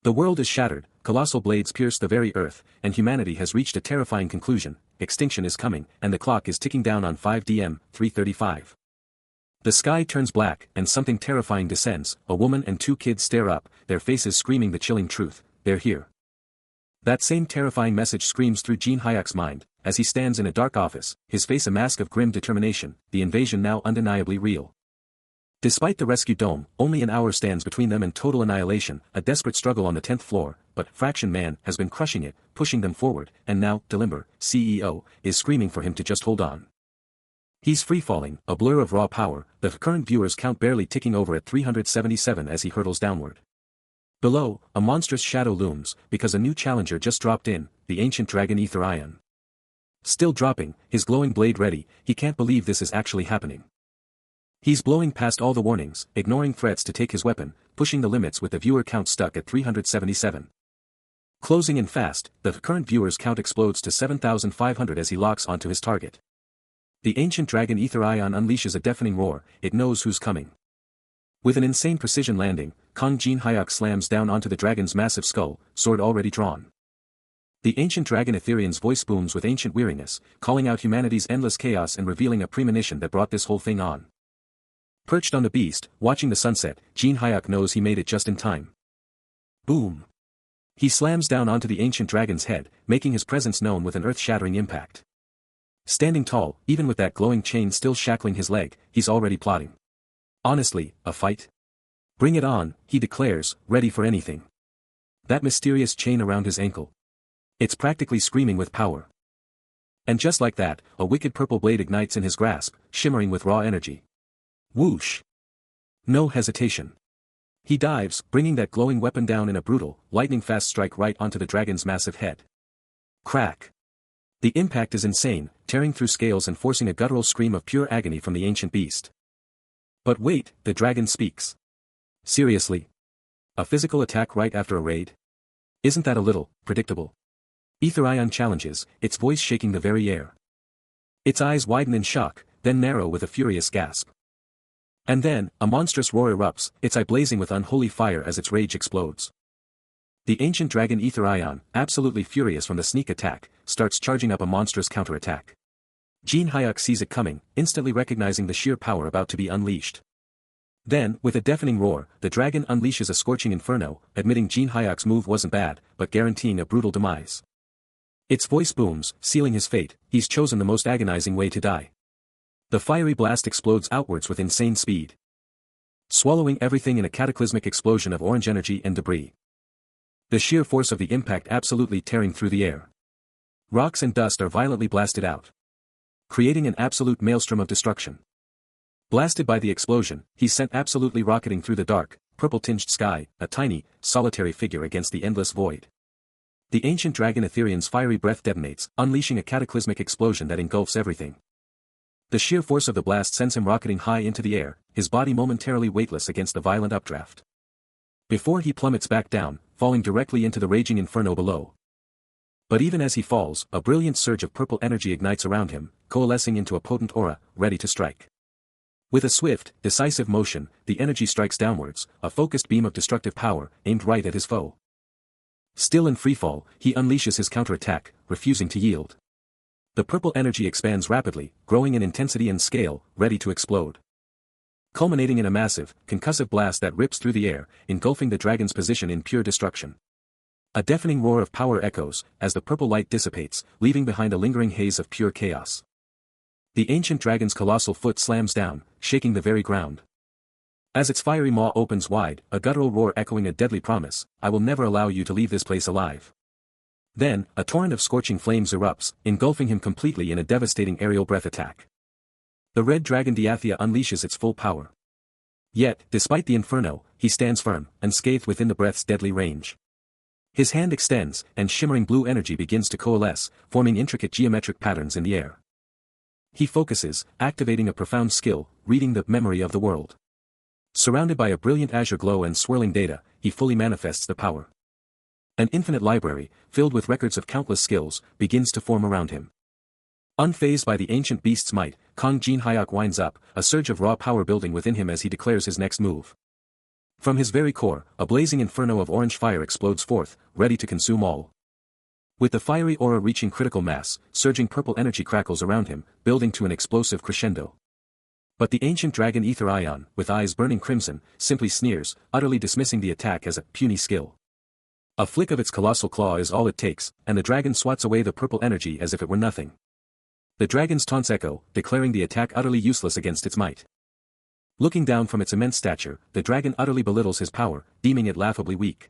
The world is shattered, colossal blades pierce the very earth, and humanity has reached a terrifying conclusion: extinction is coming, and the clock is ticking down on 5 DM, 3:35. The sky turns black, and something terrifying descends. A woman and two kids stare up, their faces screaming the chilling truth: they're here. That same terrifying message screams through Jin Hyuk's mind, as he stands in a dark office, his face a mask of grim determination, the invasion now undeniably real. Despite the rescue dome, only an hour stands between them and total annihilation, a desperate struggle on the 10th floor, but Fraction Man has been crushing it, pushing them forward, and now, Delimber, CEO, is screaming for him to just hold on. He's free-falling, a blur of raw power, the current viewers count barely ticking over at 377 as he hurtles downward. Below, a monstrous shadow looms, because a new challenger just dropped in, the ancient dragon Ether Ion. Still dropping, his glowing blade ready, he can't believe this is actually happening. He's blowing past all the warnings, ignoring threats to take his weapon, pushing the limits with the viewer count stuck at 377. Closing in fast, the current viewer's count explodes to 7,500 as he locks onto his target. The ancient dragon Ether Ion unleashes a deafening roar, it knows who's coming. With an insane precision landing, Kang Jin Hyuk slams down onto the dragon's massive skull, sword already drawn. The ancient dragon Etherean's voice booms with ancient weariness, calling out humanity's endless chaos and revealing a premonition that brought this whole thing on. Perched on the beast, watching the sunset, Jin Hyuk knows he made it just in time. Boom! He slams down onto the ancient dragon's head, making his presence known with an earth-shattering impact. Standing tall, even with that glowing chain still shackling his leg, he's already plotting. Honestly, a fight? Bring it on, he declares, ready for anything. That mysterious chain around his ankle. It's practically screaming with power. And just like that, a wicked purple blade ignites in his grasp, shimmering with raw energy. Whoosh! No hesitation. He dives, bringing that glowing weapon down in a brutal, lightning-fast strike right onto the dragon's massive head. Crack! The impact is insane, tearing through scales and forcing a guttural scream of pure agony from the ancient beast. But wait, the dragon speaks. Seriously? A physical attack right after a raid? Isn't that a little predictable? Ether Ion challenges, its voice shaking the very air. Its eyes widen in shock, then narrow with a furious gasp. And then, a monstrous roar erupts, its eye blazing with unholy fire as its rage explodes. The ancient dragon Ether Ion, absolutely furious from the sneak attack, starts charging up a monstrous counterattack. Jin Hyuk sees it coming, instantly recognizing the sheer power about to be unleashed. Then, with a deafening roar, the dragon unleashes a scorching inferno, admitting Jin Hyuk's move wasn't bad, but guaranteeing a brutal demise. Its voice booms, sealing his fate, he's chosen the most agonizing way to die. The fiery blast explodes outwards with insane speed, swallowing everything in a cataclysmic explosion of orange energy and debris. The sheer force of the impact absolutely tearing through the air. Rocks and dust are violently blasted out, creating an absolute maelstrom of destruction. Blasted by the explosion, he's sent absolutely rocketing through the dark, purple-tinged sky, a tiny, solitary figure against the endless void. The ancient dragon Etherean's fiery breath detonates, unleashing a cataclysmic explosion that engulfs everything. The sheer force of the blast sends him rocketing high into the air, his body momentarily weightless against the violent updraft. Before he plummets back down, falling directly into the raging inferno below. But even as he falls, a brilliant surge of purple energy ignites around him, coalescing into a potent aura, ready to strike. With a swift, decisive motion, the energy strikes downwards, a focused beam of destructive power, aimed right at his foe. Still in freefall, he unleashes his counterattack, refusing to yield. The purple energy expands rapidly, growing in intensity and scale, ready to explode. Culminating in a massive, concussive blast that rips through the air, engulfing the dragon's position in pure destruction. A deafening roar of power echoes, as the purple light dissipates, leaving behind a lingering haze of pure chaos. The ancient dragon's colossal foot slams down, shaking the very ground. As its fiery maw opens wide, a guttural roar echoing a deadly promise: I will never allow you to leave this place alive. Then, a torrent of scorching flames erupts, engulfing him completely in a devastating aerial breath attack. The red dragon Diathea unleashes its full power. Yet, despite the inferno, he stands firm, unscathed within the breath's deadly range. His hand extends, and shimmering blue energy begins to coalesce, forming intricate geometric patterns in the air. He focuses, activating a profound skill, reading the memory of the world. Surrounded by a brilliant azure glow and swirling data, he fully manifests the power. An infinite library, filled with records of countless skills, begins to form around him. Unfazed by the ancient beast's might, Kang Jin Hyuk winds up, a surge of raw power building within him as he declares his next move. From his very core, a blazing inferno of orange fire explodes forth, ready to consume all. With the fiery aura reaching critical mass, surging purple energy crackles around him, building to an explosive crescendo. But the ancient dragon Ether Ion, with eyes burning crimson, simply sneers, utterly dismissing the attack as a puny skill. A flick of its colossal claw is all it takes, and the dragon swats away the purple energy as if it were nothing. The dragon's taunts echo, declaring the attack utterly useless against its might. Looking down from its immense stature, the dragon utterly belittles his power, deeming it laughably weak.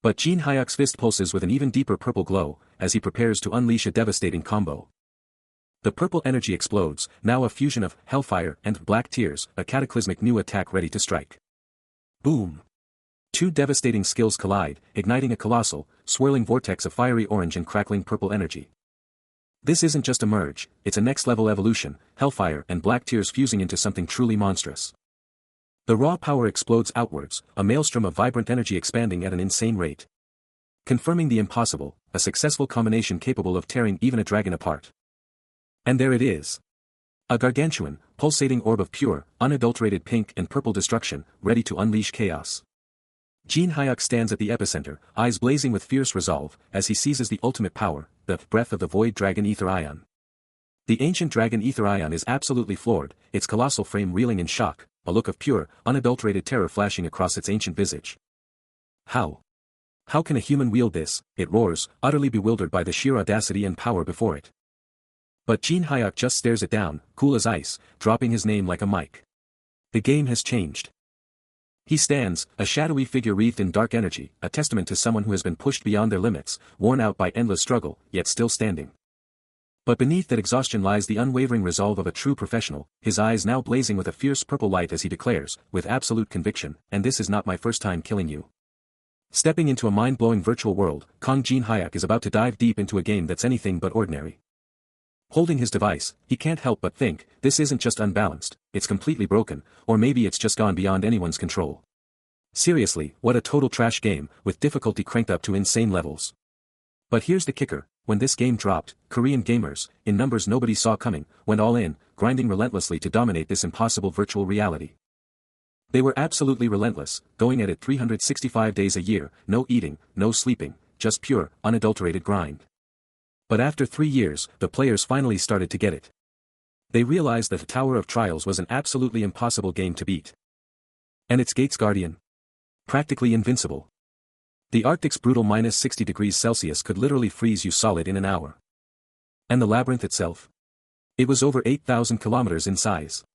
But Jin Hyuk's fist pulses with an even deeper purple glow, as he prepares to unleash a devastating combo. The purple energy explodes, now a fusion of hellfire and black tears, a cataclysmic new attack ready to strike. Boom! Two devastating skills collide, igniting a colossal, swirling vortex of fiery orange and crackling purple energy. This isn't just a merge, it's a next-level evolution, hellfire and black tears fusing into something truly monstrous. The raw power explodes outwards, a maelstrom of vibrant energy expanding at an insane rate. Confirming the impossible, a successful combination capable of tearing even a dragon apart. And there it is. A gargantuan, pulsating orb of pure, unadulterated pink and purple destruction, ready to unleash chaos. Jin Hyuk stands at the epicenter, eyes blazing with fierce resolve, as he seizes the ultimate power, the breath of the void dragon Ether Ion. The ancient dragon Ether Ion is absolutely floored, its colossal frame reeling in shock, a look of pure, unadulterated terror flashing across its ancient visage. How? How can a human wield this? It roars, utterly bewildered by the sheer audacity and power before it. But Jin Hyuk just stares it down, cool as ice, dropping his name like a mic. The game has changed. He stands, a shadowy figure wreathed in dark energy, a testament to someone who has been pushed beyond their limits, worn out by endless struggle, yet still standing. But beneath that exhaustion lies the unwavering resolve of a true professional, his eyes now blazing with a fierce purple light as he declares, with absolute conviction, and this is not my first time killing you. Stepping into a mind-blowing virtual world, Kong Jin Hyuk is about to dive deep into a game that's anything but ordinary. Holding his device, he can't help but think, this isn't just unbalanced, it's completely broken, or maybe it's just gone beyond anyone's control. Seriously, what a total trash game, with difficulty cranked up to insane levels. But here's the kicker, when this game dropped, Korean gamers, in numbers nobody saw coming, went all in, grinding relentlessly to dominate this impossible virtual reality. They were absolutely relentless, going at it 365 days a year, no eating, no sleeping, just pure, unadulterated grind. But after 3 years, the players finally started to get it. They realized that the Tower of Trials was an absolutely impossible game to beat. And its Gates Guardian? Practically invincible. The Arctic's brutal minus 60 degrees Celsius could literally freeze you solid in an hour. And the labyrinth itself? It was over 8,000 kilometers in size.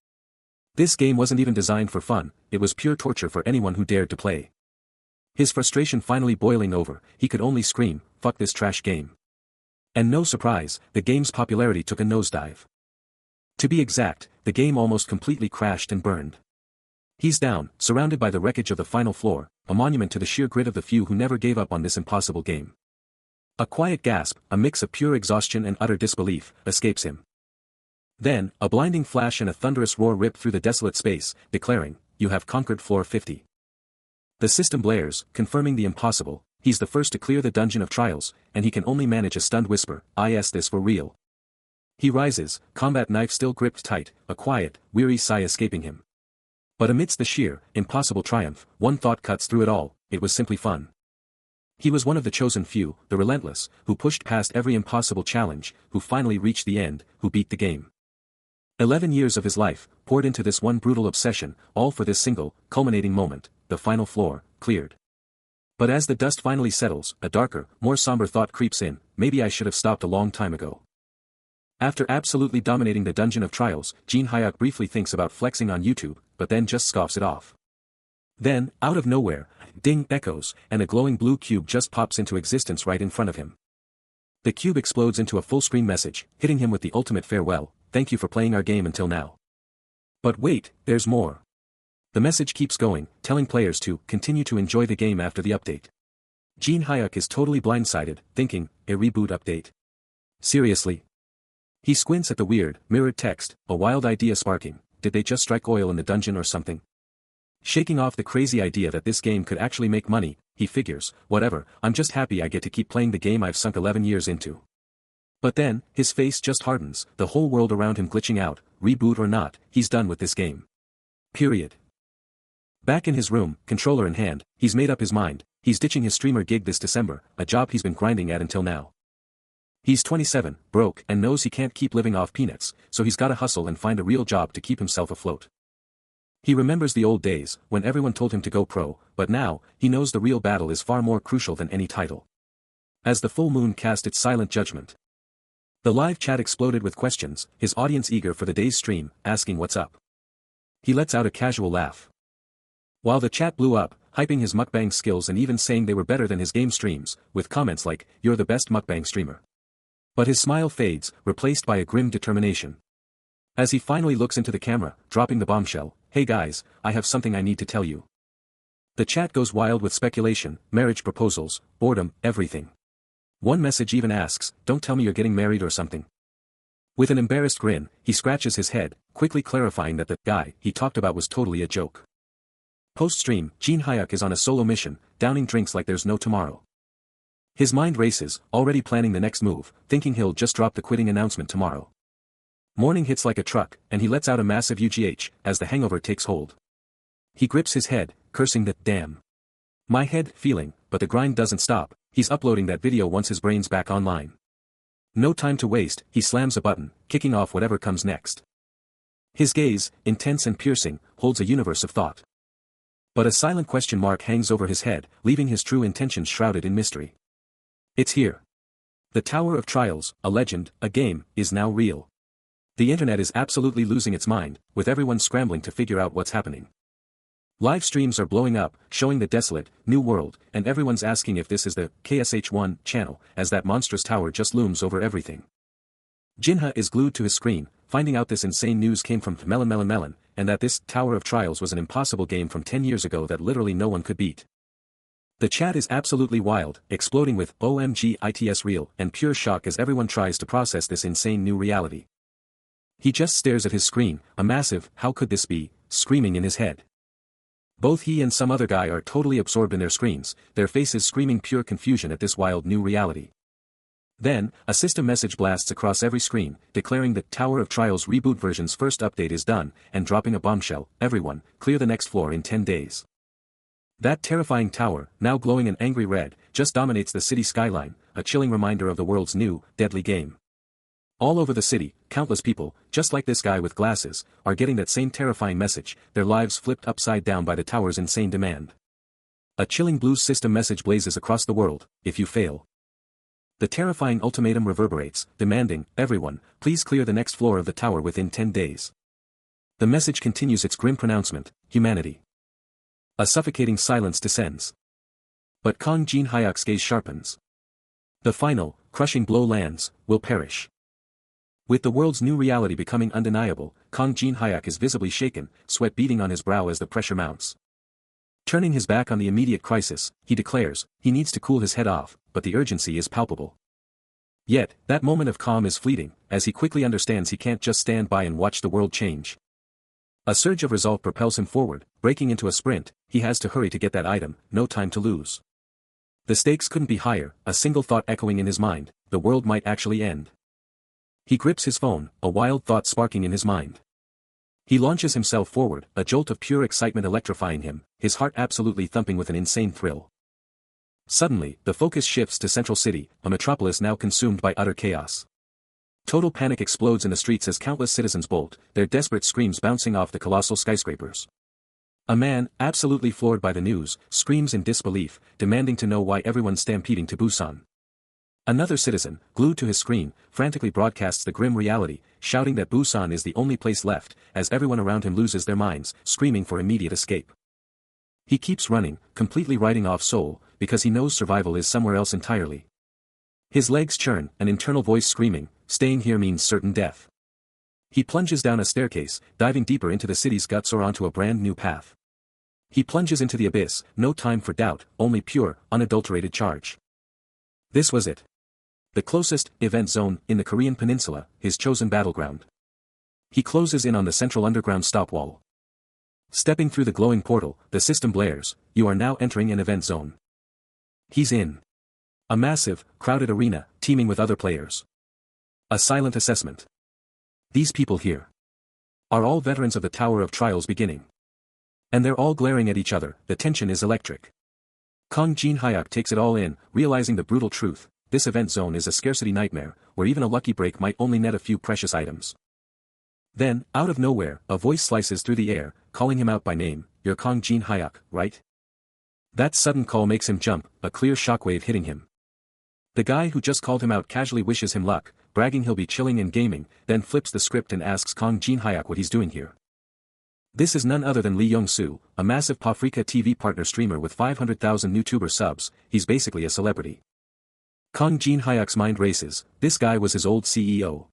This game wasn't even designed for fun, it was pure torture for anyone who dared to play. His frustration finally boiling over, he could only scream, "Fuck this trash game." And no surprise, the game's popularity took a nosedive. To be exact, the game almost completely crashed and burned. He's down, surrounded by the wreckage of the final floor, a monument to the sheer grit of the few who never gave up on this impossible game. A quiet gasp, a mix of pure exhaustion and utter disbelief, escapes him. Then, a blinding flash and a thunderous roar rip through the desolate space, declaring, "You have conquered floor 50. The system blares, confirming the impossible. He's the first to clear the dungeon of trials, and he can only manage a stunned whisper, "Is this for real?" He rises, combat knife still gripped tight, a quiet, weary sigh escaping him. But amidst the sheer, impossible triumph, one thought cuts through it all, it was simply fun. He was one of the chosen few, the relentless, who pushed past every impossible challenge, who finally reached the end, who beat the game. 11 years of his life, poured into this one brutal obsession, all for this single, culminating moment, the final floor, cleared. But as the dust finally settles, a darker, more somber thought creeps in, maybe I should have stopped a long time ago. After absolutely dominating the dungeon of trials, Jin Hyuk briefly thinks about flexing on YouTube, but then just scoffs it off. Then, out of nowhere, ding echoes, and a glowing blue cube just pops into existence right in front of him. The cube explodes into a full-screen message, hitting him with the ultimate farewell, "Thank you for playing our game until now." But wait, there's more. The message keeps going, telling players to continue to enjoy the game after the update. Jin Hyuk is totally blindsided, thinking, a reboot update? Seriously? He squints at the weird, mirrored text, a wild idea sparking, did they just strike oil in the dungeon or something? Shaking off the crazy idea that this game could actually make money, he figures, whatever, I'm just happy I get to keep playing the game I've sunk 11 years into. But then, his face just hardens, the whole world around him glitching out, reboot or not, he's done with this game. Period. Back in his room, controller in hand, he's made up his mind, he's ditching his streamer gig this December, a job he's been grinding at until now. He's 27, broke, and knows he can't keep living off peanuts, so he's gotta hustle and find a real job to keep himself afloat. He remembers the old days, when everyone told him to go pro, but now, he knows the real battle is far more crucial than any title. As the full moon cast its silent judgment, the live chat exploded with questions, his audience eager for the day's stream, asking what's up. He lets out a casual laugh. While the chat blew up, hyping his mukbang skills and even saying they were better than his game streams, with comments like, "You're the best mukbang streamer." But his smile fades, replaced by a grim determination. As he finally looks into the camera, dropping the bombshell, "Hey guys, I have something I need to tell you." The chat goes wild with speculation, marriage proposals, boredom, everything. One message even asks, "Don't tell me you're getting married or something." With an embarrassed grin, he scratches his head, quickly clarifying that the guy he talked about was totally a joke. Post-stream, Jin Hyuk is on a solo mission, downing drinks like there's no tomorrow. His mind races, already planning the next move, thinking he'll just drop the quitting announcement tomorrow. Morning hits like a truck, and he lets out a massive UGH, as the hangover takes hold. He grips his head, cursing that "damn my head" feeling, but the grind doesn't stop, he's uploading that video once his brain's back online. No time to waste, he slams a button, kicking off whatever comes next. His gaze, intense and piercing, holds a universe of thought. But a silent question mark hangs over his head, leaving his true intentions shrouded in mystery. It's here. The Tower of Trials, a legend, a game, is now real. The internet is absolutely losing its mind, with everyone scrambling to figure out what's happening. Live streams are blowing up, showing the desolate, new world, and everyone's asking if this is the KSH1 channel, as that monstrous tower just looms over everything. Jinha is glued to his screen, finding out this insane news came from Melon, and that this Tower of Trials was an impossible game from 10 years ago that literally no one could beat. The chat is absolutely wild, exploding with "OMG it's real" and pure shock as everyone tries to process this insane new reality. He just stares at his screen, a massive "how could this be" screaming in his head. Both he and some other guy are totally absorbed in their screens, their faces screaming pure confusion at this wild new reality. Then, a system message blasts across every screen, declaring that Tower of Trials Reboot version's first update is done, and dropping a bombshell, "Everyone, clear the next floor in 10 days. That terrifying tower, now glowing an angry red, just dominates the city skyline, a chilling reminder of the world's new, deadly game. All over the city, countless people, just like this guy with glasses, are getting that same terrifying message, their lives flipped upside down by the tower's insane demand. A chilling blue system message blazes across the world: "If you fail." The terrifying ultimatum reverberates, demanding, "Everyone, please clear the next floor of the tower within 10 days. The message continues its grim pronouncement: "Humanity." A suffocating silence descends. But Kang Jin Hyuk's gaze sharpens. The final, crushing blow lands: "Will perish." With the world's new reality becoming undeniable, Kang Jin Hyuk is visibly shaken, sweat beading on his brow as the pressure mounts. Turning his back on the immediate crisis, he declares, he needs to cool his head off, but the urgency is palpable. Yet, that moment of calm is fleeting, as he quickly understands he can't just stand by and watch the world change. A surge of resolve propels him forward, breaking into a sprint. He has to hurry to get that item, no time to lose. The stakes couldn't be higher, a single thought echoing in his mind: the world might actually end. He grips his phone, a wild thought sparking in his mind. He launches himself forward, a jolt of pure excitement electrifying him, his heart absolutely thumping with an insane thrill. Suddenly, the focus shifts to Central City, a metropolis now consumed by utter chaos. Total panic explodes in the streets as countless citizens bolt, their desperate screams bouncing off the colossal skyscrapers. A man, absolutely floored by the news, screams in disbelief, demanding to know why everyone's stampeding to Busan. Another citizen, glued to his screen, frantically broadcasts the grim reality, shouting that Busan is the only place left, as everyone around him loses their minds, screaming for immediate escape. He keeps running, completely writing off Seoul, because he knows survival is somewhere else entirely. His legs churn, an internal voice screaming, "Staying here means certain death." He plunges down a staircase, diving deeper into the city's guts or onto a brand new path. He plunges into the abyss, no time for doubt, only pure, unadulterated charge. This was it. The closest event zone in the Korean peninsula, his chosen battleground. He closes in on the central underground stop wall. Stepping through the glowing portal, the system blares, "You are now entering an event zone." He's in. A massive, crowded arena, teeming with other players. A silent assessment. These people here are all veterans of the Tower of Trials beginning. And they're all glaring at each other, the tension is electric. Kong Jin Hyuk takes it all in, realizing the brutal truth: this event zone is a scarcity nightmare, where even a lucky break might only net a few precious items. Then, out of nowhere, a voice slices through the air, calling him out by name. "You're Kong Jin Hyuk, right?" That sudden call makes him jump, a clear shockwave hitting him. The guy who just called him out casually wishes him luck, bragging he'll be chilling and gaming, then flips the script and asks Kong Jin Hyuk what he's doing here. This is none other than Lee Young-soo, a massive Pafrika TV partner streamer with 500,000 YouTuber subs. He's basically a celebrity. Kong Jin Hyuk's mind races. This guy was his old CEO.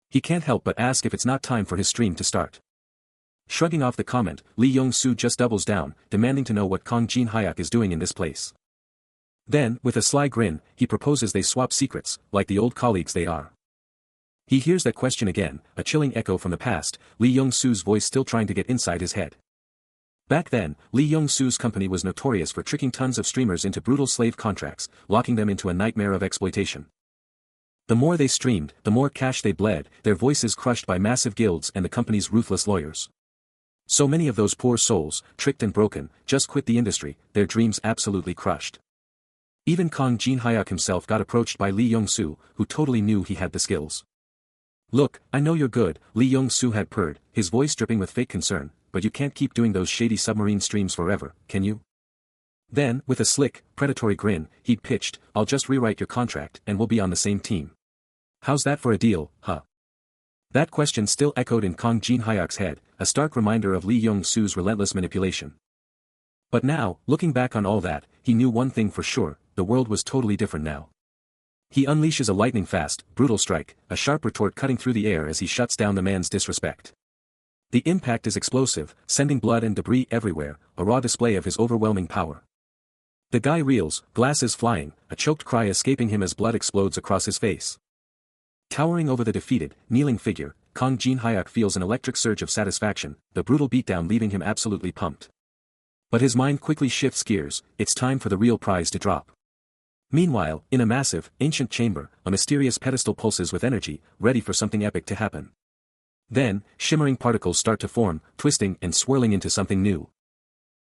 He can't help but ask if it's not time for his stream to start. Shrugging off the comment, Lee Young-soo just doubles down, demanding to know what Kong Jin Hyuk is doing in this place. Then, with a sly grin, he proposes they swap secrets, like the old colleagues they are. He hears that question again, a chilling echo from the past, Lee Young-soo's voice still trying to get inside his head. Back then, Lee Young-soo's company was notorious for tricking tons of streamers into brutal slave contracts, locking them into a nightmare of exploitation. The more they streamed, the more cash they bled, their voices crushed by massive guilds and the company's ruthless lawyers. So many of those poor souls, tricked and broken, just quit the industry, their dreams absolutely crushed. Even Kong Jin Hyuk himself got approached by Lee Young-soo, who totally knew he had the skills. "Look, I know you're good," Lee Young-soo had purred, his voice dripping with fake concern, "but you can't keep doing those shady submarine streams forever, can you?" Then, with a slick, predatory grin, he'd pitched, "I'll just rewrite your contract and we'll be on the same team. How's that for a deal, huh?" That question still echoed in Kong Jin Hyuk's head, a stark reminder of Lee Young-soo's relentless manipulation. But now, looking back on all that, he knew one thing for sure: the world was totally different now. He unleashes a lightning-fast, brutal strike, a sharp retort cutting through the air as he shuts down the man's disrespect. The impact is explosive, sending blood and debris everywhere, a raw display of his overwhelming power. The guy reels, glasses flying, a choked cry escaping him as blood explodes across his face. Towering over the defeated, kneeling figure, Kong Jin Hyuk feels an electric surge of satisfaction, the brutal beatdown leaving him absolutely pumped. But his mind quickly shifts gears, it's time for the real prize to drop. Meanwhile, in a massive, ancient chamber, a mysterious pedestal pulses with energy, ready for something epic to happen. Then, shimmering particles start to form, twisting and swirling into something new.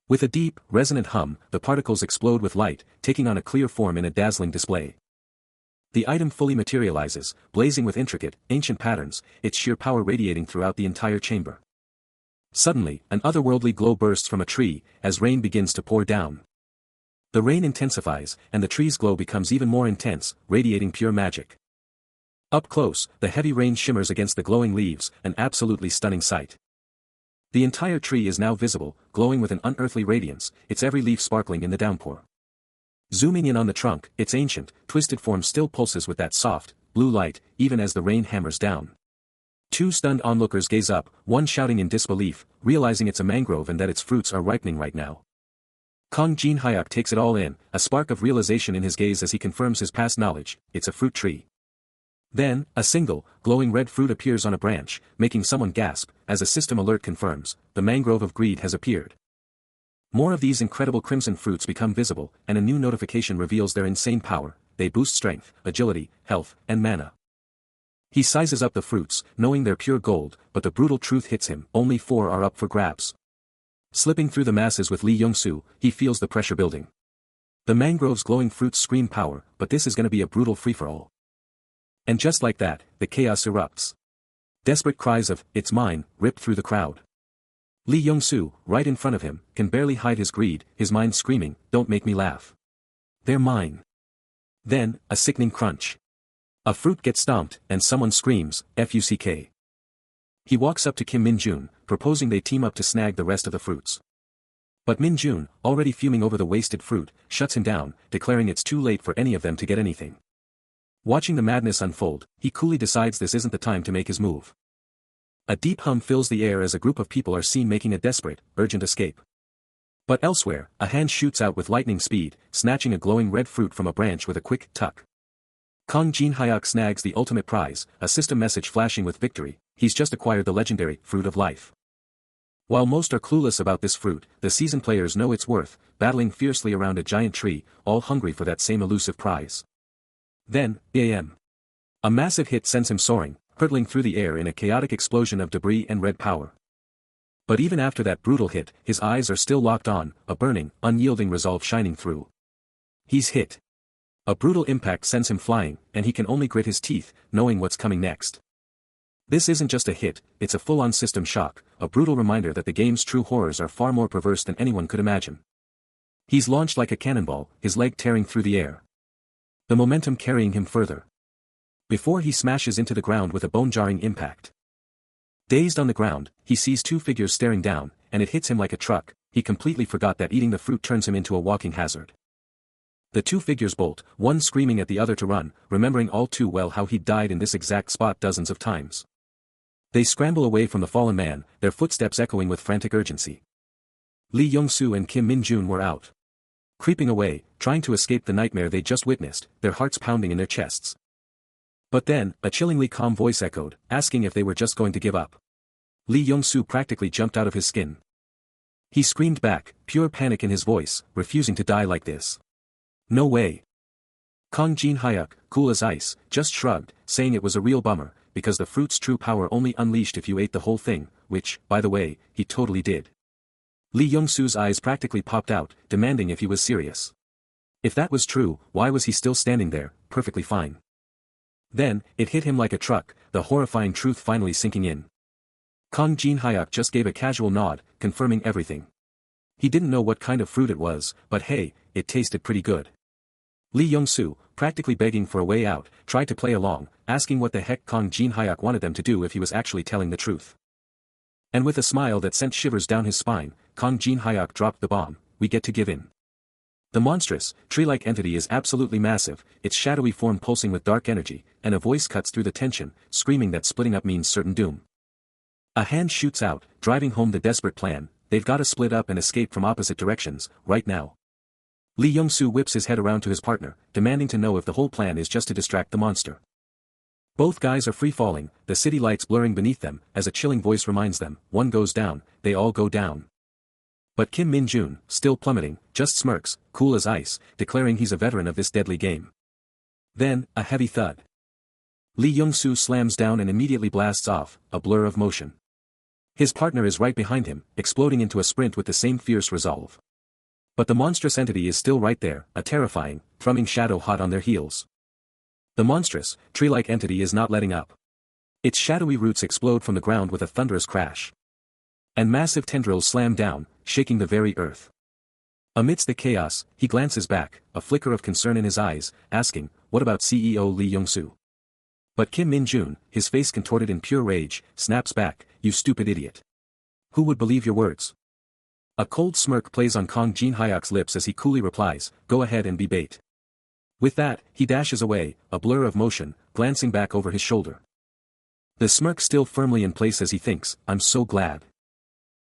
With a deep, resonant hum, the particles explode with light, taking on a clear form in a dazzling display. The item fully materializes, blazing with intricate, ancient patterns, its sheer power radiating throughout the entire chamber. Suddenly, an otherworldly glow bursts from a tree, as rain begins to pour down. The rain intensifies, and the tree's glow becomes even more intense, radiating pure magic. Up close, the heavy rain shimmers against the glowing leaves, an absolutely stunning sight. The entire tree is now visible, glowing with an unearthly radiance, its every leaf sparkling in the downpour. Zooming in on the trunk, its ancient, twisted form still pulses with that soft, blue light, even as the rain hammers down. Two stunned onlookers gaze up, one shouting in disbelief, realizing it's a mangrove and that its fruits are ripening right now. Kong Jin Hyuk takes it all in, a spark of realization in his gaze as he confirms his past knowledge: it's a fruit tree. Then, a single, glowing red fruit appears on a branch, making someone gasp, as a system alert confirms, the mangrove of greed has appeared. More of these incredible crimson fruits become visible, and a new notification reveals their insane power: they boost strength, agility, health, and mana. He sizes up the fruits, knowing they're pure gold, but the brutal truth hits him: only 4 are up for grabs. Slipping through the masses with Lee Young-soo, he feels the pressure building. The mangrove's glowing fruits scream power, but this is gonna be a brutal free-for-all. And just like that, the chaos erupts. Desperate cries of, "It's mine," rip through the crowd. Lee Young-soo, right in front of him, can barely hide his greed, his mind screaming, "Don't make me laugh. They're mine." Then, a sickening crunch. A fruit gets stomped, and someone screams, "Fuck." He walks up to Kim Min-jun, proposing they team up to snag the rest of the fruits. But Min-jun, already fuming over the wasted fruit, shuts him down, declaring it's too late for any of them to get anything. Watching the madness unfold, he coolly decides this isn't the time to make his move. A deep hum fills the air as a group of people are seen making a desperate, urgent escape. But elsewhere, a hand shoots out with lightning speed, snatching a glowing red fruit from a branch with a quick tuck. Kong Jin Hyuk snags the ultimate prize, a system message flashing with victory: he's just acquired the legendary Fruit of Life. While most are clueless about this fruit, the seasoned players know its worth, battling fiercely around a giant tree, all hungry for that same elusive prize. Then, bam! A massive hit sends him soaring, hurtling through the air in a chaotic explosion of debris and red power. But even after that brutal hit, his eyes are still locked on, a burning, unyielding resolve shining through. He's hit. A brutal impact sends him flying, and he can only grit his teeth, knowing what's coming next. This isn't just a hit, it's a full-on system shock, a brutal reminder that the game's true horrors are far more perverse than anyone could imagine. He's launched like a cannonball, his leg tearing through the air. The momentum carrying him further. Before he smashes into the ground with a bone-jarring impact. Dazed on the ground, he sees two figures staring down, and it hits him like a truck. He completely forgot that eating the fruit turns him into a walking hazard. The two figures bolt, one screaming at the other to run, remembering all too well how he'd died in this exact spot dozens of times. They scramble away from the fallen man, their footsteps echoing with frantic urgency. Lee Young-soo and Kim Min-jun were out. Creeping away, trying to escape the nightmare they just witnessed, their hearts pounding in their chests. But then, a chillingly calm voice echoed, asking if they were just going to give up. Lee Young-soo practically jumped out of his skin. He screamed back, pure panic in his voice, refusing to die like this. No way. Kang Jin-hyuk, cool as ice, just shrugged, saying it was a real bummer, because the fruit's true power only unleashed if you ate the whole thing, which, by the way, he totally did. Lee Young-soo's eyes practically popped out, demanding if he was serious. If that was true, why was he still standing there, perfectly fine? Then, it hit him like a truck, the horrifying truth finally sinking in. Kang Jin-hyuk just gave a casual nod, confirming everything. He didn't know what kind of fruit it was, but hey, it tasted pretty good. Lee Young-soo, practically begging for a way out, tried to play along, asking what the heck Kang Jin-hyuk wanted them to do if he was actually telling the truth. And with a smile that sent shivers down his spine, Kang Jin-hyuk dropped the bomb, we get to give in. The monstrous, tree-like entity is absolutely massive, its shadowy form pulsing with dark energy, and a voice cuts through the tension, screaming that splitting up means certain doom. A hand shoots out, driving home the desperate plan, they've got to split up and escape from opposite directions, right now. Lee Young-soo whips his head around to his partner, demanding to know if the whole plan is just to distract the monster. Both guys are free-falling, the city lights blurring beneath them, as a chilling voice reminds them, one goes down, they all go down. But Kim Min-jun, still plummeting, just smirks, cool as ice, declaring he's a veteran of this deadly game. Then, a heavy thud. Lee Young-soo slams down and immediately blasts off, a blur of motion. His partner is right behind him, exploding into a sprint with the same fierce resolve. But the monstrous entity is still right there, a terrifying, thrumming shadow hot on their heels. The monstrous, tree-like entity is not letting up. Its shadowy roots explode from the ground with a thunderous crash. And massive tendrils slam down, shaking the very earth. Amidst the chaos, he glances back, a flicker of concern in his eyes, asking, what about CEO Lee Young-soo? But Kim Min-jun, his face contorted in pure rage, snaps back, you stupid idiot. Who would believe your words? A cold smirk plays on Kang Jin-hyuk's lips as he coolly replies, go ahead and be bait. With that, he dashes away, a blur of motion, glancing back over his shoulder. The smirk still firmly in place as he thinks, I'm so glad.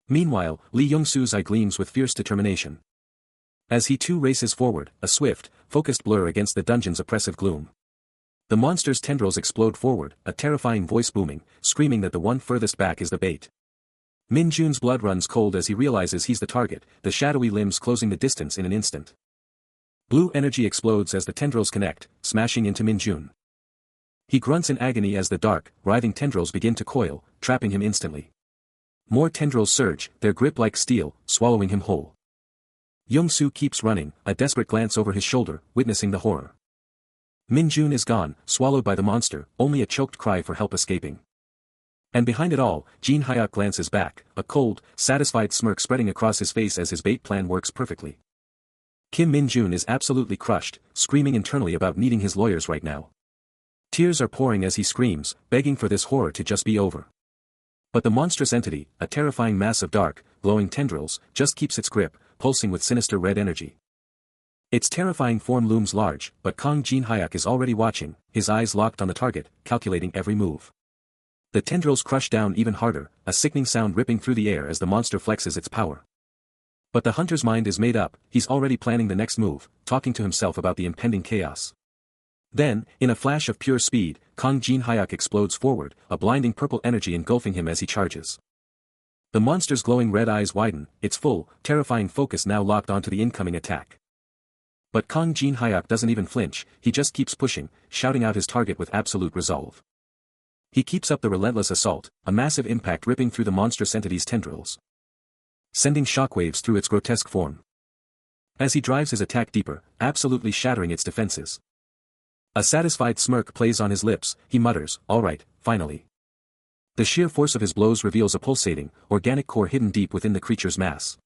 Meanwhile, Lee Young-soo's eye gleams with fierce determination. As he too races forward, a swift, focused blur against the dungeon's oppressive gloom. The monster's tendrils explode forward, a terrifying voice booming, screaming that the one furthest back is the bait. Min-jun's blood runs cold as he realizes he's the target, the shadowy limbs closing the distance in an instant. Blue energy explodes as the tendrils connect, smashing into Min-jun. He grunts in agony as the dark, writhing tendrils begin to coil, trapping him instantly. More tendrils surge, their grip like steel, swallowing him whole. Young-soo keeps running, a desperate glance over his shoulder, witnessing the horror. Min-jun is gone, swallowed by the monster, only a choked cry for help escaping. And behind it all, Jin-hyuk glances back, a cold, satisfied smirk spreading across his face as his bait plan works perfectly. Kim Min-jun is absolutely crushed, screaming internally about needing his lawyers right now. Tears are pouring as he screams, begging for this horror to just be over. But the monstrous entity, a terrifying mass of dark, glowing tendrils, just keeps its grip, pulsing with sinister red energy. Its terrifying form looms large, but Kang Jin-hyuk is already watching, his eyes locked on the target, calculating every move. The tendrils crush down even harder, a sickening sound ripping through the air as the monster flexes its power. But the hunter's mind is made up, he's already planning the next move, talking to himself about the impending chaos. Then, in a flash of pure speed, Kang Jin-hyuk explodes forward, a blinding purple energy engulfing him as he charges. The monster's glowing red eyes widen, its full, terrifying focus now locked onto the incoming attack. But Kang Jin-hyuk doesn't even flinch, he just keeps pushing, shouting out his target with absolute resolve. He keeps up the relentless assault, a massive impact ripping through the monstrous entity's tendrils, sending shockwaves through its grotesque form. As he drives his attack deeper, absolutely shattering its defenses. A satisfied smirk plays on his lips, he mutters, "All right, finally." The sheer force of his blows reveals a pulsating, organic core hidden deep within the creature's mass.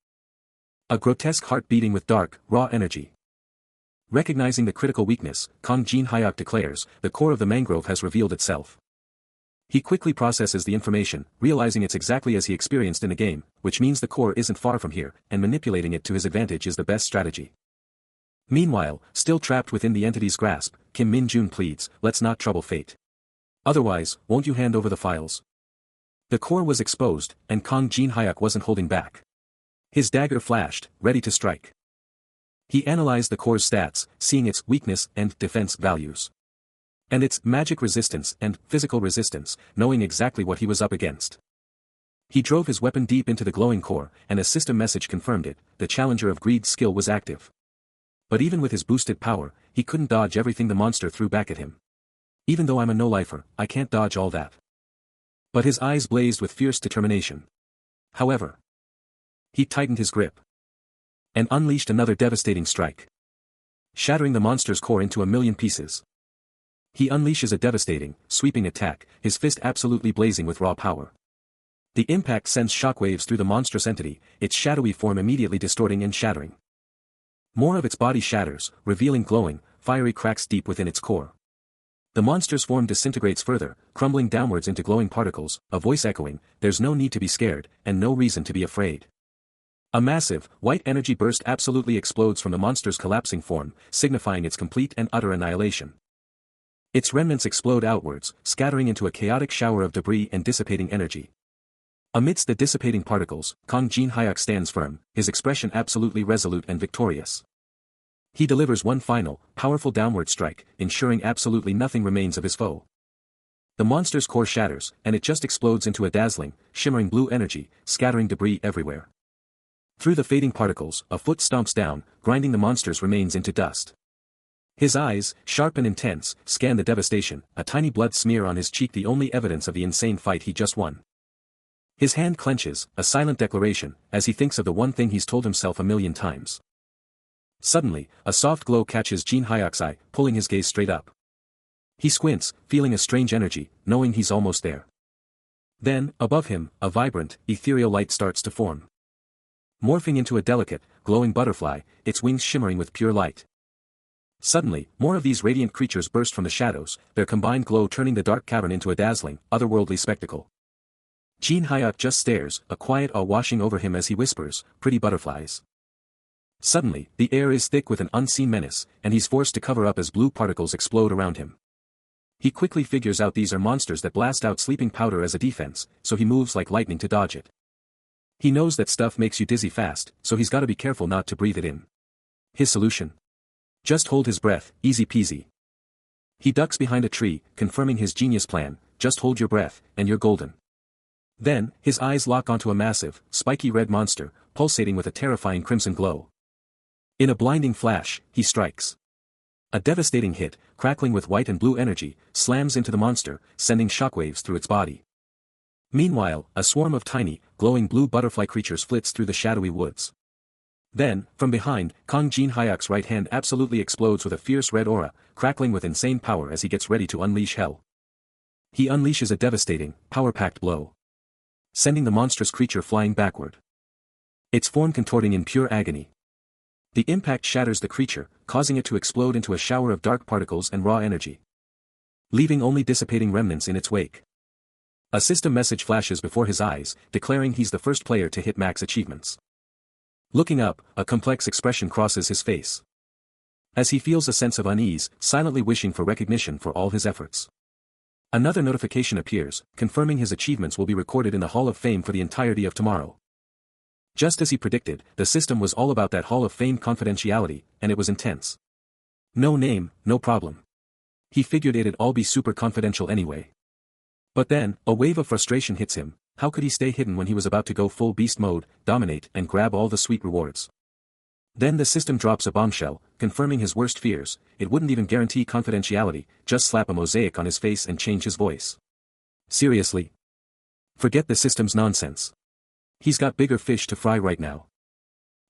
A grotesque heart beating with dark, raw energy. Recognizing the critical weakness, Kang Jin-hyuk declares, the core of the mangrove has revealed itself. He quickly processes the information, realizing it's exactly as he experienced in the game, which means the core isn't far from here, and manipulating it to his advantage is the best strategy. Meanwhile, still trapped within the entity's grasp, Kim Min-jun pleads, "Let's not trouble fate. Otherwise, won't you hand over the files?" The core was exposed, and Kang Jin-hyuk wasn't holding back. His dagger flashed, ready to strike. He analyzed the core's stats, seeing its weakness and defense values, and its magic resistance and physical resistance, knowing exactly what he was up against. He drove his weapon deep into the glowing core, and a system message confirmed it, the Challenger of Greed's skill was active. But even with his boosted power, he couldn't dodge everything the monster threw back at him. "Even though I'm a no-lifer, I can't dodge all that." But his eyes blazed with fierce determination. However, he tightened his grip and unleashed another devastating strike, shattering the monster's core into a million pieces. He unleashes a devastating, sweeping attack, his fist absolutely blazing with raw power. The impact sends shockwaves through the monstrous entity, its shadowy form immediately distorting and shattering. More of its body shatters, revealing glowing, fiery cracks deep within its core. The monster's form disintegrates further, crumbling downwards into glowing particles, a voice echoing, "There's no need to be scared, and no reason to be afraid." A massive, white energy burst absolutely explodes from the monster's collapsing form, signifying its complete and utter annihilation. Its remnants explode outwards, scattering into a chaotic shower of debris and dissipating energy. Amidst the dissipating particles, Kang Jin-hyuk stands firm, his expression absolutely resolute and victorious. He delivers one final, powerful downward strike, ensuring absolutely nothing remains of his foe. The monster's core shatters, and it just explodes into a dazzling, shimmering blue energy, scattering debris everywhere. Through the fading particles, a foot stomps down, grinding the monster's remains into dust. His eyes, sharp and intense, scan the devastation, a tiny blood smear on his cheek, the only evidence of the insane fight he just won. His hand clenches, a silent declaration, as he thinks of the one thing he's told himself a million times. Suddenly, a soft glow catches Jin-hyuk's eye, pulling his gaze straight up. He squints, feeling a strange energy, knowing he's almost there. Then, above him, a vibrant, ethereal light starts to form. Morphing into a delicate, glowing butterfly, its wings shimmering with pure light. Suddenly, more of these radiant creatures burst from the shadows, their combined glow turning the dark cavern into a dazzling, otherworldly spectacle. Jin-hyuk just stares, a quiet awe washing over him as he whispers, "Pretty butterflies." Suddenly, the air is thick with an unseen menace, and he's forced to cover up as blue particles explode around him. He quickly figures out these are monsters that blast out sleeping powder as a defense, so he moves like lightning to dodge it. He knows that stuff makes you dizzy fast, so he's gotta be careful not to breathe it in. His solution? Just hold his breath, easy peasy. He ducks behind a tree, confirming his genius plan, just hold your breath, and you're golden. Then, his eyes lock onto a massive, spiky red monster, pulsating with a terrifying crimson glow. In a blinding flash, he strikes. A devastating hit, crackling with white and blue energy, slams into the monster, sending shockwaves through its body. Meanwhile, a swarm of tiny, glowing blue butterfly creatures flits through the shadowy woods. Then, from behind, Kang Jin-hyuk's right hand absolutely explodes with a fierce red aura, crackling with insane power as he gets ready to unleash hell. He unleashes a devastating, power-packed blow, sending the monstrous creature flying backward, its form contorting in pure agony. The impact shatters the creature, causing it to explode into a shower of dark particles and raw energy, leaving only dissipating remnants in its wake. A system message flashes before his eyes, declaring he's the first player to hit max achievements. Looking up, a complex expression crosses his face, as he feels a sense of unease, silently wishing for recognition for all his efforts. Another notification appears, confirming his achievements will be recorded in the Hall of Fame for the entirety of tomorrow. Just as he predicted, the system was all about that Hall of Fame confidentiality, and it was intense. No name, no problem. He figured it'd all be super confidential anyway. But then, a wave of frustration hits him. How could he stay hidden when he was about to go full beast mode, dominate and grab all the sweet rewards? Then the system drops a bombshell, confirming his worst fears. It wouldn't even guarantee confidentiality, just slap a mosaic on his face and change his voice. Seriously? Forget the system's nonsense. He's got bigger fish to fry right now.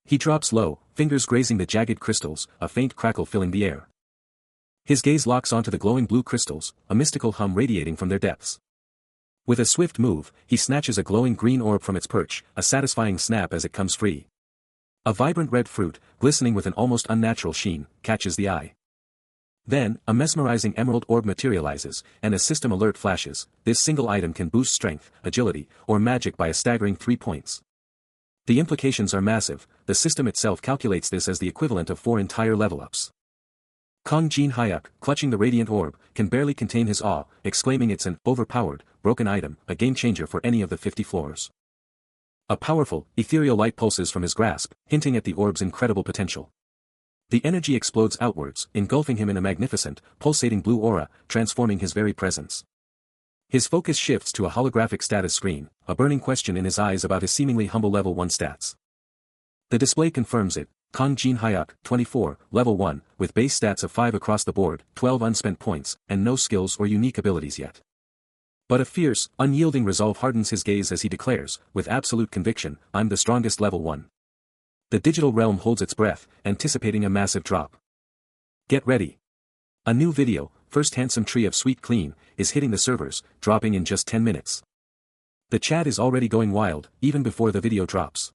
He drops low, fingers grazing the jagged crystals, a faint crackle filling the air. His gaze locks onto the glowing blue crystals, a mystical hum radiating from their depths. With a swift move, he snatches a glowing green orb from its perch, a satisfying snap as it comes free. A vibrant red fruit, glistening with an almost unnatural sheen, catches the eye. Then, a mesmerizing emerald orb materializes, and a system alert flashes. This single item can boost strength, agility, or magic by a staggering 3 points. The implications are massive. The system itself calculates this as the equivalent of 4 entire level-ups. Kong Jin Hyuk, clutching the radiant orb, can barely contain his awe, exclaiming it's an overpowered, broken item, a game-changer for any of the 50 floors. A powerful, ethereal light pulses from his grasp, hinting at the orb's incredible potential. The energy explodes outwards, engulfing him in a magnificent, pulsating blue aura, transforming his very presence. His focus shifts to a holographic status screen, a burning question in his eyes about his seemingly humble level 1 stats. The display confirms it. Kong Jin Hyuk, 24, level 1, with base stats of 5 across the board, 12 unspent points, and no skills or unique abilities yet. But a fierce, unyielding resolve hardens his gaze as he declares, with absolute conviction, I'm the strongest level 1. The digital realm holds its breath, anticipating a massive drop. Get ready. A new video, First Handsome Tree of Sweet Clean, is hitting the servers, dropping in just 10 minutes. The chat is already going wild, even before the video drops.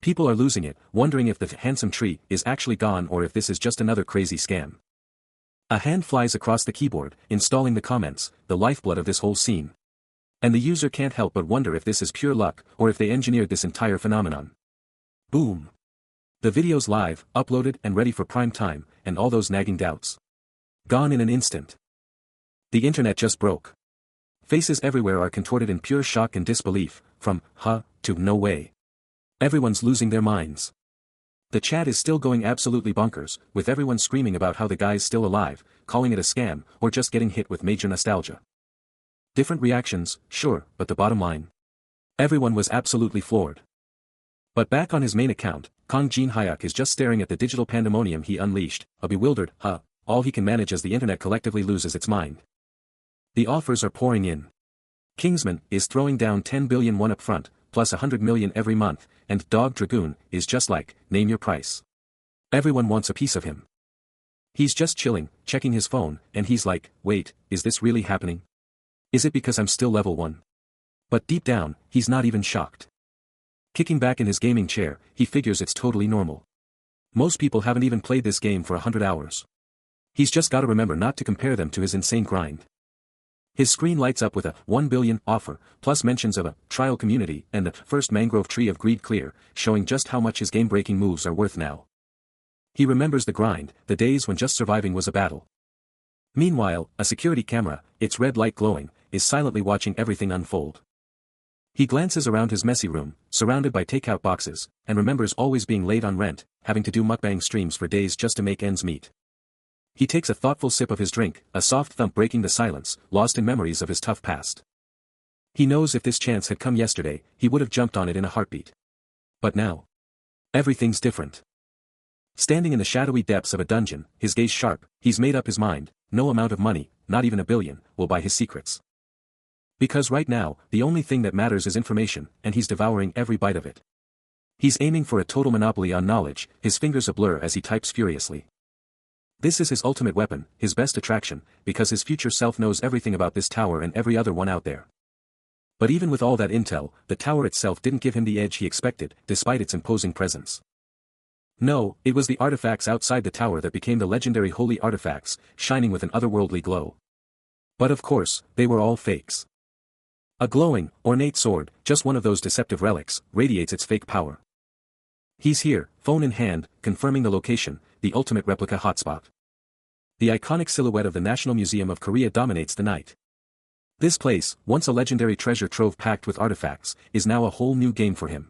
People are losing it, wondering if the handsome tree is actually gone or if this is just another crazy scam. A hand flies across the keyboard, installing the comments, the lifeblood of this whole scene. And the user can't help but wonder if this is pure luck, or if they engineered this entire phenomenon. Boom. The video's live, uploaded and ready for prime time, and all those nagging doubts. Gone in an instant. The internet just broke. Faces everywhere are contorted in pure shock and disbelief, from, huh, to no way. Everyone's losing their minds. The chat is still going absolutely bonkers, with everyone screaming about how the guy's still alive, calling it a scam, or just getting hit with major nostalgia. Different reactions, sure, but the bottom line. Everyone was absolutely floored. But back on his main account, Kong Jin Hyuk is just staring at the digital pandemonium he unleashed, a bewildered, all he can manage as the internet collectively loses its mind. The offers are pouring in. Kingsman is throwing down 10 billion won up front, plus 100 million every month, and Dog Dragoon is just like, name your price. Everyone wants a piece of him. He's just chilling, checking his phone, and he's like, wait, is this really happening? Is it because I'm still level 1? But deep down, he's not even shocked. Kicking back in his gaming chair, he figures it's totally normal. Most people haven't even played this game for 100 hours. He's just gotta remember not to compare them to his insane grind. His screen lights up with a 1 billion offer, plus mentions of a trial community and the first mangrove tree of greed clear, showing just how much his game-breaking moves are worth now. He remembers the grind, the days when just surviving was a battle. Meanwhile, a security camera, its red light glowing, is silently watching everything unfold. He glances around his messy room, surrounded by takeout boxes, and remembers always being late on rent, having to do mukbang streams for days just to make ends meet. He takes a thoughtful sip of his drink, a soft thump breaking the silence, lost in memories of his tough past. He knows if this chance had come yesterday, he would have jumped on it in a heartbeat. But now, everything's different. Standing in the shadowy depths of a dungeon, his gaze sharp, he's made up his mind, no amount of money, not even 1 billion, will buy his secrets. Because right now, the only thing that matters is information, and he's devouring every bite of it. He's aiming for a total monopoly on knowledge, his fingers a blur as he types furiously. This is his ultimate weapon, his best attraction, because his future self knows everything about this tower and every other one out there. But even with all that intel, the tower itself didn't give him the edge he expected, despite its imposing presence. No, it was the artifacts outside the tower that became the legendary holy artifacts, shining with an otherworldly glow. But of course, they were all fakes. A glowing, ornate sword, just one of those deceptive relics, radiates its fake power. He's here, phone in hand, confirming the location, the ultimate replica hotspot. The iconic silhouette of the National Museum of Korea dominates the night. This place, once a legendary treasure trove packed with artifacts, is now a whole new game for him.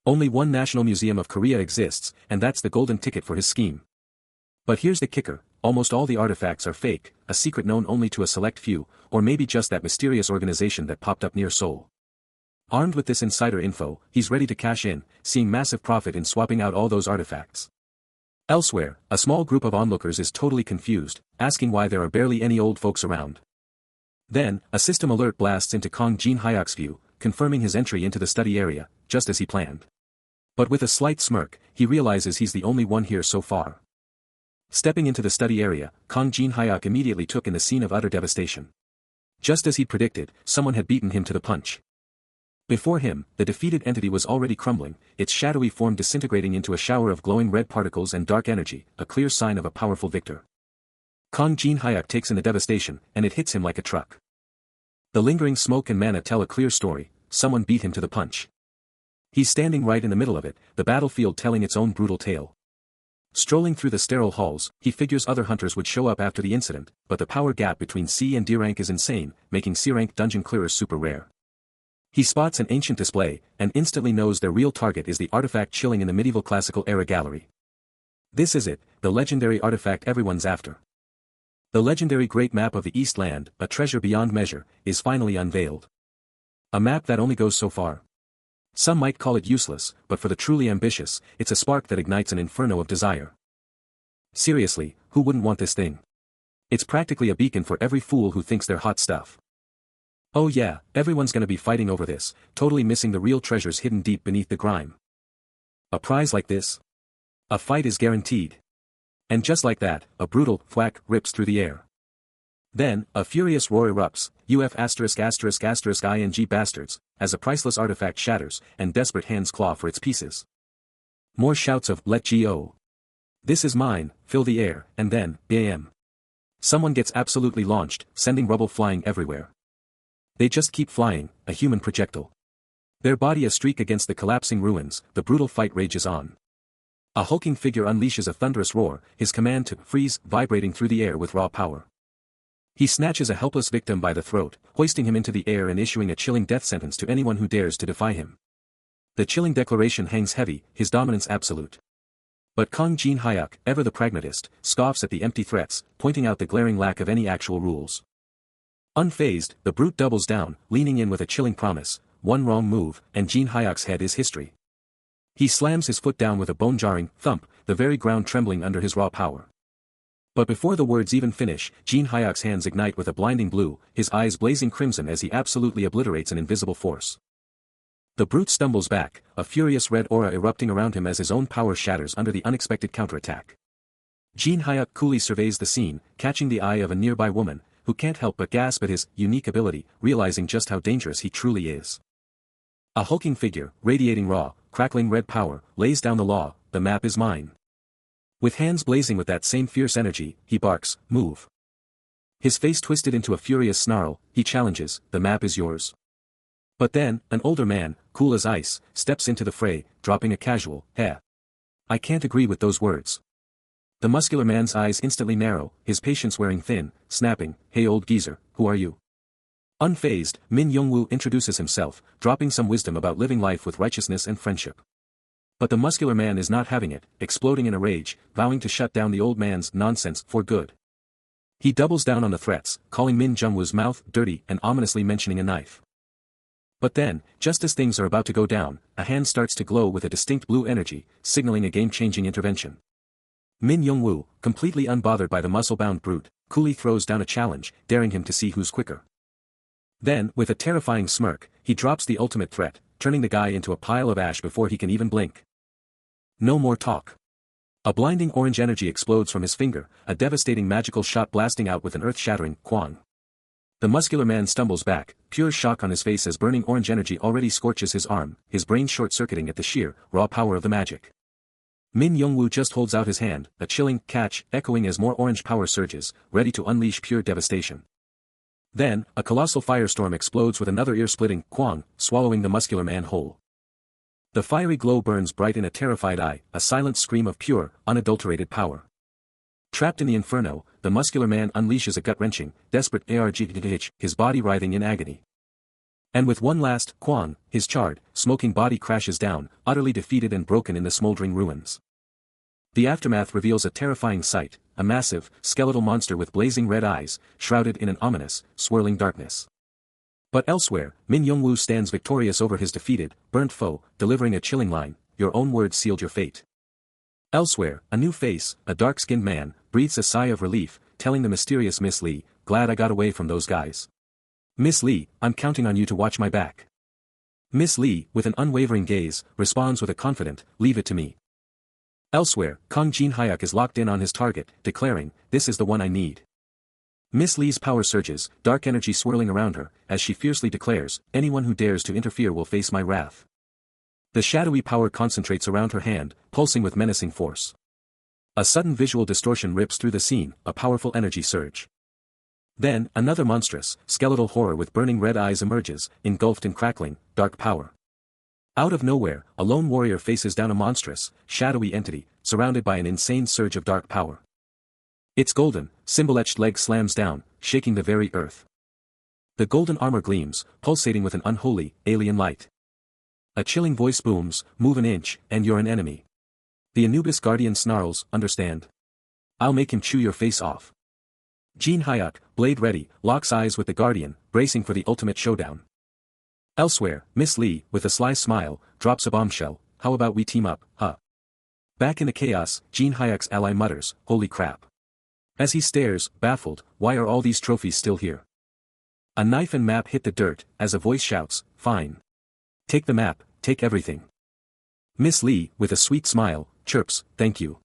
Only one National Museum of Korea exists, and that's the golden ticket for his scheme. But here's the kicker, almost all the artifacts are fake, a secret known only to a select few, or maybe just that mysterious organization that popped up near Seoul. Armed with this insider info, he's ready to cash in, seeing massive profit in swapping out all those artifacts. Elsewhere, a small group of onlookers is totally confused, asking why there are barely any old folks around. Then, a system alert blasts into Kong Jin Hyuk's view, confirming his entry into the study area, just as he planned. But with a slight smirk, he realizes he's the only one here so far. Stepping into the study area, Kong Jin Hyuk immediately took in the scene of utter devastation. Just as he'd predicted, someone had beaten him to the punch. Before him, the defeated entity was already crumbling, its shadowy form disintegrating into a shower of glowing red particles and dark energy, a clear sign of a powerful victor. Kong Jin Hyuk takes in the devastation, and it hits him like a truck. The lingering smoke and mana tell a clear story, someone beat him to the punch. He's standing right in the middle of it, the battlefield telling its own brutal tale. Strolling through the sterile halls, he figures other hunters would show up after the incident, but the power gap between C and D rank is insane, making C rank dungeon clearers super rare. He spots an ancient display, and instantly knows their real target is the artifact chilling in the medieval classical era gallery. This is it, the legendary artifact everyone's after. The legendary Great Map of the East Land, a treasure beyond measure, is finally unveiled. A map that only goes so far. Some might call it useless, but for the truly ambitious, it's a spark that ignites an inferno of desire. Seriously, who wouldn't want this thing? It's practically a beacon for every fool who thinks they're hot stuff. Oh yeah, everyone's gonna be fighting over this, totally missing the real treasures hidden deep beneath the grime. A prize like this? A fight is guaranteed. And just like that, a brutal thwack rips through the air. Then, a furious roar erupts, ing bastards, as a priceless artifact shatters, and desperate hands claw for its pieces. More shouts of, let go. This is mine, fill the air, and then, bam. Someone gets absolutely launched, sending rubble flying everywhere. They just keep flying, a human projectile. Their body a streak against the collapsing ruins, the brutal fight rages on. A hulking figure unleashes a thunderous roar, his command to freeze vibrating through the air with raw power. He snatches a helpless victim by the throat, hoisting him into the air and issuing a chilling death sentence to anyone who dares to defy him. The chilling declaration hangs heavy, his dominance absolute. But Kong Jin Hyuk, ever the pragmatist, scoffs at the empty threats, pointing out the glaring lack of any actual rules. Unfazed, the brute doubles down, leaning in with a chilling promise, one wrong move, and Jin Hyuk's head is history. He slams his foot down with a bone-jarring thump, the very ground trembling under his raw power. But before the words even finish, Jin Hyuk's hands ignite with a blinding blue, his eyes blazing crimson as he absolutely obliterates an invisible force. The brute stumbles back, a furious red aura erupting around him as his own power shatters under the unexpected counterattack. Jin Hyuk coolly surveys the scene, catching the eye of a nearby woman, who can't help but gasp at his unique ability, realizing just how dangerous he truly is. A hulking figure, radiating raw, crackling red power, lays down the law, the map is mine. With hands blazing with that same fierce energy, he barks, move. His face twisted into a furious snarl, he challenges, the map is yours. But then, an older man, cool as ice, steps into the fray, dropping a casual, heh. I can't agree with those words. The muscular man's eyes instantly narrow, his patience wearing thin, snapping, hey old geezer, who are you? Unfazed, Min Youngwoo introduces himself, dropping some wisdom about living life with righteousness and friendship. But the muscular man is not having it, exploding in a rage, vowing to shut down the old man's nonsense for good. He doubles down on the threats, calling Min Youngwoo's mouth dirty and ominously mentioning a knife. But then, just as things are about to go down, a hand starts to glow with a distinct blue energy, signaling a game-changing intervention. Min Youngwoo, completely unbothered by the muscle-bound brute, coolly throws down a challenge, daring him to see who's quicker. Then, with a terrifying smirk, he drops the ultimate threat, turning the guy into a pile of ash before he can even blink. No more talk. A blinding orange energy explodes from his finger, a devastating magical shot blasting out with an earth-shattering quang. The muscular man stumbles back, pure shock on his face as burning orange energy already scorches his arm, his brain short-circuiting at the sheer, raw power of the magic. Min Youngwoo just holds out his hand, a chilling catch echoing as more orange power surges, ready to unleash pure devastation. Then, a colossal firestorm explodes with another ear-splitting quang, swallowing the muscular man whole. The fiery glow burns bright in a terrified eye, a silent scream of pure, unadulterated power. Trapped in the inferno, the muscular man unleashes a gut-wrenching, desperate argh, his body writhing in agony. And with one last quang, his charred, smoking body crashes down, utterly defeated and broken in the smoldering ruins. The aftermath reveals a terrifying sight, a massive, skeletal monster with blazing red eyes, shrouded in an ominous, swirling darkness. But elsewhere, Min Youngwoo stands victorious over his defeated, burnt foe, delivering a chilling line, your own words sealed your fate. Elsewhere, a new face, a dark-skinned man, breathes a sigh of relief, telling the mysterious Miss Lee, glad I got away from those guys. Miss Lee, I'm counting on you to watch my back. Miss Lee, with an unwavering gaze, responds with a confident, leave it to me. Elsewhere, Kang Jin-hyuk is locked in on his target, declaring, this is the one I need. Miss Lee's power surges, dark energy swirling around her, as she fiercely declares, anyone who dares to interfere will face my wrath. The shadowy power concentrates around her hand, pulsing with menacing force. A sudden visual distortion rips through the scene, a powerful energy surge. Then, another monstrous, skeletal horror with burning red eyes emerges, engulfed in crackling, dark power. Out of nowhere, a lone warrior faces down a monstrous, shadowy entity, surrounded by an insane surge of dark power. Its golden, symbol-etched leg slams down, shaking the very earth. The golden armor gleams, pulsating with an unholy, alien light. A chilling voice booms, move an inch, and you're an enemy. The Anubis guardian snarls, understand? I'll make him chew your face off. Jin-hyuk, blade ready, locks eyes with the guardian, bracing for the ultimate showdown. Elsewhere, Miss Lee, with a sly smile, drops a bombshell, how about we team up, huh? Back in the chaos, Jin-hyuk's ally mutters, holy crap. As he stares, baffled, why are all these trophies still here? A knife and map hit the dirt, as a voice shouts, fine. Take the map, take everything. Miss Lee, with a sweet smile, chirps, thank you.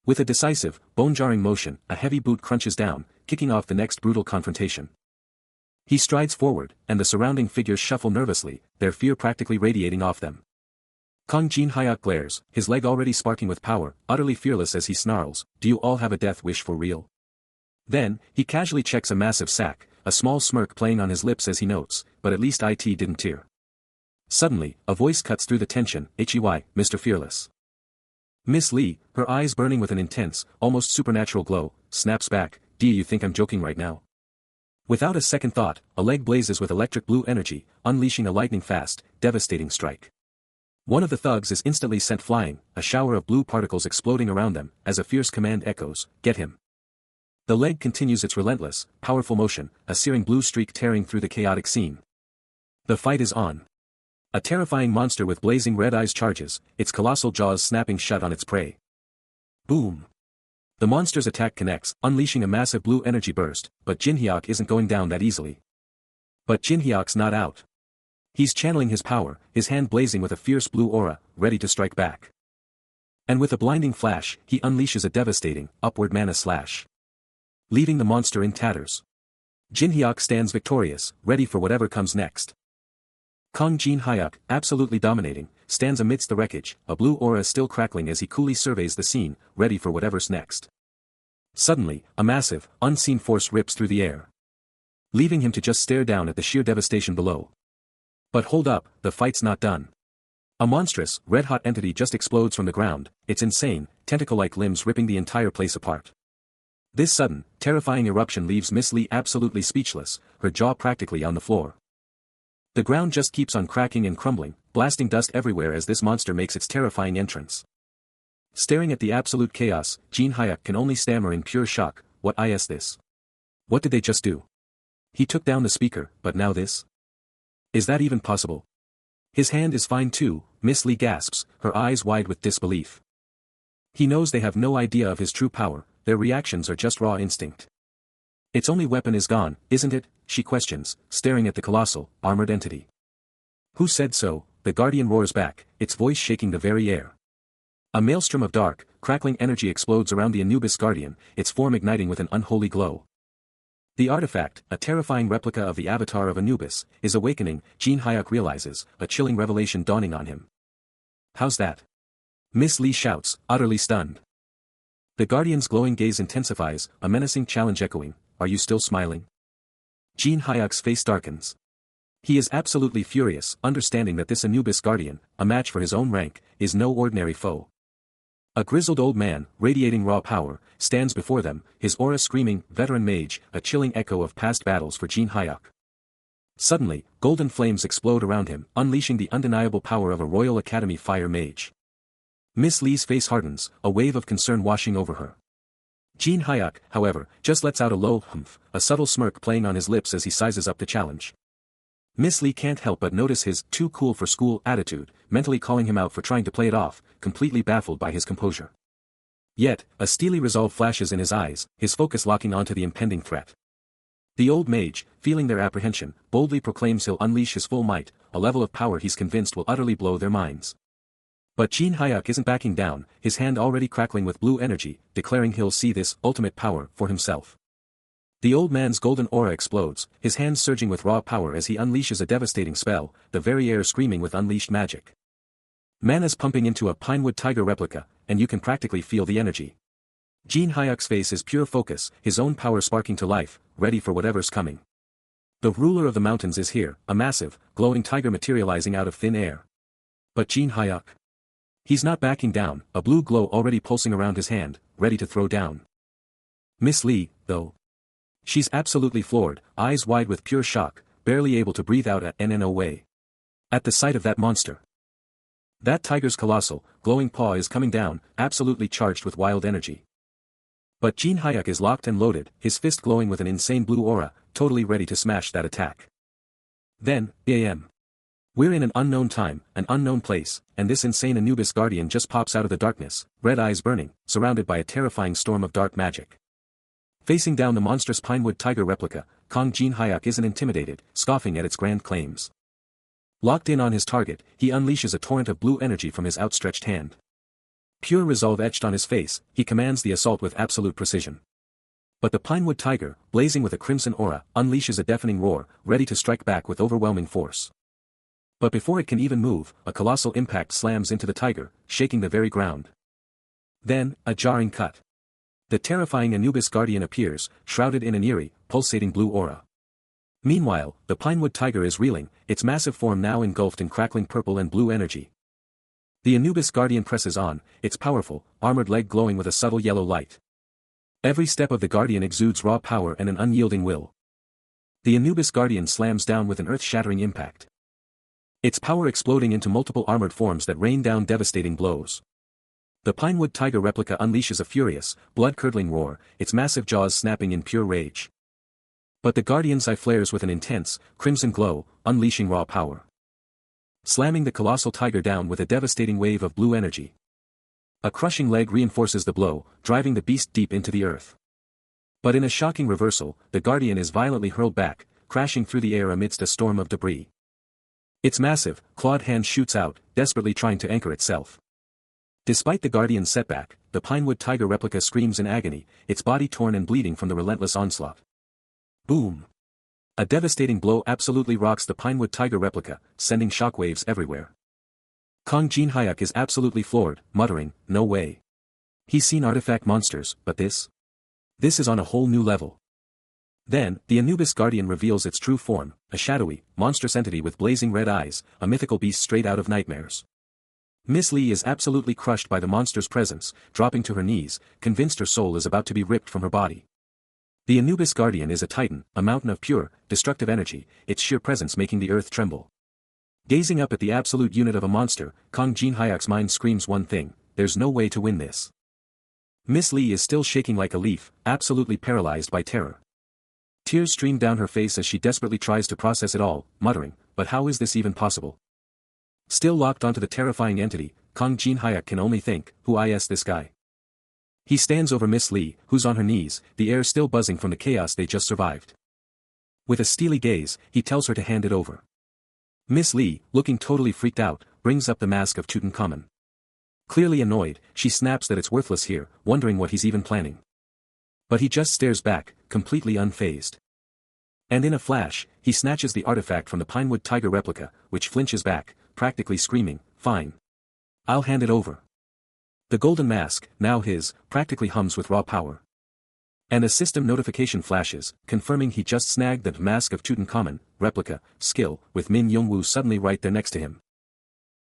With a decisive, bone-jarring motion, a heavy boot crunches down, kicking off the next brutal confrontation. He strides forward, and the surrounding figures shuffle nervously, their fear practically radiating off them. Kang Jin-hyuk glares, his leg already sparking with power, utterly fearless as he snarls, do you all have a death wish for real? Then, he casually checks a massive sack, a small smirk playing on his lips as he notes, but at least it didn't tear. Suddenly, a voice cuts through the tension, HEY, Mr. Fearless. Miss Lee, her eyes burning with an intense, almost supernatural glow, snaps back, do you think I'm joking right now? Without a second thought, a leg blazes with electric blue energy, unleashing a lightning-fast, devastating strike. One of the thugs is instantly sent flying, a shower of blue particles exploding around them, as a fierce command echoes, get him. The leg continues its relentless, powerful motion, a searing blue streak tearing through the chaotic scene. The fight is on. A terrifying monster with blazing red eyes charges, its colossal jaws snapping shut on its prey. Boom! The monster's attack connects, unleashing a massive blue energy burst, but Jin-hyuk isn't going down that easily. But Jin-hyuk's not out. He's channeling his power, his hand blazing with a fierce blue aura, ready to strike back. And with a blinding flash, he unleashes a devastating, upward mana slash. Leaving the monster in tatters. Jin-hyuk stands victorious, ready for whatever comes next. Kang Jin-hyuk, absolutely dominating, stands amidst the wreckage, a blue aura still crackling as he coolly surveys the scene, ready for whatever's next. Suddenly, a massive, unseen force rips through the air. Leaving him to just stare down at the sheer devastation below. But hold up, the fight's not done. A monstrous, red-hot entity just explodes from the ground, its insane, tentacle-like limbs ripping the entire place apart. This sudden, terrifying eruption leaves Miss Lee absolutely speechless, her jaw practically on the floor. The ground just keeps on cracking and crumbling, blasting dust everywhere as this monster makes its terrifying entrance. Staring at the absolute chaos, Jin-hyuk can only stammer in pure shock, what is this? What did they just do? He took down the speaker, but now this? Is that even possible? His hand is fine too, Miss Lee gasps, her eyes wide with disbelief. He knows they have no idea of his true power, their reactions are just raw instinct. Its only weapon is gone, isn't it? She questions, staring at the colossal, armored entity. Who said so? The guardian roars back, its voice shaking the very air. A maelstrom of dark, crackling energy explodes around the Anubis guardian, its form igniting with an unholy glow. The artifact, a terrifying replica of the avatar of Anubis, is awakening, Jin-hyuk realizes, a chilling revelation dawning on him. How's that? Miss Lee shouts, utterly stunned. The guardian's glowing gaze intensifies, a menacing challenge echoing, are you still smiling? Jin-hyuk's face darkens. He is absolutely furious, understanding that this Anubis guardian, a match for his own rank, is no ordinary foe. A grizzled old man, radiating raw power, stands before them, his aura screaming, veteran mage, a chilling echo of past battles for Jin-hyuk. Suddenly, golden flames explode around him, unleashing the undeniable power of a Royal Academy fire mage. Miss Lee's face hardens, a wave of concern washing over her. Jin-hyuk, however, just lets out a low humph, a subtle smirk playing on his lips as he sizes up the challenge. Miss Lee can't help but notice his too cool for school attitude, mentally calling him out for trying to play it off, completely baffled by his composure. Yet, a steely resolve flashes in his eyes, his focus locking onto the impending threat. The old mage, feeling their apprehension, boldly proclaims he'll unleash his full might, a level of power he's convinced will utterly blow their minds. But Jin Hyuk isn't backing down, his hand already crackling with blue energy, declaring he'll see this ultimate power for himself. The old man's golden aura explodes, his hands surging with raw power as he unleashes a devastating spell, the very air screaming with unleashed magic. Mana's pumping into a pinewood tiger replica, and you can practically feel the energy. Jin Hyuk's face is pure focus, his own power sparking to life, ready for whatever's coming. The ruler of the mountains is here, a massive, glowing tiger materializing out of thin air. But Jin Hyuk? He's not backing down, a blue glow already pulsing around his hand, ready to throw down. Miss Lee, though. She's absolutely floored, eyes wide with pure shock, barely able to breathe out no way. At the sight of that monster. That tiger's colossal, glowing paw is coming down, absolutely charged with wild energy. But Jin Hyuk is locked and loaded, his fist glowing with an insane blue aura, totally ready to smash that attack. Then, bam. We're in an unknown time, an unknown place, and this insane Anubis guardian just pops out of the darkness, red eyes burning, surrounded by a terrifying storm of dark magic. Facing down the monstrous pinewood tiger replica, Jin Hyuk isn't intimidated, scoffing at its grand claims. Locked in on his target, he unleashes a torrent of blue energy from his outstretched hand. Pure resolve etched on his face, he commands the assault with absolute precision. But the pinewood tiger, blazing with a crimson aura, unleashes a deafening roar, ready to strike back with overwhelming force. But before it can even move, a colossal impact slams into the tiger, shaking the very ground. Then, a jarring cut. The terrifying Anubis guardian appears, shrouded in an eerie, pulsating blue aura. Meanwhile, the pinewood tiger is reeling, its massive form now engulfed in crackling purple and blue energy. The Anubis guardian presses on, its powerful, armored leg glowing with a subtle yellow light. Every step of the guardian exudes raw power and an unyielding will. The Anubis guardian slams down with an earth-shattering impact. Its power exploding into multiple armored forms that rain down devastating blows. The pinewood tiger replica unleashes a furious, blood-curdling roar, its massive jaws snapping in pure rage. But the guardian's eye flares with an intense, crimson glow, unleashing raw power. Slamming the colossal tiger down with a devastating wave of blue energy. A crushing leg reinforces the blow, driving the beast deep into the earth. But in a shocking reversal, the guardian is violently hurled back, crashing through the air amidst a storm of debris. Its massive, clawed hand shoots out, desperately trying to anchor itself. Despite the guardian's setback, the pinewood tiger replica screams in agony, its body torn and bleeding from the relentless onslaught. Boom! A devastating blow absolutely rocks the pinewood tiger replica, sending shockwaves everywhere. Jin Hyuk is absolutely floored, muttering, "No way. He's seen artifact monsters, but this? This is on a whole new level." Then, the Anubis guardian reveals its true form, a shadowy, monstrous entity with blazing red eyes, a mythical beast straight out of nightmares. Miss Lee is absolutely crushed by the monster's presence, dropping to her knees, convinced her soul is about to be ripped from her body. The Anubis guardian is a titan, a mountain of pure, destructive energy, its sheer presence making the earth tremble. Gazing up at the absolute unit of a monster, Jin Hyuk's mind screams one thing: there's no way to win this. Miss Lee is still shaking like a leaf, absolutely paralyzed by terror. Tears stream down her face as she desperately tries to process it all, muttering, "But how is this even possible?" Still locked onto the terrifying entity, Jin Hyuk can only think, who is this guy? He stands over Miss Lee, who's on her knees, the air still buzzing from the chaos they just survived. With a steely gaze, he tells her to hand it over. Miss Lee, looking totally freaked out, brings up the mask of Tutankhamun. Clearly annoyed, she snaps that it's worthless here, wondering what he's even planning. But he just stares back, completely unfazed. And in a flash, he snatches the artifact from the pinewood tiger replica, which flinches back, practically screaming, "Fine. I'll hand it over." The golden mask, now his, practically hums with raw power. And a system notification flashes, confirming he just snagged the mask of Tutankhamun, replica, skill, with Min Youngwoo suddenly right there next to him.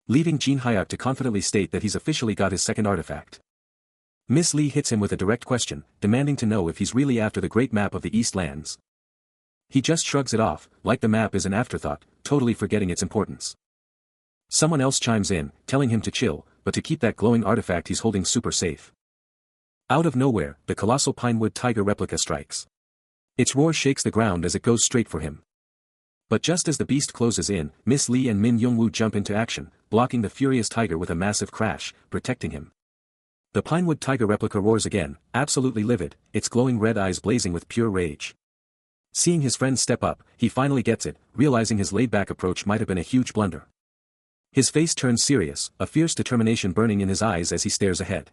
Leaving Jin Hyuk to confidently state that he's officially got his second artifact. Miss Lee hits him with a direct question, demanding to know if he's really after the great map of the East Lands. He just shrugs it off, like the map is an afterthought, totally forgetting its importance. Someone else chimes in, telling him to chill, but to keep that glowing artifact he's holding super safe. Out of nowhere, the colossal pinewood tiger replica strikes. Its roar shakes the ground as it goes straight for him. But just as the beast closes in, Miss Lee and Min Youngwoo jump into action, blocking the furious tiger with a massive crash, protecting him. The pinewood tiger replica roars again, absolutely livid, its glowing red eyes blazing with pure rage. Seeing his friend step up, he finally gets it, realizing his laid-back approach might have been a huge blunder. His face turns serious, a fierce determination burning in his eyes as he stares ahead.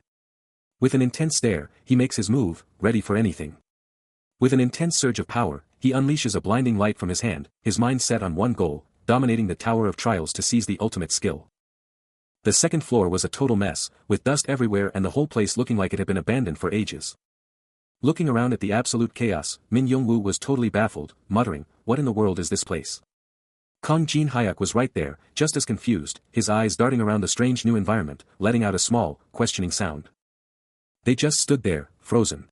With an intense stare, he makes his move, ready for anything. With an intense surge of power, he unleashes a blinding light from his hand, his mind set on one goal, dominating the Tower of Trials to seize the ultimate skill. The second floor was a total mess, with dust everywhere and the whole place looking like it had been abandoned for ages. Looking around at the absolute chaos, Min Youngwoo was totally baffled, muttering, "What in the world is this place?" Kang Jin-hyuk was right there, just as confused, his eyes darting around the strange new environment, letting out a small, questioning sound. They just stood there, frozen.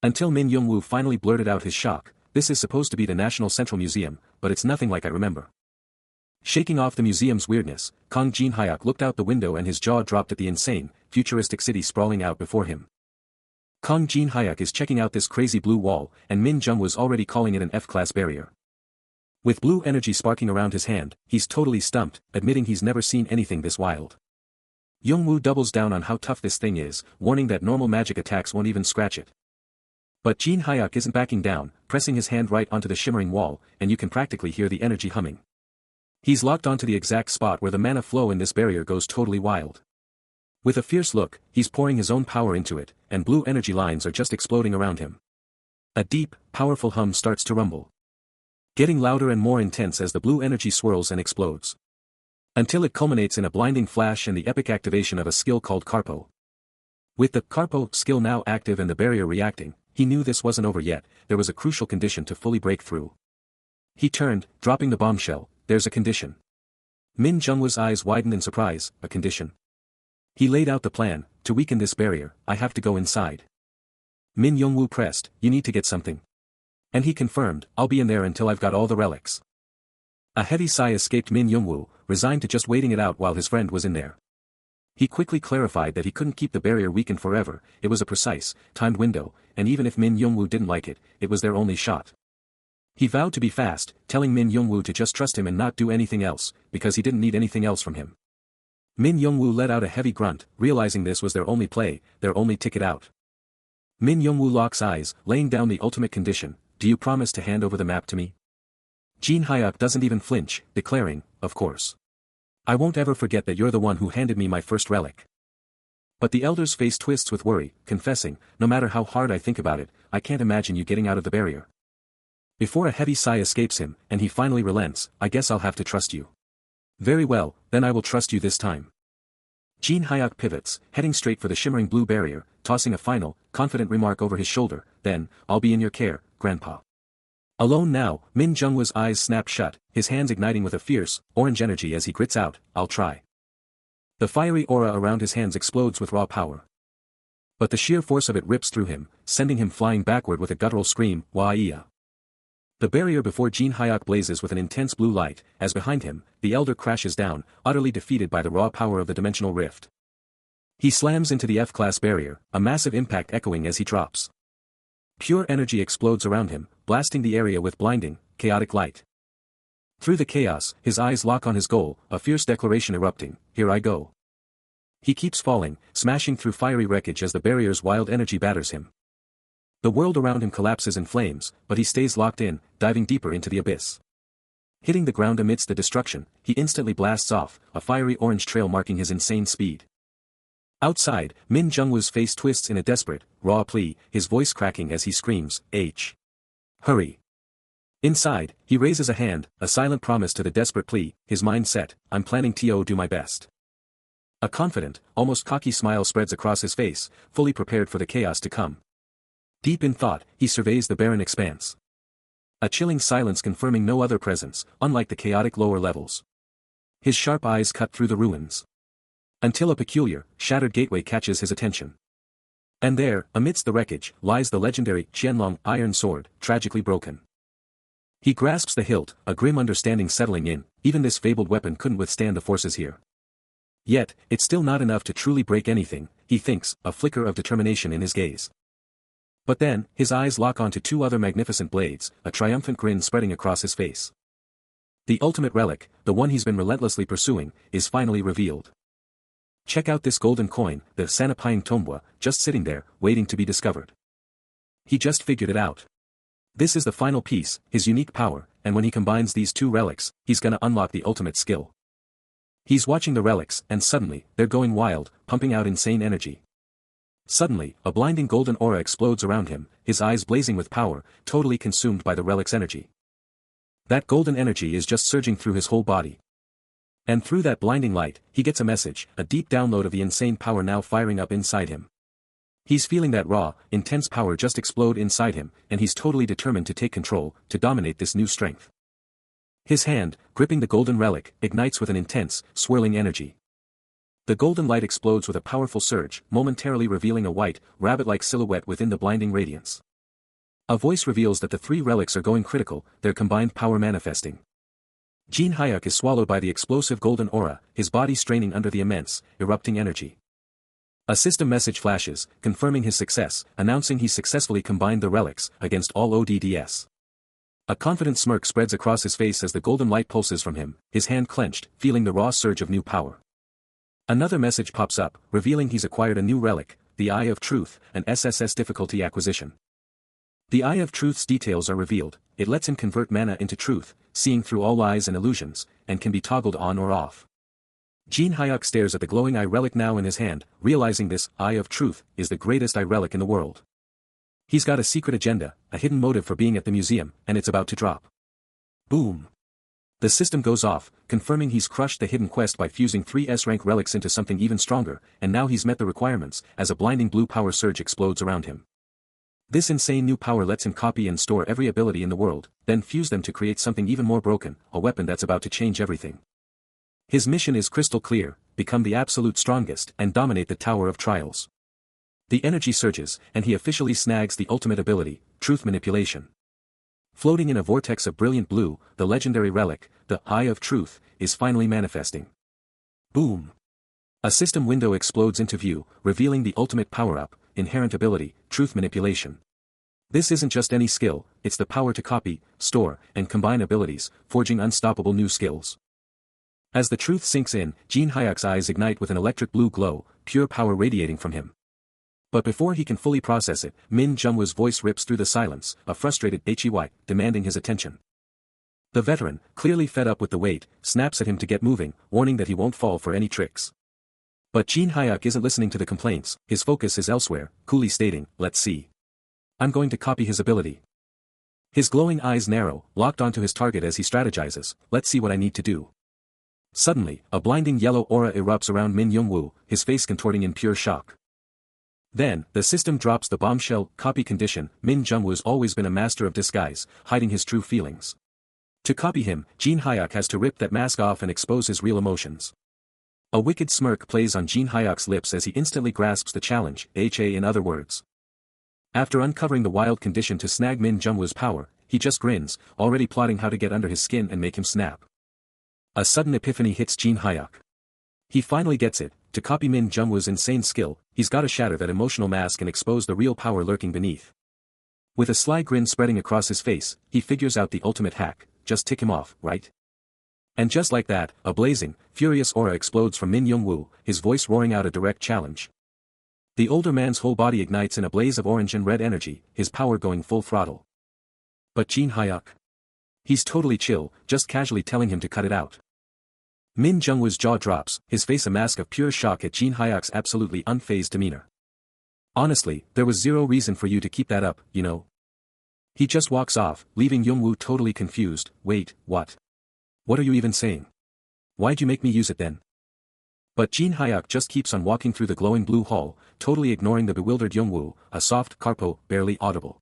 Until Min Youngwoo finally blurted out his shock, "This is supposed to be the National Central Museum, but it's nothing like I remember." Shaking off the museum's weirdness, Kang Jin-hyuk looked out the window and his jaw dropped at the insane, futuristic city sprawling out before him. Kang Jin-hyuk is checking out this crazy blue wall, and Min Jung was already calling it an F-class barrier. With blue energy sparking around his hand, he's totally stumped, admitting he's never seen anything this wild. Youngwoo doubles down on how tough this thing is, warning that normal magic attacks won't even scratch it. But Jin-hyuk isn't backing down, pressing his hand right onto the shimmering wall, and you can practically hear the energy humming. He's locked onto the exact spot where the mana flow in this barrier goes totally wild. With a fierce look, he's pouring his own power into it, and blue energy lines are just exploding around him. A deep, powerful hum starts to rumble, getting louder and more intense as the blue energy swirls and explodes, until it culminates in a blinding flash and the epic activation of a skill called Karpo. With the Karpo skill now active and the barrier reacting, he knew this wasn't over yet, there was a crucial condition to fully break through. He turned, dropping the bombshell. "There's a condition." Min Jungwoo's eyes widened in surprise. "A condition?" He laid out the plan. "To weaken this barrier, I have to go inside." Min Youngwoo pressed, "You need to get something." And he confirmed, "I'll be in there until I've got all the relics." A heavy sigh escaped Min Youngwoo, resigned to just waiting it out while his friend was in there. He quickly clarified that he couldn't keep the barrier weakened forever, it was a precise, timed window, and even if Min Youngwoo didn't like it, it was their only shot. He vowed to be fast, telling Min Youngwoo to just trust him and not do anything else, because he didn't need anything else from him. Min Youngwoo let out a heavy grunt, realizing this was their only play, their only ticket out. Min Youngwoo locks eyes, laying down the ultimate condition. "Do you promise to hand over the map to me?" Jin-hyuk doesn't even flinch, declaring, "Of course. I won't ever forget that you're the one who handed me my first relic." But the elder's face twists with worry, confessing, "No matter how hard I think about it, I can't imagine you getting out of the barrier." Before a heavy sigh escapes him, and he finally relents, "I guess I'll have to trust you." "Very well, then I will trust you this time." Jin-hyuk pivots, heading straight for the shimmering blue barrier, tossing a final, confident remark over his shoulder, then, "I'll be in your care, Grandpa." Alone now, Min Jungwoo's eyes snap shut, his hands igniting with a fierce, orange energy as he grits out, "I'll try." The fiery aura around his hands explodes with raw power. But the sheer force of it rips through him, sending him flying backward with a guttural scream, "Wah-iya." The barrier before Jin-hyuk blazes with an intense blue light, as behind him, the elder crashes down, utterly defeated by the raw power of the dimensional rift. He slams into the F-class barrier, a massive impact echoing as he drops. Pure energy explodes around him, blasting the area with blinding, chaotic light. Through the chaos, his eyes lock on his goal, a fierce declaration erupting, "Here I go." He keeps falling, smashing through fiery wreckage as the barrier's wild energy batters him. The world around him collapses in flames, but he stays locked in, diving deeper into the abyss. Hitting the ground amidst the destruction, he instantly blasts off, a fiery orange trail marking his insane speed. Outside, Min Jungwoo's face twists in a desperate, raw plea, his voice cracking as he screams, Hurry. Inside, he raises a hand, a silent promise to the desperate plea, his mind set, "I'm planning to do my best." A confident, almost cocky smile spreads across his face, fully prepared for the chaos to come. Deep in thought, he surveys the barren expanse. A chilling silence confirming no other presence, unlike the chaotic lower levels. His sharp eyes cut through the ruins. Until a peculiar, shattered gateway catches his attention. And there, amidst the wreckage, lies the legendary Qianlong iron sword, tragically broken. He grasps the hilt, a grim understanding settling in, even this fabled weapon couldn't withstand the forces here. Yet, it's still not enough to truly break anything, he thinks, a flicker of determination in his gaze. But then, his eyes lock onto two other magnificent blades, a triumphant grin spreading across his face. The ultimate relic, the one he's been relentlessly pursuing, is finally revealed. Check out this golden coin, the Sanapaying Tombwa, just sitting there, waiting to be discovered. He just figured it out. This is the final piece, his unique power, and when he combines these two relics, he's gonna unlock the ultimate skill. He's watching the relics, and suddenly, they're going wild, pumping out insane energy. Suddenly, a blinding golden aura explodes around him, his eyes blazing with power, totally consumed by the relic's energy. That golden energy is just surging through his whole body. And through that blinding light, he gets a message, a deep download of the insane power now firing up inside him. He's feeling that raw, intense power just explode inside him, and he's totally determined to take control, to dominate this new strength. His hand, gripping the golden relic, ignites with an intense, swirling energy. The golden light explodes with a powerful surge, momentarily revealing a white, rabbit-like silhouette within the blinding radiance. A voice reveals that the three relics are going critical, their combined power manifesting. Jin Hyuk is swallowed by the explosive golden aura, his body straining under the immense, erupting energy. A system message flashes, confirming his success, announcing he's successfully combined the relics, against all odds. A confident smirk spreads across his face as the golden light pulses from him, his hand clenched, feeling the raw surge of new power. Another message pops up, revealing he's acquired a new relic, the Eye of Truth, an SSS difficulty acquisition. The Eye of Truth's details are revealed, it lets him convert mana into truth, seeing through all lies and illusions, and can be toggled on or off. Jin Hyuk stares at the glowing eye relic now in his hand, realizing this Eye of Truth is the greatest eye relic in the world. He's got a secret agenda, a hidden motive for being at the museum, and it's about to drop. Boom! The system goes off, confirming he's crushed the hidden quest by fusing 3 S-rank relics into something even stronger, and now he's met the requirements, as a blinding blue power surge explodes around him. This insane new power lets him copy and store every ability in the world, then fuse them to create something even more broken, a weapon that's about to change everything. His mission is crystal clear, become the absolute strongest and dominate the Tower of Trials. The energy surges, and he officially snags the ultimate ability, truth manipulation. Floating in a vortex of brilliant blue, the legendary relic, the Eye of Truth, is finally manifesting. Boom! A system window explodes into view, revealing the ultimate power-up, inherent ability, truth manipulation. This isn't just any skill, it's the power to copy, store, and combine abilities, forging unstoppable new skills. As the truth sinks in, Jin Hyuk's eyes ignite with an electric blue glow, pure power radiating from him. But before he can fully process it, Min Jungwoo's voice rips through the silence, a frustrated HEY, demanding his attention. The veteran, clearly fed up with the wait, snaps at him to get moving, warning that he won't fall for any tricks. But Jin Hyuk isn't listening to the complaints, his focus is elsewhere, coolly stating, "Let's see. I'm going to copy his ability." His glowing eyes narrow, locked onto his target as he strategizes, "Let's see what I need to do." Suddenly, a blinding yellow aura erupts around Min Jungwoo, his face contorting in pure shock. Then, the system drops the bombshell, copy condition. Min Jungwoo's always been a master of disguise, hiding his true feelings. To copy him, Jin Hyuk has to rip that mask off and expose his real emotions. A wicked smirk plays on Jin Hyuk's lips as he instantly grasps the challenge, HA in other words. After uncovering the wild condition to snag Min Jungwoo's power, he just grins, already plotting how to get under his skin and make him snap. A sudden epiphany hits Jin Hyuk. He finally gets it. To copy Min Jungwoo's insane skill, he's gotta shatter that emotional mask and expose the real power lurking beneath. With a sly grin spreading across his face, he figures out the ultimate hack, just tick him off, right? And just like that, a blazing, furious aura explodes from Min Jungwoo, his voice roaring out a direct challenge. The older man's whole body ignites in a blaze of orange and red energy, his power going full throttle. But Jin Hyuk? He's totally chill, just casually telling him to cut it out. Min Jungwoo's jaw drops, his face a mask of pure shock at Jin Hyuk's absolutely unfazed demeanor. "Honestly, there was zero reason for you to keep that up, you know." He just walks off, leaving Jungwoo totally confused. "Wait, what? What are you even saying? Why'd you make me use it then?" But Jin Hyuk just keeps on walking through the glowing blue hall, totally ignoring the bewildered Jungwoo, a soft carpo, barely audible.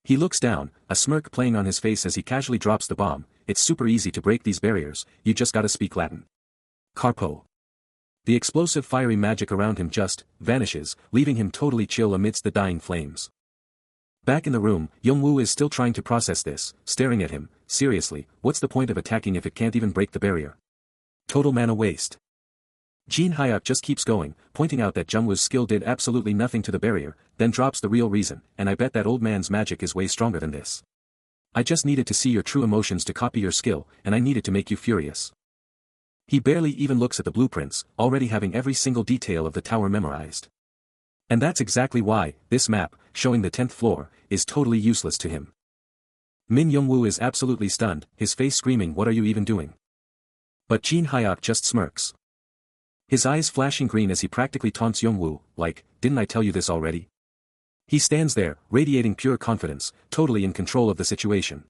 He looks down, a smirk playing on his face as he casually drops the bomb. "It's super easy to break these barriers, you just gotta speak Latin." Carpo. The explosive fiery magic around him just vanishes, leaving him totally chill amidst the dying flames. Back in the room, Jungwoo is still trying to process this, staring at him. "Seriously, what's the point of attacking if it can't even break the barrier? Total mana waste." Jin Hyuk just keeps going, pointing out that Jungwoo's skill did absolutely nothing to the barrier, then drops the real reason, "And I bet that old man's magic is way stronger than this. I just needed to see your true emotions to copy your skill, and I needed to make you furious." He barely even looks at the blueprints, already having every single detail of the tower memorized. And that's exactly why, this map, showing the 10th floor, is totally useless to him. Min Youngwoo is absolutely stunned, his face screaming, "What are you even doing?" But Jin Hyuk just smirks. His eyes flashing green as he practically taunts Youngwoo, like, "Didn't I tell you this already?" He stands there, radiating pure confidence, totally in control of the situation.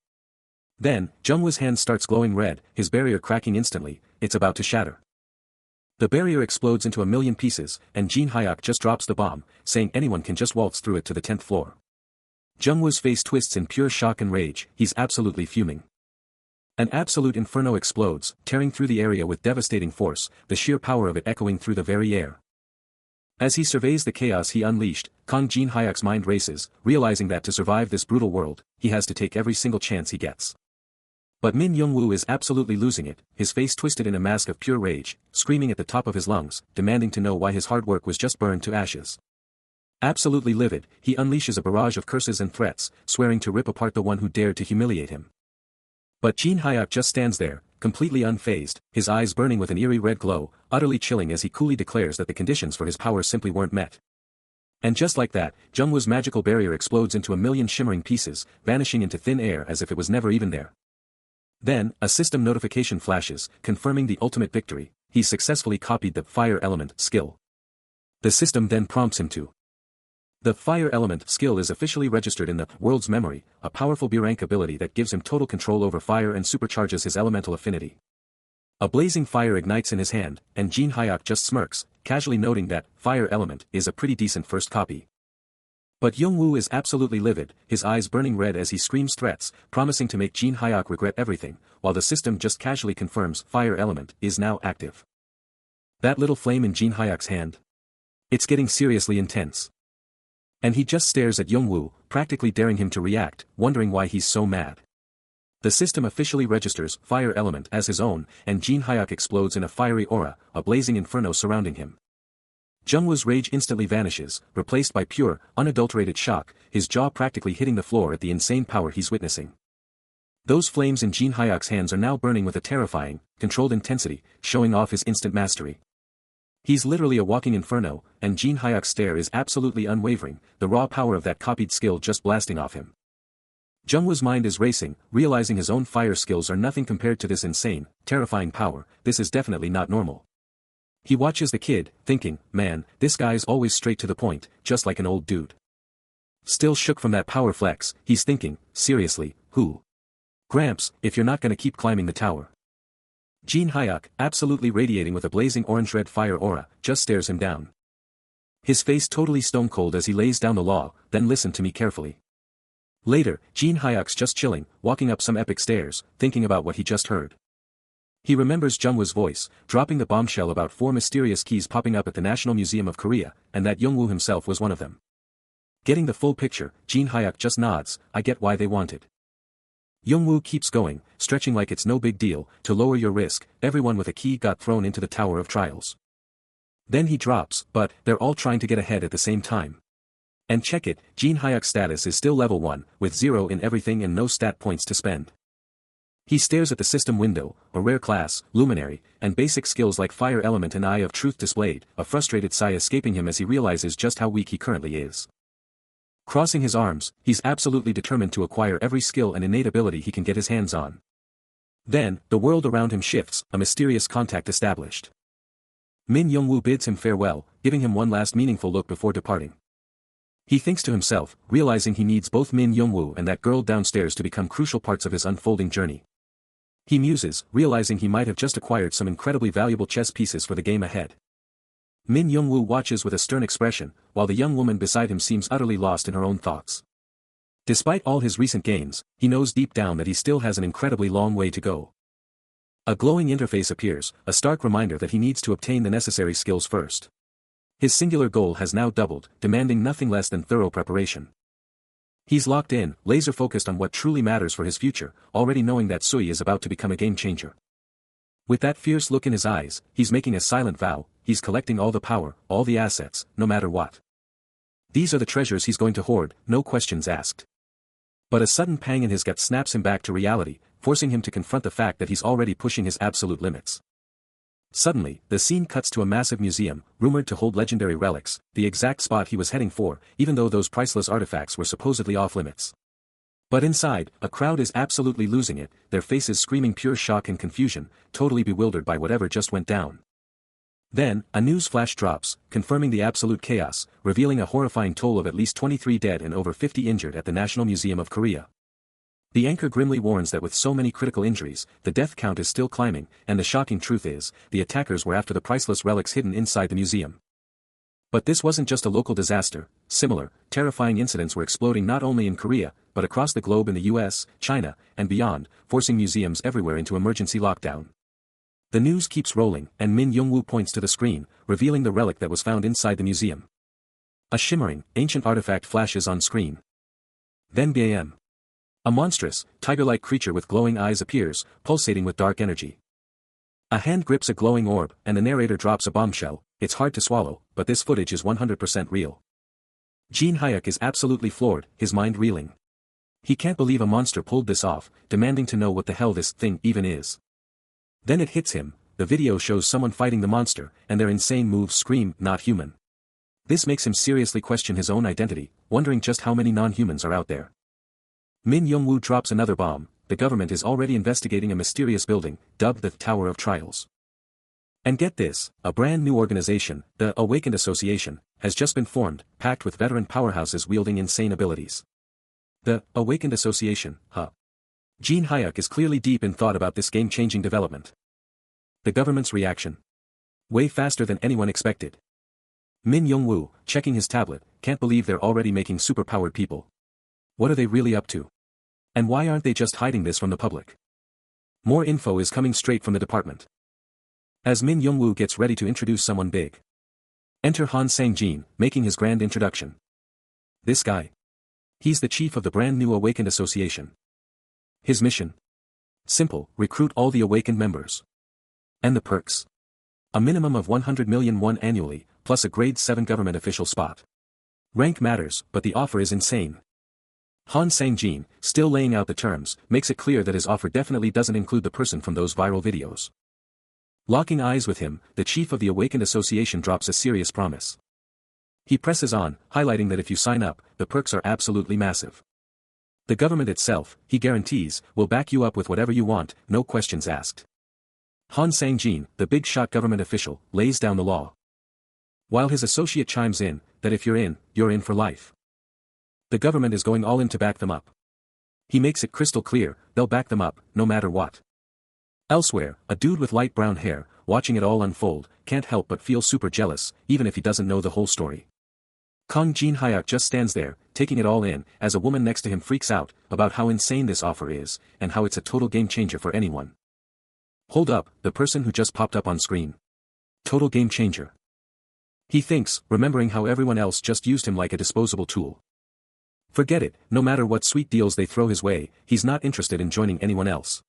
Then, Jungwoo's hand starts glowing red, his barrier cracking instantly, it's about to shatter. The barrier explodes into a million pieces, and Jin Hyuk just drops the bomb, saying anyone can just waltz through it to the 10th floor. Jungwoo's face twists in pure shock and rage, he's absolutely fuming. An absolute inferno explodes, tearing through the area with devastating force, the sheer power of it echoing through the very air. As he surveys the chaos he unleashed, Jin Hyuk's mind races, realizing that to survive this brutal world, he has to take every single chance he gets. But Min Youngwoo is absolutely losing it, his face twisted in a mask of pure rage, screaming at the top of his lungs, demanding to know why his hard work was just burned to ashes. Absolutely livid, he unleashes a barrage of curses and threats, swearing to rip apart the one who dared to humiliate him. But Jin Hyuk just stands there, completely unfazed, his eyes burning with an eerie red glow, utterly chilling as he coolly declares that the conditions for his power simply weren't met. And just like that, Jungwoo's magical barrier explodes into a million shimmering pieces, vanishing into thin air as if it was never even there. Then, a system notification flashes, confirming the ultimate victory, he's successfully copied the Fire Element skill. The system then prompts him to. The Fire Element skill is officially registered in the world's memory, a powerful B-rank ability that gives him total control over fire and supercharges his elemental affinity. A blazing fire ignites in his hand, and Jin Hyuk just smirks, casually noting that Fire Element is a pretty decent first copy. But Youngwoo is absolutely livid, his eyes burning red as he screams threats, promising to make Jin Hyuk regret everything, while the system just casually confirms Fire Element is now active. That little flame in Jin Hyuk's hand? It's getting seriously intense. And he just stares at Youngwoo, practically daring him to react, wondering why he's so mad. The system officially registers Fire Element as his own, and Jin Hyuk explodes in a fiery aura, a blazing inferno surrounding him. Jungwoo's rage instantly vanishes, replaced by pure, unadulterated shock, his jaw practically hitting the floor at the insane power he's witnessing. Those flames in Jin Hyuk's hands are now burning with a terrifying, controlled intensity, showing off his instant mastery. He's literally a walking inferno, and Jin Hyuk's stare is absolutely unwavering, the raw power of that copied skill just blasting off him. Jungwoo's mind is racing, realizing his own fire skills are nothing compared to this insane, terrifying power, this is definitely not normal. He watches the kid, thinking, man, this guy's always straight to the point, just like an old dude. Still shook from that power flex, he's thinking, seriously, who? Gramps, if you're not gonna keep climbing the tower. Jin Hyuk, absolutely radiating with a blazing orange-red fire aura, just stares him down. His face totally stone-cold as he lays down the law, then listen to me carefully. Later, Jin Hyuk's just chilling, walking up some epic stairs, thinking about what he just heard. He remembers Jungwoo's voice, dropping the bombshell about 4 mysterious keys popping up at the National Museum of Korea, and that Youngwoo himself was one of them. Getting the full picture, Jin Hyuk just nods, I get why they wanted. Youngwoo keeps going, stretching like it's no big deal, to lower your risk, everyone with a key got thrown into the Tower of Trials. Then he drops, but, they're all trying to get ahead at the same time. And check it, Jin Hyuk's status is still level 1, with 0 in everything and no stat points to spend. He stares at the system window, a rare class, luminary, and basic skills like Fire Element and Eye of Truth displayed, a frustrated sigh escaping him as he realizes just how weak he currently is. Crossing his arms, he's absolutely determined to acquire every skill and innate ability he can get his hands on. Then, the world around him shifts, a mysterious contact established. Min Youngwoo bids him farewell, giving him one last meaningful look before departing. He thinks to himself, realizing he needs both Min Youngwoo and that girl downstairs to become crucial parts of his unfolding journey. He muses, realizing he might have just acquired some incredibly valuable chess pieces for the game ahead. Min Youngwoo watches with a stern expression, while the young woman beside him seems utterly lost in her own thoughts. Despite all his recent gains, he knows deep down that he still has an incredibly long way to go. A glowing interface appears, a stark reminder that he needs to obtain the necessary skills first. His singular goal has now doubled, demanding nothing less than thorough preparation. He's locked in, laser-focused on what truly matters for his future, already knowing that Sui is about to become a game-changer. With that fierce look in his eyes, he's making a silent vow, he's collecting all the power, all the assets, no matter what. These are the treasures he's going to hoard, no questions asked. But a sudden pang in his gut snaps him back to reality, forcing him to confront the fact that he's already pushing his absolute limits. Suddenly, the scene cuts to a massive museum, rumored to hold legendary relics, the exact spot he was heading for, even though those priceless artifacts were supposedly off-limits. But inside, a crowd is absolutely losing it, their faces screaming pure shock and confusion, totally bewildered by whatever just went down. Then, a news flash drops, confirming the absolute chaos, revealing a horrifying toll of at least 23 dead and over 50 injured at the National Museum of Korea. The anchor grimly warns that with so many critical injuries, the death count is still climbing, and the shocking truth is, the attackers were after the priceless relics hidden inside the museum. But this wasn't just a local disaster, similar, terrifying incidents were exploding not only in Korea, but across the globe in the US, China, and beyond, forcing museums everywhere into emergency lockdown. The news keeps rolling, and Min Young-woo points to the screen, revealing the relic that was found inside the museum. A shimmering, ancient artifact flashes on screen. Then bam! A monstrous, tiger-like creature with glowing eyes appears, pulsating with dark energy. A hand grips a glowing orb, and the narrator drops a bombshell. It's hard to swallow, but this footage is 100% real. Jin Hyuk is absolutely floored, his mind reeling. He can't believe a monster pulled this off, demanding to know what the hell this thing even is. Then it hits him, the video shows someone fighting the monster, and their insane moves scream, "Not human." This makes him seriously question his own identity, wondering just how many non-humans are out there. Min Young-woo drops another bomb, the government is already investigating a mysterious building, dubbed the Tower of Trials. And get this, a brand new organization, the Awakened Association, has just been formed, packed with veteran powerhouses wielding insane abilities. The Awakened Association, huh? Jin Hyuk is clearly deep in thought about this game-changing development. The government's reaction? Way faster than anyone expected. Min Young-woo, checking his tablet, can't believe they're already making superpowered people. What are they really up to? And why aren't they just hiding this from the public? More info is coming straight from the department. As Min Young-woo gets ready to introduce someone big. Enter Han Sang-jin, making his grand introduction. This guy. He's the chief of the brand new Awakened Association. His mission? Simple, recruit all the Awakened members. And the perks? A minimum of 100 million won annually, plus a grade 7 government official spot. Rank matters, but the offer is insane. Han Sang-jin, still laying out the terms, makes it clear that his offer definitely doesn't include the person from those viral videos. Locking eyes with him, the chief of the Awakened Association drops a serious promise. He presses on, highlighting that if you sign up, the perks are absolutely massive. The government itself, he guarantees, will back you up with whatever you want, no questions asked. Han Sang-jin, the big-shot government official, lays down the law. While his associate chimes in, that if you're in for life. The government is going all in to back them up. He makes it crystal clear, they'll back them up, no matter what. Elsewhere, a dude with light brown hair, watching it all unfold, can't help but feel super jealous, even if he doesn't know the whole story. Jin Hyuk just stands there, taking it all in, as a woman next to him freaks out, about how insane this offer is, and how it's a total game changer for anyone. Hold up, the person who just popped up on screen. Total game changer. He thinks, remembering how everyone else just used him like a disposable tool. Forget it, no matter what sweet deals they throw his way, he's not interested in joining anyone else.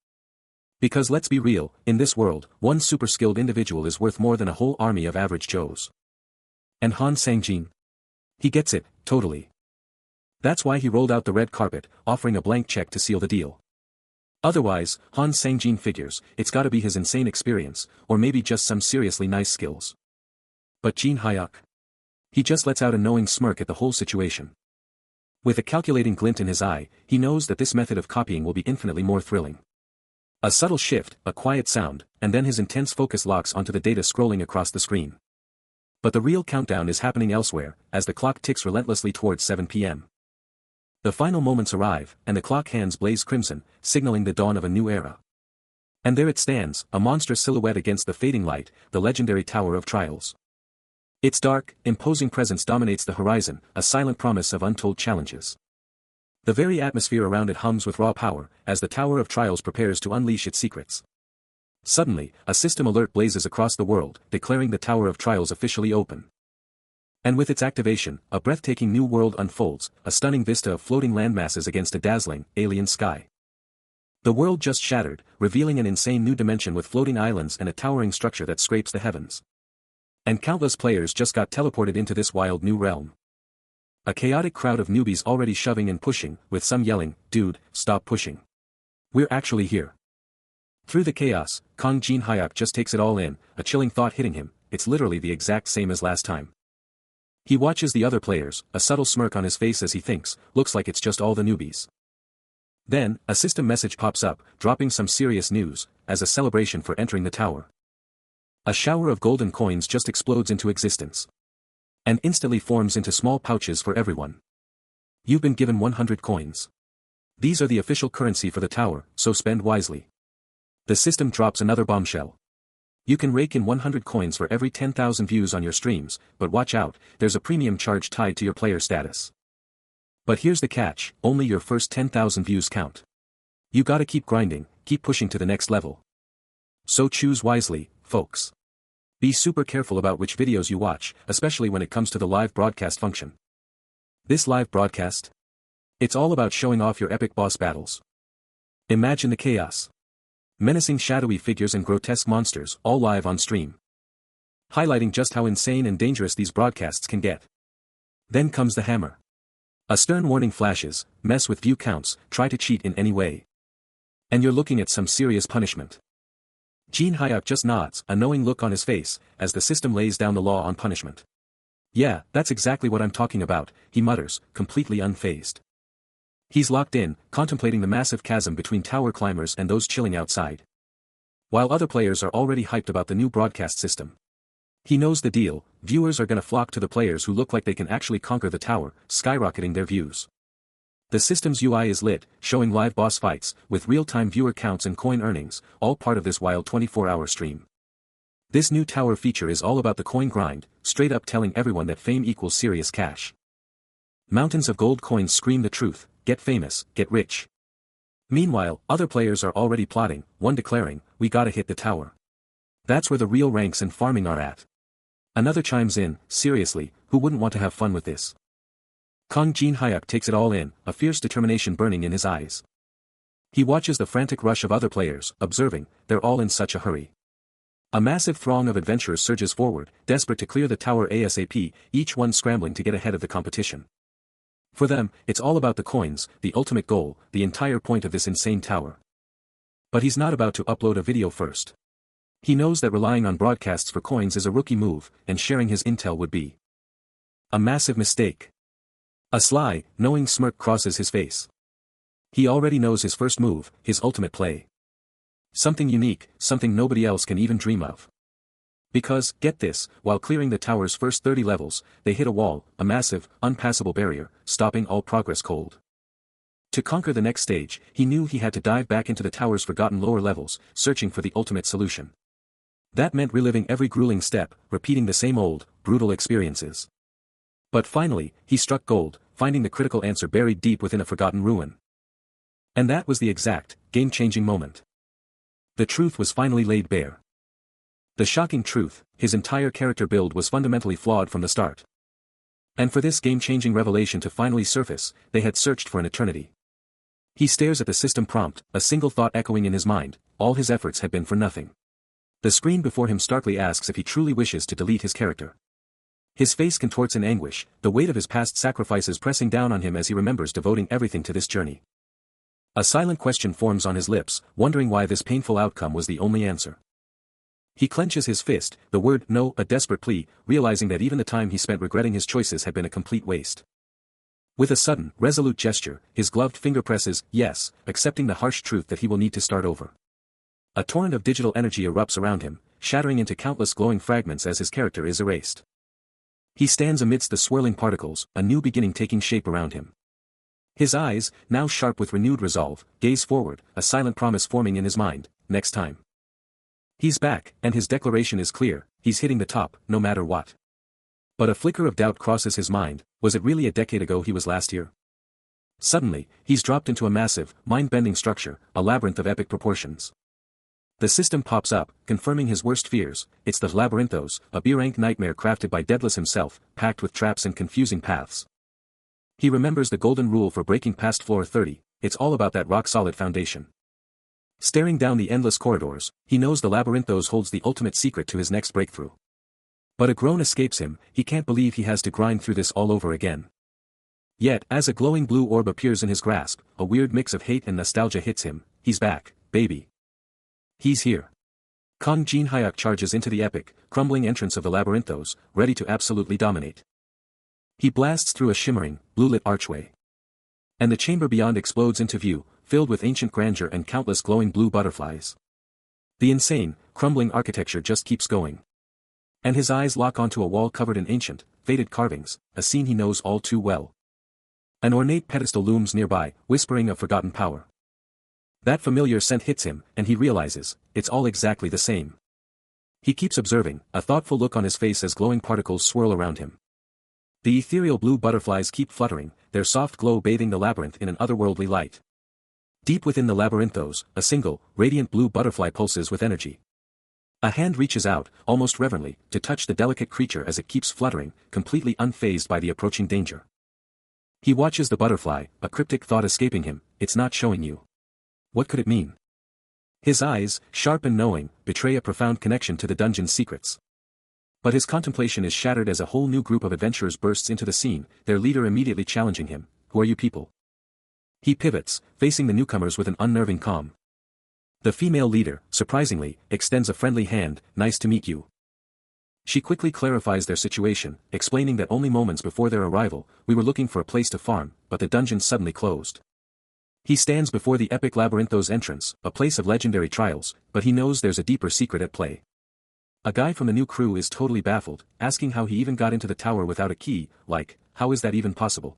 Because let's be real, in this world, one super skilled individual is worth more than a whole army of average Joes. And Han Sang-jin? He gets it, totally. That's why he rolled out the red carpet, offering a blank check to seal the deal. Otherwise, Han Sang-jin figures, it's gotta be his insane experience, or maybe just some seriously nice skills. But Jin Hyuk? He just lets out a knowing smirk at the whole situation. With a calculating glint in his eye, he knows that this method of copying will be infinitely more thrilling. A subtle shift, a quiet sound, and then his intense focus locks onto the data scrolling across the screen. But the real countdown is happening elsewhere, as the clock ticks relentlessly towards 7 p.m. The final moments arrive, and the clock hands blaze crimson, signaling the dawn of a new era. And there it stands, a monstrous silhouette against the fading light, the legendary Tower of Trials. Its dark, imposing presence dominates the horizon, a silent promise of untold challenges. The very atmosphere around it hums with raw power, as the Tower of Trials prepares to unleash its secrets. Suddenly, a system alert blazes across the world, declaring the Tower of Trials officially open. And with its activation, a breathtaking new world unfolds, a stunning vista of floating landmasses against a dazzling, alien sky. The world just shattered, revealing an insane new dimension with floating islands and a towering structure that scrapes the heavens. And countless players just got teleported into this wild new realm. A chaotic crowd of newbies already shoving and pushing, with some yelling, "Dude, stop pushing. We're actually here." Through the chaos, Jin Hyuk just takes it all in, a chilling thought hitting him, it's literally the exact same as last time. He watches the other players, a subtle smirk on his face as he thinks, looks like it's just all the newbies. Then, a system message pops up, dropping some serious news, as a celebration for entering the tower. A shower of golden coins just explodes into existence. And instantly forms into small pouches for everyone. You've been given 100 coins. These are the official currency for the tower, so spend wisely. The system drops another bombshell. You can rake in 100 coins for every 10,000 views on your streams, but watch out, there's a premium charge tied to your player status. But here's the catch, only your first 10,000 views count. You gotta keep grinding, keep pushing to the next level. So choose wisely, folks. Be super careful about which videos you watch, especially when it comes to the live broadcast function. This live broadcast? It's all about showing off your epic boss battles. Imagine the chaos. Menacing shadowy figures and grotesque monsters, all live on stream. Highlighting just how insane and dangerous these broadcasts can get. Then comes the hammer. A stern warning flashes, mess with view counts, try to cheat in any way. And you're looking at some serious punishment. Jin Hyuk just nods, a knowing look on his face, as the system lays down the law on punishment. Yeah, that's exactly what I'm talking about, he mutters, completely unfazed. He's locked in, contemplating the massive chasm between tower climbers and those chilling outside. While other players are already hyped about the new broadcast system. He knows the deal, viewers are gonna flock to the players who look like they can actually conquer the tower, skyrocketing their views. The system's UI is lit, showing live boss fights, with real-time viewer counts and coin earnings, all part of this wild 24-hour stream. This new tower feature is all about the coin grind, straight up telling everyone that fame equals serious cash. Mountains of gold coins scream the truth, get famous, get rich. Meanwhile, other players are already plotting, one declaring, we gotta hit the tower. That's where the real ranks and farming are at. Another chimes in, seriously, who wouldn't want to have fun with this? Kang Jin Hyuk takes it all in, a fierce determination burning in his eyes. He watches the frantic rush of other players, observing, they're all in such a hurry. A massive throng of adventurers surges forward, desperate to clear the tower ASAP, each one scrambling to get ahead of the competition. For them, it's all about the coins, the ultimate goal, the entire point of this insane tower. But he's not about to upload a video first. He knows that relying on broadcasts for coins is a rookie move, and sharing his intel would be a massive mistake. A sly, knowing smirk crosses his face. He already knows his first move, his ultimate play. Something unique, something nobody else can even dream of. Because, get this, while clearing the tower's first 30 levels, they hit a wall, a massive, unpassable barrier, stopping all progress cold. To conquer the next stage, he knew he had to dive back into the tower's forgotten lower levels, searching for the ultimate solution. That meant reliving every grueling step, repeating the same old, brutal experiences. But finally, he struck gold, finding the critical answer buried deep within a forgotten ruin. And that was the exact, game-changing moment. The truth was finally laid bare. The shocking truth, his entire character build was fundamentally flawed from the start. And for this game-changing revelation to finally surface, they had searched for an eternity. He stares at the system prompt, a single thought echoing in his mind, all his efforts had been for nothing. The screen before him starkly asks if he truly wishes to delete his character. His face contorts in anguish, the weight of his past sacrifices pressing down on him as he remembers devoting everything to this journey. A silent question forms on his lips, wondering why this painful outcome was the only answer. He clenches his fist, the word no a desperate plea, realizing that even the time he spent regretting his choices had been a complete waste. With a sudden, resolute gesture, his gloved finger presses yes, accepting the harsh truth that he will need to start over. A torrent of digital energy erupts around him, shattering into countless glowing fragments as his character is erased. He stands amidst the swirling particles, a new beginning taking shape around him. His eyes, now sharp with renewed resolve, gaze forward, a silent promise forming in his mind, next time. He's back, and his declaration is clear, he's hitting the top, no matter what. But a flicker of doubt crosses his mind, was it really a decade ago he was last here? Suddenly, he's dropped into a massive, mind-bending structure, a labyrinth of epic proportions. The system pops up, confirming his worst fears, it's the Labyrinthos, a B-rank nightmare crafted by Daedalus himself, packed with traps and confusing paths. He remembers the golden rule for breaking past floor 30, it's all about that rock-solid foundation. Staring down the endless corridors, he knows the Labyrinthos holds the ultimate secret to his next breakthrough. But a groan escapes him, he can't believe he has to grind through this all over again. Yet, as a glowing blue orb appears in his grasp, a weird mix of hate and nostalgia hits him, he's back, baby. He's here. Kang Jin Hyuk charges into the epic, crumbling entrance of the Labyrinthos, ready to absolutely dominate. He blasts through a shimmering, blue-lit archway. And the chamber beyond explodes into view, filled with ancient grandeur and countless glowing blue butterflies. The insane, crumbling architecture just keeps going. And his eyes lock onto a wall covered in ancient, faded carvings, a scene he knows all too well. An ornate pedestal looms nearby, whispering of forgotten power. That familiar scent hits him, and he realizes, it's all exactly the same. He keeps observing, a thoughtful look on his face as glowing particles swirl around him. The ethereal blue butterflies keep fluttering, their soft glow bathing the labyrinth in an otherworldly light. Deep within the labyrinthos, a single, radiant blue butterfly pulses with energy. A hand reaches out, almost reverently, to touch the delicate creature as it keeps fluttering, completely unfazed by the approaching danger. He watches the butterfly, a cryptic thought escaping him, it's not showing you. What could it mean? His eyes, sharp and knowing, betray a profound connection to the dungeon's secrets. But his contemplation is shattered as a whole new group of adventurers bursts into the scene, their leader immediately challenging him, "Who are you people?" He pivots, facing the newcomers with an unnerving calm. The female leader, surprisingly, extends a friendly hand, "Nice to meet you." She quickly clarifies their situation, explaining that only moments before their arrival, we were looking for a place to farm, but the dungeon suddenly closed. He stands before the epic labyrinthos entrance, a place of legendary trials, but he knows there's a deeper secret at play. A guy from the new crew is totally baffled, asking how he even got into the tower without a key, like, how is that even possible?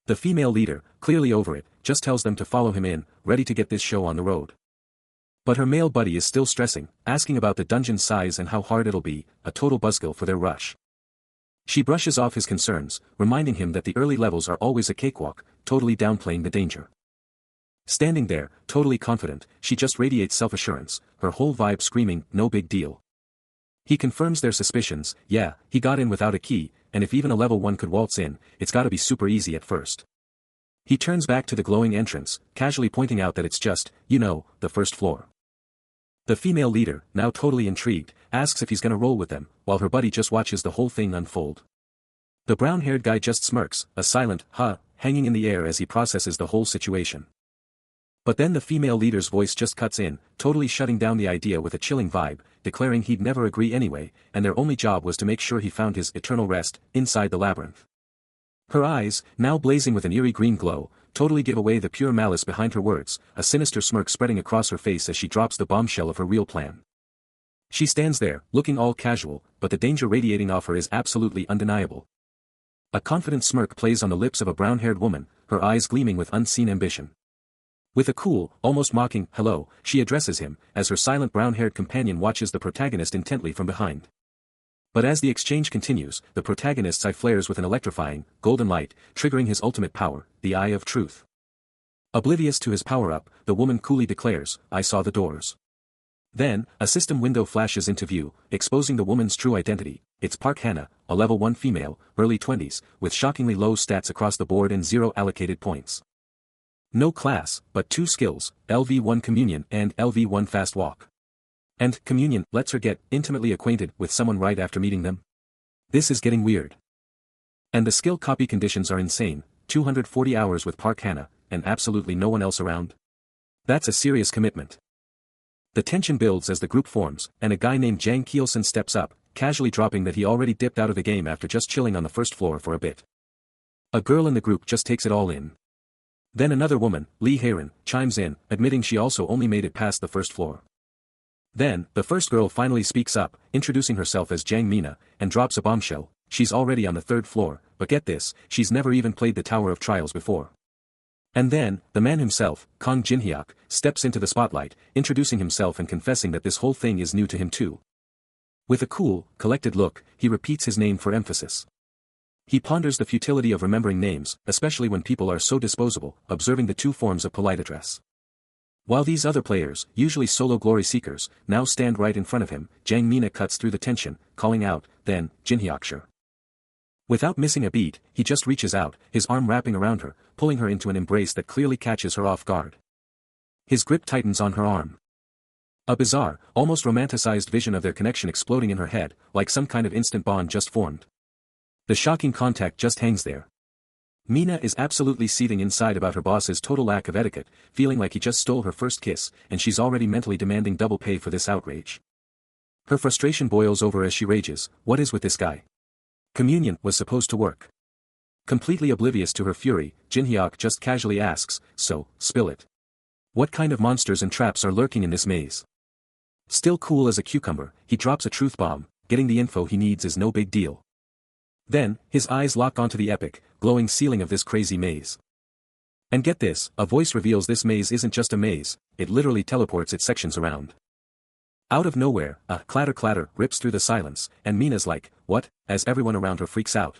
The female leader, clearly over it, just tells them to follow him in, ready to get this show on the road. But her male buddy is still stressing, asking about the dungeon's size and how hard it'll be, a total buzzkill for their rush. She brushes off his concerns, reminding him that the early levels are always a cakewalk, totally downplaying the danger. Standing there, totally confident, she just radiates self-assurance, her whole vibe screaming, "No big deal." He confirms their suspicions, "Yeah, he got in without a key, and if even a level 1 could waltz in, it's gotta be super easy at first." He turns back to the glowing entrance, casually pointing out that it's just, the first floor. The female leader, now totally intrigued, asks if he's gonna roll with them, while her buddy just watches the whole thing unfold. The brown-haired guy just smirks, a silent, "huh," hanging in the air as he processes the whole situation. But then the female leader's voice just cuts in, totally shutting down the idea with a chilling vibe, declaring he'd never agree anyway, and their only job was to make sure he found his eternal rest, inside the labyrinth. Her eyes, now blazing with an eerie green glow, totally give away the pure malice behind her words, a sinister smirk spreading across her face as she drops the bombshell of her real plan. She stands there, looking all casual, but the danger radiating off her is absolutely undeniable. A confident smirk plays on the lips of a brown-haired woman, her eyes gleaming with unseen ambition. With a cool, almost mocking, "hello," she addresses him, as her silent brown-haired companion watches the protagonist intently from behind. But as the exchange continues, the protagonist's eye flares with an electrifying, golden light, triggering his ultimate power, the Eye of Truth. Oblivious to his power-up, the woman coolly declares, "I saw the doors." Then, a system window flashes into view, exposing the woman's true identity. It's Park Hannah, a level 1 female, early 20s, with shockingly low stats across the board and 0 allocated points. No class, but 2 skills, LV1 Communion and LV1 Fast Walk. And Communion lets her get intimately acquainted with someone right after meeting them. This is getting weird. And the skill copy conditions are insane, 240 hours with Park Hannah, and absolutely no one else around. That's a serious commitment. The tension builds as the group forms, and a guy named Jang Kielson steps up, casually dropping that he already dipped out of the game after just chilling on the first floor for a bit. A girl in the group just takes it all in. Then another woman, Lee Haerin, chimes in, admitting she also only made it past the first floor. Then, the first girl finally speaks up, introducing herself as Jang Mina, and drops a bombshell. She's already on the 3rd floor, but get this, she's never even played the Tower of Trials before. And then, the man himself, Kang Jinhyuk, steps into the spotlight, introducing himself and confessing that this whole thing is new to him too. With a cool, collected look, he repeats his name for emphasis. He ponders the futility of remembering names, especially when people are so disposable, observing the 2 forms of polite address. While these other players, usually solo glory seekers, now stand right in front of him, Jang Mina cuts through the tension, calling out, "Then, Jinhyuk." Without missing a beat, he just reaches out, his arm wrapping around her, pulling her into an embrace that clearly catches her off guard. His grip tightens on her arm. A bizarre, almost romanticized vision of their connection exploding in her head, like some kind of instant bond just formed. The shocking contact just hangs there. Mina is absolutely seething inside about her boss's total lack of etiquette, feeling like he just stole her first kiss, and she's already mentally demanding double pay for this outrage. Her frustration boils over as she rages, "What is with this guy? Communion was supposed to work." Completely oblivious to her fury, Jinhyuk just casually asks, "So, spill it." What kind of monsters and traps are lurking in this maze? Still cool as a cucumber, he drops a truth bomb. Getting the info he needs is no big deal. Then, his eyes lock onto the epic, glowing ceiling of this crazy maze. And get this, a voice reveals this maze isn't just a maze, it literally teleports its sections around. Out of nowhere, a clatter rips through the silence, and Mina's like, what, as everyone around her freaks out.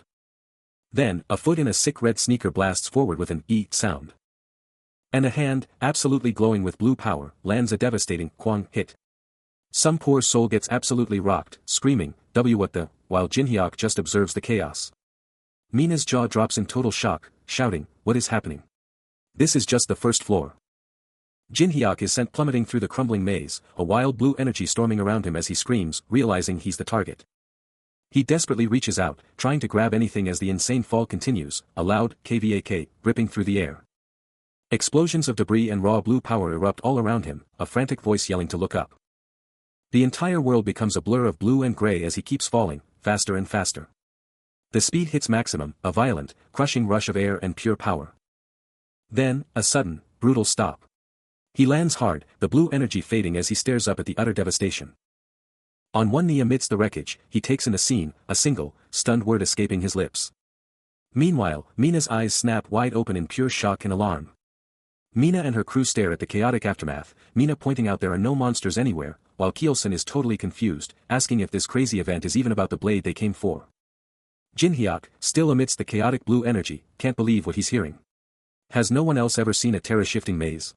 Then, a foot in a sick red sneaker blasts forward with an "eat" sound. And a hand, absolutely glowing with blue power, lands a devastating "kwang" hit. Some poor soul gets absolutely rocked, screaming, what the, while Jinhyuk just observes the chaos. Mina's jaw drops in total shock, shouting, what is happening? This is just the first floor. Jinhyuk is sent plummeting through the crumbling maze, a wild blue energy storming around him as he screams, realizing he's the target. He desperately reaches out, trying to grab anything as the insane fall continues, a loud kvak, ripping through the air. Explosions of debris and raw blue power erupt all around him, a frantic voice yelling to look up. The entire world becomes a blur of blue and gray as he keeps falling, faster and faster. The speed hits maximum, a violent, crushing rush of air and pure power. Then, a sudden, brutal stop. He lands hard, the blue energy fading as he stares up at the utter devastation. On one knee amidst the wreckage, he takes in a scene, a single, stunned word escaping his lips. Meanwhile, Mina's eyes snap wide open in pure shock and alarm. Mina and her crew stare at the chaotic aftermath, Mina pointing out there are no monsters anywhere, while Kielson is totally confused, asking if this crazy event is even about the blade they came for. Jinhyuk, still amidst the chaotic blue energy, can't believe what he's hearing. Has no one else ever seen a terror-shifting maze?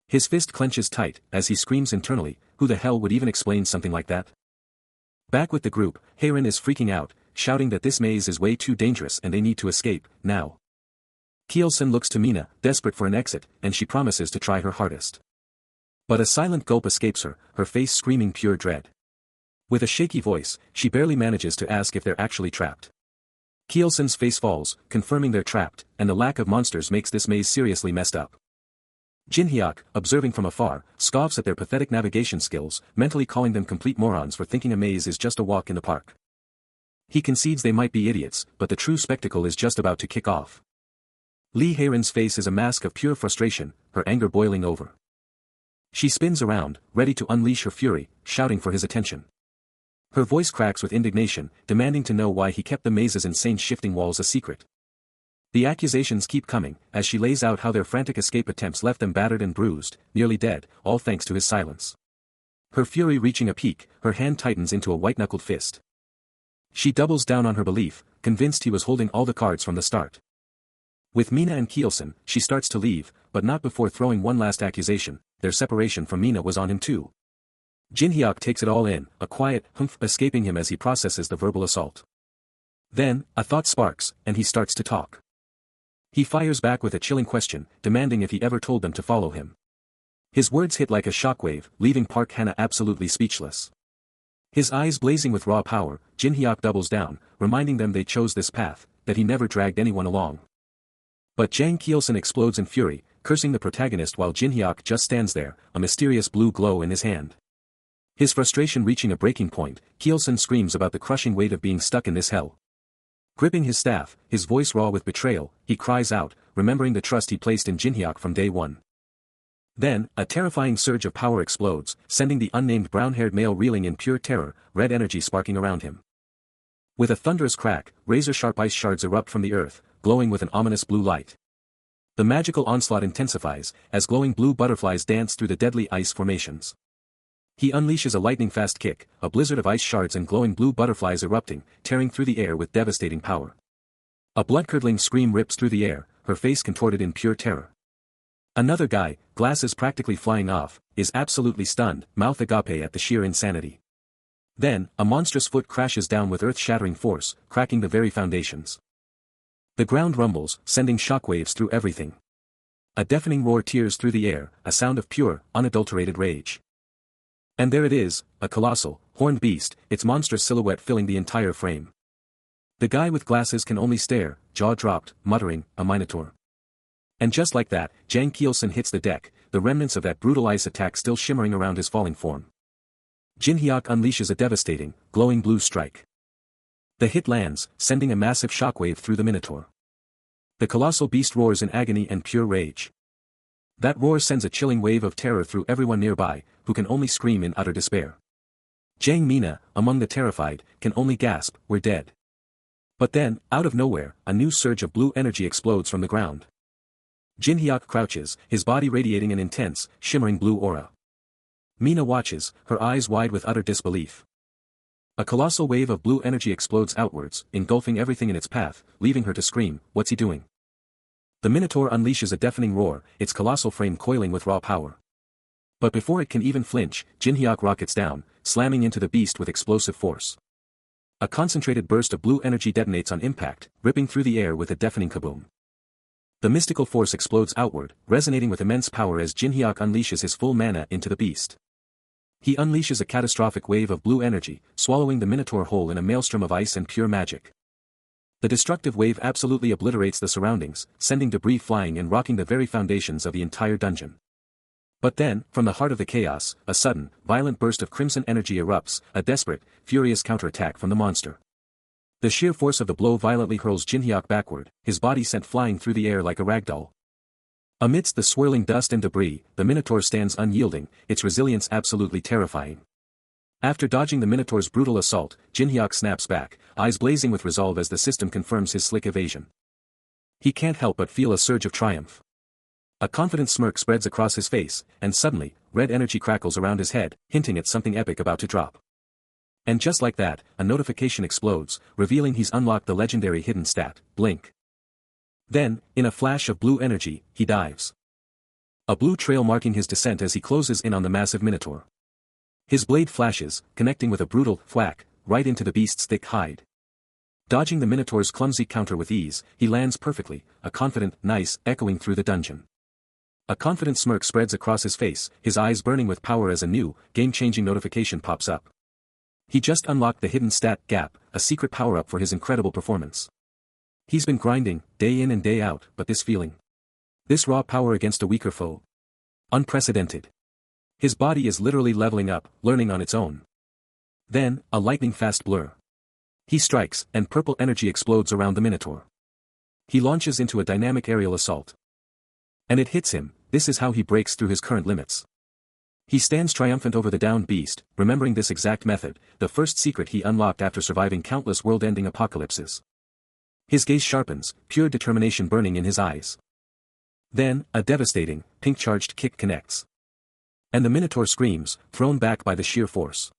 His fist clenches tight, as he screams internally, who the hell would even explain something like that? Back with the group, Heirin is freaking out, shouting that this maze is way too dangerous and they need to escape, now. Kielson looks to Mina, desperate for an exit, and she promises to try her hardest. But a silent gulp escapes her, her face screaming pure dread. With a shaky voice, she barely manages to ask if they're actually trapped. Kielson's face falls, confirming they're trapped, and the lack of monsters makes this maze seriously messed up. Jinhyuk, observing from afar, scoffs at their pathetic navigation skills, mentally calling them complete morons for thinking a maze is just a walk in the park. He concedes they might be idiots, but the true spectacle is just about to kick off. Lee Heirin's face is a mask of pure frustration, her anger boiling over. She spins around, ready to unleash her fury, shouting for his attention. Her voice cracks with indignation, demanding to know why he kept the maze's insane shifting walls a secret. The accusations keep coming, as she lays out how their frantic escape attempts left them battered and bruised, nearly dead, all thanks to his silence. Her fury reaching a peak, her hand tightens into a white-knuckled fist. She doubles down on her belief, convinced he was holding all the cards from the start. With Mina and Kielson, she starts to leave, but not before throwing one last accusation, their separation from Mina was on him too. Jinhyuk takes it all in, a quiet humph escaping him as he processes the verbal assault. Then, a thought sparks, and he starts to talk. He fires back with a chilling question, demanding if he ever told them to follow him. His words hit like a shockwave, leaving Park Hana absolutely speechless. His eyes blazing with raw power, Jinhyuk doubles down, reminding them they chose this path, that he never dragged anyone along. But Jang Kielson explodes in fury, cursing the protagonist while Jinhyuk just stands there, a mysterious blue glow in his hand. His frustration reaching a breaking point, Kielson screams about the crushing weight of being stuck in this hell. Gripping his staff, his voice raw with betrayal, he cries out, remembering the trust he placed in Jinhyuk from day one. Then, a terrifying surge of power explodes, sending the unnamed brown-haired male reeling in pure terror, red energy sparking around him. With a thunderous crack, razor-sharp ice shards erupt from the earth, glowing with an ominous blue light. The magical onslaught intensifies, as glowing blue butterflies dance through the deadly ice formations. He unleashes a lightning-fast kick, a blizzard of ice shards and glowing blue butterflies erupting, tearing through the air with devastating power. A blood-curdling scream rips through the air, her face contorted in pure terror. Another guy, glasses practically flying off, is absolutely stunned, mouth agape at the sheer insanity. Then, a monstrous foot crashes down with earth-shattering force, cracking the very foundations. The ground rumbles, sending shockwaves through everything. A deafening roar tears through the air, a sound of pure, unadulterated rage. And there it is, a colossal, horned beast, its monstrous silhouette filling the entire frame. The guy with glasses can only stare, jaw dropped, muttering, a minotaur. And just like that, Jang Kielson hits the deck, the remnants of that brutal ice attack still shimmering around his falling form. Jinhyuk unleashes a devastating, glowing blue strike. The hit lands, sending a massive shockwave through the minotaur. The colossal beast roars in agony and pure rage. That roar sends a chilling wave of terror through everyone nearby, who can only scream in utter despair. Jiang Mina, among the terrified, can only gasp, "We're dead." But then, out of nowhere, a new surge of blue energy explodes from the ground. Jin Hyuk crouches, his body radiating an intense, shimmering blue aura. Mina watches, her eyes wide with utter disbelief. A colossal wave of blue energy explodes outwards, engulfing everything in its path, leaving her to scream, "What's he doing?" The Minotaur unleashes a deafening roar, its colossal frame coiling with raw power. But before it can even flinch, Jin Hyuk rockets down, slamming into the beast with explosive force. A concentrated burst of blue energy detonates on impact, ripping through the air with a deafening kaboom. The mystical force explodes outward, resonating with immense power as Jin Hyuk unleashes his full mana into the beast. He unleashes a catastrophic wave of blue energy, swallowing the Minotaur whole in a maelstrom of ice and pure magic. The destructive wave absolutely obliterates the surroundings, sending debris flying and rocking the very foundations of the entire dungeon. But then, from the heart of the chaos, a sudden, violent burst of crimson energy erupts, a desperate, furious counterattack from the monster. The sheer force of the blow violently hurls Jin Hyuk backward, his body sent flying through the air like a ragdoll. Amidst the swirling dust and debris, the Minotaur stands unyielding, its resilience absolutely terrifying. After dodging the Minotaur's brutal assault, Jin Hyuk snaps back, eyes blazing with resolve as the system confirms his slick evasion. He can't help but feel a surge of triumph. A confident smirk spreads across his face, and suddenly, red energy crackles around his head, hinting at something epic about to drop. And just like that, a notification explodes, revealing he's unlocked the legendary hidden stat, Blink. Then, in a flash of blue energy, he dives. A blue trail marking his descent as he closes in on the massive Minotaur. His blade flashes, connecting with a brutal thwack, right into the beast's thick hide. Dodging the Minotaur's clumsy counter with ease, he lands perfectly, a confident "nice" echoing through the dungeon. A confident smirk spreads across his face, his eyes burning with power as a new, game-changing notification pops up. He just unlocked the hidden stat Gap, a secret power-up for his incredible performance. He's been grinding, day in and day out, but this feeling. This raw power against a weaker foe. Unprecedented. His body is literally leveling up, learning on its own. Then, a lightning-fast blur. He strikes, and purple energy explodes around the Minotaur. He launches into a dynamic aerial assault. And it hits him. This is how he breaks through his current limits. He stands triumphant over the downed beast, remembering this exact method, the first secret he unlocked after surviving countless world-ending apocalypses. His gaze sharpens, pure determination burning in his eyes. Then, a devastating, pink-charged kick connects. And the Minotaur screams, thrown back by the sheer force.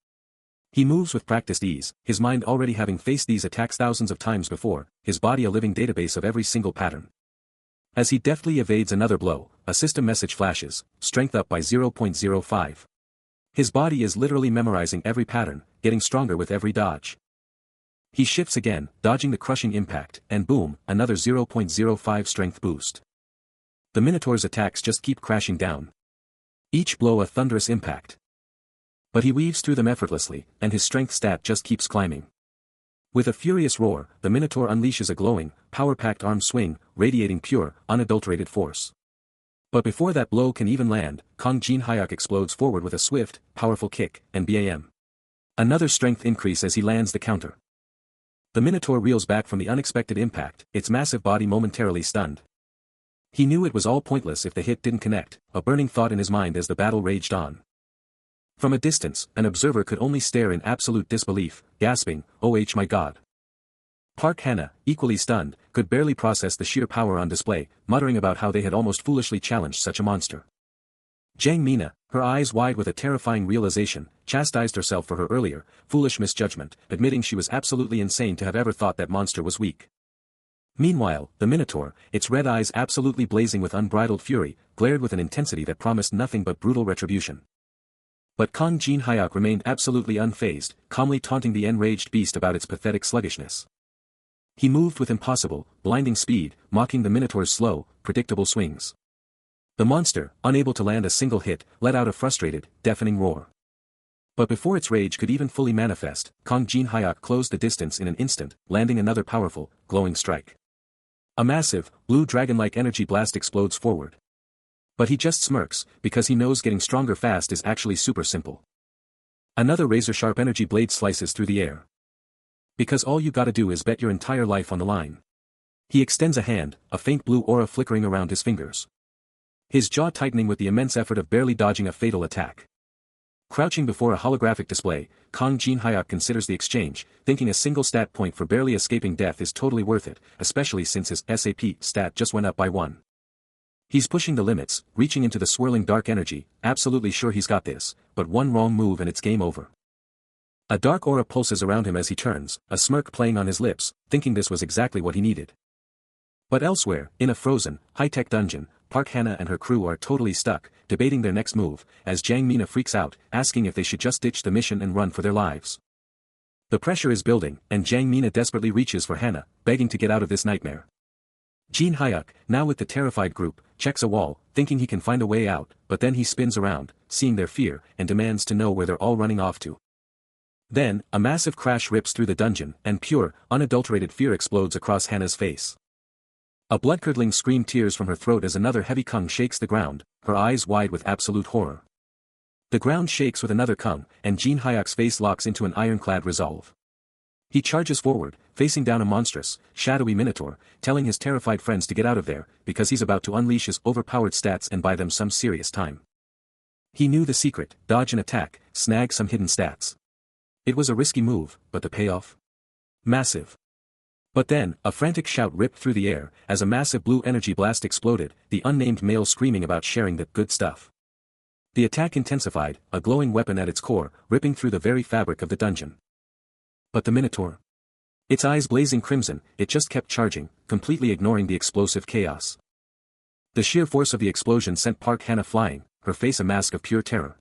He moves with practiced ease, his mind already having faced these attacks thousands of times before, his body a living database of every single pattern. As he deftly evades another blow, a system message flashes, strength up by 0.05. His body is literally memorizing every pattern, getting stronger with every dodge. He shifts again, dodging the crushing impact, and boom, another 0.05 strength boost. The Minotaur's attacks just keep crashing down. Each blow a thunderous impact. But he weaves through them effortlessly, and his strength stat just keeps climbing. With a furious roar, the Minotaur unleashes a glowing, power-packed arm swing, radiating pure, unadulterated force. But before that blow can even land, Kong Jin Hyuk explodes forward with a swift, powerful kick, and bam. Another strength increase as he lands the counter. The Minotaur reels back from the unexpected impact, its massive body momentarily stunned. He knew it was all pointless if the hit didn't connect, a burning thought in his mind as the battle raged on. From a distance, an observer could only stare in absolute disbelief, gasping, "Oh my god." Park Hannah, equally stunned, could barely process the sheer power on display, muttering about how they had almost foolishly challenged such a monster. Jiang Mina, her eyes wide with a terrifying realization, chastised herself for her earlier, foolish misjudgment, admitting she was absolutely insane to have ever thought that monster was weak. Meanwhile, the Minotaur, its red eyes absolutely blazing with unbridled fury, glared with an intensity that promised nothing but brutal retribution. But Kong Jin Hyuk remained absolutely unfazed, calmly taunting the enraged beast about its pathetic sluggishness. He moved with impossible, blinding speed, mocking the Minotaur's slow, predictable swings. The monster, unable to land a single hit, let out a frustrated, deafening roar. But before its rage could even fully manifest, Kong Jin Hyuk closed the distance in an instant, landing another powerful, glowing strike. A massive, blue dragon-like energy blast explodes forward. But he just smirks, because he knows getting stronger fast is actually super simple. Another razor-sharp energy blade slices through the air. Because all you gotta do is bet your entire life on the line. He extends a hand, a faint blue aura flickering around his fingers. his jaw tightening with the immense effort of barely dodging a fatal attack. Crouching before a holographic display, Kang Jin-hyuk considers the exchange, thinking a single stat point for barely escaping death is totally worth it, especially since his SAP stat just went up by 1. He's pushing the limits, reaching into the swirling dark energy, absolutely sure he's got this, but one wrong move and it's game over. A dark aura pulses around him as he turns, a smirk playing on his lips, thinking this was exactly what he needed. But elsewhere, in a frozen, high-tech dungeon, Park Hannah and her crew are totally stuck, debating their next move, as Jang Mina freaks out, asking if they should just ditch the mission and run for their lives. The pressure is building, and Jang Mina desperately reaches for Hannah, begging to get out of this nightmare. Jin-hyuk, now with the terrified group, checks a wall, thinking he can find a way out, but then he spins around, seeing their fear, and demands to know where they're all running off to. Then, a massive crash rips through the dungeon, and pure, unadulterated fear explodes across Hannah's face. A blood-curdling scream tears from her throat as another heavy kung shakes the ground, her eyes wide with absolute horror. The ground shakes with another kung, and Jin-hyuk's face locks into an ironclad resolve. He charges forward, facing down a monstrous, shadowy minotaur, telling his terrified friends to get out of there, because he's about to unleash his overpowered stats and buy them some serious time. He knew the secret: dodge an attack, snag some hidden stats. It was a risky move, but the payoff? Massive. But then, a frantic shout ripped through the air, as a massive blue energy blast exploded, the unnamed male screaming about sharing the good stuff. The attack intensified, a glowing weapon at its core, ripping through the very fabric of the dungeon. But the minotaur? Its eyes blazing crimson, it just kept charging, completely ignoring the explosive chaos. The sheer force of the explosion sent Park Hannah flying, her face a mask of pure terror.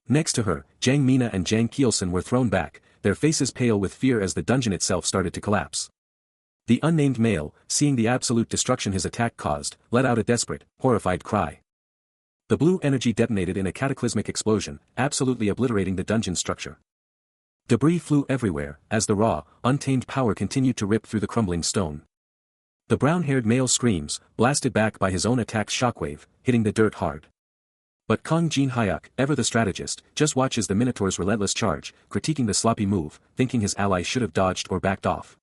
Next to her, Jang Mina and Jang Kielson were thrown back, their faces pale with fear as the dungeon itself started to collapse. The unnamed male, seeing the absolute destruction his attack caused, let out a desperate, horrified cry. The blue energy detonated in a cataclysmic explosion, absolutely obliterating the dungeon structure. Debris flew everywhere, as the raw, untamed power continued to rip through the crumbling stone. The brown-haired male screams, blasted back by his own attack's shockwave, hitting the dirt hard. But Kang Jin-hyuk, ever the strategist, just watches the Minotaur's relentless charge, critiquing the sloppy move, thinking his ally should have dodged or backed off.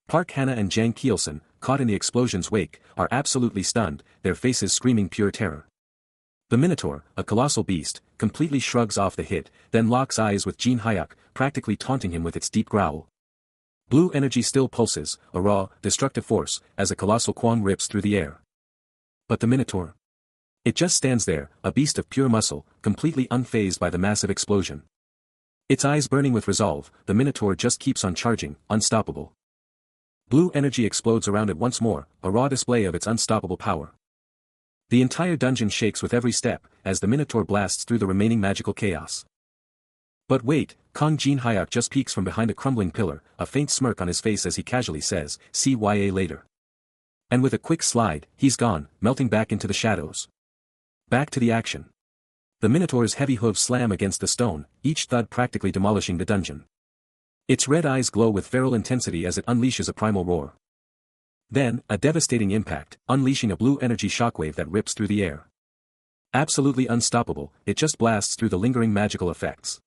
Park Hannah and Jang Kielson, caught in the explosion's wake, are absolutely stunned, their faces screaming pure terror. The Minotaur, a colossal beast, completely shrugs off the hit, then locks eyes with Jin-hyuk, practically taunting him with its deep growl. Blue energy still pulses, a raw, destructive force, as a colossal quang rips through the air. But the Minotaur? It just stands there, a beast of pure muscle, completely unfazed by the massive explosion. Its eyes burning with resolve, the Minotaur just keeps on charging, unstoppable. Blue energy explodes around it once more, a raw display of its unstoppable power. The entire dungeon shakes with every step, as the Minotaur blasts through the remaining magical chaos. But wait, Kang Jin-hyuk just peeks from behind a crumbling pillar, a faint smirk on his face as he casually says, "CYA later." And with a quick slide, he's gone, melting back into the shadows. Back to the action. The Minotaur's heavy hooves slam against the stone, each thud practically demolishing the dungeon. Its red eyes glow with feral intensity as it unleashes a primal roar. Then, a devastating impact, unleashing a blue energy shockwave that rips through the air. Absolutely unstoppable, it just blasts through the lingering magical effects.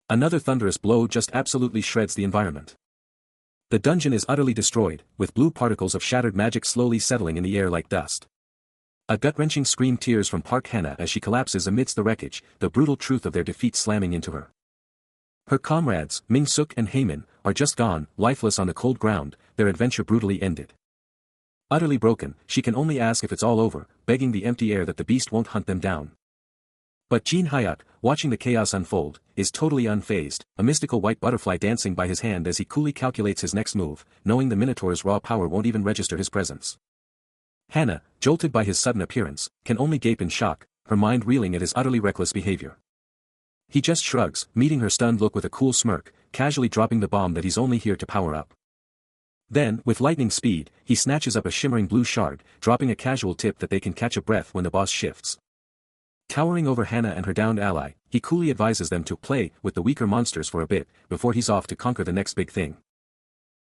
Another thunderous blow just absolutely shreds the environment. The dungeon is utterly destroyed, with blue particles of shattered magic slowly settling in the air like dust. A gut-wrenching scream tears from Park Hannah as she collapses amidst the wreckage, the brutal truth of their defeat slamming into her. Her comrades, Ming-suk and Heyman, are just gone, lifeless on the cold ground, their adventure brutally ended. Utterly broken, she can only ask if it's all over, begging the empty air that the beast won't hunt them down. But Jin-hyuk, watching the chaos unfold, is totally unfazed, a mystical white butterfly dancing by his hand as he coolly calculates his next move, knowing the Minotaur's raw power won't even register his presence. Hannah, jolted by his sudden appearance, can only gape in shock, her mind reeling at his utterly reckless behavior. He just shrugs, meeting her stunned look with a cool smirk, casually dropping the bomb that he's only here to power up. Then, with lightning speed, he snatches up a shimmering blue shard, dropping a casual tip that they can catch a breath when the boss shifts. Towering over Hannah and her downed ally, he coolly advises them to play with the weaker monsters for a bit, before he's off to conquer the next big thing.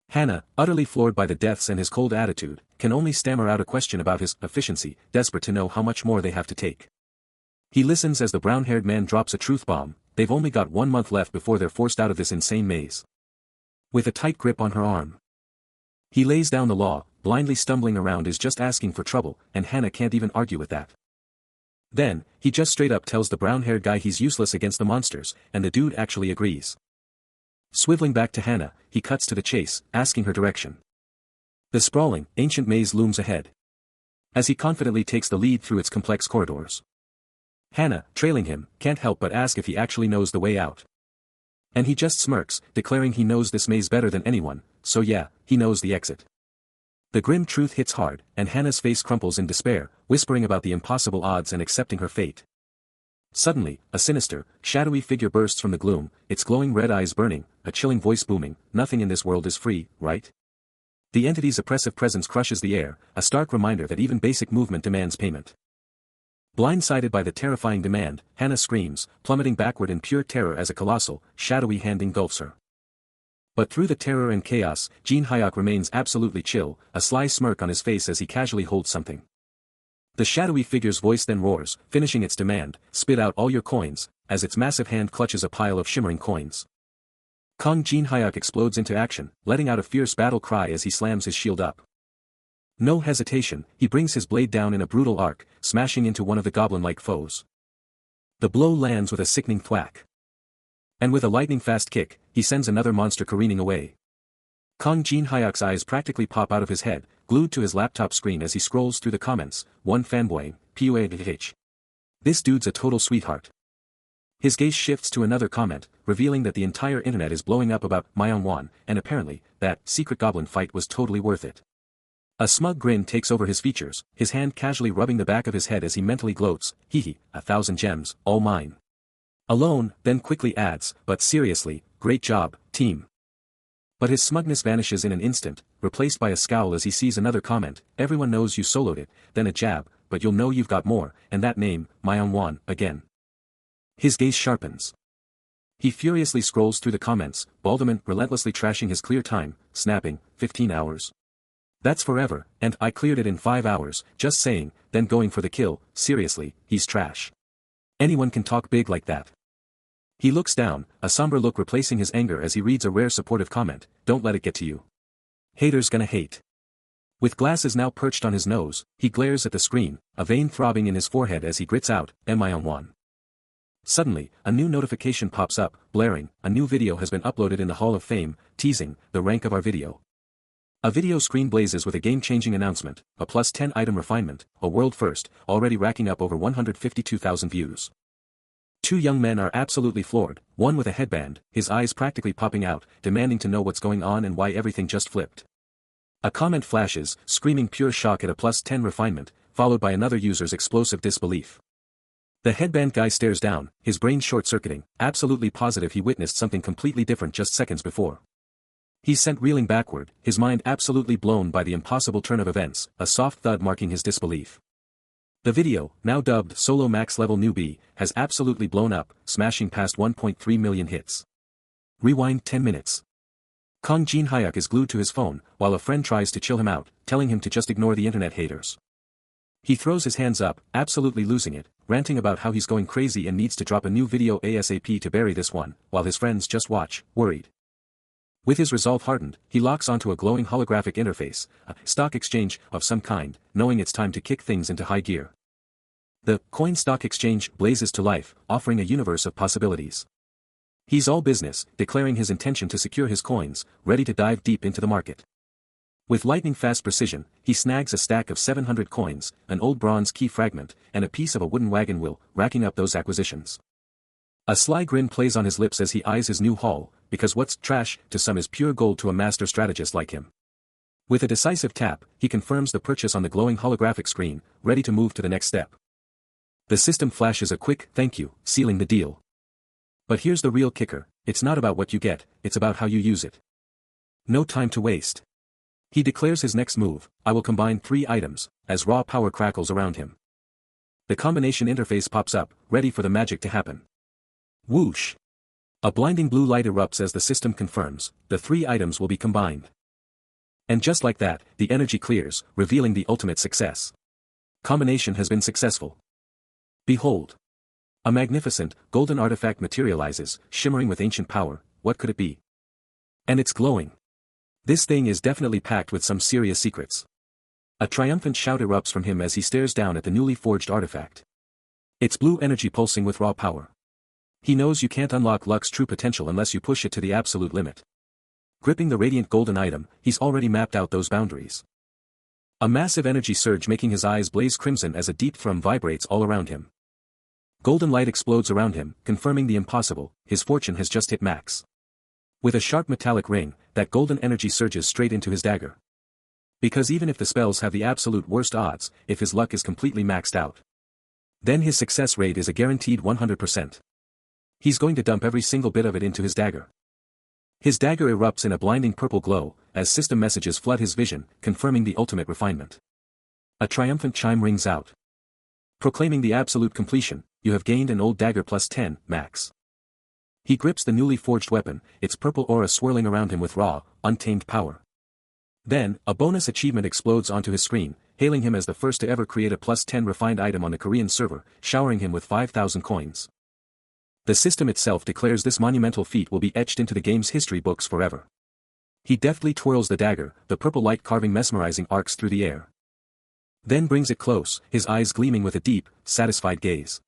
Hannah, utterly floored by the deaths and his cold attitude, can only stammer out a question about his efficiency, desperate to know how much more they have to take. He listens as the brown-haired man drops a truth bomb, they've only got 1 month left before they're forced out of this insane maze. With a tight grip on her arm, he lays down the law, blindly stumbling around is just asking for trouble, and Hannah can't even argue with that. Then, he just straight up tells the brown-haired guy he's useless against the monsters, and the dude actually agrees. Swiveling back to Hannah, he cuts to the chase, asking her direction. The sprawling, ancient maze looms ahead, as he confidently takes the lead through its complex corridors. Hannah, trailing him, can't help but ask if he actually knows the way out. And he just smirks, declaring he knows this maze better than anyone, so yeah, he knows the exit. The grim truth hits hard, and Hannah's face crumples in despair, whispering about the impossible odds and accepting her fate. Suddenly, a sinister, shadowy figure bursts from the gloom, its glowing red eyes burning, a chilling voice booming, "Nothing in this world is free, right?" The entity's oppressive presence crushes the air, a stark reminder that even basic movement demands payment. Blindsided by the terrifying demand, Hannah screams, plummeting backward in pure terror as a colossal, shadowy hand engulfs her. But through the terror and chaos, Jin Hyuk remains absolutely chill, a sly smirk on his face as he casually holds something. The shadowy figure's voice then roars, finishing its demand, "Spit out all your coins," as its massive hand clutches a pile of shimmering coins. Jin Hyuk explodes into action, letting out a fierce battle cry as he slams his shield up. No hesitation, he brings his blade down in a brutal arc, smashing into one of the goblin-like foes. The blow lands with a sickening thwack. And with a lightning-fast kick, he sends another monster careening away. Jin Hyuk's eyes practically pop out of his head, glued to his laptop screen as he scrolls through the comments, one fanboy, PUAH. "This dude's a total sweetheart." His gaze shifts to another comment, revealing that the entire internet is blowing up about Manhwa, and apparently, that secret goblin fight was totally worth it. A smug grin takes over his features, his hand casually rubbing the back of his head as he mentally gloats, "Hee 1,000 gems, all mine." Alone, then quickly adds, "But seriously, great job, team." But his smugness vanishes in an instant, replaced by a scowl as he sees another comment, "Everyone knows you soloed it," then a jab, "But you'll know you've got more, and that name, Manhwa, again." His gaze sharpens. He furiously scrolls through the comments, Balderman relentlessly trashing his clear time, snapping, 15 hours. That's forever, and I cleared it in 5 hours, just saying, then going for the kill, seriously, he's trash. Anyone can talk big like that. He looks down, a somber look replacing his anger as he reads a rare supportive comment, "Don't let it get to you. Haters gonna hate." With glasses now perched on his nose, he glares at the screen, a vein throbbing in his forehead as he grits out, "Am I on one?" Suddenly, a new notification pops up, blaring, "A new video has been uploaded in the Hall of Fame, teasing, the rank of our video." A video screen blazes with a game-changing announcement, a +10 item refinement, a world first, already racking up over 152,000 views. Two young men are absolutely floored, one with a headband, his eyes practically popping out, demanding to know what's going on and why everything just flipped. A comment flashes, screaming pure shock at a +10 refinement, followed by another user's explosive disbelief. The headband guy stares down, his brain short-circuiting, absolutely positive he witnessed something completely different just seconds before. He's sent reeling backward, his mind absolutely blown by the impossible turn of events, a soft thud marking his disbelief. The video, now dubbed Solo Max Level Newbie, has absolutely blown up, smashing past 1.3 million hits. Rewind 10 minutes. Jin Hyuk is glued to his phone, while a friend tries to chill him out, telling him to just ignore the internet haters. He throws his hands up, absolutely losing it, ranting about how he's going crazy and needs to drop a new video ASAP to bury this one, while his friends just watch, worried. With his resolve hardened, he locks onto a glowing holographic interface, a stock exchange of some kind, knowing it's time to kick things into high gear. The coin stock exchange blazes to life, offering a universe of possibilities. He's all business, declaring his intention to secure his coins, ready to dive deep into the market. With lightning-fast precision, he snags a stack of 700 coins, an old bronze key fragment, and a piece of a wooden wagon wheel, racking up those acquisitions. A sly grin plays on his lips as he eyes his new haul, because what's trash to some is pure gold to a master strategist like him. With a decisive tap, he confirms the purchase on the glowing holographic screen, ready to move to the next step. The system flashes a quick "thank you," sealing the deal. But here's the real kicker, it's not about what you get, it's about how you use it. No time to waste. He declares his next move, "I will combine 3 items," as raw power crackles around him. The combination interface pops up, ready for the magic to happen. Whoosh! A blinding blue light erupts as the system confirms, the 3 items will be combined. And just like that, the energy clears, revealing the ultimate success. Combination has been successful. Behold! A magnificent, golden artifact materializes, shimmering with ancient power. What could it be? And it's glowing. This thing is definitely packed with some serious secrets. A triumphant shout erupts from him as he stares down at the newly forged artifact. It's blue energy pulsing with raw power. He knows you can't unlock luck's true potential unless you push it to the absolute limit. Gripping the radiant golden item, he's already mapped out those boundaries. A massive energy surge making his eyes blaze crimson as a deep thrum vibrates all around him. Golden light explodes around him, confirming the impossible, his fortune has just hit max. With a sharp metallic ring, that golden energy surges straight into his dagger. Because even if the spells have the absolute worst odds, if his luck is completely maxed out, then his success rate is a guaranteed 100%. He's going to dump every single bit of it into his dagger. His dagger erupts in a blinding purple glow, as system messages flood his vision, confirming the ultimate refinement. A triumphant chime rings out, proclaiming the absolute completion. You have gained an old dagger plus 10, max. He grips the newly forged weapon, its purple aura swirling around him with raw, untamed power. Then, a bonus achievement explodes onto his screen, hailing him as the first to ever create a plus 10 refined item on the Korean server, showering him with 5,000 coins. The system itself declares this monumental feat will be etched into the game's history books forever. He deftly twirls the dagger, the purple light carving mesmerizing arcs through the air. Then brings it close, his eyes gleaming with a deep, satisfied gaze.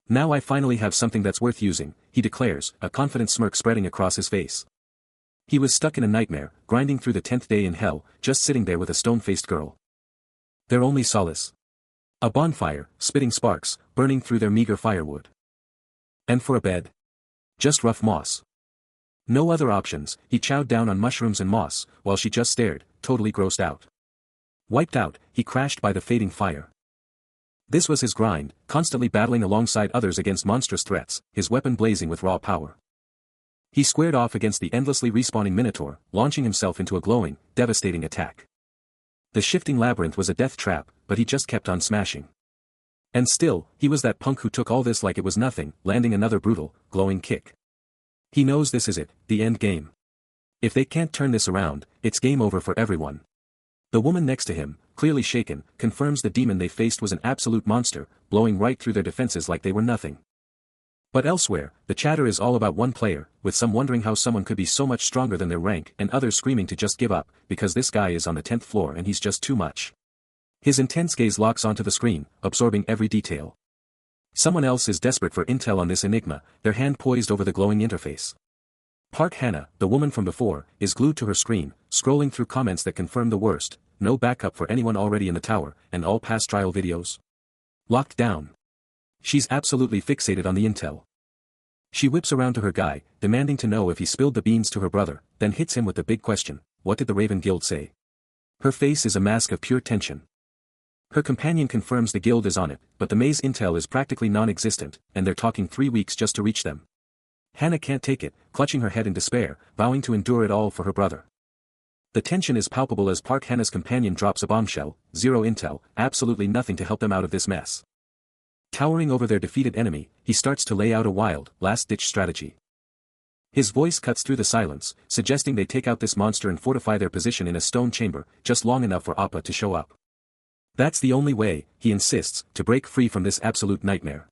Now I finally have something that's worth using, he declares, a confident smirk spreading across his face. He was stuck in a nightmare, grinding through the 10th day in hell, just sitting there with a stone-faced girl. Their only solace. A bonfire, spitting sparks, burning through their meager firewood. And for a bed? Just rough moss. No other options, he chowed down on mushrooms and moss, while she just stared, totally grossed out. Wiped out, he crashed by the fading fire. This was his grind, constantly battling alongside others against monstrous threats, his weapon blazing with raw power. He squared off against the endlessly respawning Minotaur, launching himself into a glowing, devastating attack. The shifting labyrinth was a death trap, but he just kept on smashing. And still, he was that punk who took all this like it was nothing, landing another brutal, glowing kick. He knows this is it, the end game. If they can't turn this around, it's game over for everyone. The woman next to him, clearly shaken, confirms the demon they faced was an absolute monster, blowing right through their defenses like they were nothing. But elsewhere, the chatter is all about one player, with some wondering how someone could be so much stronger than their rank and others screaming to just give up, because this guy is on the 10th floor and he's just too much. His intense gaze locks onto the screen, absorbing every detail. Someone else is desperate for intel on this enigma, their hand poised over the glowing interface. Park Hannah, the woman from before, is glued to her screen, scrolling through comments that confirm the worst, no backup for anyone already in the tower, and all past trial videos. Locked down. She's absolutely fixated on the intel. She whips around to her guy, demanding to know if he spilled the beans to her brother, then hits him with the big question, what did the Raven Guild say? Her face is a mask of pure tension. Her companion confirms the guild is on it, but the maze intel is practically non-existent, and they're talking 3 weeks just to reach them. Hannah can't take it, clutching her head in despair, vowing to endure it all for her brother. The tension is palpable as Park Hannah's companion drops a bombshell, zero intel, absolutely nothing to help them out of this mess. Towering over their defeated enemy, he starts to lay out a wild, last-ditch strategy. His voice cuts through the silence, suggesting they take out this monster and fortify their position in a stone chamber, just long enough for Appa to show up. That's the only way, he insists, to break free from this absolute nightmare.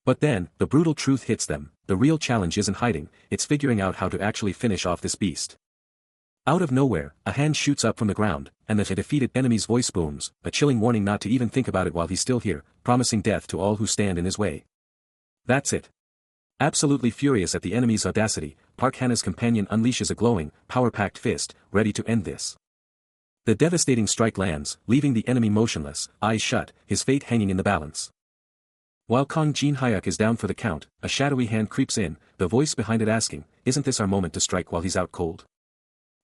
But then, the brutal truth hits them, the real challenge isn't hiding, it's figuring out how to actually finish off this beast. Out of nowhere, a hand shoots up from the ground, and the defeated enemy's voice booms, a chilling warning not to even think about it while he's still here, promising death to all who stand in his way. That's it. Absolutely furious at the enemy's audacity, Park Hannah's companion unleashes a glowing, power-packed fist, ready to end this. The devastating strike lands, leaving the enemy motionless, eyes shut, his fate hanging in the balance. While Kang Jin-hyuk is down for the count, a shadowy hand creeps in, the voice behind it asking, isn't this our moment to strike while he's out cold?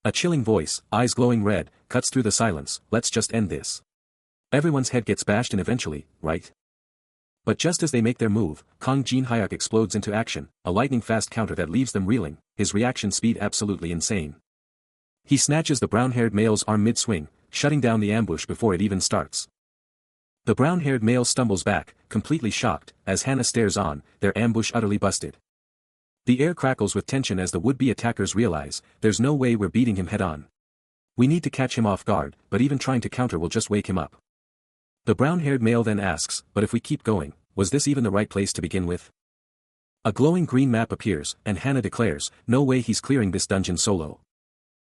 A chilling voice, eyes glowing red, cuts through the silence, let's just end this. Everyone's head gets bashed in eventually, right? But just as they make their move, Kang Jin-hyuk explodes into action, a lightning-fast counter that leaves them reeling, his reaction speed absolutely insane. He snatches the brown-haired male's arm mid-swing, shutting down the ambush before it even starts. The brown-haired male stumbles back, completely shocked, as Hannah stares on, their ambush utterly busted. The air crackles with tension as the would-be attackers realize, there's no way we're beating him head-on. We need to catch him off guard, but even trying to counter will just wake him up. The brown-haired male then asks, but if we keep going, was this even the right place to begin with? A glowing green map appears, and Hannah declares, no way he's clearing this dungeon solo.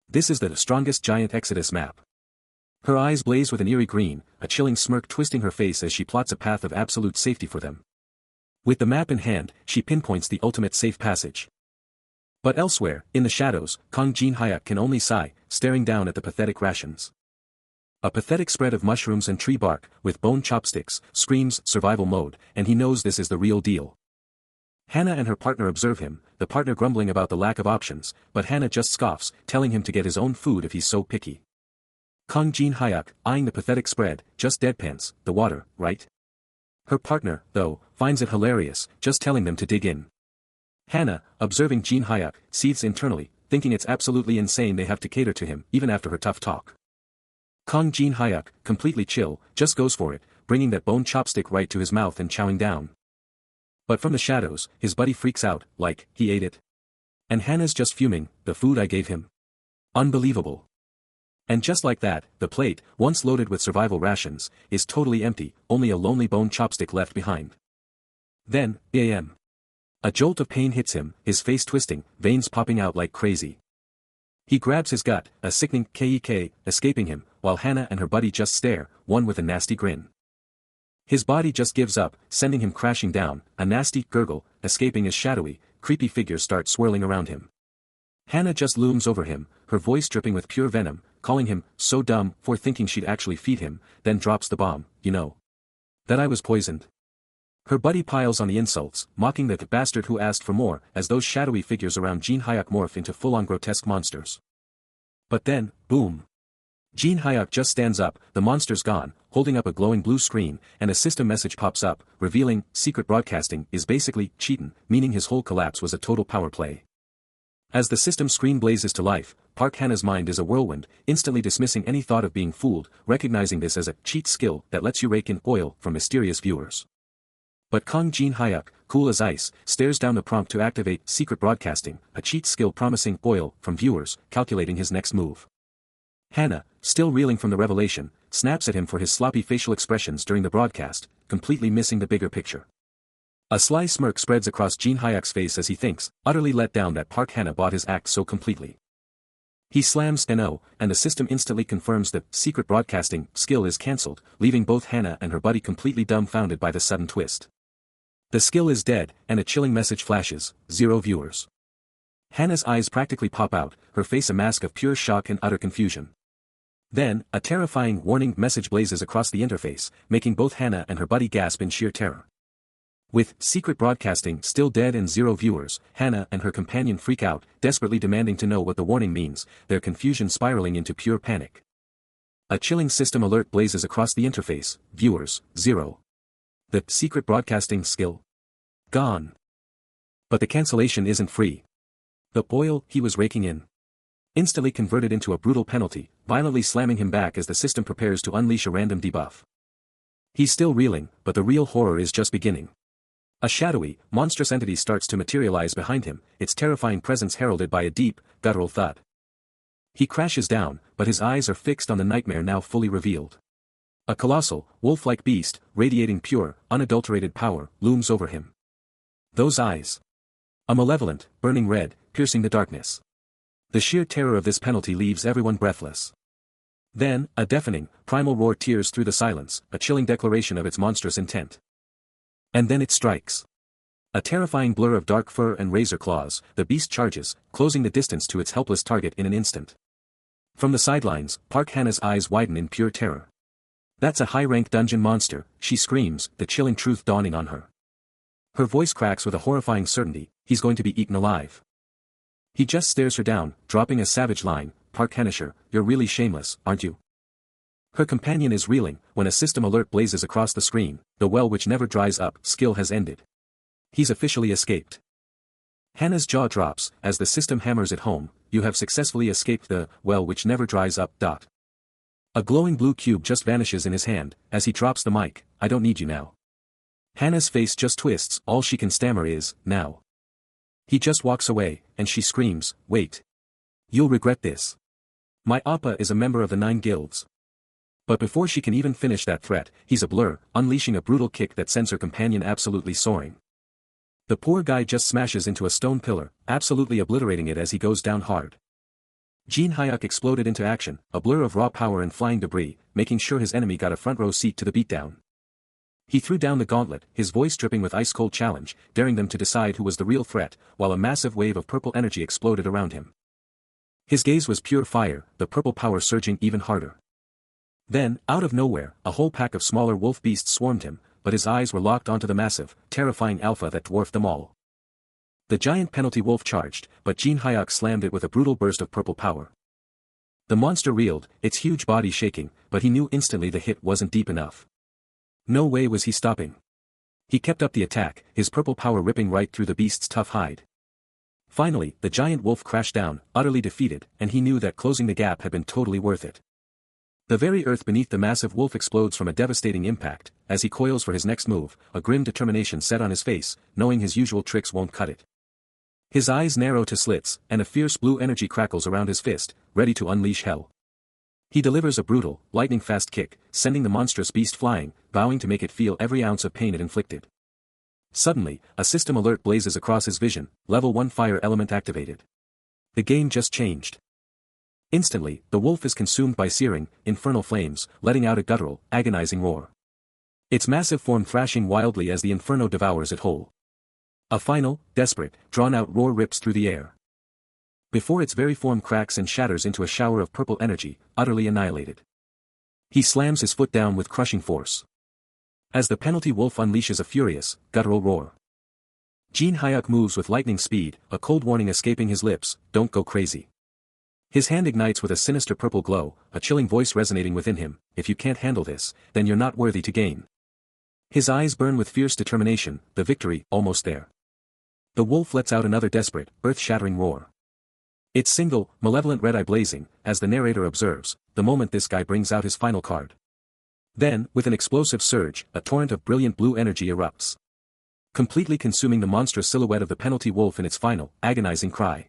This is the strongest giant Exodus map. Her eyes blaze with an eerie green, a chilling smirk twisting her face as she plots a path of absolute safety for them. With the map in hand, she pinpoints the ultimate safe passage. But elsewhere, in the shadows, Kang Jin-hyuk can only sigh, staring down at the pathetic rations. A pathetic spread of mushrooms and tree bark, with bone chopsticks, screams survival mode, and he knows this is the real deal. Hannah and her partner observe him, the partner grumbling about the lack of options, but Hannah just scoffs, telling him to get his own food if he's so picky. Kang Jin-hyuk, eyeing the pathetic spread, just deadpans, the water, right? Her partner, though, finds it hilarious, just telling them to dig in. Hannah, observing Jin-hyuk, seethes internally, thinking it's absolutely insane they have to cater to him, even after her tough talk. Kang Jin-hyuk, completely chill, just goes for it, bringing that bone chopstick right to his mouth and chowing down. But from the shadows, his buddy freaks out, like, he ate it. And Hannah's just fuming, the food I gave him. Unbelievable. And just like that, the plate, once loaded with survival rations, is totally empty, only a lonely bone chopstick left behind. Then, bam. A jolt of pain hits him, his face twisting, veins popping out like crazy. He grabs his gut, a sickening kek escaping him, while Hannah and her buddy just stare, one with a nasty grin. His body just gives up, sending him crashing down, a nasty gurgle, escaping as shadowy, creepy figures start swirling around him. Hannah just looms over him, her voice dripping with pure venom, calling him so dumb for thinking she'd actually feed him, then drops the bomb, you know. That I was poisoned. Her buddy piles on the insults, mocking the bastard who asked for more, as those shadowy figures around Jin-hyuk morph into full-on grotesque monsters. But then, boom. Jin-hyuk just stands up, the monster's gone, holding up a glowing blue screen, and a system message pops up, revealing, secret broadcasting is basically cheatin', meaning his whole collapse was a total power play. As the system screen blazes to life, Park Hannah's mind is a whirlwind, instantly dismissing any thought of being fooled, recognizing this as a cheat skill that lets you rake in oil from mysterious viewers. But Kang Jin-hyuk, cool as ice, stares down the prompt to activate secret broadcasting, a cheat skill promising oil from viewers, calculating his next move. Hannah, still reeling from the revelation, snaps at him for his sloppy facial expressions during the broadcast, completely missing the bigger picture. A sly smirk spreads across Jin-hyuk's face as he thinks, utterly let down that Park Hannah bought his act so completely. He slams NO, and the system instantly confirms the secret broadcasting skill is cancelled, leaving both Hannah and her buddy completely dumbfounded by the sudden twist. The skill is dead, and a chilling message flashes, 0 viewers. Hannah's eyes practically pop out, her face a mask of pure shock and utter confusion. Then, a terrifying warning message blazes across the interface, making both Hannah and her buddy gasp in sheer terror. With secret broadcasting still dead and 0 viewers, Hannah and her companion freak out, desperately demanding to know what the warning means, their confusion spiraling into pure panic. A chilling system alert blazes across the interface, viewers, 0. The secret broadcasting skill? Gone. But the cancellation isn't free. The oil he was raking in instantly converted into a brutal penalty, violently slamming him back as the system prepares to unleash a random debuff. He's still reeling, but the real horror is just beginning. A shadowy, monstrous entity starts to materialize behind him, its terrifying presence heralded by a deep, guttural thud. He crashes down, but his eyes are fixed on the nightmare now fully revealed. A colossal, wolf-like beast, radiating pure, unadulterated power, looms over him. Those eyes. A malevolent, burning red, piercing the darkness. The sheer terror of this penalty leaves everyone breathless. Then, a deafening, primal roar tears through the silence, a chilling declaration of its monstrous intent. And then it strikes. A terrifying blur of dark fur and razor claws, the beast charges, closing the distance to its helpless target in an instant. From the sidelines, Park Hannah's eyes widen in pure terror. That's a high-rank dungeon monster, she screams, the chilling truth dawning on her. Her voice cracks with a horrifying certainty, he's going to be eaten alive. He just stares her down, dropping a savage line, Park Hannah, you're really shameless, aren't you? Her companion is reeling, when a system alert blazes across the screen, the well which never dries up skill has ended. He's officially escaped. Hannah's jaw drops, as the system hammers it home, you have successfully escaped the well which never dries up. A glowing blue cube just vanishes in his hand, as he drops the mic, I don't need you now. Hannah's face just twists, all she can stammer is, now. He just walks away, and she screams, wait. You'll regret this. My Appa is a member of the 9 guilds. But before she can even finish that threat, he's a blur, unleashing a brutal kick that sends her companion absolutely soaring. The poor guy just smashes into a stone pillar, absolutely obliterating it as he goes down hard. Jin Hyuk exploded into action, a blur of raw power and flying debris, making sure his enemy got a front row seat to the beatdown. He threw down the gauntlet, his voice dripping with ice-cold challenge, daring them to decide who was the real threat, while a massive wave of purple energy exploded around him. His gaze was pure fire, the purple power surging even harder. Then, out of nowhere, a whole pack of smaller wolf beasts swarmed him, but his eyes were locked onto the massive, terrifying alpha that dwarfed them all. The giant penalty wolf charged, but Jin Hyuk slammed it with a brutal burst of purple power. The monster reeled, its huge body shaking, but he knew instantly the hit wasn't deep enough. No way was he stopping. He kept up the attack, his purple power ripping right through the beast's tough hide. Finally, the giant wolf crashed down, utterly defeated, and he knew that closing the gap had been totally worth it. The very earth beneath the massive wolf explodes from a devastating impact. As he coils for his next move, a grim determination set on his face, knowing his usual tricks won't cut it. His eyes narrow to slits, and a fierce blue energy crackles around his fist, ready to unleash hell. He delivers a brutal, lightning-fast kick, sending the monstrous beast flying, vowing to make it feel every ounce of pain it inflicted. Suddenly, a system alert blazes across his vision, level 1 fire element activated. The game just changed. Instantly, the wolf is consumed by searing, infernal flames, letting out a guttural, agonizing roar. Its massive form thrashing wildly as the inferno devours it whole. A final, desperate, drawn-out roar rips through the air. Before its very form cracks and shatters into a shower of purple energy, utterly annihilated. He slams his foot down with crushing force. As the penalty wolf unleashes a furious, guttural roar. Jin Hyuk moves with lightning speed, a cold warning escaping his lips, "Don't go crazy." His hand ignites with a sinister purple glow, a chilling voice resonating within him, "If you can't handle this, then you're not worthy to gain." His eyes burn with fierce determination, the victory, almost there. The wolf lets out another desperate, earth-shattering roar. Its single, malevolent red eye blazing, as the narrator observes, the moment this guy brings out his final card. Then, with an explosive surge, a torrent of brilliant blue energy erupts, completely consuming the monstrous silhouette of the penalty wolf in its final, agonizing cry.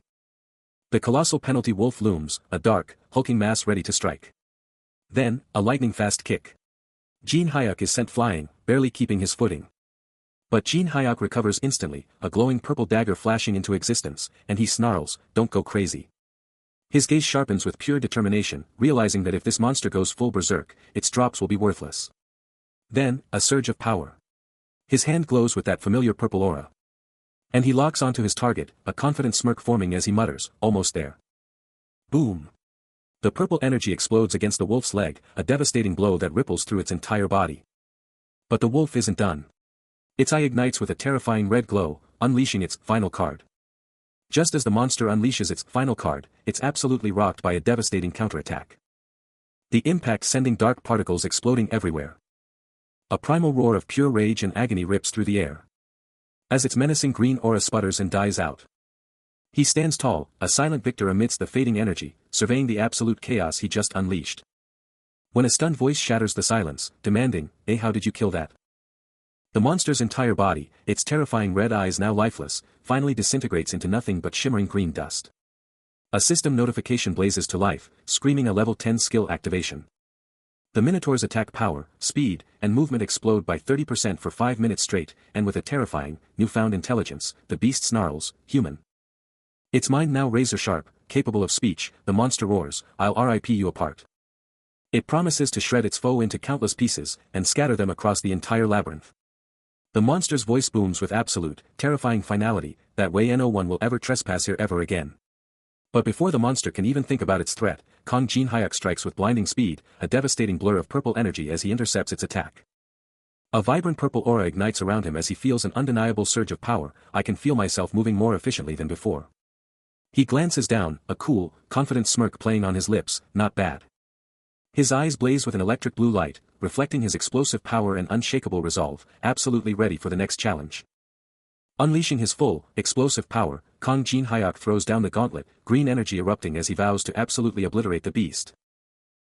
The colossal penalty wolf looms, a dark, hulking mass ready to strike. Then, a lightning-fast kick. Jin Hyuk is sent flying, barely keeping his footing. But Jin Hyuk recovers instantly, a glowing purple dagger flashing into existence, and he snarls, "Don't go crazy." His gaze sharpens with pure determination, realizing that if this monster goes full berserk, its drops will be worthless. Then, a surge of power. His hand glows with that familiar purple aura. And he locks onto his target, a confident smirk forming as he mutters, "Almost there." Boom! The purple energy explodes against the wolf's leg, a devastating blow that ripples through its entire body. But the wolf isn't done. Its eye ignites with a terrifying red glow, unleashing its final card. Just as the monster unleashes its final card, it's absolutely rocked by a devastating counterattack. The impact sending dark particles exploding everywhere. A primal roar of pure rage and agony rips through the air. As its menacing green aura sputters and dies out. He stands tall, a silent victor amidst the fading energy, surveying the absolute chaos he just unleashed. When a stunned voice shatters the silence, demanding, how did you kill that?" The monster's entire body, its terrifying red eyes now lifeless, finally disintegrates into nothing but shimmering green dust. A system notification blazes to life, screaming a level 10 skill activation. The Minotaur's attack power, speed, and movement explode by 30% for 5 minutes straight, and with a terrifying, newfound intelligence, the beast snarls, "Human." Its mind now razor-sharp, capable of speech, the monster roars, "I'll rip you apart." It promises to shred its foe into countless pieces, and scatter them across the entire labyrinth. The monster's voice booms with absolute, terrifying finality, that way no one will ever trespass here ever again. But before the monster can even think about its threat, Kong Jin Hyuk strikes with blinding speed, a devastating blur of purple energy as he intercepts its attack. A vibrant purple aura ignites around him as he feels an undeniable surge of power. "I can feel myself moving more efficiently than before." He glances down, a cool, confident smirk playing on his lips, "Not bad." His eyes blaze with an electric blue light, reflecting his explosive power and unshakable resolve, absolutely ready for the next challenge. Unleashing his full, explosive power, Kong Jin Hyuk throws down the gauntlet, green energy erupting as he vows to absolutely obliterate the beast.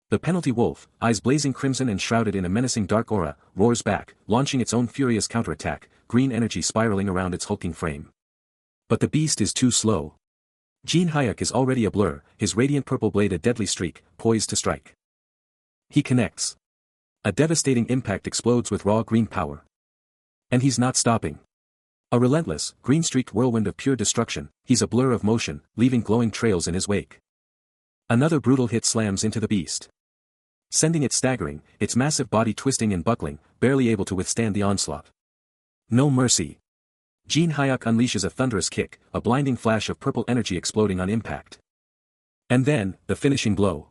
The penalty wolf, eyes blazing crimson and shrouded in a menacing dark aura, roars back, launching its own furious counterattack, green energy spiraling around its hulking frame. But the beast is too slow. Jin Hyuk is already a blur, his radiant purple blade a deadly streak, poised to strike. He connects. A devastating impact explodes with raw green power. And he's not stopping. A relentless, green-streaked whirlwind of pure destruction, he's a blur of motion, leaving glowing trails in his wake. Another brutal hit slams into the beast, sending it staggering, its massive body twisting and buckling, barely able to withstand the onslaught. No mercy. Jin Hyuk unleashes a thunderous kick, a blinding flash of purple energy exploding on impact. And then, the finishing blow.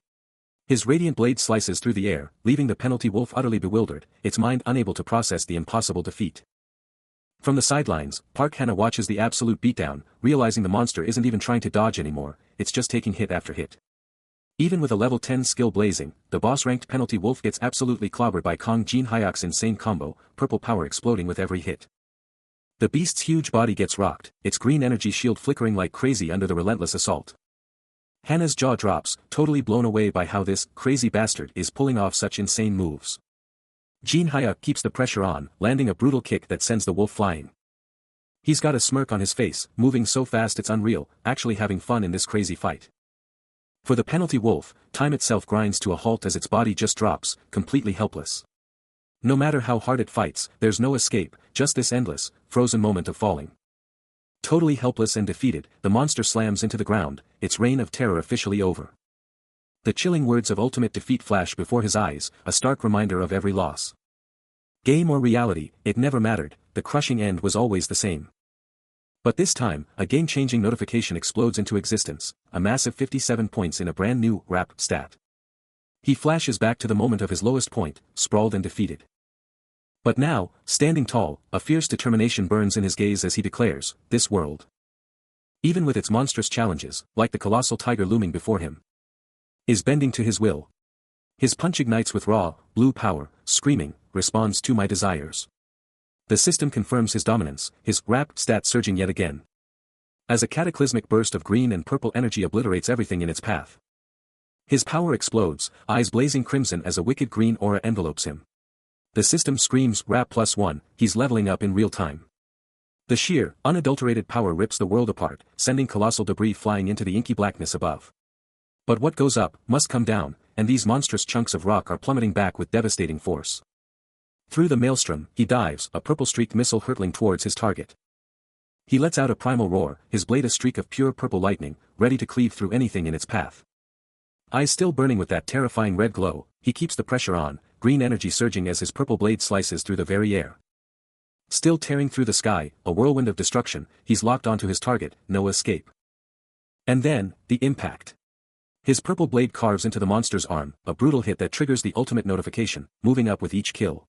His radiant blade slices through the air, leaving the penalty wolf utterly bewildered, its mind unable to process the impossible defeat. From the sidelines, Park Hana watches the absolute beatdown, realizing the monster isn't even trying to dodge anymore, it's just taking hit after hit. Even with a level 10 skill blazing, the boss-ranked penalty wolf gets absolutely clobbered by Kong Jin Hyuk's insane combo, purple power exploding with every hit. The beast's huge body gets rocked, its green energy shield flickering like crazy under the relentless assault. Hana's jaw drops, totally blown away by how this crazy bastard is pulling off such insane moves. Jin Hyuk keeps the pressure on, landing a brutal kick that sends the wolf flying. He's got a smirk on his face, moving so fast it's unreal, actually having fun in this crazy fight. For the penalty wolf, time itself grinds to a halt as its body just drops, completely helpless. No matter how hard it fights, there's no escape, just this endless, frozen moment of falling. Totally helpless and defeated, the monster slams into the ground, its reign of terror officially over. The chilling words of ultimate defeat flash before his eyes, a stark reminder of every loss. Game or reality, it never mattered, the crushing end was always the same. But this time, a game-changing notification explodes into existence, a massive 57 points in a brand new rap stat. He flashes back to the moment of his lowest point, sprawled and defeated. But now, standing tall, a fierce determination burns in his gaze as he declares, this world, even with its monstrous challenges, like the colossal tiger looming before him, is bending to his will. His punch ignites with raw, blue power, screaming, responds to my desires. The system confirms his dominance, his rap stat surging yet again. As a cataclysmic burst of green and purple energy obliterates everything in its path. His power explodes, eyes blazing crimson as a wicked green aura envelopes him. The system screams rap +1, he's leveling up in real time. The sheer, unadulterated power rips the world apart, sending colossal debris flying into the inky blackness above. But what goes up, must come down, and these monstrous chunks of rock are plummeting back with devastating force. Through the maelstrom, he dives, a purple-streaked missile hurtling towards his target. He lets out a primal roar, his blade a streak of pure purple lightning, ready to cleave through anything in its path. Eyes still burning with that terrifying red glow, he keeps the pressure on, green energy surging as his purple blade slices through the very air. Still tearing through the sky, a whirlwind of destruction, he's locked onto his target, no escape. And then, the impact. His purple blade carves into the monster's arm, a brutal hit that triggers the ultimate notification, moving up with each kill.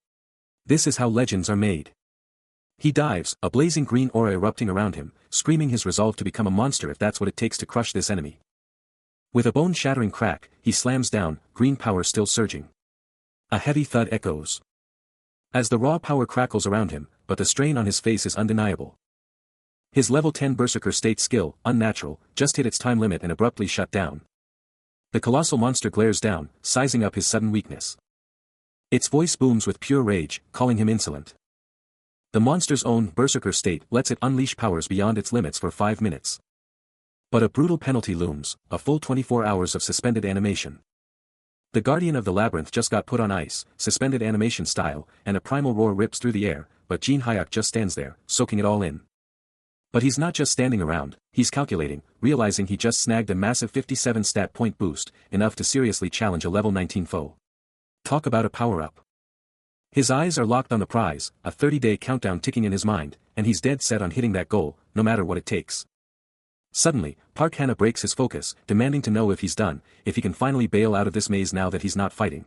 This is how legends are made. He dives, a blazing green aura erupting around him, screaming his resolve to become a monster if that's what it takes to crush this enemy. With a bone-shattering crack, he slams down, green power still surging. A heavy thud echoes as the raw power crackles around him, but the strain on his face is undeniable. His level 10 berserker state skill, unnatural, just hit its time limit and abruptly shut down. The colossal monster glares down, sizing up his sudden weakness. Its voice booms with pure rage, calling him insolent. The monster's own berserker state lets it unleash powers beyond its limits for 5 minutes. But a brutal penalty looms, a full 24 hours of suspended animation. The Guardian of the Labyrinth just got put on ice, suspended animation style, and a primal roar rips through the air, but Jin Hyuk just stands there, soaking it all in. But he's not just standing around, he's calculating, realizing he just snagged a massive 57 stat point boost, enough to seriously challenge a level 19 foe. Talk about a power-up. His eyes are locked on the prize, a 30-day countdown ticking in his mind, and he's dead set on hitting that goal, no matter what it takes. Suddenly, Park Hana breaks his focus, demanding to know if he's done, if he can finally bail out of this maze now that he's not fighting.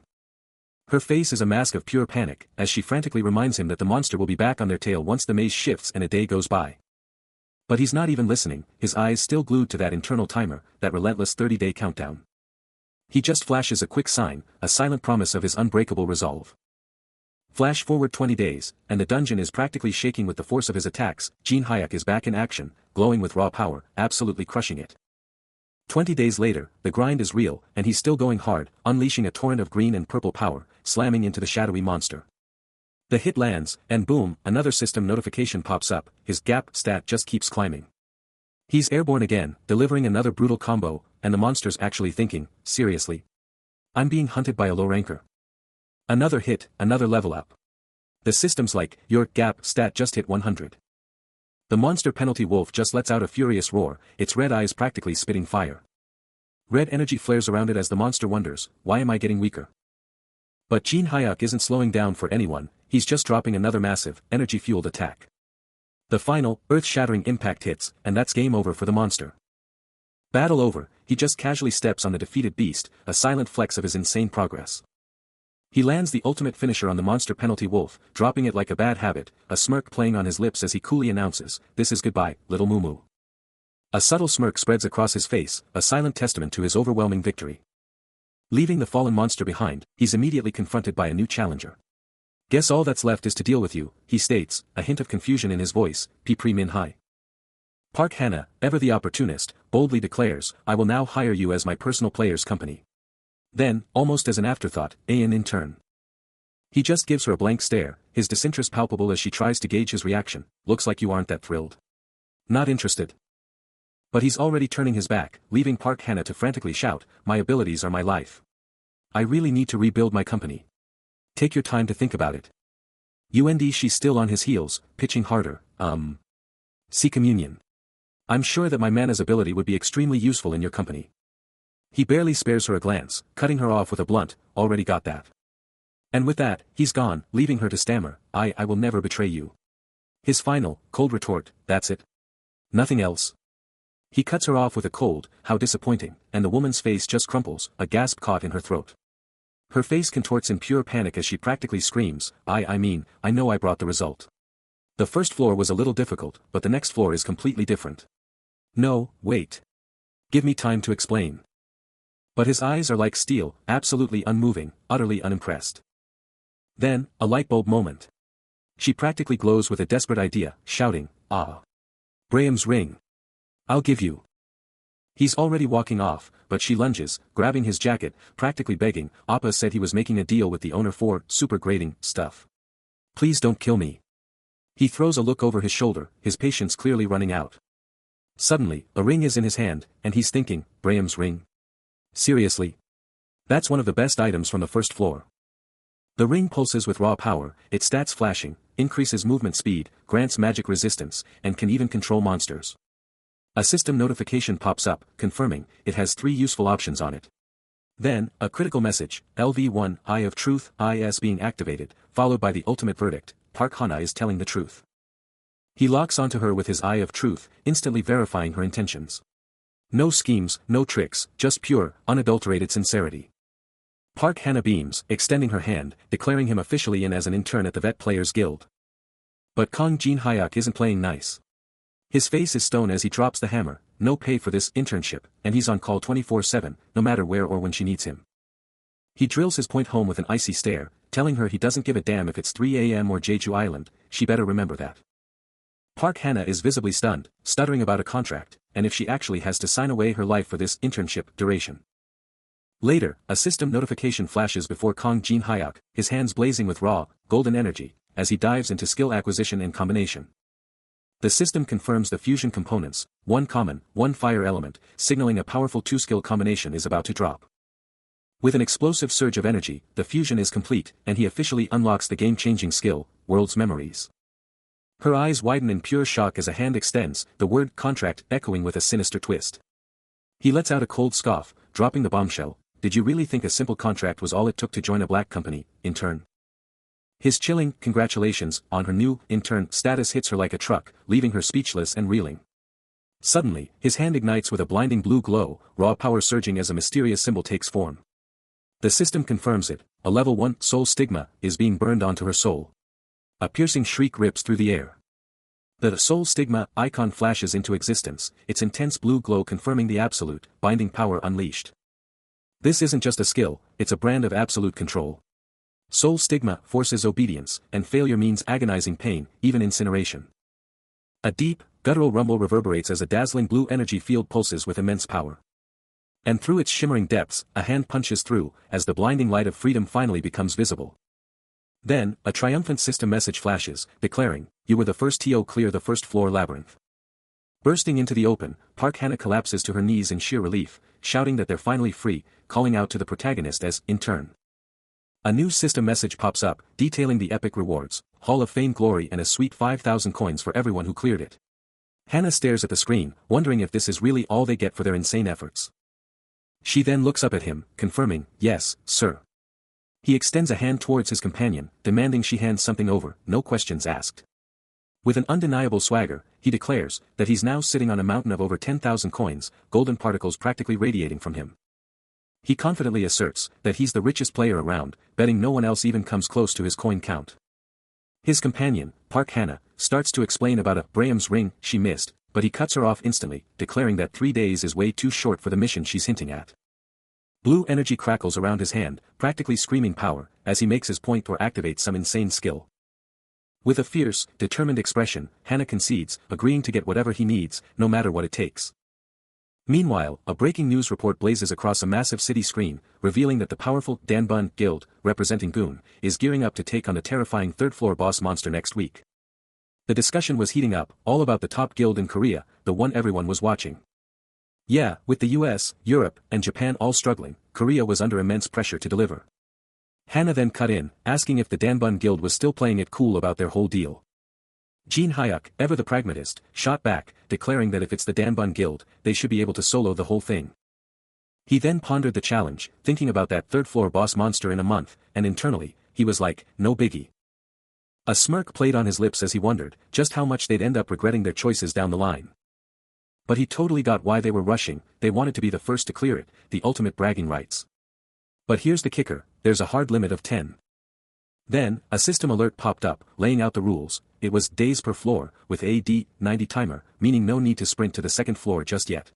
Her face is a mask of pure panic, as she frantically reminds him that the monster will be back on their tail once the maze shifts and a day goes by. But he's not even listening, his eyes still glued to that internal timer, that relentless 30-day countdown. He just flashes a quick sign, a silent promise of his unbreakable resolve. Flash forward 20 days, and the dungeon is practically shaking with the force of his attacks. Jin Hyuk is back in action, glowing with raw power, absolutely crushing it. 20 days later, the grind is real, and he's still going hard, unleashing a torrent of green and purple power, slamming into the shadowy monster. The hit lands, and boom, another system notification pops up, his gap stat just keeps climbing. He's airborne again, delivering another brutal combo, and the monster's actually thinking, seriously? I'm being hunted by a low ranker. Another hit, another level up. The system's like, your gap stat just hit 100. The monster penalty wolf just lets out a furious roar, its red eyes practically spitting fire. Red energy flares around it as the monster wonders, why am I getting weaker? But Jin Hyuk isn't slowing down for anyone, he's just dropping another massive, energy-fueled attack. The final, earth-shattering impact hits, and that's game over for the monster. Battle over, he just casually steps on the defeated beast, a silent flex of his insane progress. He lands the ultimate finisher on the monster penalty wolf, dropping it like a bad habit, a smirk playing on his lips as he coolly announces, "This is goodbye, little Moo." A subtle smirk spreads across his face, a silent testament to his overwhelming victory. Leaving the fallen monster behind, he's immediately confronted by a new challenger. "Guess all that's left is to deal with you," he states, a hint of confusion in his voice, P. Min Hai. Park Hana, ever the opportunist, boldly declares, "I will now hire you as my personal player's company." Then, almost as an afterthought, Ayan in turn. He just gives her a blank stare, his disinterest palpable as she tries to gauge his reaction. "Looks like you aren't that thrilled." "Not interested." But he's already turning his back, leaving Park Hana to frantically shout, "My abilities are my life. I really need to rebuild my company. Take your time to think about it." She's still on his heels, pitching harder, "See communion. I'm sure that my mana's ability would be extremely useful in your company." He barely spares her a glance, cutting her off with a blunt, "Already got that." And with that, he's gone, leaving her to stammer, I will never betray you." His final, cold retort, "That's it? Nothing else?" He cuts her off with a cold, "How disappointing," and the woman's face just crumples, a gasp caught in her throat. Her face contorts in pure panic as she practically screams, I know I brought the result. The first floor was a little difficult, but the next floor is completely different." "No, wait. Give me time to explain." But his eyes are like steel, absolutely unmoving, utterly unimpressed. Then, a lightbulb moment. She practically glows with a desperate idea, shouting, Graham's ring. I'll give you." He's already walking off, but she lunges, grabbing his jacket, practically begging. "Appa said he was making a deal with the owner for super grading stuff. Please don't kill me." He throws a look over his shoulder, his patience clearly running out. Suddenly, a ring is in his hand, and he's thinking, Graham's ring? Seriously? That's one of the best items from the first floor. The ring pulses with raw power, its stats flashing, increases movement speed, grants magic resistance, and can even control monsters. A system notification pops up, confirming, it has 3 useful options on it. Then, a critical message, LV1, Eye of Truth, IS being activated, followed by the ultimate verdict, Park Hana is telling the truth. He locks onto her with his Eye of Truth, instantly verifying her intentions. No schemes, no tricks, just pure, unadulterated sincerity. Park Hana beams, extending her hand, declaring him officially in as an intern at the Vet Players Guild. But Kang Jin Hyuk isn't playing nice. His face is stone as he drops the hammer, no pay for this internship, and he's on call 24/7, no matter where or when she needs him. He drills his point home with an icy stare, telling her he doesn't give a damn if it's 3 a.m. or Jeju Island, she better remember that. Park Hana is visibly stunned, stuttering about a contract, and if she actually has to sign away her life for this internship duration. Later, a system notification flashes before Kang Jin Hyuk, his hands blazing with raw, golden energy, as he dives into skill acquisition and combination. The system confirms the fusion components, 1 common, 1 fire element, signaling a powerful 2-skill combination is about to drop. With an explosive surge of energy, the fusion is complete, and he officially unlocks the game-changing skill, World's Memories. Her eyes widen in pure shock as a hand extends, the word contract echoing with a sinister twist. He lets out a cold scoff, dropping the bombshell, "Did you really think a simple contract was all it took to join a black company, intern?" His chilling congratulations on her new intern status hits her like a truck, leaving her speechless and reeling. Suddenly, his hand ignites with a blinding blue glow, raw power surging as a mysterious symbol takes form. The system confirms it, a level 1 soul stigma is being burned onto her soul. A piercing shriek rips through the air. The soul stigma icon flashes into existence, its intense blue glow confirming the absolute, binding power unleashed. This isn't just a skill, it's a brand of absolute control. Soul stigma forces obedience, and failure means agonizing pain, even incineration. A deep, guttural rumble reverberates as a dazzling blue energy field pulses with immense power. And through its shimmering depths, a hand punches through, as the blinding light of freedom finally becomes visible. Then, a triumphant system message flashes, declaring, "You were the first TO clear the first floor labyrinth." Bursting into the open, Park Hana collapses to her knees in sheer relief, shouting that they're finally free, calling out to the protagonist as intern. A new system message pops up, detailing the epic rewards, Hall of Fame glory and a sweet 5,000 coins for everyone who cleared it. Hana stares at the screen, wondering if this is really all they get for their insane efforts. She then looks up at him, confirming, yes, sir. He extends a hand towards his companion, demanding she hands something over, no questions asked. With an undeniable swagger, he declares that he's now sitting on a mountain of over 10,000 coins, golden particles practically radiating from him. He confidently asserts that he's the richest player around, betting no one else even comes close to his coin count. His companion, Park Hannah, starts to explain about a Braham's ring she missed, but he cuts her off instantly, declaring that 3 days is way too short for the mission she's hinting at. Blue energy crackles around his hand, practically screaming power, as he makes his point or activates some insane skill. With a fierce, determined expression, Hannah concedes, agreeing to get whatever he needs, no matter what it takes. Meanwhile, a breaking news report blazes across a massive city screen, revealing that the powerful Danbun Guild, representing Goon, is gearing up to take on the terrifying third-floor boss monster next week. The discussion was heating up, all about the top guild in Korea, the one everyone was watching. Yeah, with the US, Europe, and Japan all struggling, Korea was under immense pressure to deliver. Hannah then cut in, asking if the Danbun Guild was still playing it cool about their whole deal. Jin Hyuk, ever the pragmatist, shot back, declaring that if it's the Danbun Guild, they should be able to solo the whole thing. He then pondered the challenge, thinking about that third-floor boss monster in a month, and internally, he was like, no biggie. A smirk played on his lips as he wondered just how much they'd end up regretting their choices down the line. But he totally got why they were rushing, they wanted to be the first to clear it, the ultimate bragging rights. But here's the kicker, there's a hard limit of 10. Then, a system alert popped up, laying out the rules. It was days per floor, with a D90 timer, meaning no need to sprint to the second floor just yet.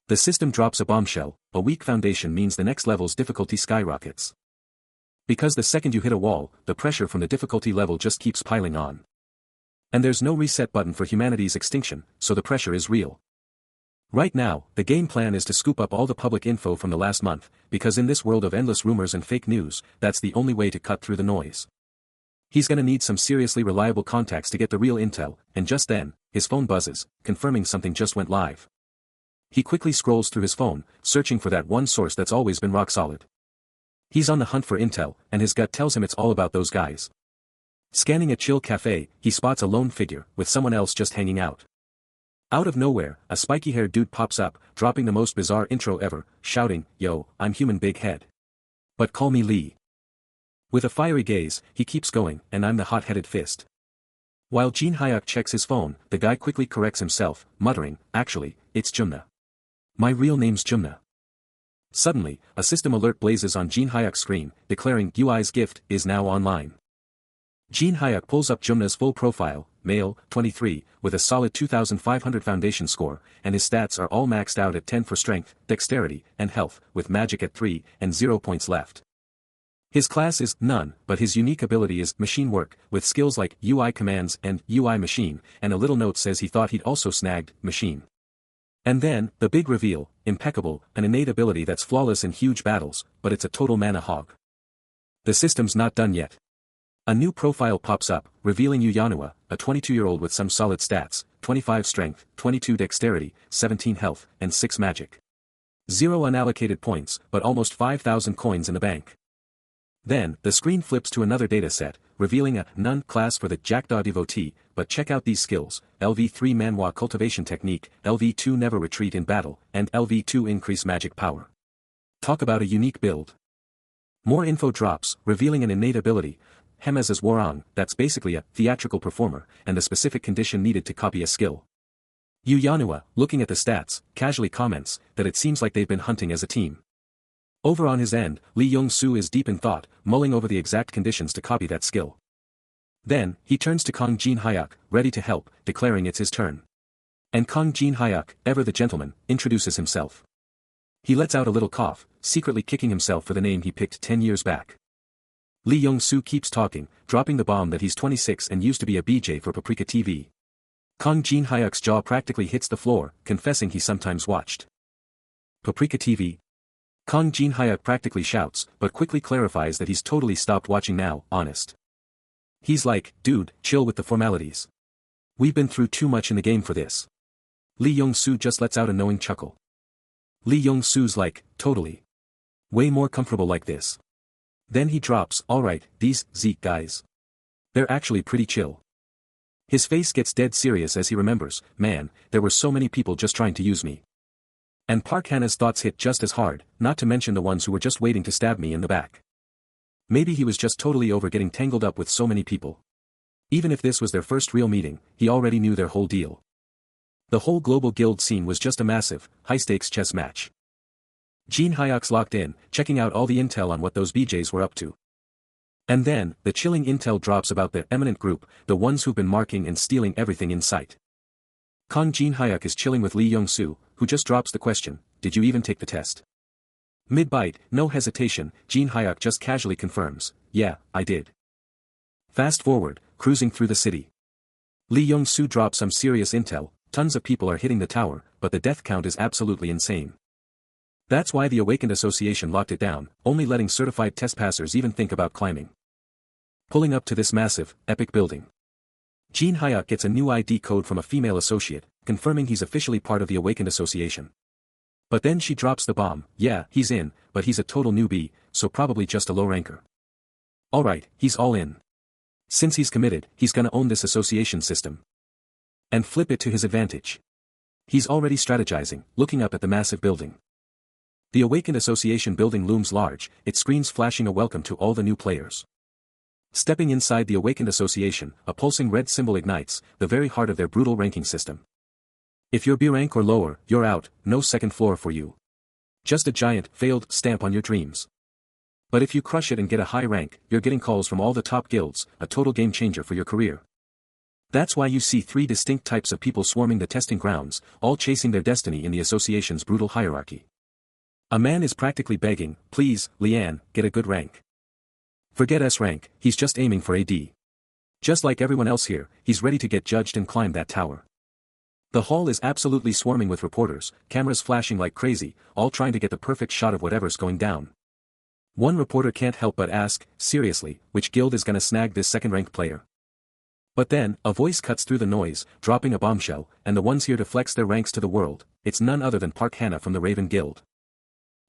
The system drops a bombshell, a weak foundation means the next level's difficulty skyrockets. Because the second you hit a wall, the pressure from the difficulty level just keeps piling on. And there's no reset button for humanity's extinction, so the pressure is real. Right now, the game plan is to scoop up all the public info from the last month, because in this world of endless rumors and fake news, that's the only way to cut through the noise. He's gonna need some seriously reliable contacts to get the real intel, and just then, his phone buzzes, confirming something just went live. He quickly scrolls through his phone, searching for that one source that's always been rock solid. He's on the hunt for intel, and his gut tells him it's all about those guys. Scanning a chill cafe, he spots a lone figure, with someone else just hanging out. Out of nowhere, a spiky-haired dude pops up, dropping the most bizarre intro ever, shouting, "Yo, I'm human big head. But call me Lee." With a fiery gaze, he keeps going, "And I'm the hot-headed fist." While Jin Hyuk checks his phone, the guy quickly corrects himself, muttering, "Actually, it's Jumna. My real name's Jumna." Suddenly, a system alert blazes on Jin Hyuk's screen, declaring UI's gift is now online. Jin Hyuk pulls up Jumna's full profile, male, 23, with a solid 2,500 foundation score, and his stats are all maxed out at 10 for strength, dexterity, and health, with magic at 3, and 0 points left. His class is none, but his unique ability is machine work, with skills like UI commands and UI machine, and a little note says he thought he'd also snagged machine. And then, the big reveal, impeccable, an innate ability that's flawless in huge battles, but it's a total mana hog. The system's not done yet. A new profile pops up, revealing Yuyanua, a 22-year-old with some solid stats, 25 strength, 22 dexterity, 17 health, and 6 magic. 0 unallocated points, but almost 5,000 coins in the bank. Then, the screen flips to another dataset, revealing a Nun class for the Jackdaw devotee, but check out these skills, LV3 Manhwa cultivation technique, LV2 never retreat in battle, and LV2 increase magic power. Talk about a unique build. More info drops, revealing an innate ability, Hemez's Warang, that's basically a theatrical performer, and the specific condition needed to copy a skill. Yuyanua, looking at the stats, casually comments that it seems like they've been hunting as a team. Over on his end, Lee Young-soo is deep in thought, mulling over the exact conditions to copy that skill. Then, he turns to Kang Jin Hyuk, ready to help, declaring it's his turn. And Kang Jin Hyuk, ever the gentleman, introduces himself. He lets out a little cough, secretly kicking himself for the name he picked 10 years back. Lee Young-soo keeps talking, dropping the bomb that he's 26 and used to be a BJ for Paprika TV. Kang Jin Hyuk's jaw practically hits the floor, confessing he sometimes watched Paprika TV. Kang Jin Hyuk practically shouts, but quickly clarifies that he's totally stopped watching now, honest. He's like, dude, chill with the formalities. We've been through too much in the game for this. Lee Young-soo just lets out a knowing chuckle. Lee Young-soo's like, totally. Way more comfortable like this. Then he drops, alright, these Zeke guys. They're actually pretty chill. His face gets dead serious as he remembers, man, there were so many people just trying to use me. And Park Hannah's thoughts hit just as hard, not to mention the ones who were just waiting to stab me in the back. Maybe he was just totally over getting tangled up with so many people. Even if this was their first real meeting, he already knew their whole deal. The whole global guild scene was just a massive, high-stakes chess match. Jin Hyuk's locked in, checking out all the intel on what those BJs were up to. And then, the chilling intel drops about the eminent group, the ones who've been marking and stealing everything in sight. Jin Hyuk is chilling with Lee Young-soo, who just drops the question, did you even take the test? Mid-bite, no hesitation, Jin Hyuk just casually confirms, yeah, I did. Fast forward, cruising through the city. Lee Young-soo drops some serious intel, tons of people are hitting the tower, but the death count is absolutely insane. That's why the Awakened Association locked it down, only letting certified test passers even think about climbing. Pulling up to this massive, epic building. Jin Hyuk gets a new ID code from a female associate, confirming he's officially part of the Awakened Association. But then she drops the bomb, yeah, he's in, but he's a total newbie, so probably just a low ranker. Alright, he's all in. Since he's committed, he's gonna own this association system. And flip it to his advantage. He's already strategizing, looking up at the massive building. The Awakened Association building looms large, its screens flashing a welcome to all the new players. Stepping inside the Awakened Association, a pulsing red symbol ignites, the very heart of their brutal ranking system. If you're B rank or lower, you're out, no second floor for you. Just a giant, failed stamp on your dreams. But if you crush it and get a high rank, you're getting calls from all the top guilds, a total game changer for your career. That's why you see 3 distinct types of people swarming the testing grounds, all chasing their destiny in the association's brutal hierarchy. A man is practically begging, please, Leanne, get a good rank. Forget S rank, he's just aiming for AD. Just like everyone else here, he's ready to get judged and climb that tower. The hall is absolutely swarming with reporters, cameras flashing like crazy, all trying to get the perfect shot of whatever's going down. One reporter can't help but ask, seriously, which guild is gonna snag this second-ranked player? But then, a voice cuts through the noise, dropping a bombshell, and the ones here to flex their ranks to the world, it's none other than Park Hannah from the Raven Guild.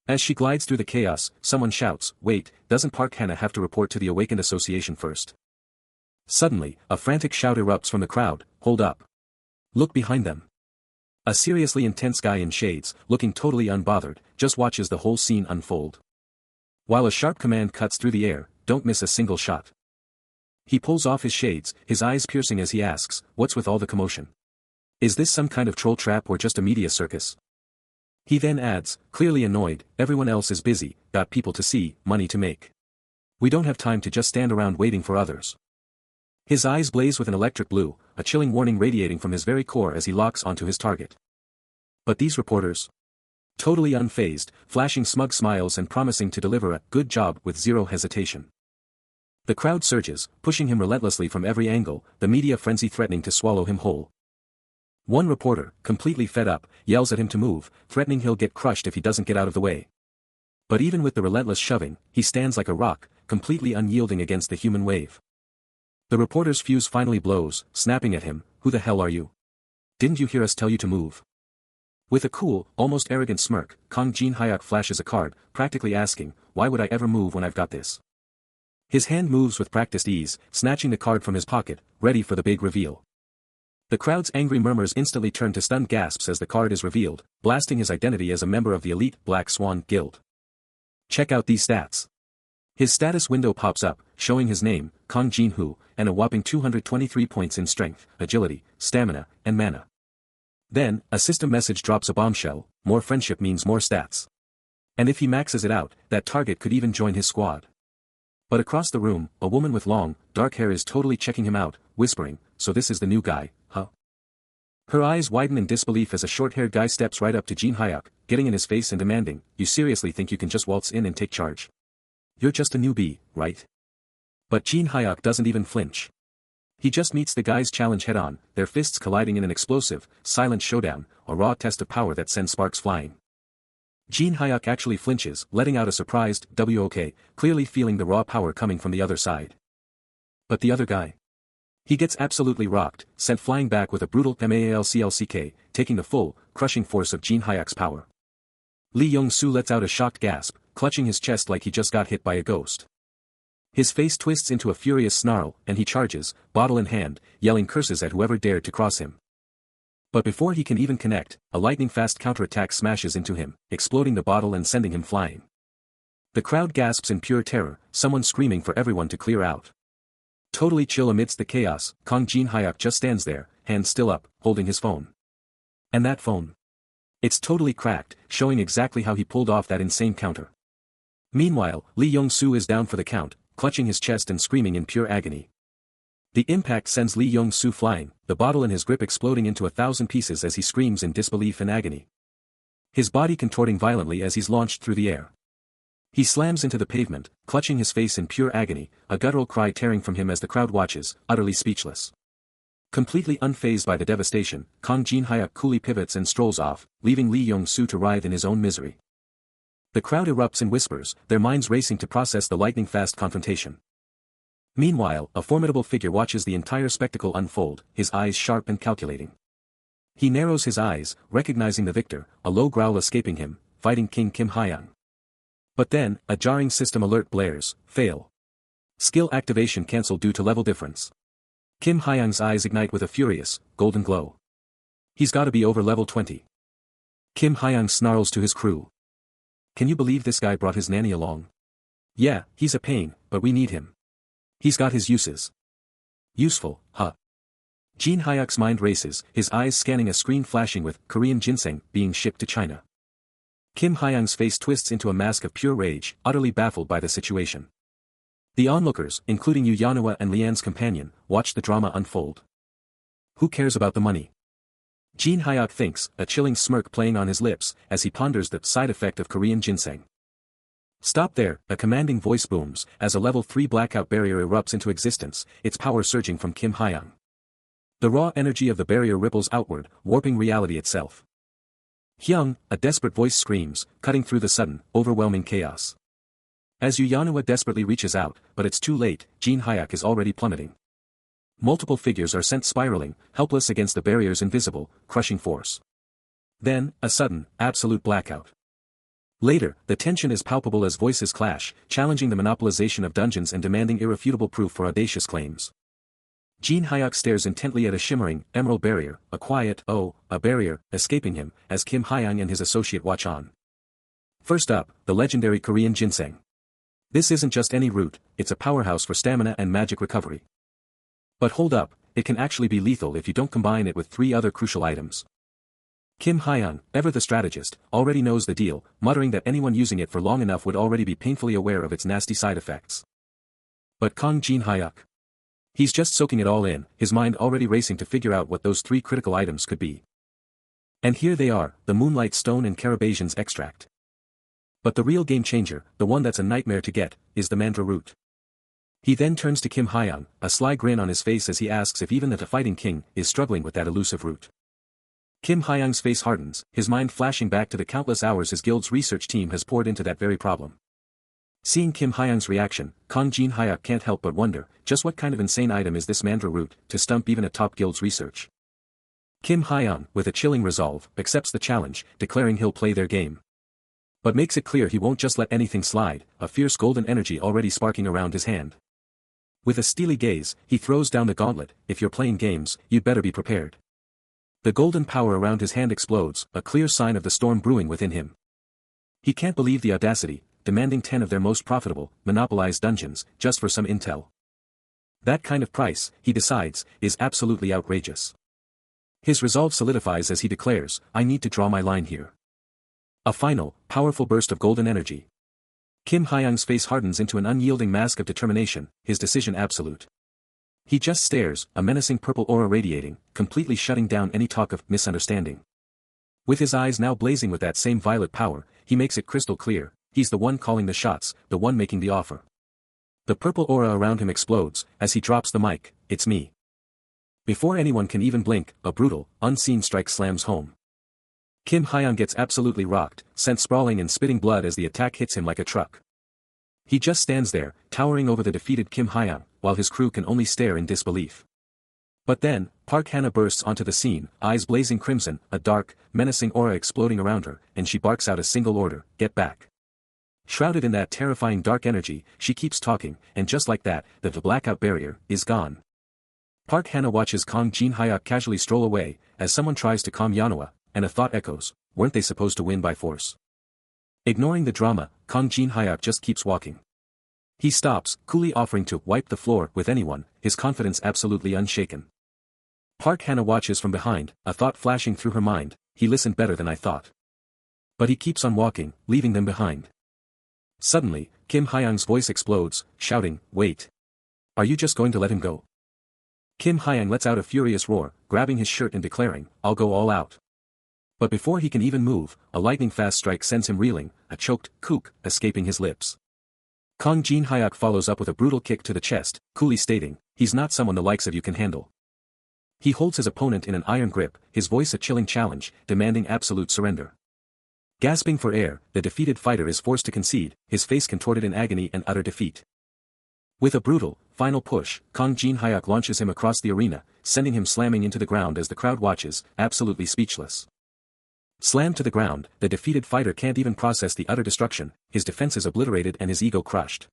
As she glides through the chaos, someone shouts, wait, doesn't Park Hannah have to report to the Awakened Association first? Suddenly, a frantic shout erupts from the crowd, hold up. Look behind them. A seriously intense guy in shades, looking totally unbothered, just watches the whole scene unfold. While a sharp command cuts through the air, don't miss a single shot. He pulls off his shades, his eyes piercing as he asks, what's with all the commotion? Is this some kind of troll trap or just a media circus? He then adds, clearly annoyed, everyone else is busy, got people to see, money to make. We don't have time to just stand around waiting for others. His eyes blaze with an electric blue, a chilling warning radiating from his very core as he locks onto his target. But these reporters? Totally unfazed, flashing smug smiles and promising to deliver a good job with zero hesitation. The crowd surges, pushing him relentlessly from every angle, the media frenzy threatening to swallow him whole. One reporter, completely fed up, yells at him to move, threatening he'll get crushed if he doesn't get out of the way. But even with the relentless shoving, he stands like a rock, completely unyielding against the human wave. The reporter's fuse finally blows, snapping at him, who the hell are you? Didn't you hear us tell you to move? With a cool, almost arrogant smirk, Jin Hyuk flashes a card, practically asking, why would I ever move when I've got this? His hand moves with practiced ease, snatching the card from his pocket, ready for the big reveal. The crowd's angry murmurs instantly turn to stunned gasps as the card is revealed, blasting his identity as a member of the elite Black Swan Guild. Check out these stats. His status window pops up, showing his name, Kang Jin-hoo, and a whopping 223 points in strength, agility, stamina, and mana. Then, a system message drops a bombshell, more friendship means more stats. And if he maxes it out, that target could even join his squad. But across the room, a woman with long, dark hair is totally checking him out, whispering, so this is the new guy, huh? Her eyes widen in disbelief as a short-haired guy steps right up to Jin Hyuk, getting in his face and demanding, you seriously think you can just waltz in and take charge? You're just a newbie, right? But Jin Hyuk doesn't even flinch. He just meets the guy's challenge head-on, their fists colliding in an explosive, silent showdown, a raw test of power that sends sparks flying. Jin Hyuk actually flinches, letting out a surprised, "WOK," clearly feeling the raw power coming from the other side. But the other guy? He gets absolutely rocked, sent flying back with a brutal MALCLCK, taking the full, crushing force of Jin Hyuk's power. Lee Young-soo lets out a shocked gasp, clutching his chest like he just got hit by a ghost. His face twists into a furious snarl, and he charges, bottle in hand, yelling curses at whoever dared to cross him. But before he can even connect, a lightning-fast counterattack smashes into him, exploding the bottle and sending him flying. The crowd gasps in pure terror, someone screaming for everyone to clear out. Totally chill amidst the chaos, Kang Jin-hyuk just stands there, hands still up, holding his phone. And that phone. It's totally cracked, showing exactly how he pulled off that insane counter. Meanwhile, Lee Yong-soo is down for the count, clutching his chest and screaming in pure agony. The impact sends Lee Yong-soo flying, the bottle in his grip exploding into 1,000 pieces as he screams in disbelief and agony. His body contorting violently as he's launched through the air. He slams into the pavement, clutching his face in pure agony, a guttural cry tearing from him as the crowd watches, utterly speechless. Completely unfazed by the devastation, Kang Jin-hyuk coolly pivots and strolls off, leaving Lee Yong-soo to writhe in his own misery. The crowd erupts in whispers, their minds racing to process the lightning-fast confrontation. Meanwhile, a formidable figure watches the entire spectacle unfold, his eyes sharp and calculating. He narrows his eyes, recognizing the victor, a low growl escaping him, fighting King Kim Hyang. But then, a jarring system alert blares, fail. Skill activation cancelled due to level difference. Kim Hyang's eyes ignite with a furious, golden glow. He's gotta be over level 20. Kim Hyang snarls to his crew. Can you believe this guy brought his nanny along? Yeah, he's a pain, but we need him. He's got his uses. Useful, huh? Jin Hyuk's mind races, his eyes scanning a screen flashing with Korean ginseng being shipped to China. Kim Hyang's face twists into a mask of pure rage, utterly baffled by the situation. The onlookers, including Yu Yanhua and Lian's companion, watch the drama unfold. Who cares about the money? Jin Hyuk thinks, a chilling smirk playing on his lips, as he ponders the side effect of Korean ginseng. Stop there, a commanding voice booms, as a level 3 blackout barrier erupts into existence, its power surging from Kim Hyang. The raw energy of the barrier ripples outward, warping reality itself. Hyung, a desperate voice screams, cutting through the sudden, overwhelming chaos. As Yu Yanhua desperately reaches out, but it's too late, Jin Hyuk is already plummeting. Multiple figures are sent spiraling, helpless against the barrier's invisible, crushing force. Then, a sudden, absolute blackout. Later, the tension is palpable as voices clash, challenging the monopolization of dungeons and demanding irrefutable proof for audacious claims. Jin Hyuk stares intently at a shimmering, emerald barrier, a barrier, escaping him, as Kim Hyang and his associate watch on. First up, the legendary Korean ginseng. This isn't just any root, it's a powerhouse for stamina and magic recovery. But hold up, it can actually be lethal if you don't combine it with 3 other crucial items. Kim Hyang, ever the strategist, already knows the deal, muttering that anyone using it for long enough would already be painfully aware of its nasty side effects. But Kang Jin-hyuk? He's just soaking it all in, his mind already racing to figure out what those 3 critical items could be. And here they are, the Moonlight Stone and Carabasion's extract. But the real game changer, the one that's a nightmare to get, is the Mandra root. He then turns to Kim Hyang, a sly grin on his face as he asks if even the fighting king is struggling with that elusive root. Kim Hyang's face hardens, his mind flashing back to the countless hours his guild's research team has poured into that very problem. Seeing Kim Hyang's reaction, Kang Jin-hyuk can't help but wonder, just what kind of insane item is this Mandra root, to stump even a top guild's research? Kim Hyang, with a chilling resolve, accepts the challenge, declaring he'll play their game. But makes it clear he won't just let anything slide, a fierce golden energy already sparking around his hand. With a steely gaze, he throws down the gauntlet, if you're playing games, you'd better be prepared. The golden power around his hand explodes, a clear sign of the storm brewing within him. He can't believe the audacity, demanding 10 of their most profitable, monopolized dungeons, just for some intel. That kind of price, he decides, is absolutely outrageous. His resolve solidifies as he declares, I need to draw my line here. A final, powerful burst of golden energy. Kim Hyang's face hardens into an unyielding mask of determination, his decision absolute. He just stares, a menacing purple aura radiating, completely shutting down any talk of misunderstanding. With his eyes now blazing with that same violet power, he makes it crystal clear, he's the one calling the shots, the one making the offer. The purple aura around him explodes, as he drops the mic, it's me. Before anyone can even blink, a brutal, unseen strike slams home. Kim Hyang gets absolutely rocked, sent sprawling and spitting blood as the attack hits him like a truck. He just stands there, towering over the defeated Kim Hyang, while his crew can only stare in disbelief. But then, Park Hannah bursts onto the scene, eyes blazing crimson, a dark, menacing aura exploding around her, and she barks out a single order, get back. Shrouded in that terrifying dark energy, she keeps talking, and just like that, the blackout barrier is gone. Park Hana watches Kong Jin-hyuk casually stroll away, as someone tries to calm Yanhwa, and a thought echoes, weren't they supposed to win by force? Ignoring the drama, Kong Jin-hyuk just keeps walking. He stops, coolly offering to wipe the floor with anyone, his confidence absolutely unshaken. Park Hana watches from behind, a thought flashing through her mind, he listened better than I thought. But he keeps on walking, leaving them behind. Suddenly, Kim Hyang's voice explodes, shouting, wait. Are you just going to let him go? Kim Hyang lets out a furious roar, grabbing his shirt and declaring, I'll go all out. But before he can even move, a lightning-fast strike sends him reeling, a choked "kook" escaping his lips. Kong Jin-hyuk follows up with a brutal kick to the chest, coolly stating, he's not someone the likes of you can handle. He holds his opponent in an iron grip, his voice a chilling challenge, demanding absolute surrender. Gasping for air, the defeated fighter is forced to concede, his face contorted in agony and utter defeat. With a brutal, final push, Kong Jin-hyuk launches him across the arena, sending him slamming into the ground as the crowd watches, absolutely speechless. Slammed to the ground, the defeated fighter can't even process the utter destruction, his defenses obliterated and his ego crushed.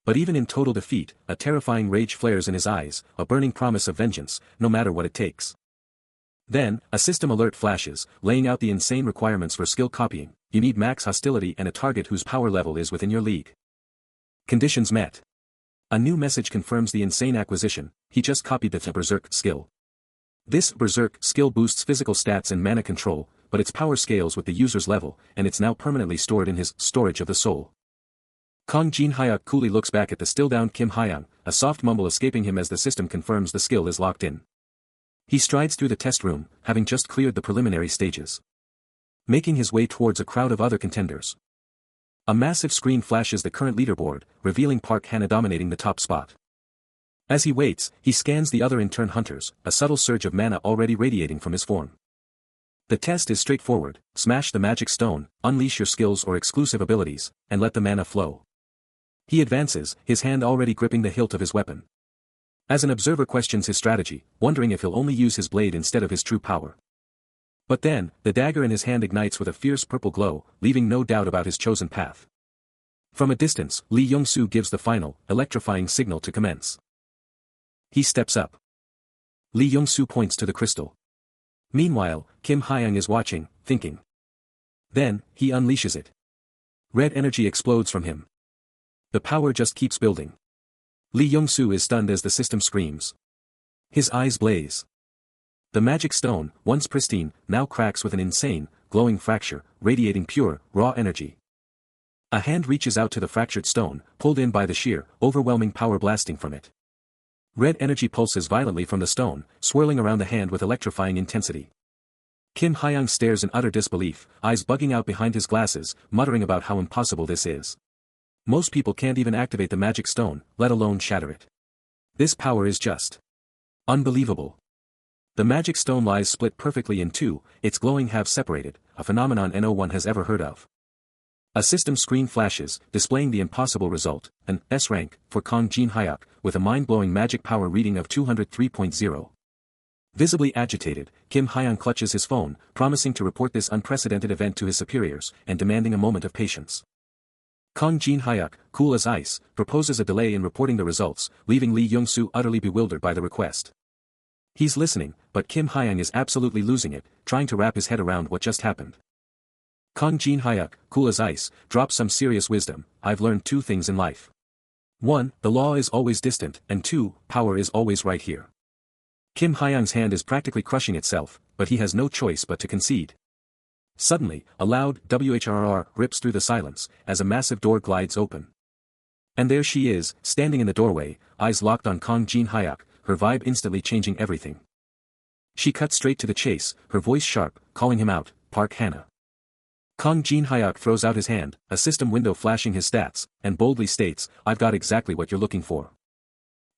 But even in total defeat, a terrifying rage flares in his eyes, a burning promise of vengeance, no matter what it takes. Then, a system alert flashes, laying out the insane requirements for skill copying. You need max hostility and a target whose power level is within your league. Conditions met. A new message confirms the insane acquisition, he just copied the Berserk skill. This Berserk skill boosts physical stats and mana control, but its power scales with the user's level, and it's now permanently stored in his storage of the soul. Kong Jin-hyuk coolly looks back at the still-down Kim Hyang, a soft mumble escaping him as the system confirms the skill is locked in. He strides through the test room, having just cleared the preliminary stages. Making his way towards a crowd of other contenders. A massive screen flashes the current leaderboard, revealing Park Hana dominating the top spot. As he waits, he scans the other in-turn hunters, a subtle surge of mana already radiating from his form. The test is straightforward, smash the magic stone, unleash your skills or exclusive abilities, and let the mana flow. He advances, his hand already gripping the hilt of his weapon. As an observer questions his strategy, wondering if he'll only use his blade instead of his true power. But then, the dagger in his hand ignites with a fierce purple glow, leaving no doubt about his chosen path. From a distance, Lee Young-soo gives the final, electrifying signal to commence. He steps up. Lee Young-soo points to the crystal. Meanwhile, Kim Hyang is watching, thinking. Then, he unleashes it. Red energy explodes from him. The power just keeps building. Lee Young-soo is stunned as the system screams. His eyes blaze. The magic stone, once pristine, now cracks with an insane, glowing fracture, radiating pure, raw energy. A hand reaches out to the fractured stone, pulled in by the sheer, overwhelming power blasting from it. Red energy pulses violently from the stone, swirling around the hand with electrifying intensity. Kim Hyang stares in utter disbelief, eyes bugging out behind his glasses, muttering about how impossible this is. Most people can't even activate the magic stone, let alone shatter it. This power is just unbelievable. The magic stone lies split perfectly in two, its glowing halves separated, a phenomenon no one has ever heard of. A system screen flashes, displaying the impossible result, an S rank, for Kong Jin-hyuk, with a mind-blowing magic power reading of 203.0. Visibly agitated, Kim Hyang clutches his phone, promising to report this unprecedented event to his superiors, and demanding a moment of patience. Kong Jin-hyuk, cool as ice, proposes a delay in reporting the results, leaving Lee Young-soo utterly bewildered by the request. He's listening, but Kim Hyang is absolutely losing it, trying to wrap his head around what just happened. Kong Jin-hyuk, cool as ice, drops some serious wisdom. I've learned two things in life. 1. The law is always distant, and 2. Power is always right here. Kim Hyang's hand is practically crushing itself, but he has no choice but to concede. Suddenly, a loud WHRR rips through the silence, as a massive door glides open. And there she is, standing in the doorway, eyes locked on Kong Jin-hyuk, her vibe instantly changing everything. She cuts straight to the chase, her voice sharp, calling him out, Park Hana. Kong Jin-hyuk throws out his hand, a system window flashing his stats, and boldly states, I've got exactly what you're looking for.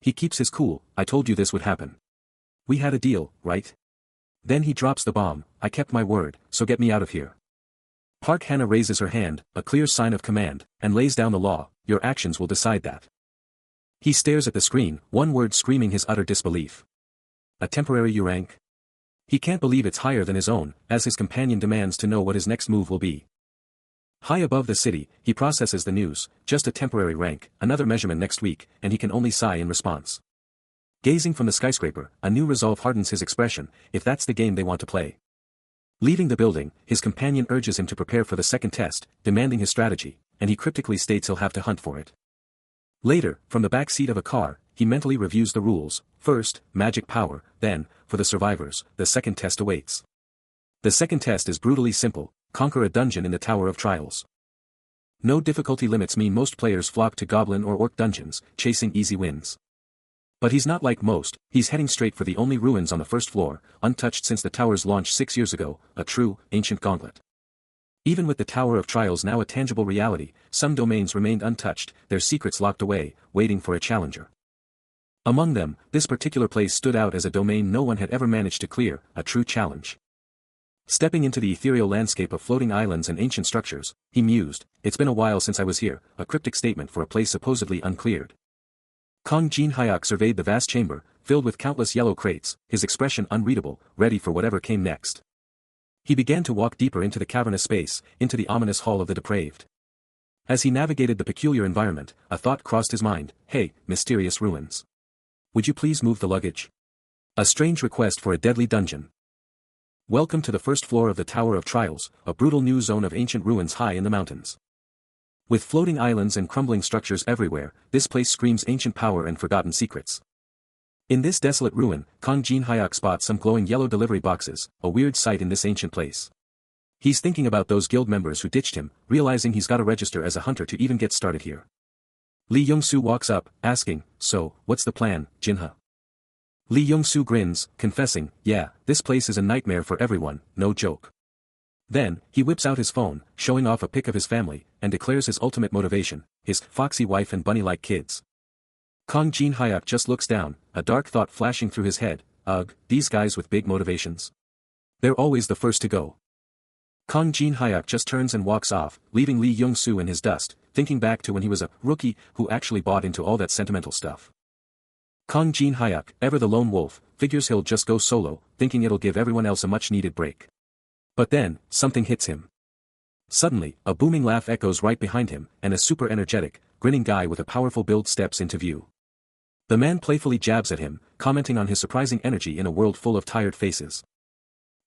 He keeps his cool, I told you this would happen. We had a deal, right? Then he drops the bomb, I kept my word, so get me out of here. Park Hana raises her hand, a clear sign of command, and lays down the law, your actions will decide that. He stares at the screen, one word screaming his utter disbelief. A temporary U rank? He can't believe it's higher than his own, as his companion demands to know what his next move will be. High above the city, he processes the news, just a temporary rank, another measurement next week, and he can only sigh in response. Gazing from the skyscraper, a new resolve hardens his expression, if that's the game they want to play. Leaving the building, his companion urges him to prepare for the second test, demanding his strategy, and he cryptically states he'll have to hunt for it. Later, from the back seat of a car, he mentally reviews the rules. First, magic power, then, for the survivors, the second test awaits. The second test is brutally simple: conquer a dungeon in the Tower of Trials. No difficulty limits mean most players flock to goblin or orc dungeons, chasing easy wins. But he's not like most, he's heading straight for the only ruins on the first floor, untouched since the tower's launch 6 years ago, a true, ancient gauntlet. Even with the Tower of Trials now a tangible reality, some domains remained untouched, their secrets locked away, waiting for a challenger. Among them, this particular place stood out as a domain no one had ever managed to clear, a true challenge. Stepping into the ethereal landscape of floating islands and ancient structures, he mused, "It's been a while since I was here," a cryptic statement for a place supposedly uncleared. Kang Jin-hyuk surveyed the vast chamber, filled with countless yellow crates, his expression unreadable, ready for whatever came next. He began to walk deeper into the cavernous space, into the ominous hall of the depraved. As he navigated the peculiar environment, a thought crossed his mind: "Hey, mysterious ruins. Would you please move the luggage?" A strange request for a deadly dungeon. Welcome to the first floor of the Tower of Trials, a brutal new zone of ancient ruins high in the mountains. With floating islands and crumbling structures everywhere, this place screams ancient power and forgotten secrets. In this desolate ruin, Kang Jin-hyuk spots some glowing yellow delivery boxes, a weird sight in this ancient place. He's thinking about those guild members who ditched him, realizing he's got to register as a hunter to even get started here. Lee Young-soo walks up, asking, "So, what's the plan, Jinha?" Lee Young-soo grins, confessing, "Yeah, this place is a nightmare for everyone, no joke." Then, he whips out his phone, showing off a pic of his family, and declares his ultimate motivation: his foxy wife and bunny-like kids. Kang Jin-hyuk just looks down, a dark thought flashing through his head: ugh, these guys with big motivations. They're always the first to go. Kang Jin-hyuk just turns and walks off, leaving Lee Young-soo in his dust, thinking back to when he was a rookie who actually bought into all that sentimental stuff. Kang Jin-hyuk, ever the lone wolf, figures he'll just go solo, thinking it'll give everyone else a much-needed break. But then, something hits him. Suddenly, a booming laugh echoes right behind him, and a super-energetic, grinning guy with a powerful build steps into view. The man playfully jabs at him, commenting on his surprising energy in a world full of tired faces.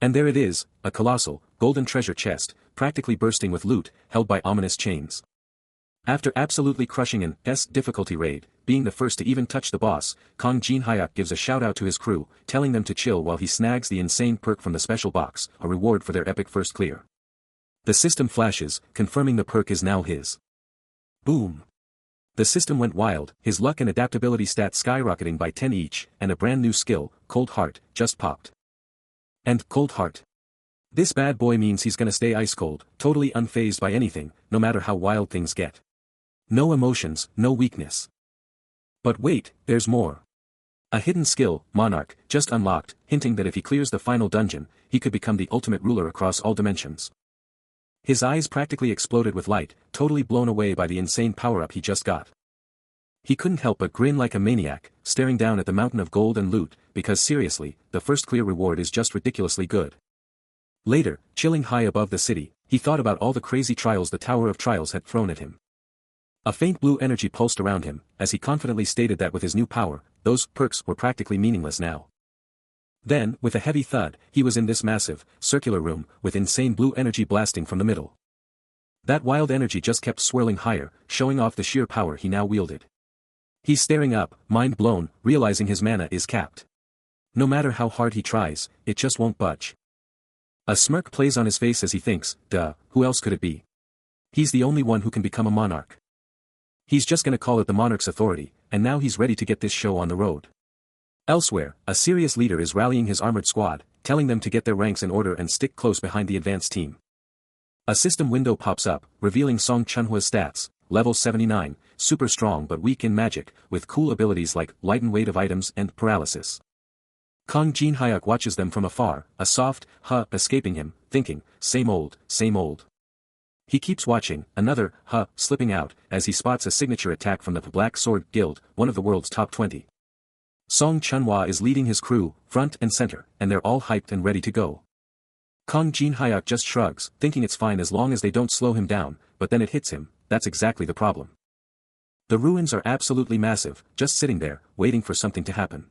And there it is, a colossal, golden treasure chest, practically bursting with loot, held by ominous chains. After absolutely crushing an S difficulty raid, being the first to even touch the boss, Kang Jin-hyuk gives a shout-out to his crew, telling them to chill while he snags the insane perk from the special box, a reward for their epic first clear. The system flashes, confirming the perk is now his. Boom! The system went wild, his luck and adaptability stats skyrocketing by 10 each, and a brand new skill, Cold Heart, just popped. And Cold Heart. This bad boy means he's gonna stay ice cold, totally unfazed by anything, no matter how wild things get. No emotions, no weakness. But wait, there's more. A hidden skill, Monarch, just unlocked, hinting that if he clears the final dungeon, he could become the ultimate ruler across all dimensions. His eyes practically exploded with light, totally blown away by the insane power-up he just got. He couldn't help but grin like a maniac, staring down at the mountain of gold and loot, because seriously, the first clear reward is just ridiculously good. Later, chilling high above the city, he thought about all the crazy trials the Tower of Trials had thrown at him. A faint blue energy pulsed around him, as he confidently stated that with his new power, those perks were practically meaningless now. Then, with a heavy thud, he was in this massive, circular room, with insane blue energy blasting from the middle. That wild energy just kept swirling higher, showing off the sheer power he now wielded. He's staring up, mind blown, realizing his mana is capped. No matter how hard he tries, it just won't budge. A smirk plays on his face as he thinks, duh, who else could it be? He's the only one who can become a monarch. He's just gonna call it the monarch's authority, and now he's ready to get this show on the road. Elsewhere, a serious leader is rallying his armored squad, telling them to get their ranks in order and stick close behind the advanced team. A system window pops up, revealing Song Chunhwa's stats: level 79, super strong but weak in magic, with cool abilities like lighten weight of items and paralysis. Kang Jin-hyuk watches them from afar, a soft huh escaping him, thinking, same old, same old. He keeps watching, another huh slipping out, as he spots a signature attack from the Black Sword Guild, one of the world's top 20. Song Chunhwa is leading his crew, front and center, and they're all hyped and ready to go. Kang Jin-hyuk just shrugs, thinking it's fine as long as they don't slow him down, but then it hits him, that's exactly the problem. The ruins are absolutely massive, just sitting there, waiting for something to happen.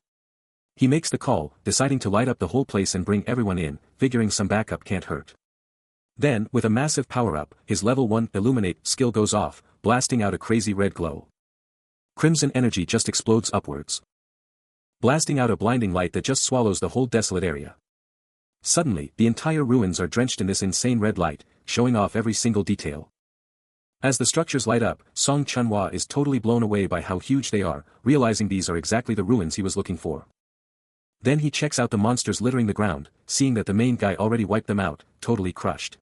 He makes the call, deciding to light up the whole place and bring everyone in, figuring some backup can't hurt. Then, with a massive power-up, his level 1 Illuminate skill goes off, blasting out a crazy red glow. Crimson energy just explodes upwards, blasting out a blinding light that just swallows the whole desolate area. Suddenly, the entire ruins are drenched in this insane red light, showing off every single detail. As the structures light up, Song Chunhwa is totally blown away by how huge they are, realizing these are exactly the ruins he was looking for. Then he checks out the monsters littering the ground, seeing that the main guy already wiped them out, totally crushed.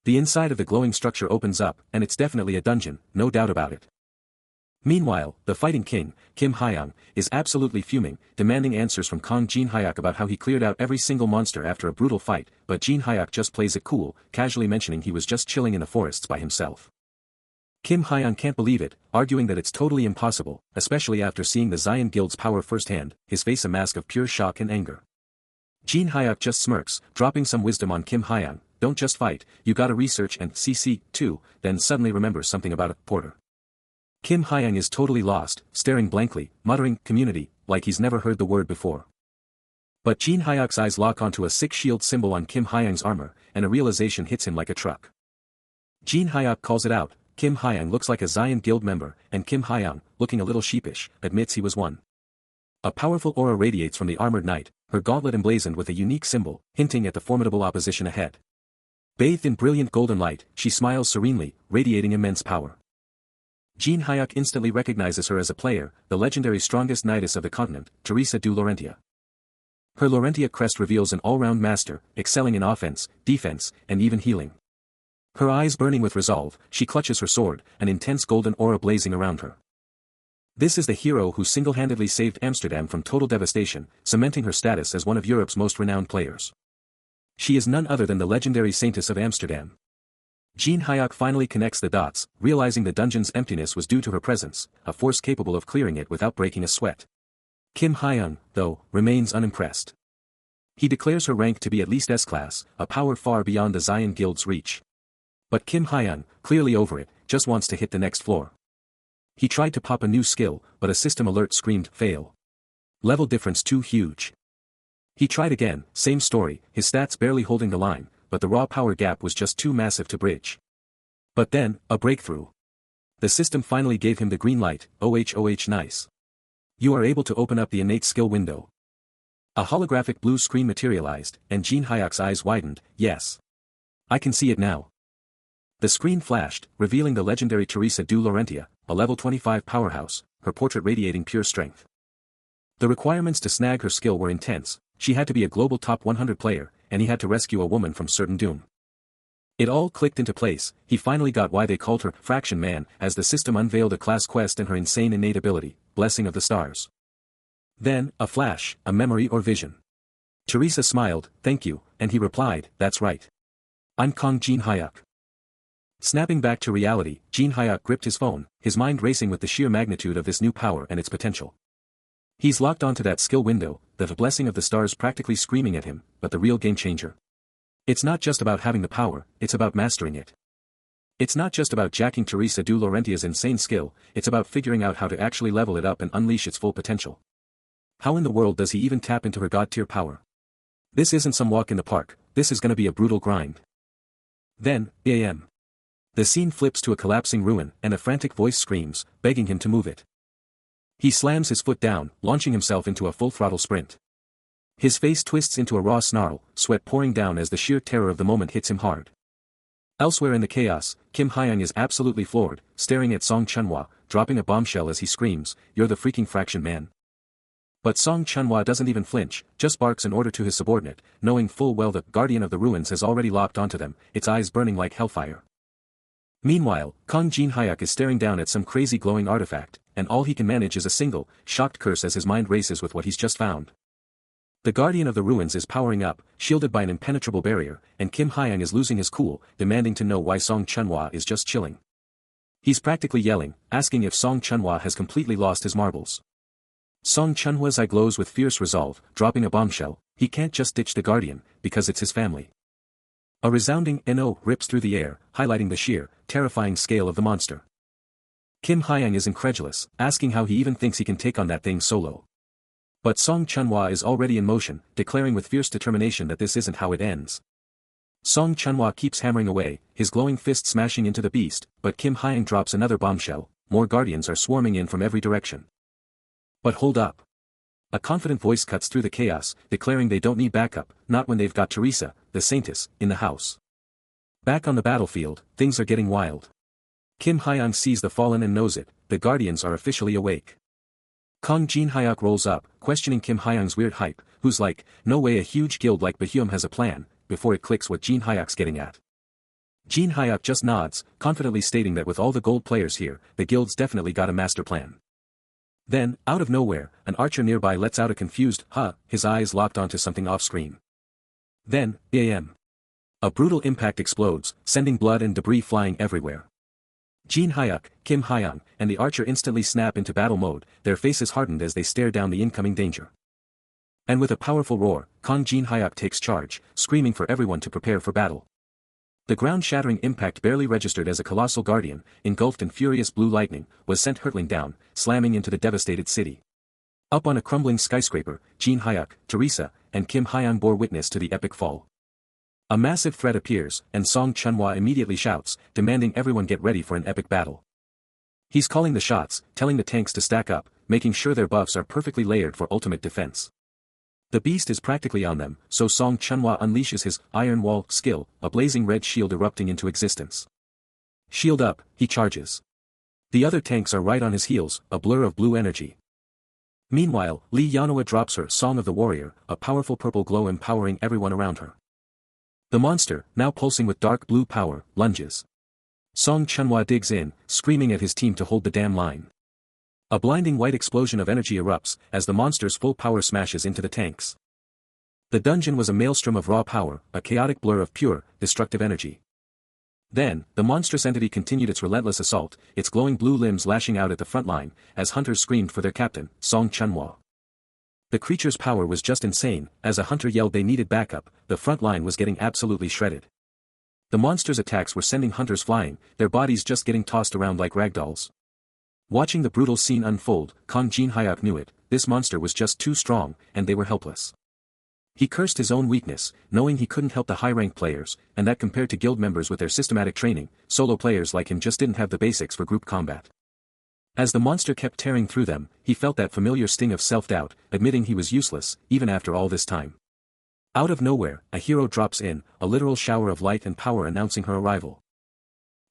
The inside of the glowing structure opens up, and it's definitely a dungeon, no doubt about it. Meanwhile, the fighting king, Kim Hyung, is absolutely fuming, demanding answers from Kong Jin Hyuk about how he cleared out every single monster after a brutal fight, but Jin Hyuk just plays it cool, casually mentioning he was just chilling in the forests by himself. Kim Hyung can't believe it, arguing that it's totally impossible, especially after seeing the Zion Guild's power firsthand, his face a mask of pure shock and anger. Jin Hyuk just smirks, dropping some wisdom on Kim Hyung, don't just fight, you gotta research and CC, too, then suddenly remembers something about a porter. Kim Hyung is totally lost, staring blankly, muttering, community, like he's never heard the word before. But Jin Hyuk's eyes lock onto a sick shield symbol on Kim Hyung's armor, and a realization hits him like a truck. Jin Hyuk calls it out, Kim Hyung looks like a Zion Guild member, and Kim Hyung, looking a little sheepish, admits he was one. A powerful aura radiates from the armored knight, her gauntlet emblazoned with a unique symbol, hinting at the formidable opposition ahead. Bathed in brilliant golden light, she smiles serenely, radiating immense power. Jin Hyuk instantly recognizes her as a player, the legendary strongest knightess of the continent, Teresa du Laurentia. Her Laurentia crest reveals an all-round master, excelling in offense, defense, and even healing. Her eyes burning with resolve, she clutches her sword, an intense golden aura blazing around her. This is the hero who single-handedly saved Amsterdam from total devastation, cementing her status as one of Europe's most renowned players. She is none other than the legendary Saintess of Amsterdam. Jin Hyuk finally connects the dots, realizing the dungeon's emptiness was due to her presence, a force capable of clearing it without breaking a sweat. Kim Hyung, though, remains unimpressed. He declares her rank to be at least S-class, a power far beyond the Zion Guild's reach. But Kim Hyung, clearly over it, just wants to hit the next floor. He tried to pop a new skill, but a system alert screamed, fail. Level difference too huge. He tried again, same story, his stats barely holding the line, but the raw power gap was just too massive to bridge. But then, a breakthrough. The system finally gave him the green light, nice. You are able to open up the innate skill window. A holographic blue screen materialized, and Jin Hyuk's eyes widened, yes. I can see it now. The screen flashed, revealing the legendary Teresa du Laurentia, a level 25 powerhouse, her portrait radiating pure strength. The requirements to snag her skill were intense, she had to be a global top 100 player, and he had to rescue a woman from certain doom. It all clicked into place, he finally got why they called her Fraction Man, as the system unveiled a class quest and her insane innate ability, Blessing of the Stars. Then, a flash, a memory or vision. Teresa smiled, thank you, and he replied, that's right. I'm Kong Jin Hyuk. Snapping back to reality, Jin Hyuk gripped his phone, his mind racing with the sheer magnitude of this new power and its potential. He's locked onto that skill window, the Blessing of the Stars practically screaming at him, but the real game changer. It's not just about having the power, it's about mastering it. It's not just about jacking Teresa du Laurentia's insane skill, it's about figuring out how to actually level it up and unleash its full potential. How in the world does he even tap into her god-tier power? This isn't some walk in the park, this is gonna be a brutal grind. Then, AM. The scene flips to a collapsing ruin, and a frantic voice screams, begging him to move it. He slams his foot down, launching himself into a full-throttle sprint. His face twists into a raw snarl, sweat pouring down as the sheer terror of the moment hits him hard. Elsewhere in the chaos, Kim Hyung is absolutely floored, staring at Song Chunhwa, dropping a bombshell as he screams, "You're the freaking Fraction Man." But Song Chunhwa doesn't even flinch, just barks an order to his subordinate, knowing full well the Guardian of the Ruins has already locked onto them, its eyes burning like hellfire. Meanwhile, Kong Jin Hyuk is staring down at some crazy glowing artifact, and all he can manage is a single, shocked curse as his mind races with what he's just found. The Guardian of the Ruins is powering up, shielded by an impenetrable barrier, and Kim Hyung is losing his cool, demanding to know why Song Chunhwa is just chilling. He's practically yelling, asking if Song Chunhwa has completely lost his marbles. Song Chunhwa's eye glows with fierce resolve, dropping a bombshell, he can't just ditch the Guardian, because it's his family. A resounding "no" rips through the air, highlighting the sheer, terrifying scale of the monster. Kim Hyung is incredulous, asking how he even thinks he can take on that thing solo. But Song Chunhwa is already in motion, declaring with fierce determination that this isn't how it ends. Song Chunhwa keeps hammering away, his glowing fist smashing into the beast, but Kim Hyang drops another bombshell. More guardians are swarming in from every direction. But hold up. A confident voice cuts through the chaos, declaring they don't need backup, not when they've got Teresa, the Saintess, in the house. Back on the battlefield, things are getting wild. Kim Hyang sees the fallen and knows it, the guardians are officially awake. Kong Jin Hyuk rolls up, questioning Kim Hyang's weird hype, who's like, no way a huge guild like Behyum has a plan, before it clicks what Jin Hyuk's getting at. Jin Hyuk just nods, confidently stating that with all the gold players here, the guild's definitely got a master plan. Then, out of nowhere, an archer nearby lets out a confused, huh, his eyes locked onto something off-screen. Then, bam. A brutal impact explodes, sending blood and debris flying everywhere. Jin Hyuk, Kim Hyang, and the archer instantly snap into battle mode, their faces hardened as they stare down the incoming danger. And with a powerful roar, Kong Jin Hyuk takes charge, screaming for everyone to prepare for battle. The ground-shattering impact barely registered as a colossal guardian, engulfed in furious blue lightning, was sent hurtling down, slamming into the devastated city. Up on a crumbling skyscraper, Jin Hyuk, Teresa, and Kim Hyang bore witness to the epic fall. A massive threat appears, and Song Chunhwa immediately shouts, demanding everyone get ready for an epic battle. He's calling the shots, telling the tanks to stack up, making sure their buffs are perfectly layered for ultimate defense. The beast is practically on them, so Song Chunhwa unleashes his Iron Wall skill, a blazing red shield erupting into existence. Shield up, he charges. The other tanks are right on his heels, a blur of blue energy. Meanwhile, Lee Yanoa drops her Song of the Warrior, a powerful purple glow empowering everyone around her. The monster, now pulsing with dark blue power, lunges. Song Chunhwa digs in, screaming at his team to hold the damn line. A blinding white explosion of energy erupts, as the monster's full power smashes into the tanks. The dungeon was a maelstrom of raw power, a chaotic blur of pure, destructive energy. Then, the monstrous entity continued its relentless assault, its glowing blue limbs lashing out at the front line, as hunters screamed for their captain, Song Chunhwa. The creature's power was just insane, as a hunter yelled they needed backup, the front line was getting absolutely shredded. The monster's attacks were sending hunters flying, their bodies just getting tossed around like ragdolls. Watching the brutal scene unfold, Kong Jin Hyuk knew it, this monster was just too strong, and they were helpless. He cursed his own weakness, knowing he couldn't help the high-ranked players, and that compared to guild members with their systematic training, solo players like him just didn't have the basics for group combat. As the monster kept tearing through them, he felt that familiar sting of self-doubt, admitting he was useless, even after all this time. Out of nowhere, a hero drops in, a literal shower of light and power announcing her arrival.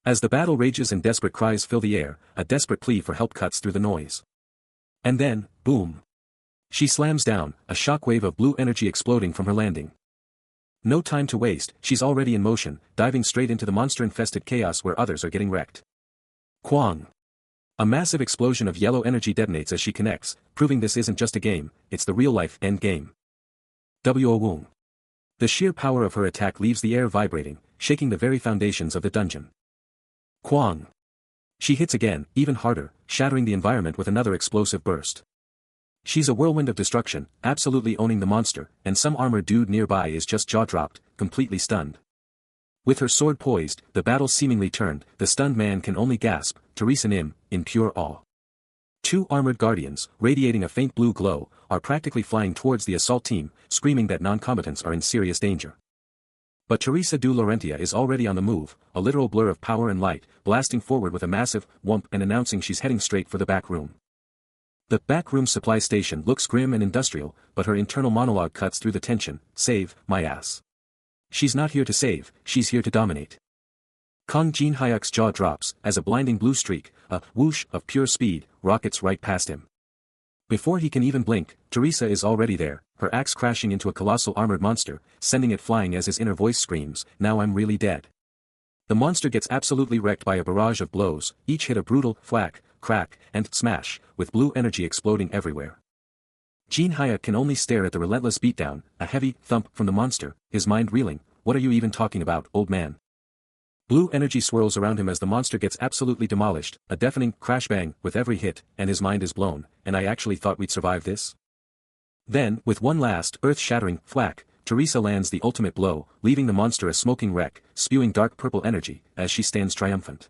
As the battle rages and desperate cries fill the air, a desperate plea for help cuts through the noise. And then, boom. She slams down, a shockwave of blue energy exploding from her landing. No time to waste, she's already in motion, diving straight into the monster-infested chaos where others are getting wrecked. Kwang. A massive explosion of yellow energy detonates as she connects, proving this isn't just a game, it's the real-life end game. Wo Wong. The sheer power of her attack leaves the air vibrating, shaking the very foundations of the dungeon. Kwang. She hits again, even harder, shattering the environment with another explosive burst. She's a whirlwind of destruction, absolutely owning the monster, and some armored dude nearby is just jaw-dropped, completely stunned. With her sword poised, the battle seemingly turned, the stunned man can only gasp, Teresa Nim, in pure awe. Two armored guardians, radiating a faint blue glow, are practically flying towards the assault team, screaming that non-combatants are in serious danger. But Teresa du Laurentia is already on the move, a literal blur of power and light, blasting forward with a massive whoomp and announcing she's heading straight for the back room. The back room supply station looks grim and industrial, but her internal monologue cuts through the tension, save, my ass. She's not here to save, she's here to dominate. Kong Jin Hyuk's jaw drops, as a blinding blue streak, a whoosh of pure speed, rockets right past him. Before he can even blink, Teresa is already there, her axe crashing into a colossal armored monster, sending it flying as his inner voice screams, now I'm really dead. The monster gets absolutely wrecked by a barrage of blows, each hit a brutal thwack, crack, and smash, with blue energy exploding everywhere. Jin Hyuk can only stare at the relentless beatdown, a heavy thump from the monster, his mind reeling, what are you even talking about, old man? Blue energy swirls around him as the monster gets absolutely demolished, a deafening crash bang with every hit, and his mind is blown, and I actually thought we'd survive this? Then, with one last, earth-shattering, thwack, Teresa lands the ultimate blow, leaving the monster a smoking wreck, spewing dark purple energy, as she stands triumphant.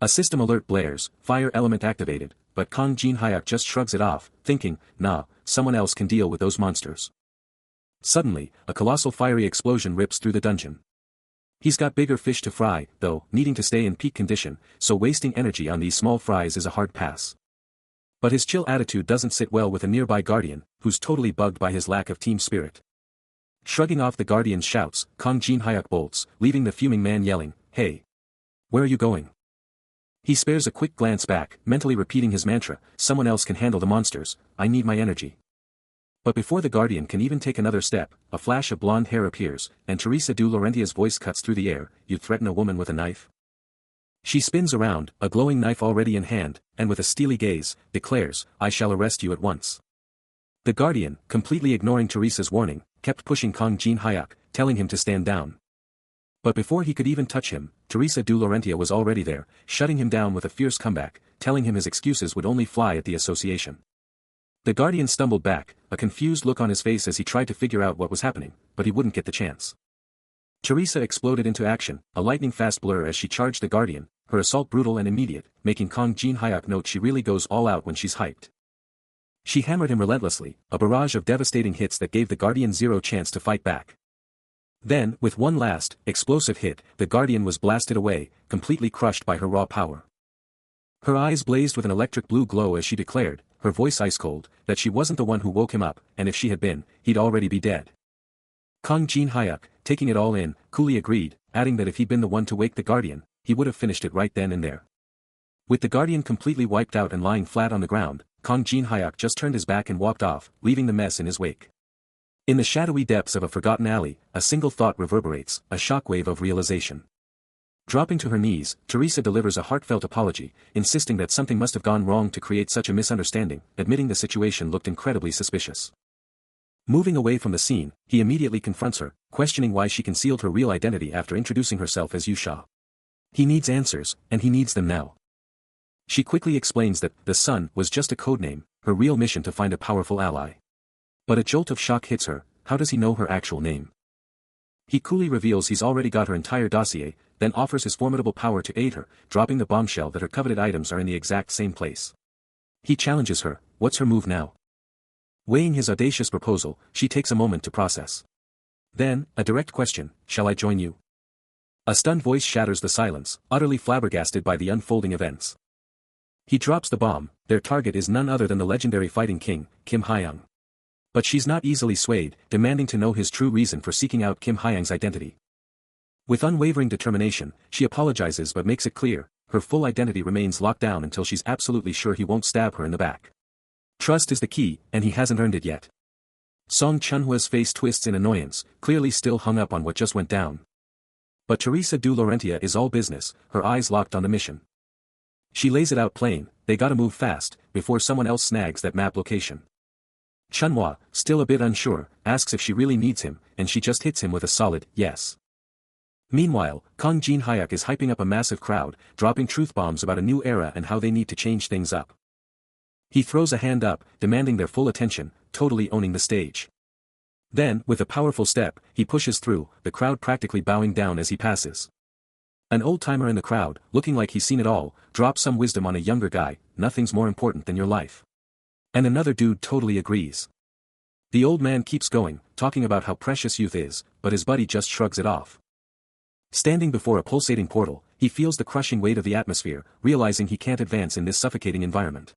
A system alert blares, fire element activated, but Kang Jin-hyuk just shrugs it off, thinking, nah, someone else can deal with those monsters. Suddenly, a colossal fiery explosion rips through the dungeon. He's got bigger fish to fry, though, needing to stay in peak condition, so wasting energy on these small fries is a hard pass. But his chill attitude doesn't sit well with a nearby guardian, who's totally bugged by his lack of team spirit. Shrugging off the guardian's shouts, Kang Jin-hyuk bolts, leaving the fuming man yelling, "Hey! Where are you going?" He spares a quick glance back, mentally repeating his mantra, "Someone else can handle the monsters, I need my energy." But before the guardian can even take another step, a flash of blonde hair appears, and Teresa de Laurentia's voice cuts through the air, "You threaten a woman with a knife?" She spins around, a glowing knife already in hand, and with a steely gaze, declares, "I shall arrest you at once." The guardian, completely ignoring Teresa's warning, kept pushing Kang Jin-hyuk, telling him to stand down. But before he could even touch him, Teresa de Laurentia was already there, shutting him down with a fierce comeback, telling him his excuses would only fly at the association. The guardian stumbled back, a confused look on his face as he tried to figure out what was happening, but he wouldn't get the chance. Teresa exploded into action, a lightning-fast blur as she charged the guardian, her assault brutal and immediate, making Kang Jin-hyuk note she really goes all out when she's hyped. She hammered him relentlessly, a barrage of devastating hits that gave the guardian zero chance to fight back. Then, with one last, explosive hit, the guardian was blasted away, completely crushed by her raw power. Her eyes blazed with an electric blue glow as she declared, her voice ice-cold, that she wasn't the one who woke him up, and if she had been, he'd already be dead. Kang Jin-hyuk, taking it all in, coolly agreed, adding that if he'd been the one to wake the guardian, he would have finished it right then and there. With the guardian completely wiped out and lying flat on the ground, Kang Jin-hyuk just turned his back and walked off, leaving the mess in his wake. In the shadowy depths of a forgotten alley, a single thought reverberates, a shockwave of realization. Dropping to her knees, Teresa delivers a heartfelt apology, insisting that something must have gone wrong to create such a misunderstanding, admitting the situation looked incredibly suspicious. Moving away from the scene, he immediately confronts her, questioning why she concealed her real identity after introducing herself as Yusha. He needs answers, and he needs them now. She quickly explains that the sun was just a codename, her real mission to find a powerful ally. But a jolt of shock hits her. How does he know her actual name? He coolly reveals he's already got her entire dossier, then offers his formidable power to aid her, dropping the bombshell that her coveted items are in the exact same place. He challenges her, what's her move now? Weighing his audacious proposal, she takes a moment to process. Then, a direct question, shall I join you? A stunned voice shatters the silence, utterly flabbergasted by the unfolding events. He drops the bomb, their target is none other than the legendary fighting king, Kim Hyung. But she's not easily swayed, demanding to know his true reason for seeking out Kim Hyung's identity. With unwavering determination, she apologizes but makes it clear, her full identity remains locked down until she's absolutely sure he won't stab her in the back. Trust is the key, and he hasn't earned it yet. Song Chunhua's face twists in annoyance, clearly still hung up on what just went down. But Teresa de Laurentia is all business, her eyes locked on the mission. She lays it out plain, they gotta move fast, before someone else snags that map location. Chunhua, still a bit unsure, asks if she really needs him, and she just hits him with a solid, yes. Meanwhile, Kang Jin-hyuk is hyping up a massive crowd, dropping truth bombs about a new era and how they need to change things up. He throws a hand up, demanding their full attention, totally owning the stage. Then, with a powerful step, he pushes through, the crowd practically bowing down as he passes. An old-timer in the crowd, looking like he's seen it all, drops some wisdom on a younger guy, nothing's more important than your life. And another dude totally agrees. The old man keeps going, talking about how precious youth is, but his buddy just shrugs it off. Standing before a pulsating portal, he feels the crushing weight of the atmosphere, realizing he can't advance in this suffocating environment.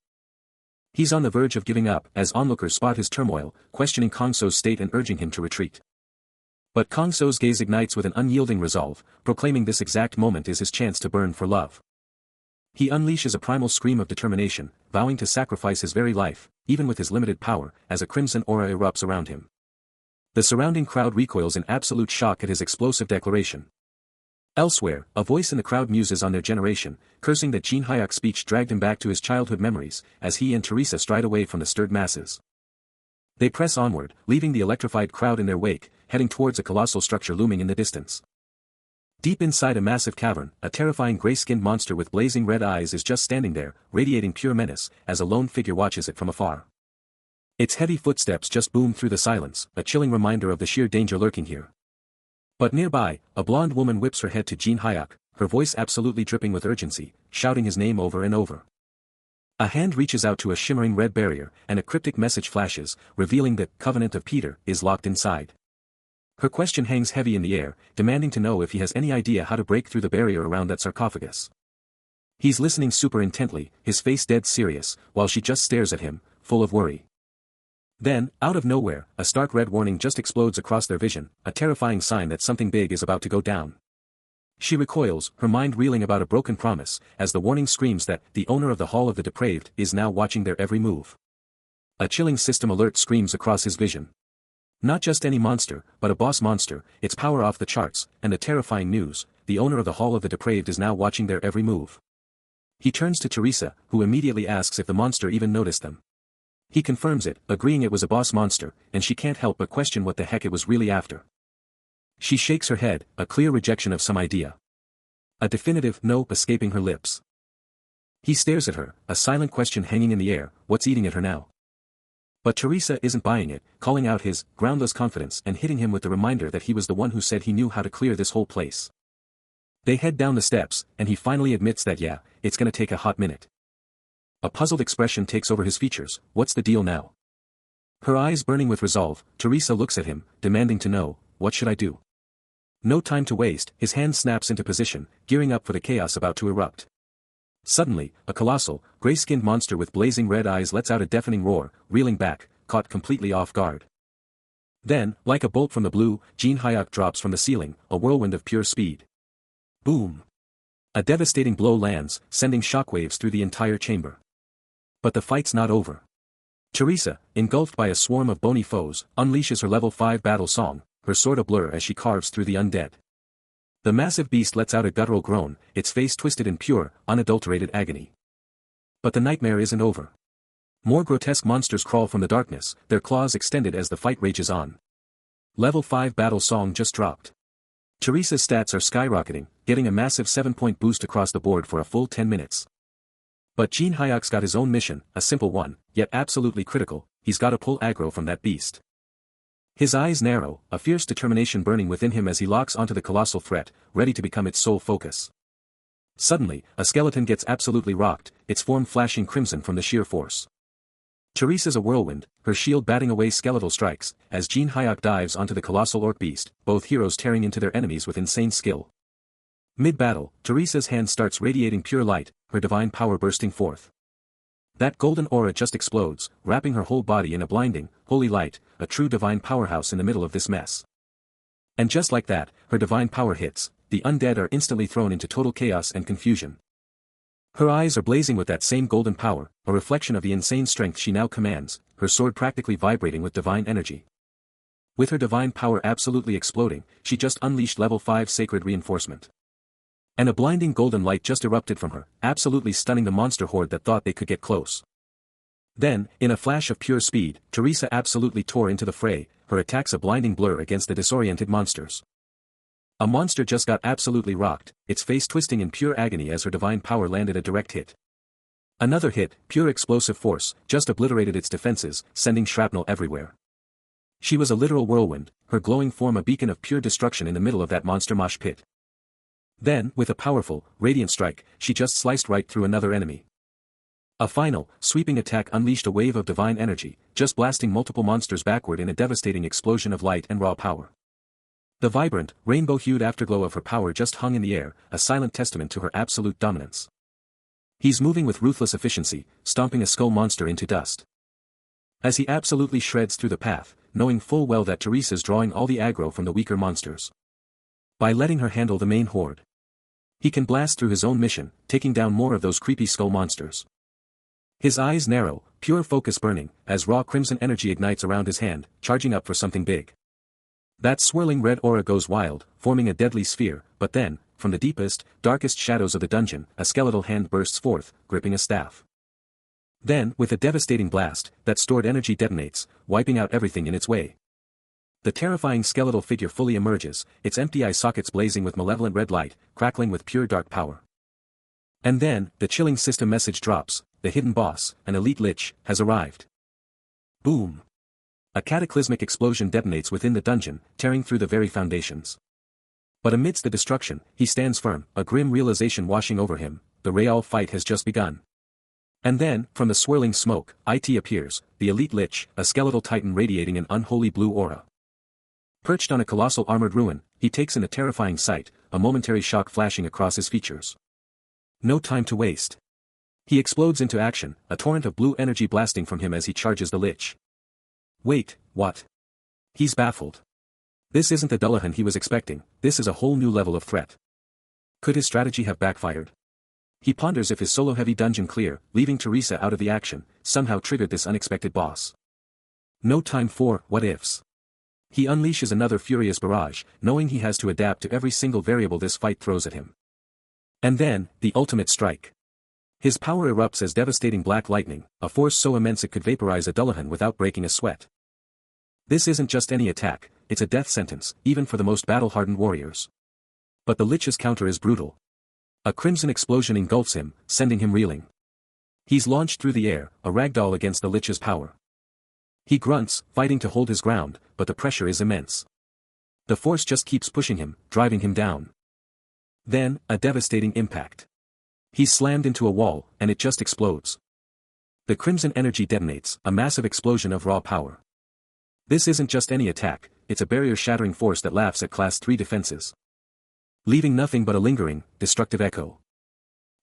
He's on the verge of giving up as onlookers spot his turmoil, questioning Kongso's state and urging him to retreat. But Kongso's gaze ignites with an unyielding resolve, proclaiming this exact moment is his chance to burn for love. He unleashes a primal scream of determination, vowing to sacrifice his very life, even with his limited power, as a crimson aura erupts around him. The surrounding crowd recoils in absolute shock at his explosive declaration. Elsewhere, a voice in the crowd muses on their generation, cursing that Jin-hyuk's speech dragged him back to his childhood memories, as he and Teresa stride away from the stirred masses. They press onward, leaving the electrified crowd in their wake, heading towards a colossal structure looming in the distance. Deep inside a massive cavern, a terrifying gray-skinned monster with blazing red eyes is just standing there, radiating pure menace, as a lone figure watches it from afar. Its heavy footsteps just boom through the silence, a chilling reminder of the sheer danger lurking here. But nearby, a blonde woman whips her head to Jin-hyuk, her voice absolutely dripping with urgency, shouting his name over and over. A hand reaches out to a shimmering red barrier, and a cryptic message flashes, revealing that Covenant of Peter is locked inside. Her question hangs heavy in the air, demanding to know if he has any idea how to break through the barrier around that sarcophagus. He's listening super intently, his face dead serious, while she just stares at him, full of worry. Then, out of nowhere, a stark red warning just explodes across their vision, a terrifying sign that something big is about to go down. She recoils, her mind reeling about a broken promise, as the warning screams that the owner of the Hall of the Depraved is now watching their every move. A chilling system alert screams across his vision. Not just any monster, but a boss monster, its power off the charts, and the terrifying news, the owner of the Hall of the Depraved is now watching their every move. He turns to Teresa, who immediately asks if the monster even noticed them. He confirms it, agreeing it was a boss monster, and she can't help but question what the heck it was really after. She shakes her head, a clear rejection of some idea. A definitive no escaping her lips. He stares at her, a silent question hanging in the air, what's eating at her now? But Teresa isn't buying it, calling out his groundless confidence and hitting him with the reminder that he was the one who said he knew how to clear this whole place. They head down the steps, and he finally admits that yeah, it's gonna take a hot minute. A puzzled expression takes over his features, what's the deal now? Her eyes burning with resolve, Teresa looks at him, demanding to know, what should I do? No time to waste, his hand snaps into position, gearing up for the chaos about to erupt. Suddenly, a colossal, gray-skinned monster with blazing red eyes lets out a deafening roar, reeling back, caught completely off guard. Then, like a bolt from the blue, Jin Hyuk drops from the ceiling, a whirlwind of pure speed. Boom! A devastating blow lands, sending shockwaves through the entire chamber. But the fight's not over. Teresa, engulfed by a swarm of bony foes, unleashes her level 5 battle song, her sword a blur as she carves through the undead. The massive beast lets out a guttural groan, its face twisted in pure, unadulterated agony. But the nightmare isn't over. More grotesque monsters crawl from the darkness, their claws extended as the fight rages on. Level 5 battle song just dropped. Teresa's stats are skyrocketing, getting a massive 7-point boost across the board for a full 10 minutes. But Jin Hyuk's got his own mission, a simple one, yet absolutely critical, he's gotta pull aggro from that beast. His eyes narrow, a fierce determination burning within him as he locks onto the colossal threat, ready to become its sole focus. Suddenly, a skeleton gets absolutely rocked, its form flashing crimson from the sheer force. Teresa's a whirlwind, her shield batting away skeletal strikes, as Jin Hyuk dives onto the colossal orc beast, both heroes tearing into their enemies with insane skill. Mid-battle, Teresa's hand starts radiating pure light, her divine power bursting forth. That golden aura just explodes, wrapping her whole body in a blinding, holy light, a true divine powerhouse in the middle of this mess. And just like that, her divine power hits, the undead are instantly thrown into total chaos and confusion. Her eyes are blazing with that same golden power, a reflection of the insane strength she now commands, her sword practically vibrating with divine energy. With her divine power absolutely exploding, she just unleashed level 5 sacred reinforcement. And a blinding golden light just erupted from her, absolutely stunning the monster horde that thought they could get close. Then, in a flash of pure speed, Teresa absolutely tore into the fray, her attacks a blinding blur against the disoriented monsters. A monster just got absolutely rocked, its face twisting in pure agony as her divine power landed a direct hit. Another hit, pure explosive force, just obliterated its defenses, sending shrapnel everywhere. She was a literal whirlwind, her glowing form a beacon of pure destruction in the middle of that monster mosh pit. Then, with a powerful, radiant strike, she just sliced right through another enemy. A final, sweeping attack unleashed a wave of divine energy, just blasting multiple monsters backward in a devastating explosion of light and raw power. The vibrant, rainbow-hued afterglow of her power just hung in the air, a silent testament to her absolute dominance. He's moving with ruthless efficiency, stomping a skull monster into dust. As he absolutely shreds through the path, knowing full well that Teresa's drawing all the aggro from the weaker monsters. By letting her handle the main horde, he can blast through his own mission, taking down more of those creepy skull monsters. His eyes narrow, pure focus burning, as raw crimson energy ignites around his hand, charging up for something big. That swirling red aura goes wild, forming a deadly sphere, but then, from the deepest, darkest shadows of the dungeon, a skeletal hand bursts forth, gripping a staff. Then, with a devastating blast, that stored energy detonates, wiping out everything in its way. The terrifying skeletal figure fully emerges, its empty eye sockets blazing with malevolent red light, crackling with pure dark power. And then, the chilling system message drops, the hidden boss, an elite lich, has arrived. Boom! A cataclysmic explosion detonates within the dungeon, tearing through the very foundations. But amidst the destruction, he stands firm, a grim realization washing over him: the real fight has just begun. And then, from the swirling smoke, it appears, the elite lich, a skeletal titan radiating an unholy blue aura. Perched on a colossal armored ruin, he takes in a terrifying sight, a momentary shock flashing across his features. No time to waste. He explodes into action, a torrent of blue energy blasting from him as he charges the lich. Wait, what? He's baffled. This isn't the Dullahan he was expecting, this is a whole new level of threat. Could his strategy have backfired? He ponders if his solo-heavy dungeon clear, leaving Teresa out of the action, somehow triggered this unexpected boss. No time for what-ifs. He unleashes another furious barrage, knowing he has to adapt to every single variable this fight throws at him. And then, the ultimate strike. His power erupts as devastating black lightning, a force so immense it could vaporize a Dullahan without breaking a sweat. This isn't just any attack, it's a death sentence, even for the most battle-hardened warriors. But the lich's counter is brutal. A crimson explosion engulfs him, sending him reeling. He's launched through the air, a ragdoll against the lich's power. He grunts, fighting to hold his ground, but the pressure is immense. The force just keeps pushing him, driving him down. Then, a devastating impact. He's slammed into a wall, and it just explodes. The crimson energy detonates, a massive explosion of raw power. This isn't just any attack, it's a barrier-shattering force that laughs at Class 3 defenses. Leaving nothing but a lingering, destructive echo.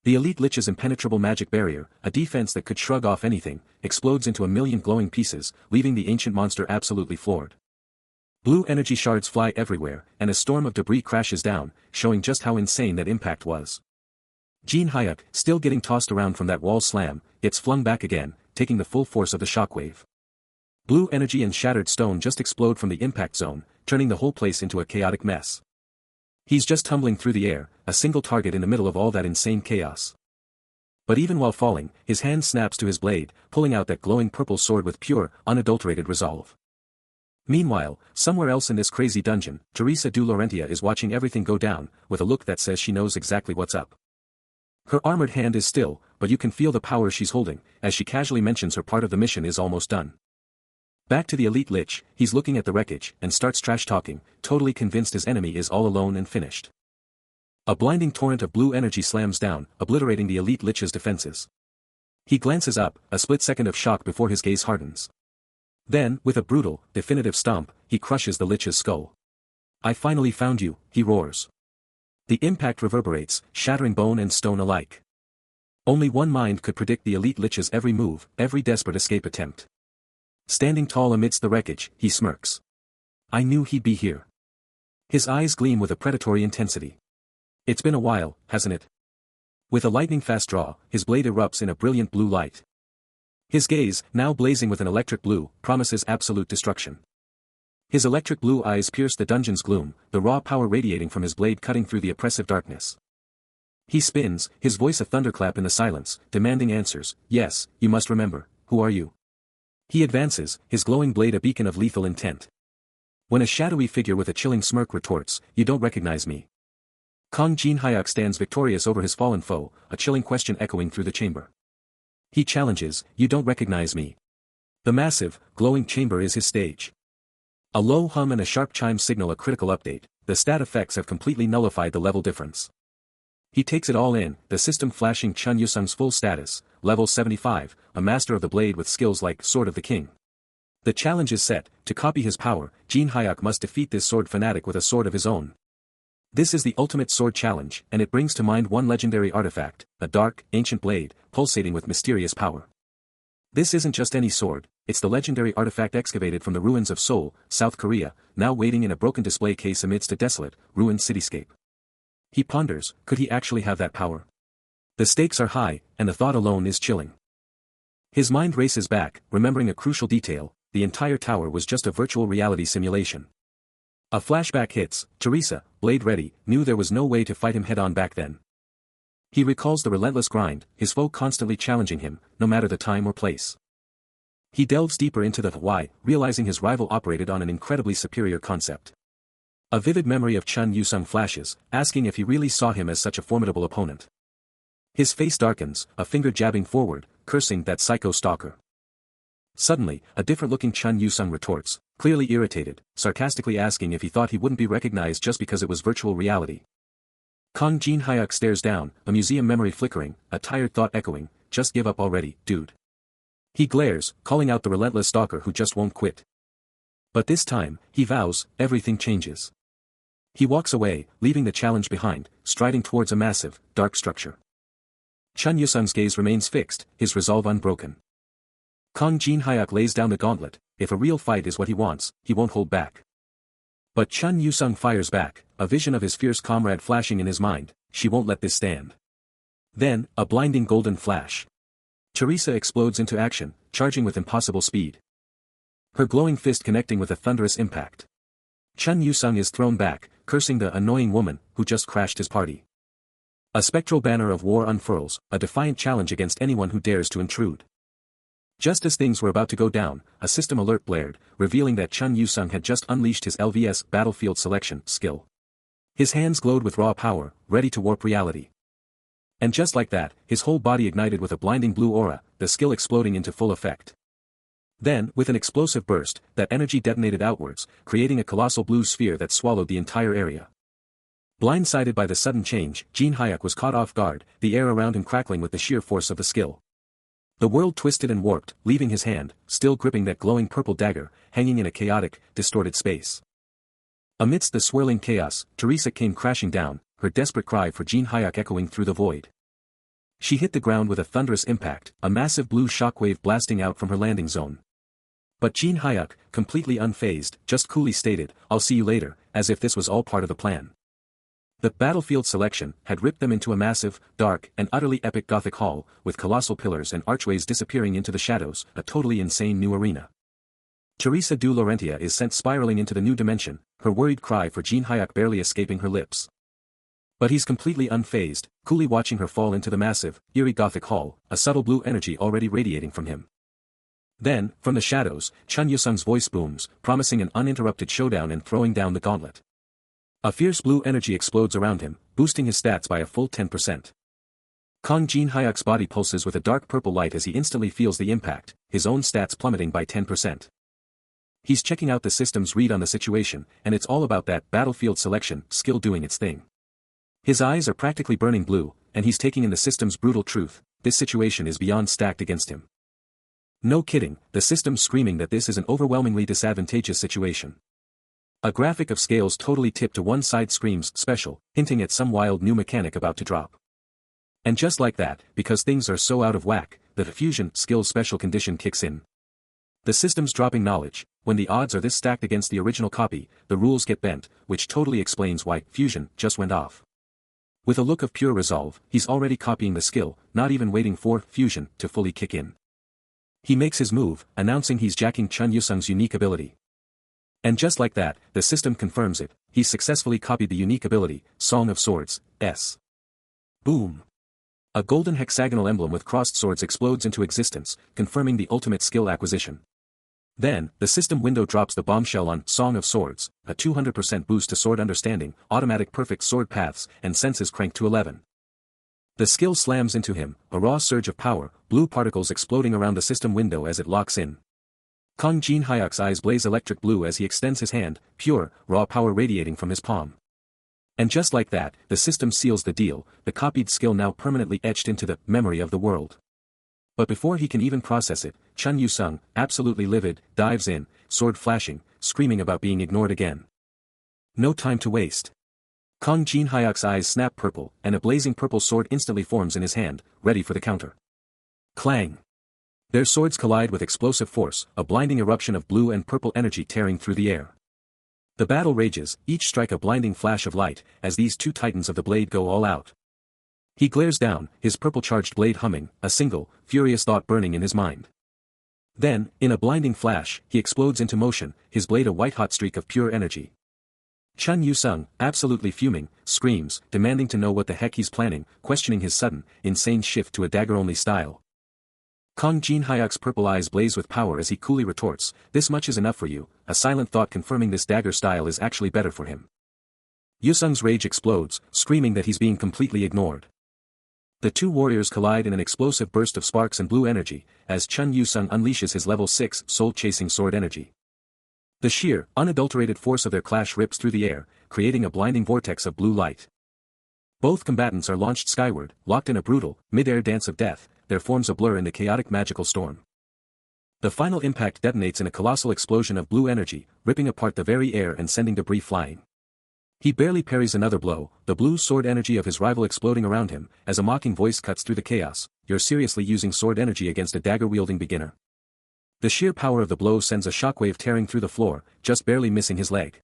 The elite lich's impenetrable magic barrier, a defense that could shrug off anything, explodes into a million glowing pieces, leaving the ancient monster absolutely floored. Blue energy shards fly everywhere, and a storm of debris crashes down, showing just how insane that impact was. Jin Hyuk, still getting tossed around from that wall slam, gets flung back again, taking the full force of the shockwave. Blue energy and shattered stone just explode from the impact zone, turning the whole place into a chaotic mess. He's just tumbling through the air, a single target in the middle of all that insane chaos. But even while falling, his hand snaps to his blade, pulling out that glowing purple sword with pure, unadulterated resolve. Meanwhile, somewhere else in this crazy dungeon, Teresa de Laurentia is watching everything go down, with a look that says she knows exactly what's up. Her armored hand is still, but you can feel the power she's holding, as she casually mentions her part of the mission is almost done. Back to the elite lich, he's looking at the wreckage, and starts trash-talking, totally convinced his enemy is all alone and finished. A blinding torrent of blue energy slams down, obliterating the elite lich's defenses. He glances up, a split second of shock before his gaze hardens. Then, with a brutal, definitive stomp, he crushes the lich's skull. I finally found you, he roars. The impact reverberates, shattering bone and stone alike. Only one mind could predict the elite lich's every move, every desperate escape attempt. Standing tall amidst the wreckage, he smirks. I knew he'd be here. His eyes gleam with a predatory intensity. It's been a while, hasn't it? With a lightning-fast draw, his blade erupts in a brilliant blue light. His gaze, now blazing with an electric blue, promises absolute destruction. His electric blue eyes pierce the dungeon's gloom, the raw power radiating from his blade cutting through the oppressive darkness. He spins, his voice a thunderclap in the silence, demanding answers. Yes, you must remember, who are you? He advances, his glowing blade a beacon of lethal intent. When a shadowy figure with a chilling smirk retorts, you don't recognize me. Kong Jin Hyuk stands victorious over his fallen foe, a chilling question echoing through the chamber. He challenges, you don't recognize me. The massive, glowing chamber is his stage. A low hum and a sharp chime signal a critical update, the stat effects have completely nullified the level difference. He takes it all in, the system flashing Chun Yusung's full status, level 75, a master of the blade with skills like Sword of the King. The challenge is set, to copy his power, Jin Hyuk must defeat this sword fanatic with a sword of his own. This is the ultimate sword challenge, and it brings to mind one legendary artifact, a dark, ancient blade, pulsating with mysterious power. This isn't just any sword, it's the legendary artifact excavated from the ruins of Seoul, South Korea, now waiting in a broken display case amidst a desolate, ruined cityscape. He ponders, could he actually have that power? The stakes are high, and the thought alone is chilling. His mind races back, remembering a crucial detail: the entire tower was just a virtual reality simulation. A flashback hits. Teresa, blade ready, knew there was no way to fight him head-on back then. He recalls the relentless grind, his foe constantly challenging him, no matter the time or place. He delves deeper into the why, realizing his rival operated on an incredibly superior concept. A vivid memory of Chun Yusung flashes, asking if he really saw him as such a formidable opponent. His face darkens, a finger jabbing forward, cursing that psycho stalker. Suddenly, a different-looking Chun Yusung retorts, clearly irritated, sarcastically asking if he thought he wouldn't be recognized just because it was virtual reality. Kang Jin-hyuk stares down, a museum memory flickering, a tired thought echoing, just give up already, dude. He glares, calling out the relentless stalker who just won't quit. But this time, he vows, everything changes. He walks away, leaving the challenge behind, striding towards a massive, dark structure. Chun Yusung's gaze remains fixed, his resolve unbroken. Kang Jin-hyuk lays down the gauntlet. If a real fight is what he wants, he won't hold back. But Chun Yusung fires back, a vision of his fierce comrade flashing in his mind. She won't let this stand. Then, a blinding golden flash. Teresa explodes into action, charging with impossible speed. Her glowing fist connecting with a thunderous impact. Chun Yusung is thrown back, cursing the annoying woman who just crashed his party. A spectral banner of war unfurls, a defiant challenge against anyone who dares to intrude. Just as things were about to go down, a system alert blared, revealing that Chun Yusung had just unleashed his LVS battlefield selection skill. His hands glowed with raw power, ready to warp reality. And just like that, his whole body ignited with a blinding blue aura, the skill exploding into full effect. Then, with an explosive burst, that energy detonated outwards, creating a colossal blue sphere that swallowed the entire area. Blindsided by the sudden change, Jin-hyuk was caught off guard, the air around him crackling with the sheer force of the skill. The world twisted and warped, leaving his hand, still gripping that glowing purple dagger, hanging in a chaotic, distorted space. Amidst the swirling chaos, Teresa came crashing down, her desperate cry for Jin-hyuk echoing through the void. She hit the ground with a thunderous impact, a massive blue shockwave blasting out from her landing zone. But Jin-hyuk, completely unfazed, just coolly stated, "I'll see you later," as if this was all part of the plan. The battlefield selection had ripped them into a massive, dark, and utterly epic Gothic hall, with colossal pillars and archways disappearing into the shadows, a totally insane new arena. Teresa de Laurentia is sent spiraling into the new dimension, her worried cry for Jin-hyuk barely escaping her lips. But he's completely unfazed, coolly watching her fall into the massive, eerie Gothic hall, a subtle blue energy already radiating from him. Then, from the shadows, Chun Yusung's voice booms, promising an uninterrupted showdown and throwing down the gauntlet. A fierce blue energy explodes around him, boosting his stats by a full 10%. Kang Jin-hyuk's body pulses with a dark purple light as he instantly feels the impact, his own stats plummeting by 10%. He's checking out the system's read on the situation, and it's all about that battlefield selection skill doing its thing. His eyes are practically burning blue, and he's taking in the system's brutal truth. This situation is beyond stacked against him. No kidding, the system's screaming that this is an overwhelmingly disadvantageous situation. A graphic of scales totally tipped to one side screams special, hinting at some wild new mechanic about to drop. And just like that, because things are so out of whack, the fusion skill special condition kicks in. The system's dropping knowledge. When the odds are this stacked against the original copy, the rules get bent, which totally explains why fusion just went off. With a look of pure resolve, he's already copying the skill, not even waiting for fusion to fully kick in. He makes his move, announcing he's jacking Chun Yusung's unique ability. And just like that, the system confirms it, he's successfully copied the unique ability, Song of Swords, S. Boom! A golden hexagonal emblem with crossed swords explodes into existence, confirming the ultimate skill acquisition. Then, the system window drops the bombshell on Song of Swords, a 200% boost to sword understanding, automatic perfect sword paths, and senses cranked to 11. The skill slams into him, a raw surge of power, blue particles exploding around the system window as it locks in. Kang Jin-hyuk's eyes blaze electric blue as he extends his hand, pure, raw power radiating from his palm. And just like that, the system seals the deal, the copied skill now permanently etched into the memory of the world. But before he can even process it, Chun Yusung, absolutely livid, dives in, sword flashing, screaming about being ignored again. No time to waste. Kang Jin-hyuk's eyes snap purple, and a blazing purple sword instantly forms in his hand, ready for the counter. Clang! Their swords collide with explosive force, a blinding eruption of blue and purple energy tearing through the air. The battle rages, each strike a blinding flash of light, as these two titans of the blade go all out. He glares down, his purple-charged blade humming, a single, furious thought burning in his mind. Then, in a blinding flash, he explodes into motion, his blade a white-hot streak of pure energy. Chun Yusung, absolutely fuming, screams, demanding to know what the heck he's planning, questioning his sudden, insane shift to a dagger-only style. Kang Jin-hyuk's purple eyes blaze with power as he coolly retorts, "This much is enough for you," a silent thought confirming this dagger style is actually better for him. Yusung's rage explodes, screaming that he's being completely ignored. The two warriors collide in an explosive burst of sparks and blue energy, as Chun Yusung unleashes his level 6 soul-chasing sword energy. The sheer, unadulterated force of their clash rips through the air, creating a blinding vortex of blue light. Both combatants are launched skyward, locked in a brutal, mid-air dance of death, their forms a blur in the chaotic magical storm. The final impact detonates in a colossal explosion of blue energy, ripping apart the very air and sending debris flying. He barely parries another blow, the blue sword energy of his rival exploding around him, as a mocking voice cuts through the chaos. "You're seriously using sword energy against a dagger-wielding beginner." The sheer power of the blow sends a shockwave tearing through the floor, just barely missing his leg.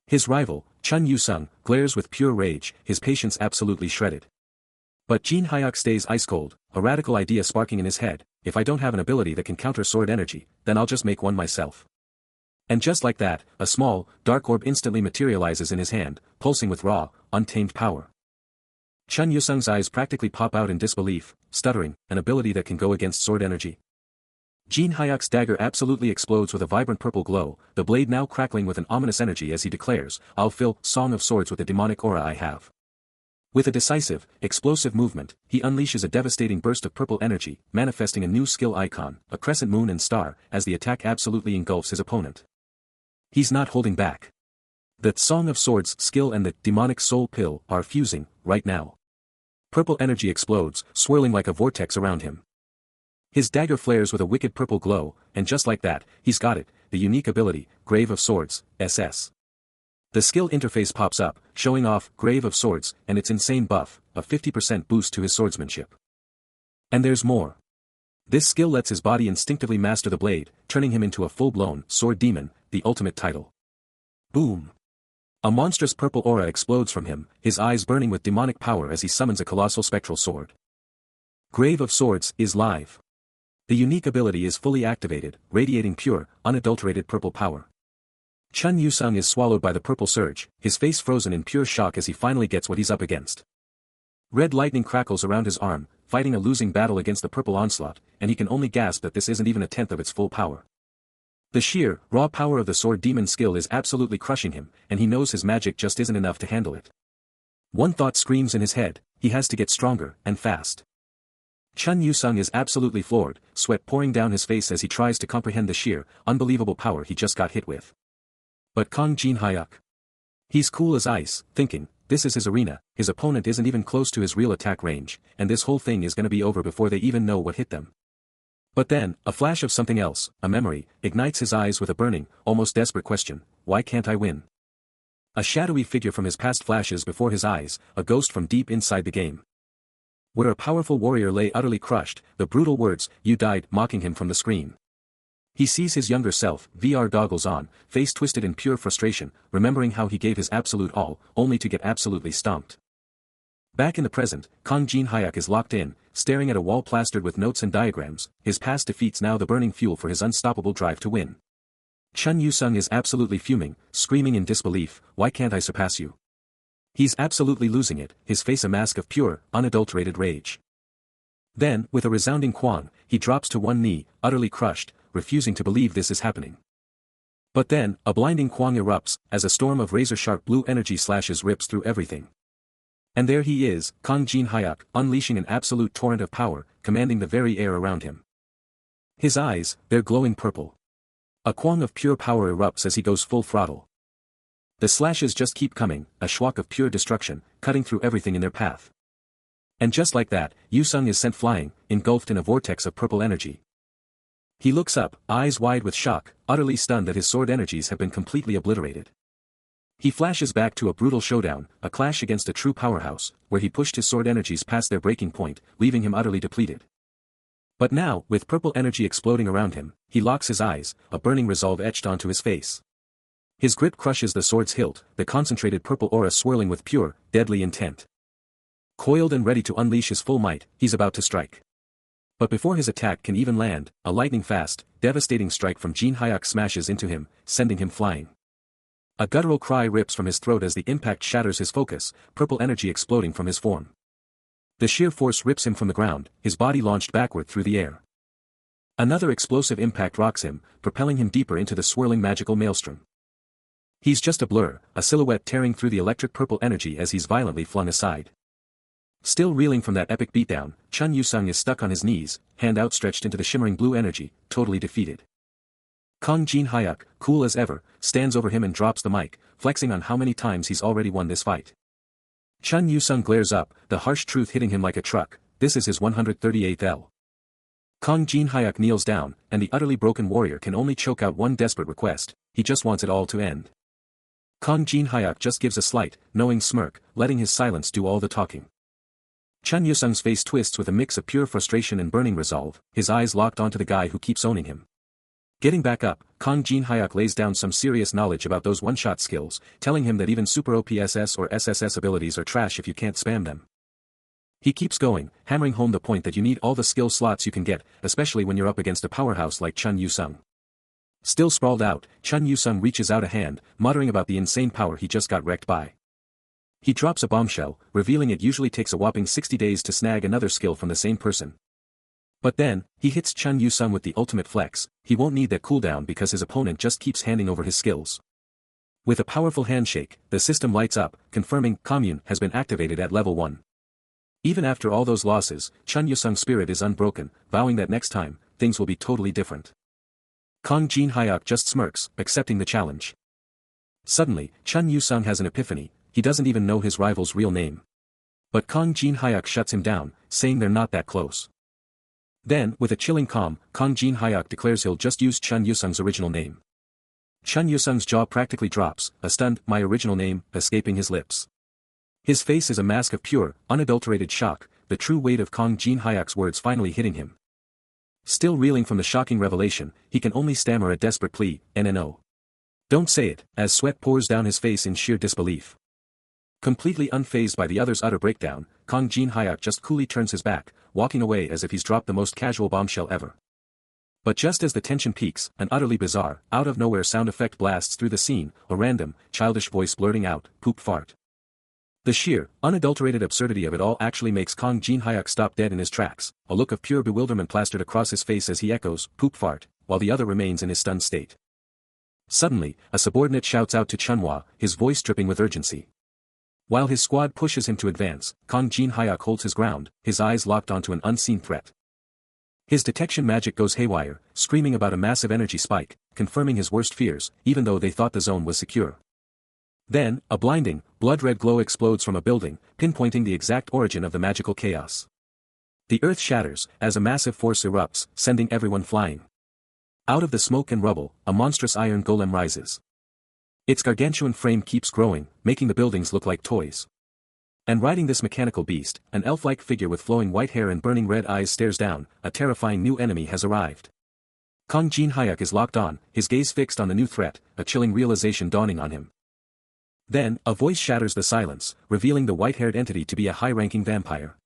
His rival, Chun Yu-sung, glares with pure rage, his patience absolutely shredded. But Jin Hyuk stays ice-cold, a radical idea sparking in his head: if I don't have an ability that can counter sword energy, then I'll just make one myself. And just like that, a small, dark orb instantly materializes in his hand, pulsing with raw, untamed power. Chun Yu-sung's eyes practically pop out in disbelief, stuttering, an ability that can go against sword energy. Jin Hyuk's dagger absolutely explodes with a vibrant purple glow, the blade now crackling with an ominous energy as he declares, "I'll fill Song of Swords with the demonic aura I have." With a decisive, explosive movement, he unleashes a devastating burst of purple energy, manifesting a new skill icon, a crescent moon and star, as the attack absolutely engulfs his opponent. He's not holding back. The Song of Swords skill and the demonic soul pill are fusing, right now. Purple energy explodes, swirling like a vortex around him. His dagger flares with a wicked purple glow, and just like that, he's got it, the unique ability, Grave of Swords, SS. The skill interface pops up, showing off Grave of Swords and its insane buff, a 50% boost to his swordsmanship. And there's more. This skill lets his body instinctively master the blade, turning him into a full-blown sword demon, the ultimate title. Boom! A monstrous purple aura explodes from him, his eyes burning with demonic power as he summons a colossal spectral sword. Grave of Swords is live. The unique ability is fully activated, radiating pure, unadulterated purple power. Chun Yu-sung is swallowed by the purple surge, his face frozen in pure shock as he finally gets what he's up against. Red lightning crackles around his arm, fighting a losing battle against the purple onslaught, and he can only gasp that this isn't even a tenth of its full power. The sheer, raw power of the sword demon skill is absolutely crushing him, and he knows his magic just isn't enough to handle it. One thought screams in his head: he has to get stronger, and fast. Chun Yu-sung is absolutely floored, sweat pouring down his face as he tries to comprehend the sheer, unbelievable power he just got hit with. But Jin Hyuk? He's cool as ice, thinking, this is his arena, his opponent isn't even close to his real attack range, and this whole thing is gonna be over before they even know what hit them. But then, a flash of something else, a memory, ignites his eyes with a burning, almost desperate question: why can't I win? A shadowy figure from his past flashes before his eyes, a ghost from deep inside the game. Where a powerful warrior lay utterly crushed, the brutal words, "You died," mocking him from the screen. He sees his younger self, VR goggles on, face twisted in pure frustration, remembering how he gave his absolute all, only to get absolutely stomped. Back in the present, Jin Hyuk is locked in, staring at a wall plastered with notes and diagrams, his past defeats now the burning fuel for his unstoppable drive to win. Chun Yu-sung is absolutely fuming, screaming in disbelief, "Why can't I surpass you?" He's absolutely losing it, his face a mask of pure, unadulterated rage. Then, with a resounding kwang, he drops to one knee, utterly crushed, refusing to believe this is happening. But then, a blinding kwang erupts, as a storm of razor-sharp blue energy slashes rips through everything. And there he is, Jin Hyuk, unleashing an absolute torrent of power, commanding the very air around him. His eyes, they're glowing purple. A kwang of pure power erupts as he goes full throttle. The slashes just keep coming, a schwack of pure destruction, cutting through everything in their path. And just like that, Yu-sung is sent flying, engulfed in a vortex of purple energy. He looks up, eyes wide with shock, utterly stunned that his sword energies have been completely obliterated. He flashes back to a brutal showdown, a clash against a true powerhouse, where he pushed his sword energies past their breaking point, leaving him utterly depleted. But now, with purple energy exploding around him, he locks his eyes, a burning resolve etched onto his face. His grip crushes the sword's hilt, the concentrated purple aura swirling with pure, deadly intent. Coiled and ready to unleash his full might, he's about to strike. But before his attack can even land, a lightning-fast, devastating strike from Jin Hyuk smashes into him, sending him flying. A guttural cry rips from his throat as the impact shatters his focus, purple energy exploding from his form. The sheer force rips him from the ground, his body launched backward through the air. Another explosive impact rocks him, propelling him deeper into the swirling magical maelstrom. He's just a blur, a silhouette tearing through the electric purple energy as he's violently flung aside. Still reeling from that epic beatdown, Chun Yu-sung is stuck on his knees, hand outstretched into the shimmering blue energy, totally defeated. Kong Jin Hyuk, cool as ever, stands over him and drops the mic, flexing on how many times he's already won this fight. Chun Yu-sung glares up, the harsh truth hitting him like a truck. This is his 138th L. Kong Jin Hyuk kneels down, and the utterly broken warrior can only choke out one desperate request: he just wants it all to end. Kong Jin Hyuk just gives a slight, knowing smirk, letting his silence do all the talking. Chun Yu-sung's face twists with a mix of pure frustration and burning resolve, his eyes locked onto the guy who keeps owning him. Getting back up, Kong Jin Hyuk lays down some serious knowledge about those one-shot skills, telling him that even super OPSS or SSS abilities are trash if you can't spam them. He keeps going, hammering home the point that you need all the skill slots you can get, especially when you're up against a powerhouse like Chun Yu-sung. Still sprawled out, Chun Yu-sung reaches out a hand, muttering about the insane power he just got wrecked by. He drops a bombshell, revealing it usually takes a whopping 60 days to snag another skill from the same person. But then, he hits Chun Yu-sung with the ultimate flex. He won't need that cooldown because his opponent just keeps handing over his skills. With a powerful handshake, the system lights up, confirming commune has been activated at level 1. Even after all those losses, Chun Yu-sung's spirit is unbroken, vowing that next time, things will be totally different. Kong Jin Hyuk just smirks, accepting the challenge. Suddenly, Chun Yu-sung has an epiphany. He doesn't even know his rival's real name. But Kong Jin Hyuk shuts him down, saying they're not that close. Then, with a chilling calm, Kong Jin Hyuk declares he'll just use Chun Yu-sung's original name. Chun Yu-sung's jaw practically drops, a stunned, "my original name," escaping his lips. His face is a mask of pure, unadulterated shock, the true weight of Kong Jin Hyuk's words finally hitting him. Still reeling from the shocking revelation, he can only stammer a desperate plea, "NNO. Don't say it," as sweat pours down his face in sheer disbelief. Completely unfazed by the other's utter breakdown, Kong Jin Hyuk just coolly turns his back, walking away as if he's dropped the most casual bombshell ever. But just as the tension peaks, an utterly bizarre, out-of-nowhere sound effect blasts through the scene, a random, childish voice blurting out, "Poop fart." The sheer, unadulterated absurdity of it all actually makes Kong Jin Hyuk stop dead in his tracks, a look of pure bewilderment plastered across his face as he echoes, "Poop fart," while the other remains in his stunned state. Suddenly, a subordinate shouts out to Chunhwa, his voice dripping with urgency. While his squad pushes him to advance, Kong Jin Hyuk holds his ground, his eyes locked onto an unseen threat. His detection magic goes haywire, screaming about a massive energy spike, confirming his worst fears, even though they thought the zone was secure. Then, a blinding, blood-red glow explodes from a building, pinpointing the exact origin of the magical chaos. The earth shatters, as a massive force erupts, sending everyone flying. Out of the smoke and rubble, a monstrous iron golem rises. Its gargantuan frame keeps growing, making the buildings look like toys. And riding this mechanical beast, an elf-like figure with flowing white hair and burning red eyes stares down. A terrifying new enemy has arrived. Kong Jin Hyuk is locked on, his gaze fixed on the new threat, a chilling realization dawning on him. Then, a voice shatters the silence, revealing the white-haired entity to be a high-ranking vampire.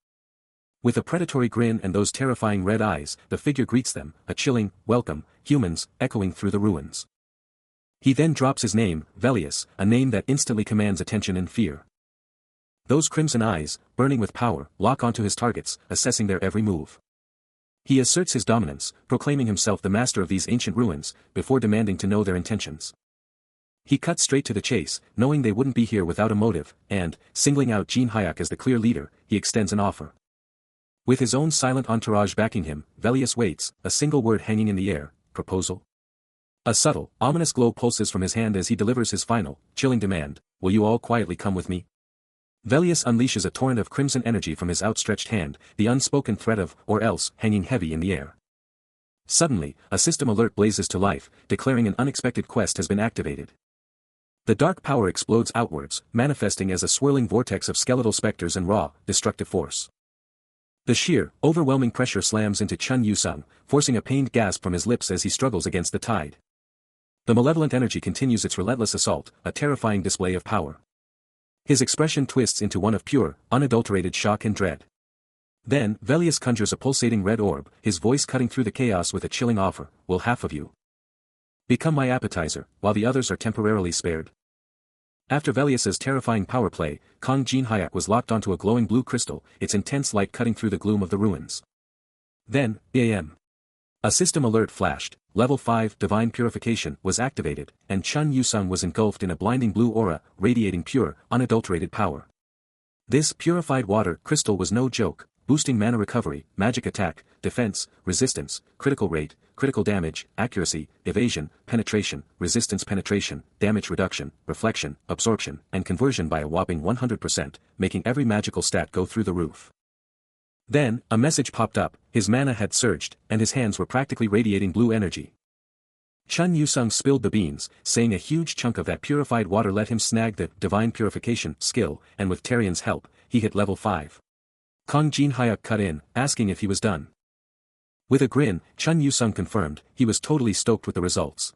With a predatory grin and those terrifying red eyes, the figure greets them, a chilling, "Welcome, humans," echoing through the ruins. He then drops his name, Velius, a name that instantly commands attention and fear. Those crimson eyes, burning with power, lock onto his targets, assessing their every move. He asserts his dominance, proclaiming himself the master of these ancient ruins, before demanding to know their intentions. He cuts straight to the chase, knowing they wouldn't be here without a motive, and, singling out Jin Hyuk as the clear leader, he extends an offer. With his own silent entourage backing him, Velius waits, a single word hanging in the air, "Proposal?" A subtle, ominous glow pulses from his hand as he delivers his final, chilling demand, "Will you all quietly come with me?" Velius unleashes a torrent of crimson energy from his outstretched hand, the unspoken threat of, "or else," hanging heavy in the air. Suddenly, a system alert blazes to life, declaring an unexpected quest has been activated. The dark power explodes outwards, manifesting as a swirling vortex of skeletal specters and raw, destructive force. The sheer, overwhelming pressure slams into Chun Yu-sung, forcing a pained gasp from his lips as he struggles against the tide. The malevolent energy continues its relentless assault, a terrifying display of power. His expression twists into one of pure, unadulterated shock and dread. Then, Velius conjures a pulsating red orb, his voice cutting through the chaos with a chilling offer, "Will half of you become my appetizer, while the others are temporarily spared?" After Velius's terrifying power play, Kong Jin Hyuk was locked onto a glowing blue crystal, its intense light cutting through the gloom of the ruins. Then, BAM. A system alert flashed, Level 5 Divine Purification was activated, and Chun Yu-sung was engulfed in a blinding blue aura, radiating pure, unadulterated power. This purified water crystal was no joke, boosting mana recovery, magic attack, defense, resistance, critical rate, critical damage, accuracy, evasion, penetration, resistance penetration, damage reduction, reflection, absorption, and conversion by a whopping 100%, making every magical stat go through the roof. Then, a message popped up, his mana had surged, and his hands were practically radiating blue energy. Chun Yusung spilled the beans, saying a huge chunk of that purified water let him snag the Divine Purification skill, and with Tarian's help, he hit level 5. Kong Jin Hyuk cut in, asking if he was done. With a grin, Chun Yusung confirmed, he was totally stoked with the results.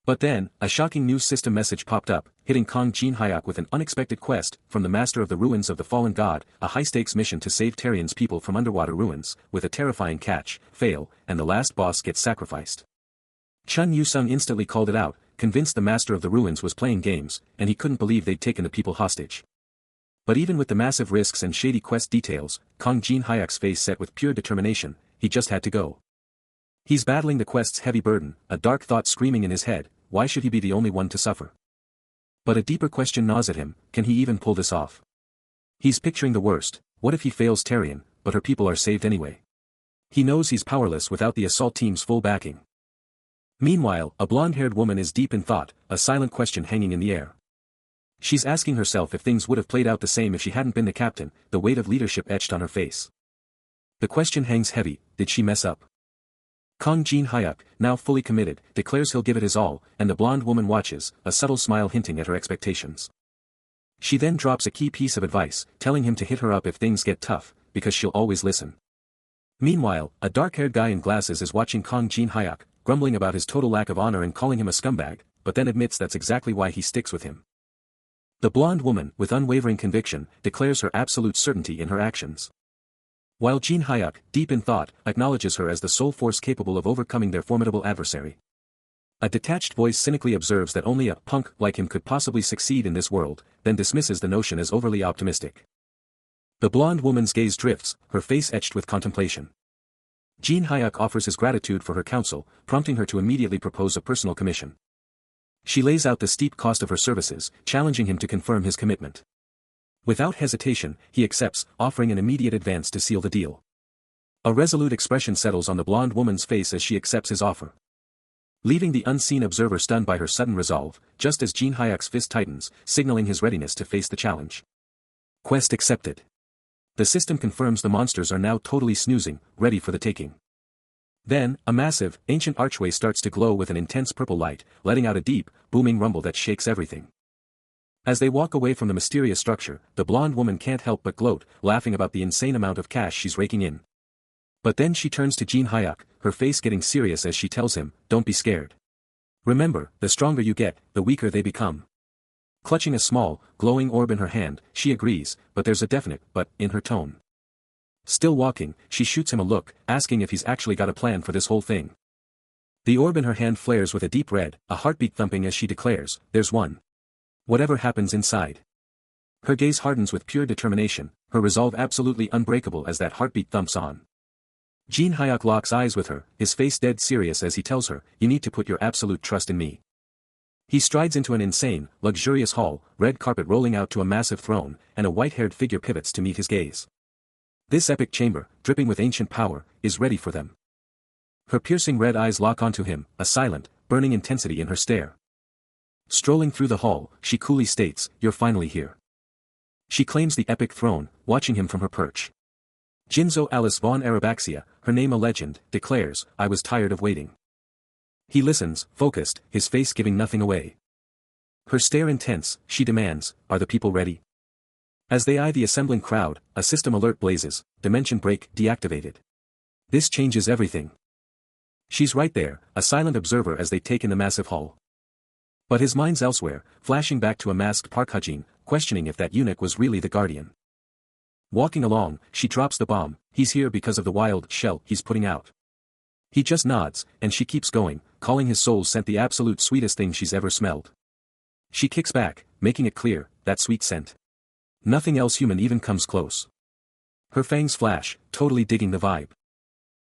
But then, a shocking news system message popped up, hitting Kong Jin Hyuk with an unexpected quest from the Master of the Ruins of the Fallen God, a high-stakes mission to save Tarian's people from underwater ruins, with a terrifying catch, fail, and the last boss gets sacrificed. Chun Yusung instantly called it out, convinced the Master of the Ruins was playing games, and he couldn't believe they'd taken the people hostage. But even with the massive risks and shady quest details, Kong Jin Hyuk's face set with pure determination, he just had to go. He's battling the quest's heavy burden, a dark thought screaming in his head, why should he be the only one to suffer? But a deeper question gnaws at him, can he even pull this off? He's picturing the worst, what if he fails Tarian, but her people are saved anyway? He knows he's powerless without the assault team's full backing. Meanwhile, a blonde-haired woman is deep in thought, a silent question hanging in the air. She's asking herself if things would have played out the same if she hadn't been the captain, the weight of leadership etched on her face. The question hangs heavy, did she mess up? Kong Jin Hyuk, now fully committed, declares he'll give it his all, and the blonde woman watches, a subtle smile hinting at her expectations. She then drops a key piece of advice, telling him to hit her up if things get tough, because she'll always listen. Meanwhile, a dark-haired guy in glasses is watching Kong Jin Hyuk, grumbling about his total lack of honor and calling him a scumbag, but then admits that's exactly why he sticks with him. The blonde woman, with unwavering conviction, declares her absolute certainty in her actions. While Jin Hyuk, deep in thought, acknowledges her as the sole force capable of overcoming their formidable adversary. A detached voice cynically observes that only a punk like him could possibly succeed in this world, then dismisses the notion as overly optimistic. The blonde woman's gaze drifts, her face etched with contemplation. Jin Hyuk offers his gratitude for her counsel, prompting her to immediately propose a personal commission. She lays out the steep cost of her services, challenging him to confirm his commitment. Without hesitation, he accepts, offering an immediate advance to seal the deal. A resolute expression settles on the blonde woman's face as she accepts his offer. Leaving the unseen observer stunned by her sudden resolve, just as Jin Hyuk's fist tightens, signaling his readiness to face the challenge. Quest accepted. The system confirms the monsters are now totally snoozing, ready for the taking. Then, a massive, ancient archway starts to glow with an intense purple light, letting out a deep, booming rumble that shakes everything. As they walk away from the mysterious structure, the blonde woman can't help but gloat, laughing about the insane amount of cash she's raking in. But then she turns to Jin Hyuk, her face getting serious as she tells him, don't be scared. Remember, the stronger you get, the weaker they become. Clutching a small, glowing orb in her hand, she agrees, but there's a definite but in her tone. Still walking, she shoots him a look, asking if he's actually got a plan for this whole thing. The orb in her hand flares with a deep red, a heartbeat thumping as she declares, there's one. Whatever happens inside. Her gaze hardens with pure determination, her resolve absolutely unbreakable as that heartbeat thumps on. Jin Hyuk locks eyes with her, his face dead serious as he tells her, you need to put your absolute trust in me. He strides into an insane, luxurious hall, red carpet rolling out to a massive throne, and a white-haired figure pivots to meet his gaze. This epic chamber, dripping with ancient power, is ready for them. Her piercing red eyes lock onto him, a silent, burning intensity in her stare. Strolling through the hall, she coolly states, you're finally here. She claims the epic throne, watching him from her perch. Jinzo Alice von Arabaxia, her name a legend, declares, I was tired of waiting. He listens, focused, his face giving nothing away. Her stare intense, she demands, are the people ready? As they eye the assembling crowd, a system alert blazes, dimension break deactivated. This changes everything. She's right there, a silent observer as they take in the massive hall. But his mind's elsewhere, flashing back to a masked Park Hajin, questioning if that eunuch was really the guardian. Walking along, she drops the bomb, he's here because of the wild shell he's putting out. He just nods, and she keeps going, calling his soul scent the absolute sweetest thing she's ever smelled. She kicks back, making it clear, that sweet scent. Nothing else human even comes close. Her fangs flash, totally digging the vibe.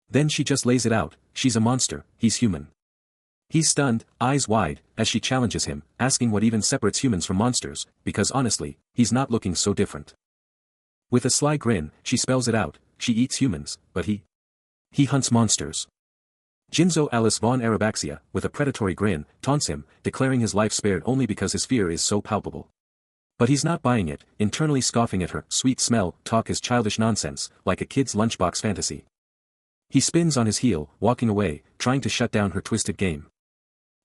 Then she just lays it out, she's a monster, he's human. He's stunned, eyes wide, as she challenges him, asking what even separates humans from monsters, because honestly, he's not looking so different. With a sly grin, she spells it out, she eats humans, but he hunts monsters. Jinzo Alice von Arabaxia, with a predatory grin, taunts him, declaring his life spared only because his fear is so palpable. But he's not buying it, internally scoffing at her sweet smell talk is childish nonsense, like a kid's lunchbox fantasy. He spins on his heel, walking away, trying to shut down her twisted game.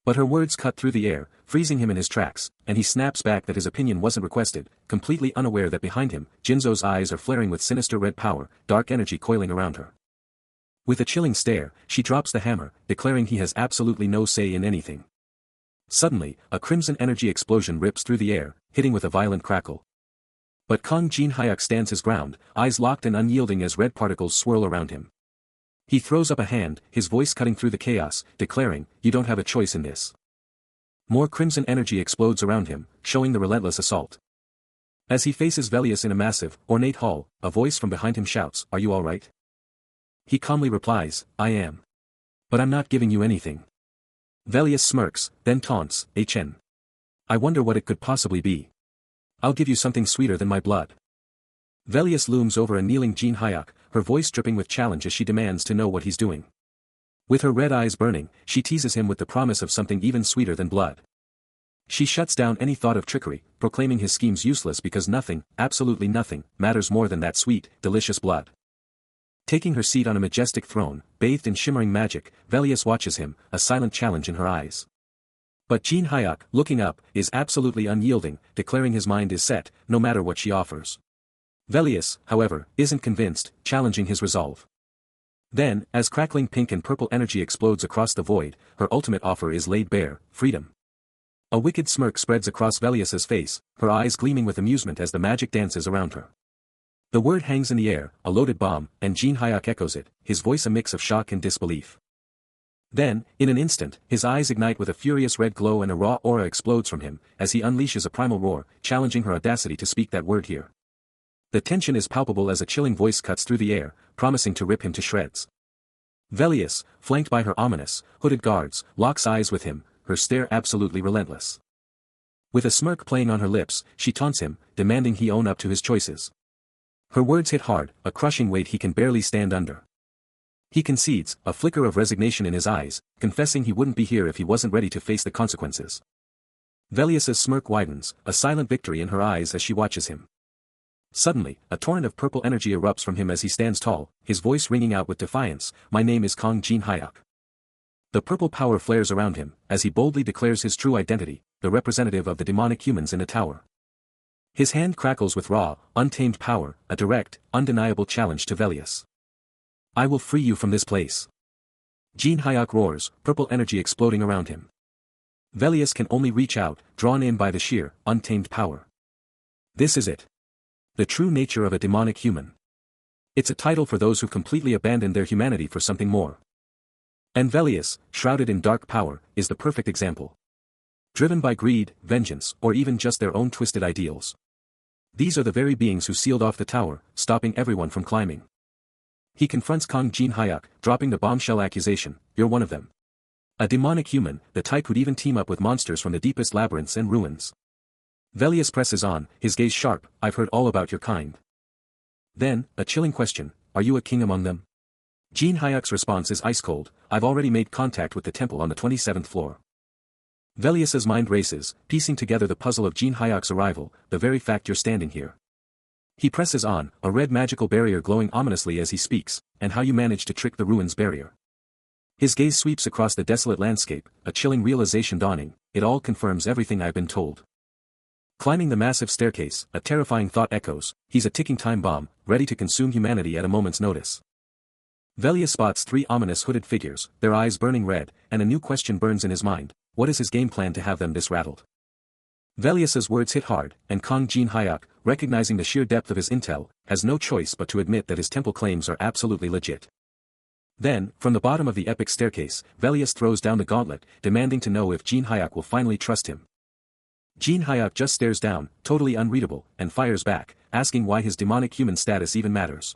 But her words cut through the air, freezing him in his tracks, and he snaps back that his opinion wasn't requested, completely unaware that behind him, Jinzo's eyes are flaring with sinister red power, dark energy coiling around her. With a chilling stare, she drops the hammer, declaring he has absolutely no say in anything. Suddenly, a crimson energy explosion rips through the air, hitting with a violent crackle. But Kang Jin-hyuk stands his ground, eyes locked and unyielding as red particles swirl around him. He throws up a hand, his voice cutting through the chaos, declaring, "You don't have a choice in this." More crimson energy explodes around him, showing the relentless assault. As he faces Velius in a massive, ornate hall, a voice from behind him shouts, "Are you all right?" He calmly replies, "I am. But I'm not giving you anything." Velius smirks, then taunts, "Chen. I wonder what it could possibly be. I'll give you something sweeter than my blood." Velius looms over a kneeling Jin-hyuk, her voice dripping with challenge as she demands to know what he's doing. With her red eyes burning, she teases him with the promise of something even sweeter than blood. She shuts down any thought of trickery, proclaiming his schemes useless because nothing, absolutely nothing, matters more than that sweet, delicious blood. Taking her seat on a majestic throne, bathed in shimmering magic, Velius watches him, a silent challenge in her eyes. But Jin-hyuk, looking up, is absolutely unyielding, declaring his mind is set, no matter what she offers. Velius, however, isn't convinced, challenging his resolve. Then, as crackling pink and purple energy explodes across the void, her ultimate offer is laid bare, freedom. A wicked smirk spreads across Velius's face, her eyes gleaming with amusement as the magic dances around her. The word hangs in the air, a loaded bomb, and Jin-hyuk echoes it, his voice a mix of shock and disbelief. Then, in an instant, his eyes ignite with a furious red glow and a raw aura explodes from him, as he unleashes a primal roar, challenging her audacity to speak that word here. The tension is palpable as a chilling voice cuts through the air, promising to rip him to shreds. Velius, flanked by her ominous, hooded guards, locks eyes with him, her stare absolutely relentless. With a smirk playing on her lips, she taunts him, demanding he own up to his choices. Her words hit hard, a crushing weight he can barely stand under. He concedes, a flicker of resignation in his eyes, confessing he wouldn't be here if he wasn't ready to face the consequences. Velius's smirk widens, a silent victory in her eyes as she watches him. Suddenly, a torrent of purple energy erupts from him as he stands tall, his voice ringing out with defiance, "My name is Kang Jin-hyuk." The purple power flares around him, as he boldly declares his true identity, the representative of the demonic humans in the tower. His hand crackles with raw, untamed power, a direct, undeniable challenge to Velius. "I will free you from this place." Jin-hyuk roars, purple energy exploding around him. Velius can only reach out, drawn in by the sheer, untamed power. This is it. The true nature of a demonic human. It's a title for those who completely abandon their humanity for something more. And Velius, shrouded in dark power, is the perfect example. Driven by greed, vengeance, or even just their own twisted ideals. These are the very beings who sealed off the tower, stopping everyone from climbing. He confronts Kang Jin-hyuk, dropping the bombshell accusation, "You're one of them. A demonic human, the type who'd even team up with monsters from the deepest labyrinths and ruins." Velius presses on, his gaze sharp, "I've heard all about your kind." Then, a chilling question, "Are you a king among them?" Jin-hyuk's response is ice cold, "I've already made contact with the temple on the 27th floor." Velius's mind races, piecing together the puzzle of Jin-hyuk's arrival, the very fact you're standing here. He presses on, a red magical barrier glowing ominously as he speaks, "And how you managed to trick the ruins barrier." His gaze sweeps across the desolate landscape, a chilling realization dawning, "It all confirms everything I've been told." Climbing the massive staircase, a terrifying thought echoes, he's a ticking time bomb, ready to consume humanity at a moment's notice. Velius spots three ominous hooded figures, their eyes burning red, and a new question burns in his mind, what is his game plan to have them this rattled? Velius's words hit hard, and Kang Jin-hyuk, recognizing the sheer depth of his intel, has no choice but to admit that his temple claims are absolutely legit. Then, from the bottom of the epic staircase, Velius throws down the gauntlet, demanding to know if Jin-hyuk will finally trust him. Jin-hyuk just stares down, totally unreadable, and fires back, asking why his demonic human status even matters.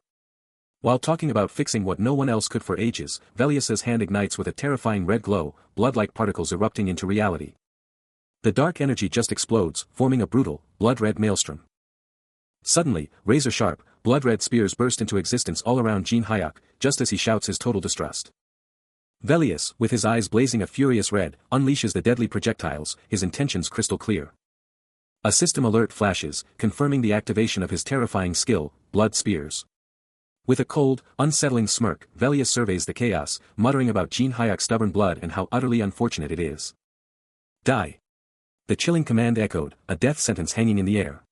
While talking about fixing what no one else could for ages, Velius's hand ignites with a terrifying red glow, blood-like particles erupting into reality. The dark energy just explodes, forming a brutal, blood-red maelstrom. Suddenly, razor-sharp, blood-red spears burst into existence all around Jin-hyuk, just as he shouts his total distrust. Velius, with his eyes blazing a furious red, unleashes the deadly projectiles, his intentions crystal clear. A system alert flashes, confirming the activation of his terrifying skill, blood spears. With a cold, unsettling smirk, Velius surveys the chaos, muttering about Jin Hyuk's stubborn blood and how utterly unfortunate it is. Die. The chilling command echoed, a death sentence hanging in the air.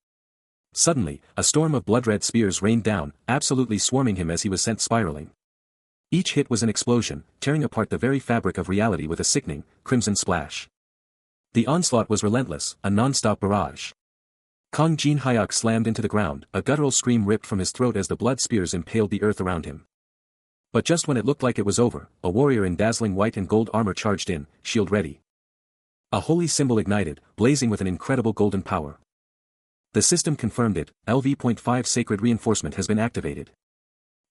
Suddenly, a storm of blood-red spears rained down, absolutely swarming him as he was sent spiraling. Each hit was an explosion, tearing apart the very fabric of reality with a sickening, crimson splash. The onslaught was relentless, a non-stop barrage. Kang Jin Hyuk slammed into the ground, a guttural scream ripped from his throat as the blood spears impaled the earth around him. But just when it looked like it was over, a warrior in dazzling white and gold armor charged in, shield ready. A holy symbol ignited, blazing with an incredible golden power. The system confirmed it, LV.5 sacred reinforcement has been activated.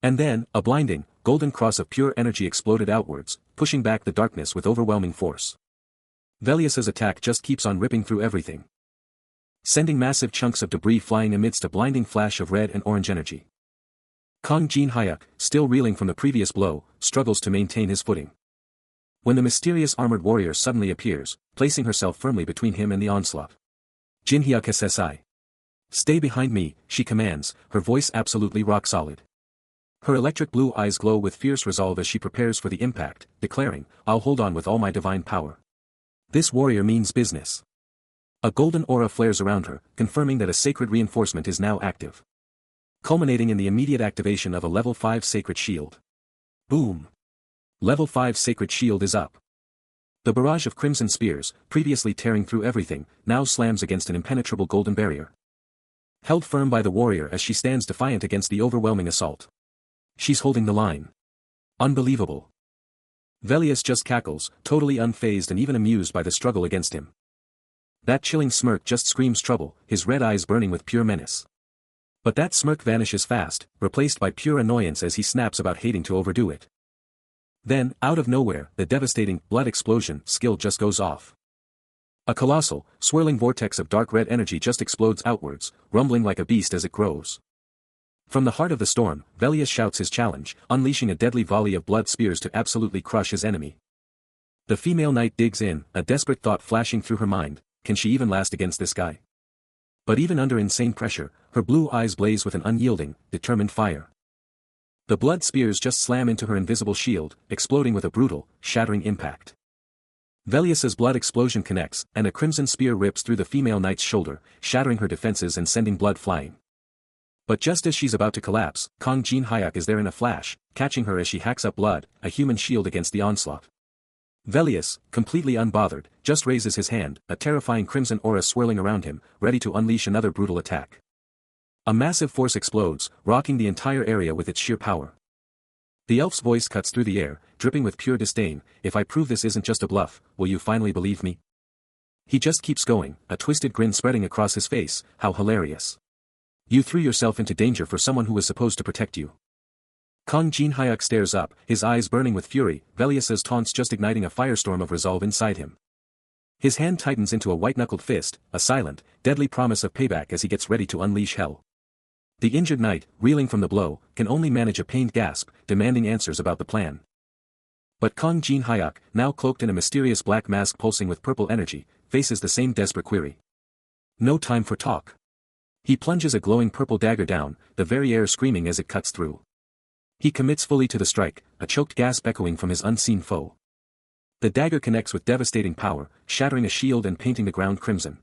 And then, a blinding, golden cross of pure energy exploded outwards, pushing back the darkness with overwhelming force. Velius's attack just keeps on ripping through everything, sending massive chunks of debris flying amidst a blinding flash of red and orange energy. Kang Jin Hyuk, still reeling from the previous blow, struggles to maintain his footing. When the mysterious armored warrior suddenly appears, placing herself firmly between him and the onslaught. Jin Hyuk SSI. Stay behind me, she commands, her voice absolutely rock-solid. Her electric blue eyes glow with fierce resolve as she prepares for the impact, declaring, I'll hold on with all my divine power. This warrior means business. A golden aura flares around her, confirming that a sacred reinforcement is now active, culminating in the immediate activation of a level 5 sacred shield. Boom! Level 5 sacred shield is up. The barrage of crimson spears, previously tearing through everything, now slams against an impenetrable golden barrier, held firm by the warrior as she stands defiant against the overwhelming assault. She's holding the line. Unbelievable. Velius just cackles, totally unfazed and even amused by the struggle against him. That chilling smirk just screams trouble, his red eyes burning with pure menace. But that smirk vanishes fast, replaced by pure annoyance as he snaps about hating to overdo it. Then, out of nowhere, the devastating blood explosion skill just goes off. A colossal, swirling vortex of dark red energy just explodes outwards, rumbling like a beast as it grows. From the heart of the storm, Velius shouts his challenge, unleashing a deadly volley of blood spears to absolutely crush his enemy. The female knight digs in, a desperate thought flashing through her mind, can she even last against this guy? But even under insane pressure, her blue eyes blaze with an unyielding, determined fire. The blood spears just slam into her invisible shield, exploding with a brutal, shattering impact. Velius's blood explosion connects, and a crimson spear rips through the female knight's shoulder, shattering her defenses and sending blood flying. But just as she's about to collapse, Kang Jin Hyuk is there in a flash, catching her as she hacks up blood, a human shield against the onslaught. Velius, completely unbothered, just raises his hand, a terrifying crimson aura swirling around him, ready to unleash another brutal attack. A massive force explodes, rocking the entire area with its sheer power. The elf's voice cuts through the air, dripping with pure disdain, if I prove this isn't just a bluff, will you finally believe me? He just keeps going, a twisted grin spreading across his face, how hilarious. You threw yourself into danger for someone who was supposed to protect you. Kang Jin Hyuk stares up, his eyes burning with fury, Velius's taunts just igniting a firestorm of resolve inside him. His hand tightens into a white-knuckled fist, a silent, deadly promise of payback as he gets ready to unleash hell. The injured knight, reeling from the blow, can only manage a pained gasp, demanding answers about the plan. But Kang Jin Hyuk, now cloaked in a mysterious black mask pulsing with purple energy, faces the same desperate query. No time for talk. He plunges a glowing purple dagger down, the very air screaming as it cuts through. He commits fully to the strike, a choked gasp echoing from his unseen foe. The dagger connects with devastating power, shattering a shield and painting the ground crimson.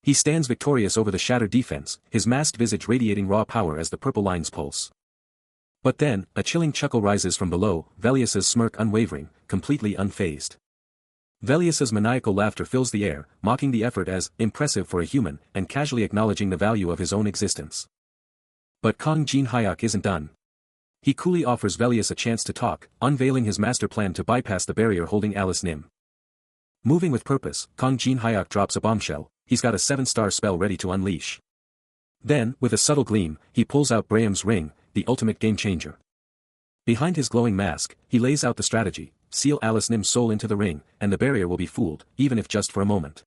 He stands victorious over the shattered defense, his masked visage radiating raw power as the purple lines pulse. But then, a chilling chuckle rises from below, Velius's smirk unwavering, completely unfazed. Velius's maniacal laughter fills the air, mocking the effort as impressive for a human, and casually acknowledging the value of his own existence. But Kang Jin Hyuk isn't done. He coolly offers Velius a chance to talk, unveiling his master plan to bypass the barrier holding Alice Nim. Moving with purpose, Kang Jin Hyuk drops a bombshell. He's got a 7-star spell ready to unleash. Then, with a subtle gleam, he pulls out Braham's ring, the ultimate game-changer. Behind his glowing mask, he lays out the strategy, seal Alice Nim's soul into the ring, and the barrier will be fooled, even if just for a moment.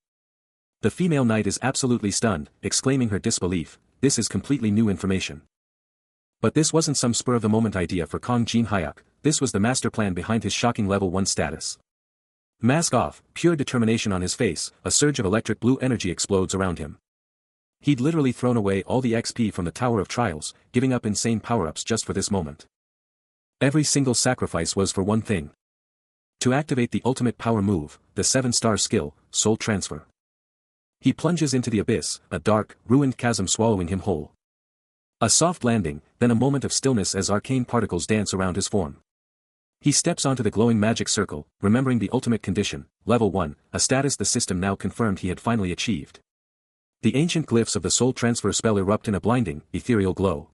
The female knight is absolutely stunned, exclaiming her disbelief, this is completely new information. But this wasn't some spur-of-the-moment idea for Kang Jin Hyuk, this was the master plan behind his shocking level 1 status. Mask off, pure determination on his face, a surge of electric blue energy explodes around him. He'd literally thrown away all the XP from the Tower of Trials, giving up insane power-ups just for this moment. Every single sacrifice was for one thing. To activate the ultimate power move, the 7-star skill, Soul Transfer. He plunges into the abyss, a dark, ruined chasm swallowing him whole. A soft landing, then a moment of stillness as arcane particles dance around his form. He steps onto the glowing magic circle, remembering the ultimate condition, level 1, a status the system now confirmed he had finally achieved. The ancient glyphs of the soul transfer spell erupt in a blinding, ethereal glow.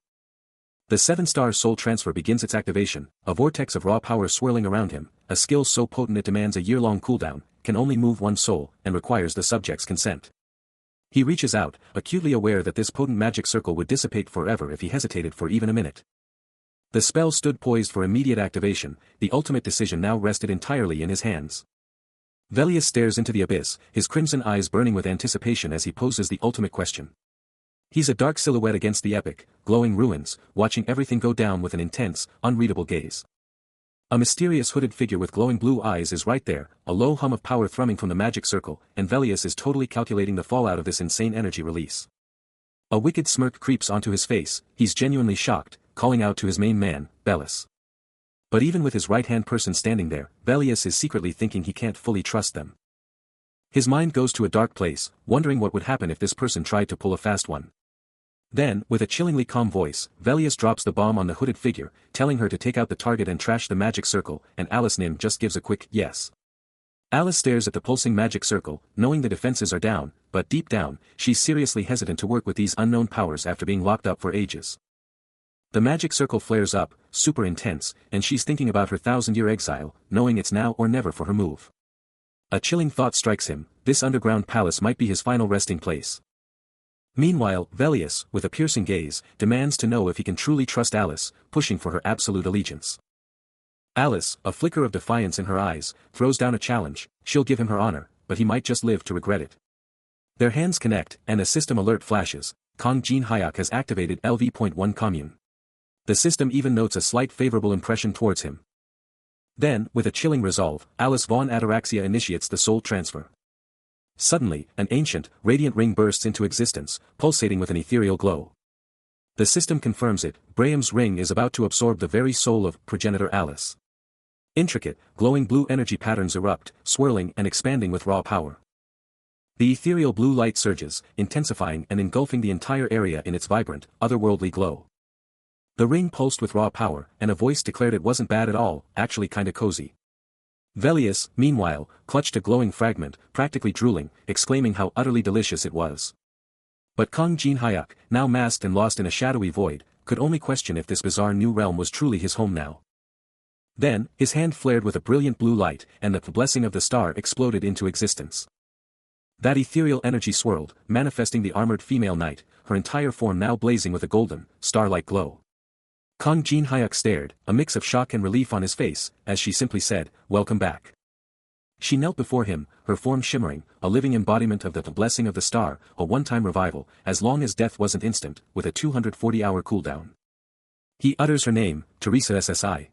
The 7-star soul transfer begins its activation, a vortex of raw power swirling around him, a skill so potent it demands a year-long cooldown, can only move one soul, and requires the subject's consent. He reaches out, acutely aware that this potent magic circle would dissipate forever if he hesitated for even a minute. The spell stood poised for immediate activation, the ultimate decision now rested entirely in his hands. Velius stares into the abyss, his crimson eyes burning with anticipation as he poses the ultimate question. He's a dark silhouette against the epic, glowing ruins, watching everything go down with an intense, unreadable gaze. A mysterious hooded figure with glowing blue eyes is right there, a low hum of power thrumming from the magic circle, and Velius is totally calculating the fallout of this insane energy release. A wicked smirk creeps onto his face, he's genuinely shocked, calling out to his main man, Bellis. But even with his right-hand person standing there, Velius is secretly thinking he can't fully trust them. His mind goes to a dark place, wondering what would happen if this person tried to pull a fast one. Then, with a chillingly calm voice, Velius drops the bomb on the hooded figure, telling her to take out the target and trash the magic circle, and Alice Nim just gives a quick yes. Alice stares at the pulsing magic circle, knowing the defenses are down, but deep down, she's seriously hesitant to work with these unknown powers after being locked up for ages. The magic circle flares up, super intense, and she's thinking about her 1,000-year exile, knowing it's now or never for her move. A chilling thought strikes him, this underground palace might be his final resting place. Meanwhile, Velius, with a piercing gaze, demands to know if he can truly trust Alice, pushing for her absolute allegiance. Alice, a flicker of defiance in her eyes, throws down a challenge, she'll give him her honor, but he might just live to regret it. Their hands connect, and a system alert flashes, Kong Jin Hyuk has activated LV.1 commune. The system even notes a slight favorable impression towards him. Then, with a chilling resolve, Alice von Ataraxia initiates the soul transfer. Suddenly, an ancient, radiant ring bursts into existence, pulsating with an ethereal glow. The system confirms it, Braham's ring is about to absorb the very soul of progenitor Alice. Intricate, glowing blue energy patterns erupt, swirling and expanding with raw power. The ethereal blue light surges, intensifying and engulfing the entire area in its vibrant, otherworldly glow. The ring pulsed with raw power, and a voice declared it wasn't bad at all, actually kinda cozy. Velius, meanwhile, clutched a glowing fragment, practically drooling, exclaiming how utterly delicious it was. But Kong Jin Hyuk, now masked and lost in a shadowy void, could only question if this bizarre new realm was truly his home now. Then, his hand flared with a brilliant blue light, and the blessing of the star exploded into existence. That ethereal energy swirled, manifesting the armored female knight, her entire form now blazing with a golden, star-like glow. Kong Jin Hyuk stared, a mix of shock and relief on his face, as she simply said, "Welcome back." She knelt before him, her form shimmering, a living embodiment of the blessing of the star, a one-time revival, as long as death wasn't instant, with a 240-hour cooldown. He utters her name, Teresa SSI.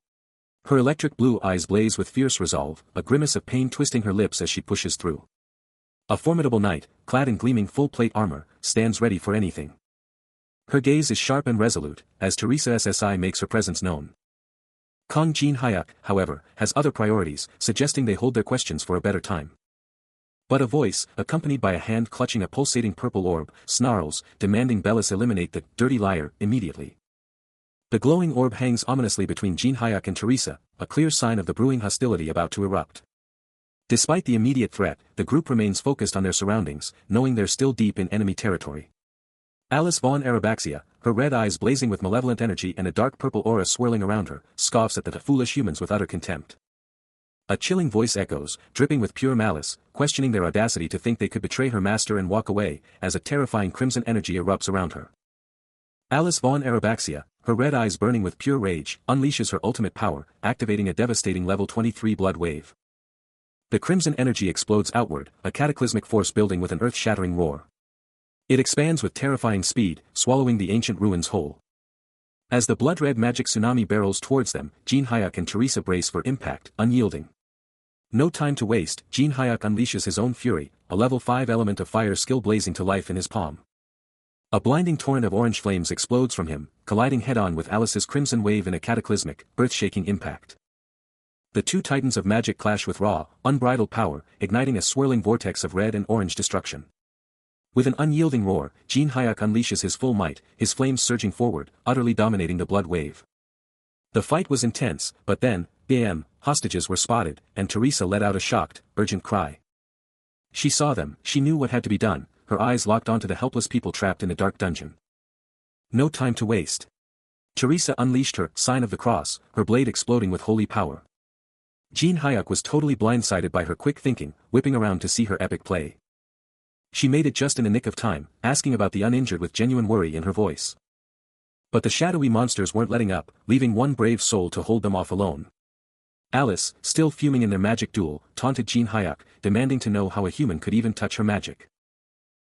Her electric blue eyes blaze with fierce resolve, a grimace of pain twisting her lips as she pushes through. A formidable knight, clad in gleaming full-plate armor, stands ready for anything. Her gaze is sharp and resolute, as Teresa SSI makes her presence known. Kong Jin Hyuk, however, has other priorities, suggesting they hold their questions for a better time. But a voice, accompanied by a hand clutching a pulsating purple orb, snarls, demanding Bellis eliminate the dirty liar immediately. The glowing orb hangs ominously between Jin Hyuk and Teresa, a clear sign of the brewing hostility about to erupt. Despite the immediate threat, the group remains focused on their surroundings, knowing they're still deep in enemy territory. Alice von Arabaxia, her red eyes blazing with malevolent energy and a dark purple aura swirling around her, scoffs at the foolish humans with utter contempt. A chilling voice echoes, dripping with pure malice, questioning their audacity to think they could betray her master and walk away, as a terrifying crimson energy erupts around her. Alice von Arabaxia, her red eyes burning with pure rage, unleashes her ultimate power, activating a devastating level 23 blood wave. The crimson energy explodes outward, a cataclysmic force building with an earth-shattering roar. It expands with terrifying speed, swallowing the ancient ruins whole. As the blood-red magic tsunami barrels towards them, Jin Hyuk and Teresa brace for impact, unyielding. No time to waste, Jin Hyuk unleashes his own fury, a level 5 element of fire skill blazing to life in his palm. A blinding torrent of orange flames explodes from him, colliding head-on with Alice's crimson wave in a cataclysmic, earth-shaking impact. The two titans of magic clash with raw, unbridled power, igniting a swirling vortex of red and orange destruction. With an unyielding roar, Jin Hyuk unleashes his full might, his flames surging forward, utterly dominating the blood wave. The fight was intense, but then, bam, hostages were spotted, and Teresa let out a shocked, urgent cry. She saw them, she knew what had to be done, her eyes locked onto the helpless people trapped in a dark dungeon. No time to waste. Teresa unleashed her sign of the cross, her blade exploding with holy power. Jin Hyuk was totally blindsided by her quick thinking, whipping around to see her epic play. She made it just in the nick of time, asking about the uninjured with genuine worry in her voice. But the shadowy monsters weren't letting up, leaving one brave soul to hold them off alone. Alice, still fuming in their magic duel, taunted Jin Hyuk, demanding to know how a human could even touch her magic.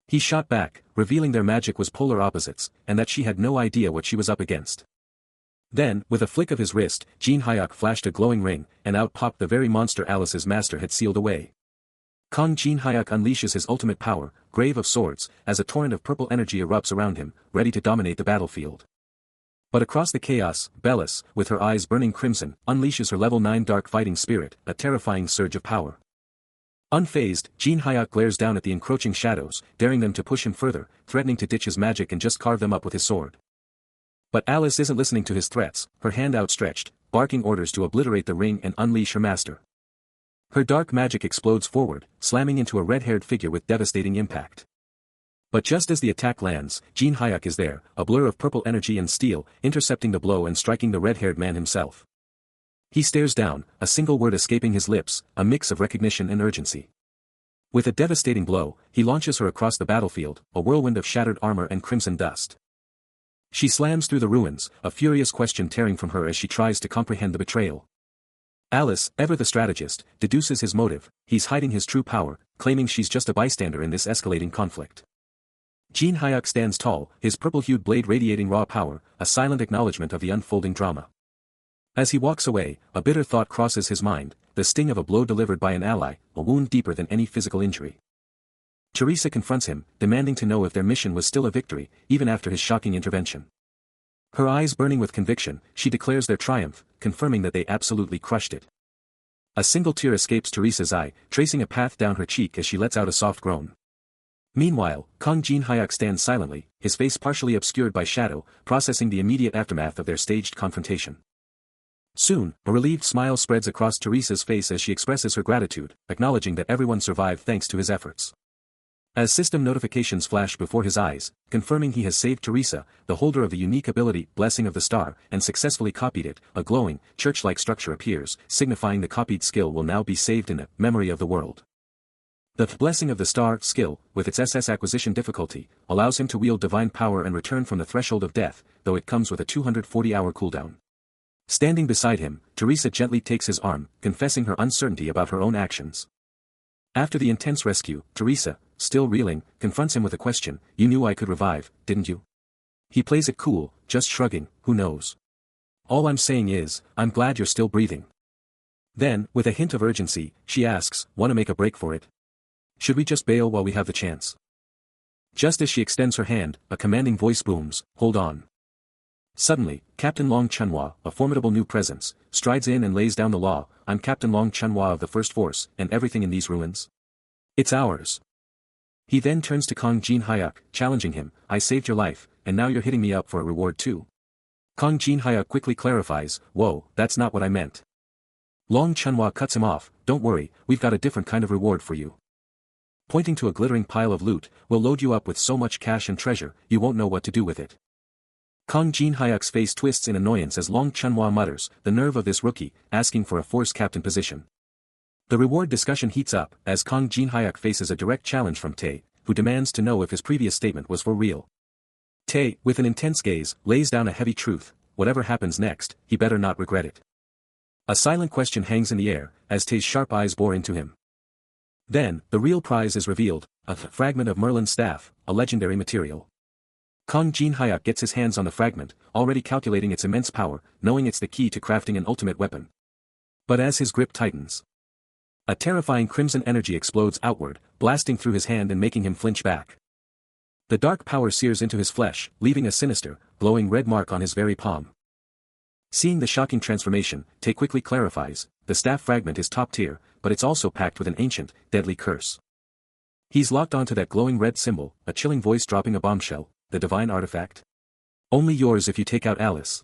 He shot back, revealing their magic was polar opposites, and that she had no idea what she was up against. Then, with a flick of his wrist, Jin Hyuk flashed a glowing ring, and out popped the very monster Alice's master had sealed away. Jin Hyuk unleashes his ultimate power, Grave of Swords, as a torrent of purple energy erupts around him, ready to dominate the battlefield. But across the chaos, Bellis, with her eyes burning crimson, unleashes her level 9 dark fighting spirit, a terrifying surge of power. Unfazed, Jin Hyuk glares down at the encroaching shadows, daring them to push him further, threatening to ditch his magic and just carve them up with his sword. But Alice isn't listening to his threats, her hand outstretched, barking orders to obliterate the ring and unleash her master. Her dark magic explodes forward, slamming into a red-haired figure with devastating impact. But just as the attack lands, Jin Hyuk is there, a blur of purple energy and steel, intercepting the blow and striking the red-haired man himself. He stares down, a single word escaping his lips, a mix of recognition and urgency. With a devastating blow, he launches her across the battlefield, a whirlwind of shattered armor and crimson dust. She slams through the ruins, a furious question tearing from her as she tries to comprehend the betrayal. Alice, ever the strategist, deduces his motive, he's hiding his true power, claiming she's just a bystander in this escalating conflict. Jin Hyuk stands tall, his purple-hued blade radiating raw power, a silent acknowledgement of the unfolding drama. As he walks away, a bitter thought crosses his mind, the sting of a blow delivered by an ally, a wound deeper than any physical injury. Teresa confronts him, demanding to know if their mission was still a victory, even after his shocking intervention. Her eyes burning with conviction, she declares their triumph, confirming that they absolutely crushed it. A single tear escapes Teresa's eye, tracing a path down her cheek as she lets out a soft groan. Meanwhile, Jin Hyuk stands silently, his face partially obscured by shadow, processing the immediate aftermath of their staged confrontation. Soon, a relieved smile spreads across Teresa's face as she expresses her gratitude, acknowledging that everyone survived thanks to his efforts. As system notifications flash before his eyes, confirming he has saved Teresa, the holder of the unique ability Blessing of the Star, and successfully copied it, a glowing, church-like structure appears, signifying the copied skill will now be saved in the memory of the world. The Blessing of the Star skill, with its SS acquisition difficulty, allows him to wield divine power and return from the threshold of death, though it comes with a 240-hour cooldown. Standing beside him, Teresa gently takes his arm, confessing her uncertainty about her own actions. After the intense rescue, Teresa, still reeling, confronts him with a question, "You knew I could revive, didn't you?" He plays it cool, just shrugging, "Who knows? All I'm saying is, I'm glad you're still breathing." Then, with a hint of urgency, she asks, "Want to make a break for it? Should we just bail while we have the chance?" Just as she extends her hand, a commanding voice booms, "Hold on." Suddenly, Captain Long Chunhua, a formidable new presence, strides in and lays down the law, "I'm Captain Long Chunhua of the First Force, and everything in these ruins. It's ours." He then turns to Jin Hyuk, challenging him, "I saved your life, and now you're hitting me up for a reward too." Jin Hyuk quickly clarifies, "Whoa, that's not what I meant." Long Chunhua cuts him off, "Don't worry, we've got a different kind of reward for you." Pointing to a glittering pile of loot, "We'll load you up with so much cash and treasure, you won't know what to do with it." Jin Hyuk's face twists in annoyance as Long Chunhua mutters, "The nerve of this rookie, asking for a force captain position." The reward discussion heats up, as Jin Hyuk faces a direct challenge from Tae, who demands to know if his previous statement was for real. Tae, with an intense gaze, lays down a heavy truth, whatever happens next, he better not regret it. A silent question hangs in the air, as Tae's sharp eyes bore into him. Then, the real prize is revealed, a fragment of Merlin's staff, a legendary material. Kong Jin-hyuk gets his hands on the fragment, already calculating its immense power, knowing it's the key to crafting an ultimate weapon. But as his grip tightens, a terrifying crimson energy explodes outward, blasting through his hand and making him flinch back. The dark power sears into his flesh, leaving a sinister, glowing red mark on his very palm. Seeing the shocking transformation, Tae quickly clarifies, the staff fragment is top tier, but it's also packed with an ancient, deadly curse. He's locked onto that glowing red symbol, a chilling voice dropping a bombshell, the divine artifact. Only yours if you take out Alice.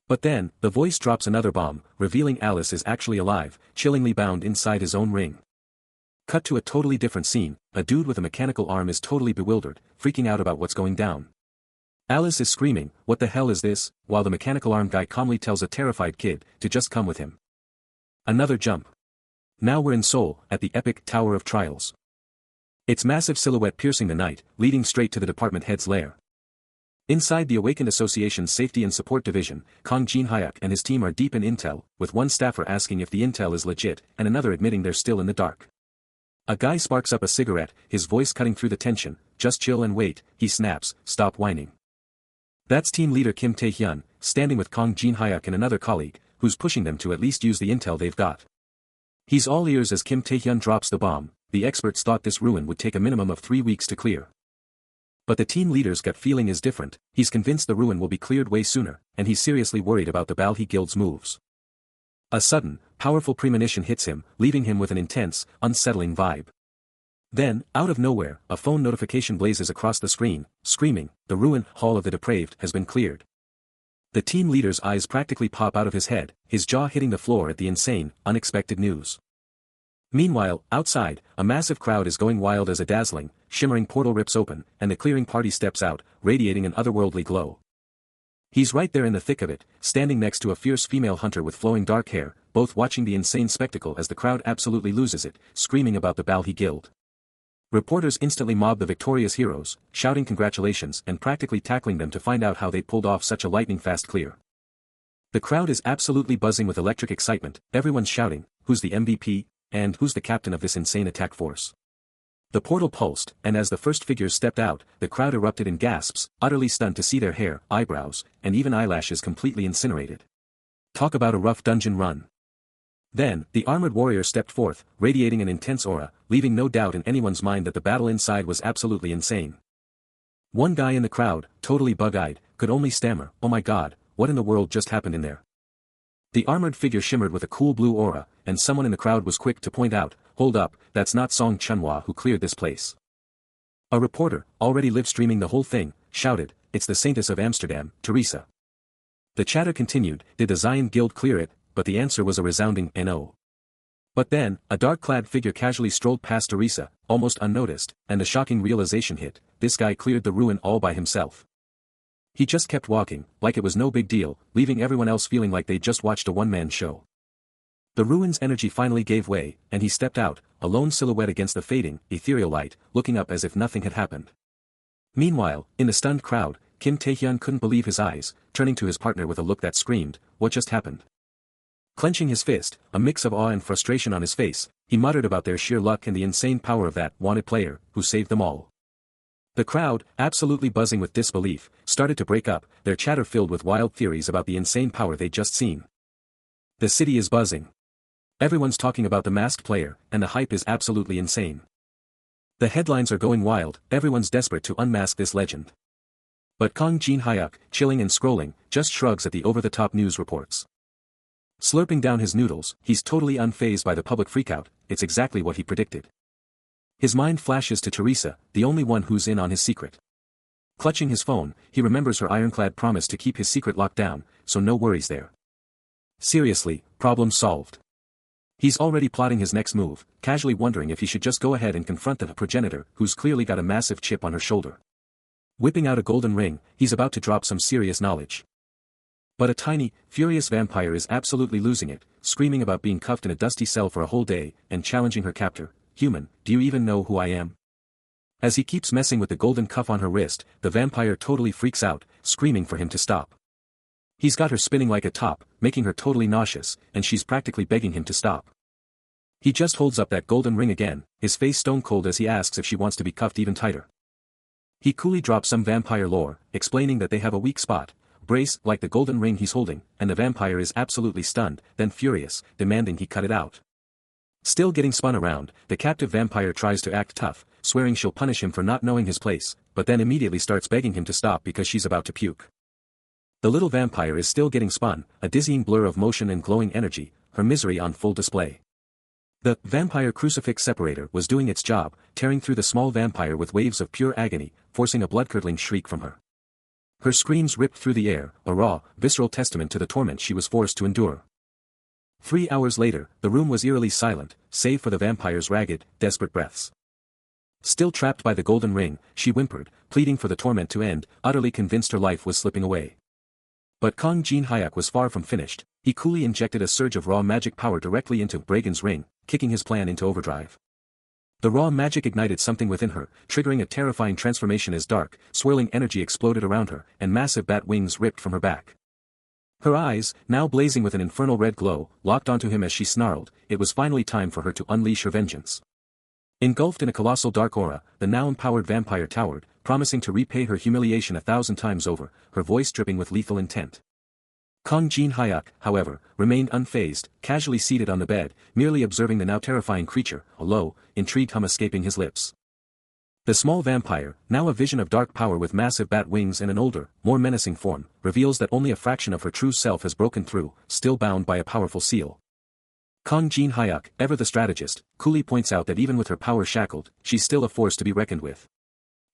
But then, the voice drops another bomb, revealing Alice is actually alive, chillingly bound inside his own ring. Cut to a totally different scene, a dude with a mechanical arm is totally bewildered, freaking out about what's going down. Alice is screaming, "What the hell is this?" while the mechanical arm guy calmly tells a terrified kid to just come with him. Another jump. Now we're in Seoul, at the epic Tower of Trials. Its massive silhouette piercing the night, leading straight to the department head's lair. Inside the Awakened Association's Safety and Support Division, Kong Jin-hyuk and his team are deep in intel, with one staffer asking if the intel is legit and another admitting they're still in the dark. A guy sparks up a cigarette, his voice cutting through the tension. "Just chill and wait," he snaps, "stop whining." That's team leader Kim Tae-hyun, standing with Kong Jin-hyuk and another colleague, who's pushing them to at least use the intel they've got. He's all ears as Kim Tae-hyun drops the bomb. The experts thought this ruin would take a minimum of 3 weeks to clear. But the team leader's gut feeling is different. He's convinced the ruin will be cleared way sooner, and he's seriously worried about the Balhi Guild's moves. A sudden, powerful premonition hits him, leaving him with an intense, unsettling vibe. Then, out of nowhere, a phone notification blazes across the screen, screaming, "The ruin hall of the depraved has been cleared." The team leader's eyes practically pop out of his head, his jaw hitting the floor at the insane, unexpected news. Meanwhile, outside, a massive crowd is going wild as a dazzling, shimmering portal rips open, and the clearing party steps out, radiating an otherworldly glow. He's right there in the thick of it, standing next to a fierce female hunter with flowing dark hair, both watching the insane spectacle as the crowd absolutely loses it, screaming about the Balhi Guild. Reporters instantly mob the victorious heroes, shouting congratulations and practically tackling them to find out how they pulled off such a lightning-fast clear. The crowd is absolutely buzzing with electric excitement, everyone's shouting, "Who's the MVP?" and "Who's the captain of this insane attack force?" The portal pulsed, and as the first figures stepped out, the crowd erupted in gasps, utterly stunned to see their hair, eyebrows, and even eyelashes completely incinerated. Talk about a rough dungeon run. Then, the armored warrior stepped forth, radiating an intense aura, leaving no doubt in anyone's mind that the battle inside was absolutely insane. One guy in the crowd, totally bug-eyed, could only stammer, "Oh my god, what in the world just happened in there?" The armored figure shimmered with a cool blue aura, and someone in the crowd was quick to point out, "Hold up, that's not Song Chunhwa who cleared this place." A reporter, already live-streaming the whole thing, shouted, "It's the Saintess of Amsterdam, Teresa." The chatter continued, did the Zion Guild clear it? But the answer was a resounding no. But then, a dark-clad figure casually strolled past Teresa, almost unnoticed, and the shocking realization hit, this guy cleared the ruin all by himself. He just kept walking, like it was no big deal, leaving everyone else feeling like they just watched a one-man show. The ruin's energy finally gave way, and he stepped out, a lone silhouette against the fading, ethereal light, looking up as if nothing had happened. Meanwhile, in the stunned crowd, Kim Tae-hyun couldn't believe his eyes, turning to his partner with a look that screamed, "What just happened?" Clenching his fist, a mix of awe and frustration on his face, he muttered about their sheer luck and the insane power of that wanted player, who saved them all. The crowd, absolutely buzzing with disbelief, started to break up, their chatter filled with wild theories about the insane power they'd just seen. The city is buzzing. Everyone's talking about the masked player, and the hype is absolutely insane. The headlines are going wild, everyone's desperate to unmask this legend. But Kong Jin-hyuk, chilling and scrolling, just shrugs at the over-the-top news reports. Slurping down his noodles, he's totally unfazed by the public freakout, it's exactly what he predicted. His mind flashes to Teresa, the only one who's in on his secret. Clutching his phone, he remembers her ironclad promise to keep his secret locked down, so no worries there. Seriously, problem solved. He's already plotting his next move, casually wondering if he should just go ahead and confront the progenitor, who's clearly got a massive chip on her shoulder. Whipping out a golden ring, he's about to drop some serious knowledge. But a tiny, furious vampire is absolutely losing it, screaming about being cuffed in a dusty cell for a whole day, and challenging her captor, "Human, do you even know who I am?" As he keeps messing with the golden cuff on her wrist, the vampire totally freaks out, screaming for him to stop. He's got her spinning like a top, making her totally nauseous, and she's practically begging him to stop. He just holds up that golden ring again, his face stone cold as he asks if she wants to be cuffed even tighter. He coolly drops some vampire lore, explaining that they have a weak spot, brace like the golden ring he's holding, and the vampire is absolutely stunned, then furious, demanding he cut it out. Still getting spun around, the captive vampire tries to act tough, swearing she'll punish him for not knowing his place, but then immediately starts begging him to stop because she's about to puke. The little vampire is still getting spun, a dizzying blur of motion and glowing energy, her misery on full display. The vampire crucifix separator was doing its job, tearing through the small vampire with waves of pure agony, forcing a blood-curdling shriek from her. Her screams ripped through the air, a raw, visceral testament to the torment she was forced to endure. 3 hours later, the room was eerily silent, save for the vampire's ragged, desperate breaths. Still trapped by the golden ring, she whimpered, pleading for the torment to end, utterly convinced her life was slipping away. But Kang Jin-hyuk was far from finished. He coolly injected a surge of raw magic power directly into Bragan's ring, kicking his plan into overdrive. The raw magic ignited something within her, triggering a terrifying transformation as dark, swirling energy exploded around her, and massive bat wings ripped from her back. Her eyes, now blazing with an infernal red glow, locked onto him as she snarled. It was finally time for her to unleash her vengeance. Engulfed in a colossal dark aura, the now empowered vampire towered, promising to repay her humiliation 1,000 times over, her voice dripping with lethal intent. Kang Jin-hyuk, however, remained unfazed, casually seated on the bed, merely observing the now terrifying creature, a low, intrigued hum escaping his lips. The small vampire, now a vision of dark power with massive bat wings and an older, more menacing form, reveals that only a fraction of her true self has broken through, still bound by a powerful seal. Kang Jin-hyuk, ever the strategist, coolly points out that even with her power shackled, she's still a force to be reckoned with.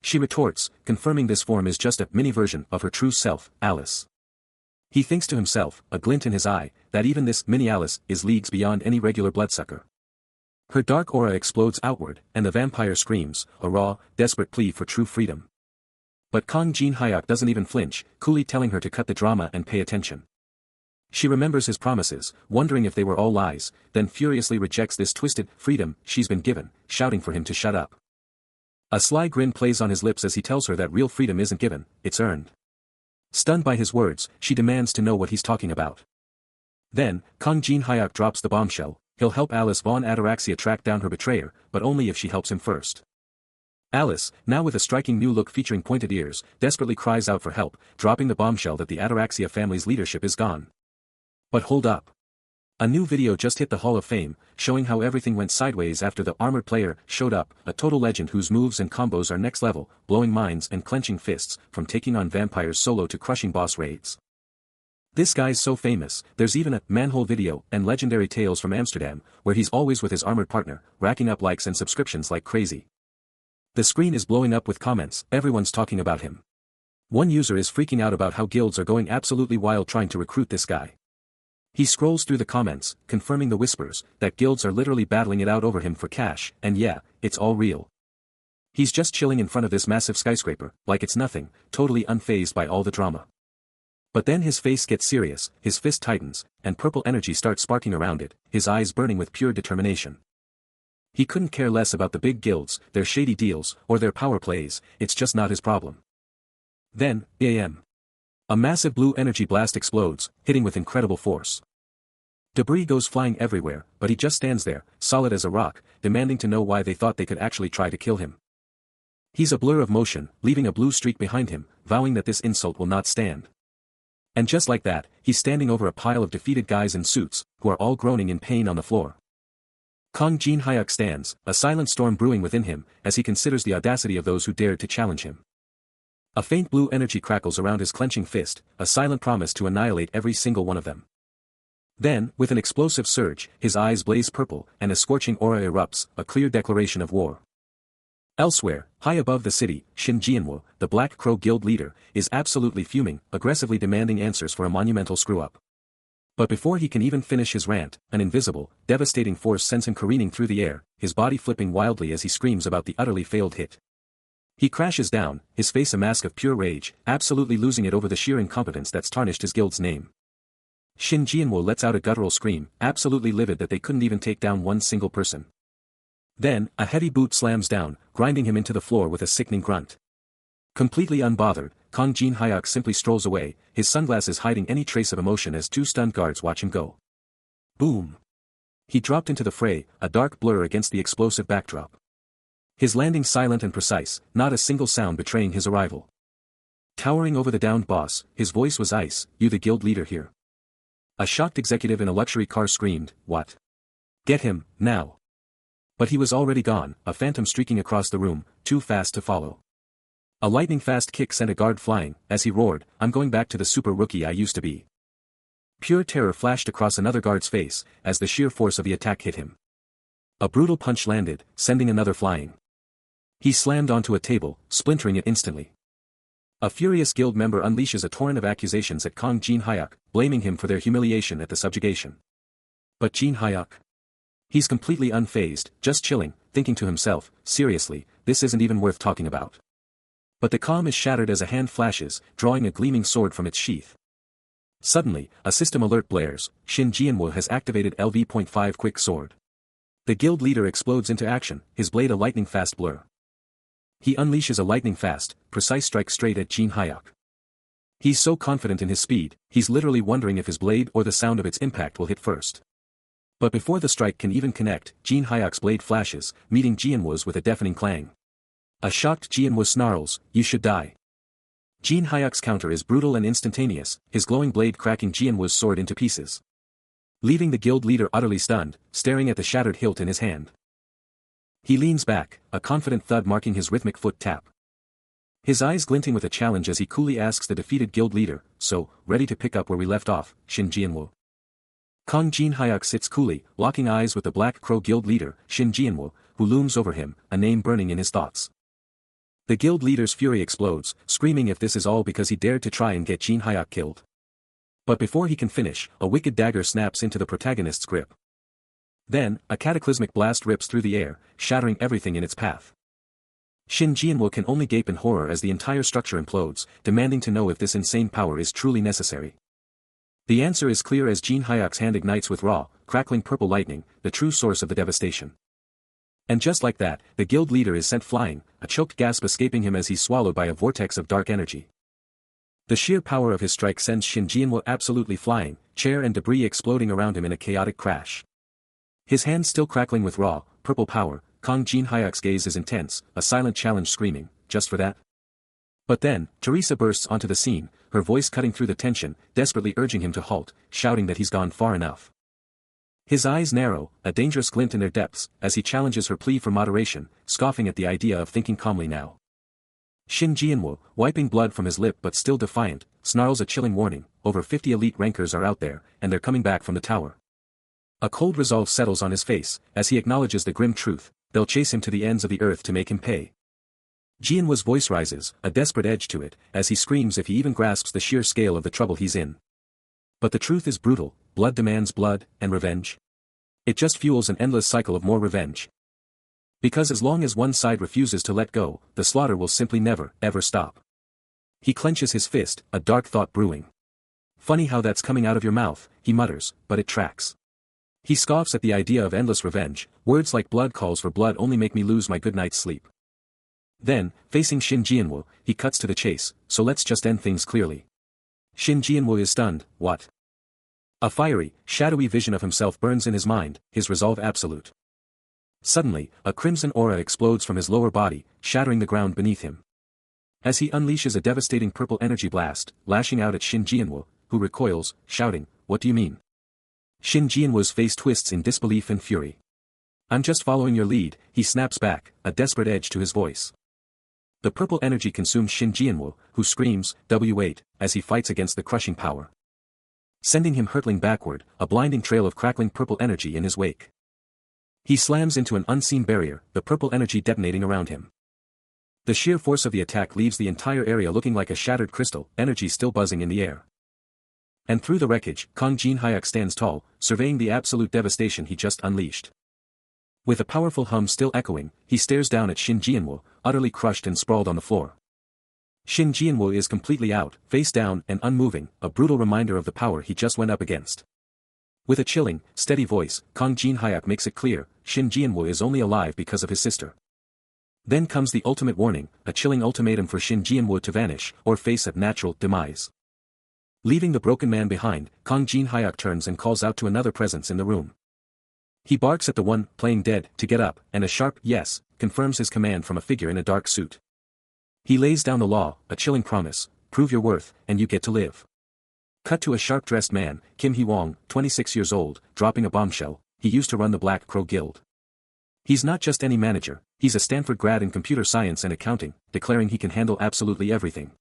She retorts, confirming this form is just a mini-version of her true self, Alice. He thinks to himself, a glint in his eye, that even this mini-Alice is leagues beyond any regular bloodsucker. Her dark aura explodes outward, and the vampire screams, a raw, desperate plea for true freedom. But Kang Jin-hyuk doesn't even flinch, coolly telling her to cut the drama and pay attention. She remembers his promises, wondering if they were all lies, then furiously rejects this twisted freedom she's been given, shouting for him to shut up. A sly grin plays on his lips as he tells her that real freedom isn't given, it's earned. Stunned by his words, she demands to know what he's talking about. Then, Kang Jin-hyuk drops the bombshell. He'll help Alice von Ataraxia track down her betrayer, but only if she helps him first. Alice, now with a striking new look featuring pointed ears, desperately cries out for help, dropping the bombshell that the Ataraxia family's leadership is gone. But hold up. A new video just hit the Hall of Fame, showing how everything went sideways after the armored player showed up, a total legend whose moves and combos are next level, blowing minds and clenching fists, from taking on vampires solo to crushing boss raids. This guy's so famous, there's even a manhole video and legendary tales from Amsterdam, where he's always with his armored partner, racking up likes and subscriptions like crazy. The screen is blowing up with comments, everyone's talking about him. One user is freaking out about how guilds are going absolutely wild trying to recruit this guy. He scrolls through the comments, confirming the whispers, that guilds are literally battling it out over him for cash, and yeah, it's all real. He's just chilling in front of this massive skyscraper, like it's nothing, totally unfazed by all the drama. But then his face gets serious, his fist tightens, and purple energy starts sparking around it, his eyes burning with pure determination. He couldn't care less about the big guilds, their shady deals, or their power plays, it's just not his problem. Then, bam. A massive blue energy blast explodes, hitting with incredible force. Debris goes flying everywhere, but he just stands there, solid as a rock, demanding to know why they thought they could actually try to kill him. He's a blur of motion, leaving a blue streak behind him, vowing that this insult will not stand. And just like that, he's standing over a pile of defeated guys in suits, who are all groaning in pain on the floor. Kang Jin-hyuk stands, a silent storm brewing within him, as he considers the audacity of those who dared to challenge him. A faint blue energy crackles around his clenching fist, a silent promise to annihilate every single one of them. Then, with an explosive surge, his eyes blaze purple, and a scorching aura erupts, a clear declaration of war. Elsewhere, high above the city, Shin Jianwo, the Black Crow Guild leader, is absolutely fuming, aggressively demanding answers for a monumental screw-up. But before he can even finish his rant, an invisible, devastating force sends him careening through the air, his body flipping wildly as he screams about the utterly failed hit. He crashes down, his face a mask of pure rage, absolutely losing it over the sheer incompetence that's tarnished his guild's name. Shin Jianwo lets out a guttural scream, absolutely livid that they couldn't even take down one single person. Then, a heavy boot slams down, grinding him into the floor with a sickening grunt. Completely unbothered, Kang Jin-hyuk simply strolls away, his sunglasses hiding any trace of emotion as two stunned guards watch him go. Boom! He dropped into the fray, a dark blur against the explosive backdrop. His landing silent and precise, not a single sound betraying his arrival. Towering over the downed boss, his voice was ice, "You the guild leader here?" A shocked executive in a luxury car screamed, "What? Get him, now!" But he was already gone, a phantom streaking across the room, too fast to follow. A lightning-fast kick sent a guard flying, as he roared, "I'm going back to the super rookie I used to be." Pure terror flashed across another guard's face, as the sheer force of the attack hit him. A brutal punch landed, sending another flying. He slammed onto a table, splintering it instantly. A furious guild member unleashes a torrent of accusations at Kong Jin Hyuk, blaming him for their humiliation at the subjugation. But Jin Hyuk? He's completely unfazed, just chilling, thinking to himself, seriously, this isn't even worth talking about. But the calm is shattered as a hand flashes, drawing a gleaming sword from its sheath. Suddenly, a system alert blares, Shin Jianwu has activated LV.5 Quick Sword. The guild leader explodes into action, his blade a lightning-fast blur. He unleashes a lightning-fast, precise strike straight at Jin Hyuk. He's so confident in his speed, he's literally wondering if his blade or the sound of its impact will hit first. But before the strike can even connect, Jin Hyuk's blade flashes, meeting Jianwu's with a deafening clang. A shocked Jianwu snarls, "You should die." Jin Hyuk's counter is brutal and instantaneous, his glowing blade cracking Jianwu's sword into pieces. Leaving the guild leader utterly stunned, staring at the shattered hilt in his hand. He leans back, a confident thud marking his rhythmic foot tap. His eyes glinting with a challenge as he coolly asks the defeated guild leader, "So, ready to pick up where we left off, Shin Jianwu?" Kong Jin Hyuk sits coolly, locking eyes with the Black Crow guild leader, Shin Jianwu, who looms over him, a name burning in his thoughts. The guild leader's fury explodes, screaming if this is all because he dared to try and get Jin Hyuk killed. But before he can finish, a wicked dagger snaps into the protagonist's grip. Then, a cataclysmic blast rips through the air, shattering everything in its path. Shin Jianwu can only gape in horror as the entire structure implodes, demanding to know if this insane power is truly necessary. The answer is clear as Jin Hyuk's hand ignites with raw, crackling purple lightning, the true source of the devastation. And just like that, the guild leader is sent flying, a choked gasp escaping him as he's swallowed by a vortex of dark energy. The sheer power of his strike sends Shin Jianwu absolutely flying, chair and debris exploding around him in a chaotic crash. His hand still crackling with raw, purple power, Kong Jin Hyuk's gaze is intense, a silent challenge screaming, "Just for that?" But then, Teresa bursts onto the scene, her voice cutting through the tension, desperately urging him to halt, shouting that he's gone far enough. His eyes narrow, a dangerous glint in their depths, as he challenges her plea for moderation, scoffing at the idea of thinking calmly now. Shin Jianwu, wiping blood from his lip but still defiant, snarls a chilling warning, over 50 elite rankers are out there, and they're coming back from the tower. A cold resolve settles on his face, as he acknowledges the grim truth, they'll chase him to the ends of the earth to make him pay. Jianwu's voice rises, a desperate edge to it, as he screams if he even grasps the sheer scale of the trouble he's in. But the truth is brutal, blood demands blood, and revenge. It just fuels an endless cycle of more revenge. Because as long as one side refuses to let go, the slaughter will simply never, ever stop. He clenches his fist, a dark thought brewing. "Funny how that's coming out of your mouth," he mutters, but it tracks. He scoffs at the idea of endless revenge, words like "blood calls for blood only make me lose my good night's sleep." Then, facing Shin Jianwu, he cuts to the chase, "So let's just end things clearly." Shin Jianwu is stunned, "What?" A fiery, shadowy vision of himself burns in his mind, his resolve absolute. Suddenly, a crimson aura explodes from his lower body, shattering the ground beneath him. As he unleashes a devastating purple energy blast, lashing out at Shin Jianwu, who recoils, shouting, "What do you mean?" Shin Jianwu's face twists in disbelief and fury. "I'm just following your lead," he snaps back, a desperate edge to his voice. The purple energy consumes Shin Jianwu, who screams, "W8, as he fights against the crushing power. Sending him hurtling backward, a blinding trail of crackling purple energy in his wake. He slams into an unseen barrier, the purple energy detonating around him. The sheer force of the attack leaves the entire area looking like a shattered crystal, energy still buzzing in the air. And through the wreckage, Kong Jin Hyuk stands tall, surveying the absolute devastation he just unleashed. With a powerful hum still echoing, he stares down at Shin Jianwu, utterly crushed and sprawled on the floor. Shin Jianwu is completely out, face down and unmoving, a brutal reminder of the power he just went up against. With a chilling, steady voice, Kong Jin Hyuk makes it clear, Shin Jianwu is only alive because of his sister. Then comes the ultimate warning, a chilling ultimatum for Shin Jianwu to vanish, or face a natural demise. Leaving the broken man behind, Kong Jin Hyuk turns and calls out to another presence in the room. He barks at the one playing dead to get up, and a sharp yes confirms his command from a figure in a dark suit. He lays down the law, a chilling promise: prove your worth, and you get to live. Cut to a sharp-dressed man, Kim Hee-wong, 26 years old, dropping a bombshell. He used to run the Black Crow Guild. He's not just any manager, he's a Stanford grad in computer science and accounting, declaring he can handle absolutely everything.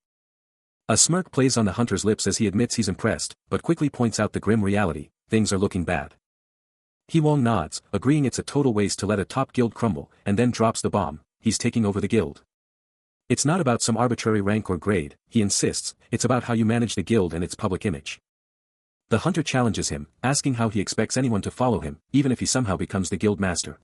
A smirk plays on the hunter's lips as he admits he's impressed, but quickly points out the grim reality: things are looking bad. Hee-wong nods, agreeing it's a total waste to let a top guild crumble, and then drops the bomb: he's taking over the guild. It's not about some arbitrary rank or grade, he insists, it's about how you manage the guild and its public image. The hunter challenges him, asking how he expects anyone to follow him, even if he somehow becomes the guild master.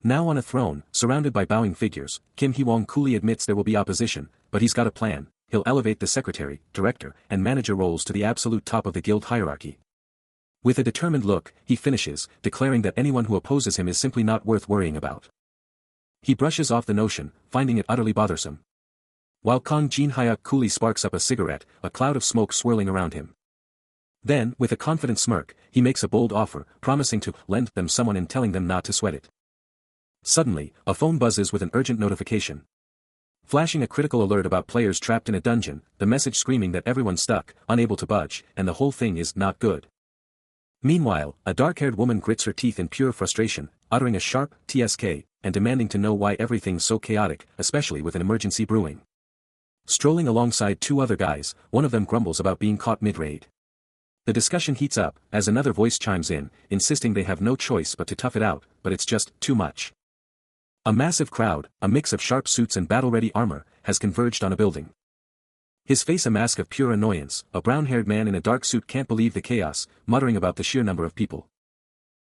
Now on a throne, surrounded by bowing figures, Kim Hee-wong coolly admits there will be opposition, but he's got a plan: he'll elevate the secretary, director, and manager roles to the absolute top of the guild hierarchy. With a determined look, he finishes, declaring that anyone who opposes him is simply not worth worrying about. He brushes off the notion, finding it utterly bothersome. While Kang Jin-hyuk coolly sparks up a cigarette, a cloud of smoke swirling around him. Then, with a confident smirk, he makes a bold offer, promising to lend them someone and telling them not to sweat it. Suddenly, a phone buzzes with an urgent notification. Flashing a critical alert about players trapped in a dungeon, the message screaming that everyone's stuck, unable to budge, and the whole thing is not good. Meanwhile, a dark-haired woman grits her teeth in pure frustration, uttering a sharp TSK, and demanding to know why everything's so chaotic, especially with an emergency brewing. Strolling alongside two other guys, one of them grumbles about being caught mid-raid. The discussion heats up, as another voice chimes in, insisting they have no choice but to tough it out, but it's just too much. A massive crowd, a mix of sharp suits and battle-ready armor, has converged on a building. His face a mask of pure annoyance, a brown-haired man in a dark suit can't believe the chaos, muttering about the sheer number of people.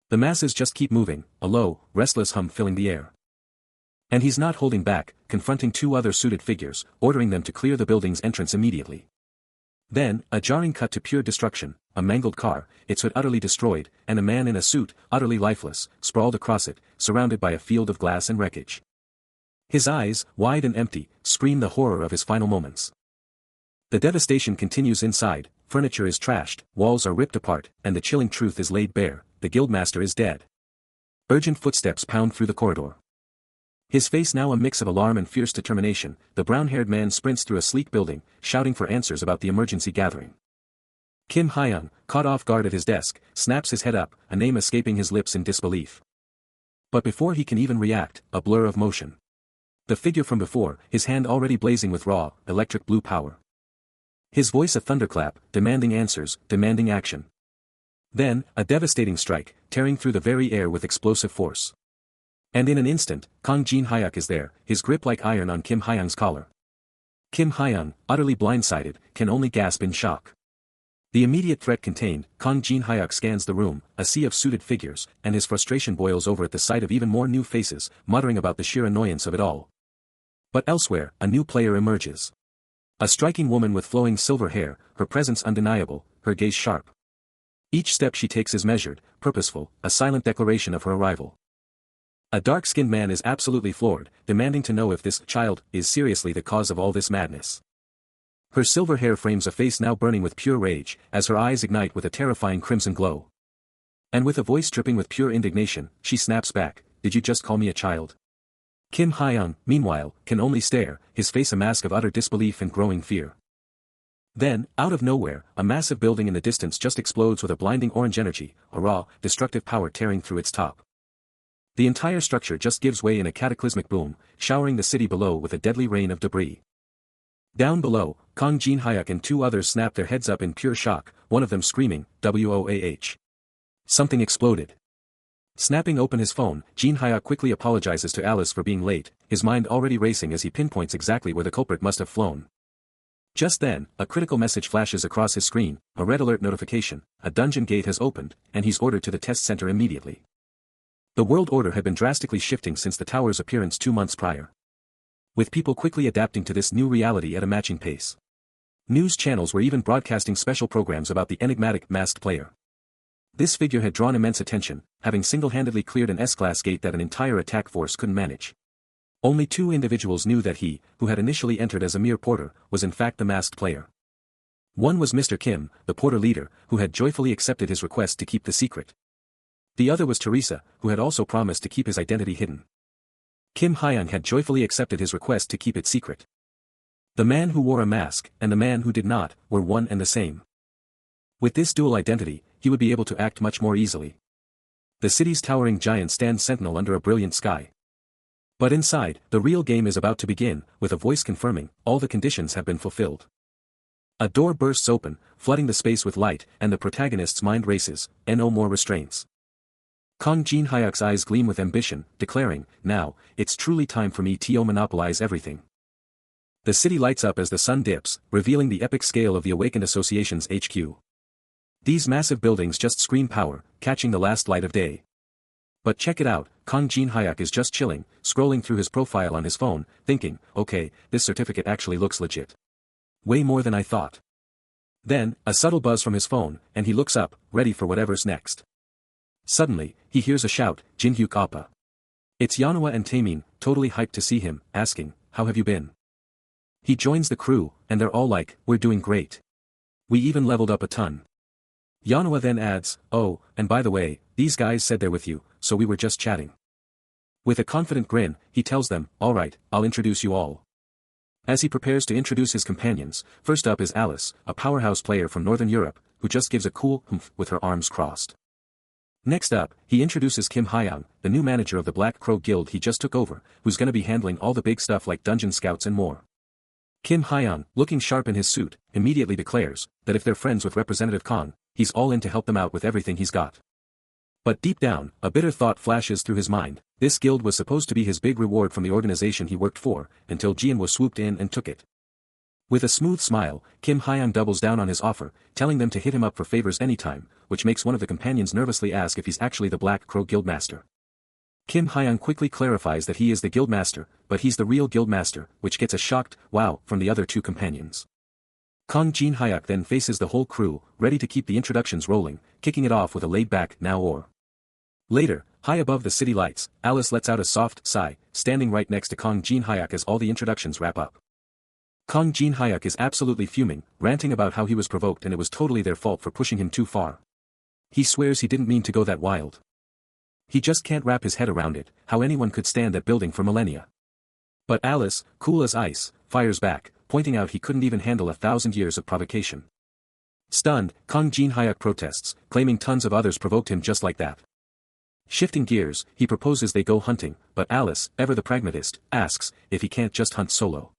The masses just keep moving, a low, restless hum filling the air. And he's not holding back, confronting two other suited figures, ordering them to clear the building's entrance immediately. Then, a jarring cut to pure destruction: a mangled car, its hood utterly destroyed, and a man in a suit, utterly lifeless, sprawled across it, surrounded by a field of glass and wreckage. His eyes, wide and empty, scream the horror of his final moments. The devastation continues inside, furniture is trashed, walls are ripped apart, and the chilling truth is laid bare: the guildmaster is dead. Urgent footsteps pound through the corridor. His face now a mix of alarm and fierce determination, the brown-haired man sprints through a sleek building, shouting for answers about the emergency gathering. Kim Hye-young, caught off guard at his desk, snaps his head up, a name escaping his lips in disbelief. But before he can even react, a blur of motion. The figure from before, his hand already blazing with raw, electric blue power. His voice a thunderclap, demanding answers, demanding action. Then, a devastating strike, tearing through the very air with explosive force. And in an instant, Kang Jin-hyuk is there, his grip like iron on Kim Hye-young's collar. Kim Hye-young, utterly blindsided, can only gasp in shock. The immediate threat contained, Kang Jin-hyuk scans the room, a sea of suited figures, and his frustration boils over at the sight of even more new faces, muttering about the sheer annoyance of it all. But elsewhere, a new player emerges. A striking woman with flowing silver hair, her presence undeniable, her gaze sharp. Each step she takes is measured, purposeful, a silent declaration of her arrival. A dark-skinned man is absolutely floored, demanding to know if this child is seriously the cause of all this madness. Her silver hair frames a face now burning with pure rage, as her eyes ignite with a terrifying crimson glow. And with a voice dripping with pure indignation, she snaps back: "Did you just call me a child?" Kim Hye-young, meanwhile, can only stare, his face a mask of utter disbelief and growing fear. Then, out of nowhere, a massive building in the distance just explodes with a blinding orange energy, a raw, destructive power tearing through its top. The entire structure just gives way in a cataclysmic boom, showering the city below with a deadly rain of debris. Down below, Kang Jin-hyuk and two others snap their heads up in pure shock, one of them screaming, "WOAH. Something exploded." Snapping open his phone, Jin-hyuk quickly apologizes to Alice for being late, his mind already racing as he pinpoints exactly where the culprit must have flown. Just then, a critical message flashes across his screen, a red alert notification: a dungeon gate has opened, and he's ordered to the test center immediately. The world order had been drastically shifting since the tower's appearance 2 months prior. With people quickly adapting to this new reality at a matching pace. News channels were even broadcasting special programs about the enigmatic masked player. This figure had drawn immense attention, having single-handedly cleared an S-class gate that an entire attack force couldn't manage. Only 2 individuals knew that he, who had initially entered as a mere porter, was in fact the masked player. One was Mr. Kim, the porter leader, who had joyfully accepted his request to keep the secret. The other was Teresa, who had also promised to keep his identity hidden. Kim Hyung had joyfully accepted his request to keep it secret. The man who wore a mask and the man who did not were one and the same. With this dual identity, he would be able to act much more easily. The city's towering giant stands sentinel under a brilliant sky. But inside, the real game is about to begin, with a voice confirming, all the conditions have been fulfilled. A door bursts open, flooding the space with light, and the protagonist's mind races, and no more restraints. Kang Jin-hyuk's eyes gleam with ambition, declaring, now, it's truly time for me to monopolize everything. The city lights up as the sun dips, revealing the epic scale of the Awakened Association's HQ. These massive buildings just scream power, catching the last light of day. But check it out, Kang Jin-hyuk is just chilling, scrolling through his profile on his phone, thinking, okay, this certificate actually looks legit. Way more than I thought. Then, a subtle buzz from his phone, and he looks up, ready for whatever's next. Suddenly, he hears a shout, Jin-hyuk Appa. It's Yanhwa and Taemin, totally hyped to see him, asking, how have you been? He joins the crew, and they're all like, we're doing great. We even leveled up a ton. Yanhwa then adds, oh, and by the way, these guys said they're with you, so we were just chatting. With a confident grin, he tells them, alright, I'll introduce you all. As he prepares to introduce his companions, first up is Alice, a powerhouse player from Northern Europe, who just gives a cool humph with her arms crossed. Next up, he introduces Kim Hyung, the new manager of the Black Crow Guild he just took over, who's gonna be handling all the big stuff like dungeon scouts and more. Kim Hyung, looking sharp in his suit, immediately declares that if they're friends with Representative Kang, he's all in to help them out with everything he's got. But deep down, a bitter thought flashes through his mind. This guild was supposed to be his big reward from the organization he worked for, until Jian was swooped in and took it. With a smooth smile, Kim Hyung doubles down on his offer, telling them to hit him up for favors anytime, which makes one of the companions nervously ask if he's actually the Black Crow Guildmaster. Kim Hyung quickly clarifies that he is the Guildmaster, but he's the real Guildmaster, which gets a shocked, wow, from the other two companions. Kang Jin-hyuk then faces the whole crew, ready to keep the introductions rolling, kicking it off with a laid-back now or. Later, high above the city lights, Alice lets out a soft sigh, standing right next to Kang Jin-hyuk as all the introductions wrap up. Kang Jin-hyuk is absolutely fuming, ranting about how he was provoked and it was totally their fault for pushing him too far. He swears he didn't mean to go that wild. He just can't wrap his head around it, how anyone could stand that building for millennia. But Alice, cool as ice, fires back, pointing out he couldn't even handle 1,000 years of provocation. Stunned, Kang Jin-hyuk protests, claiming tons of others provoked him just like that. Shifting gears, he proposes they go hunting, but Alice, ever the pragmatist, asks if he can't just hunt solo.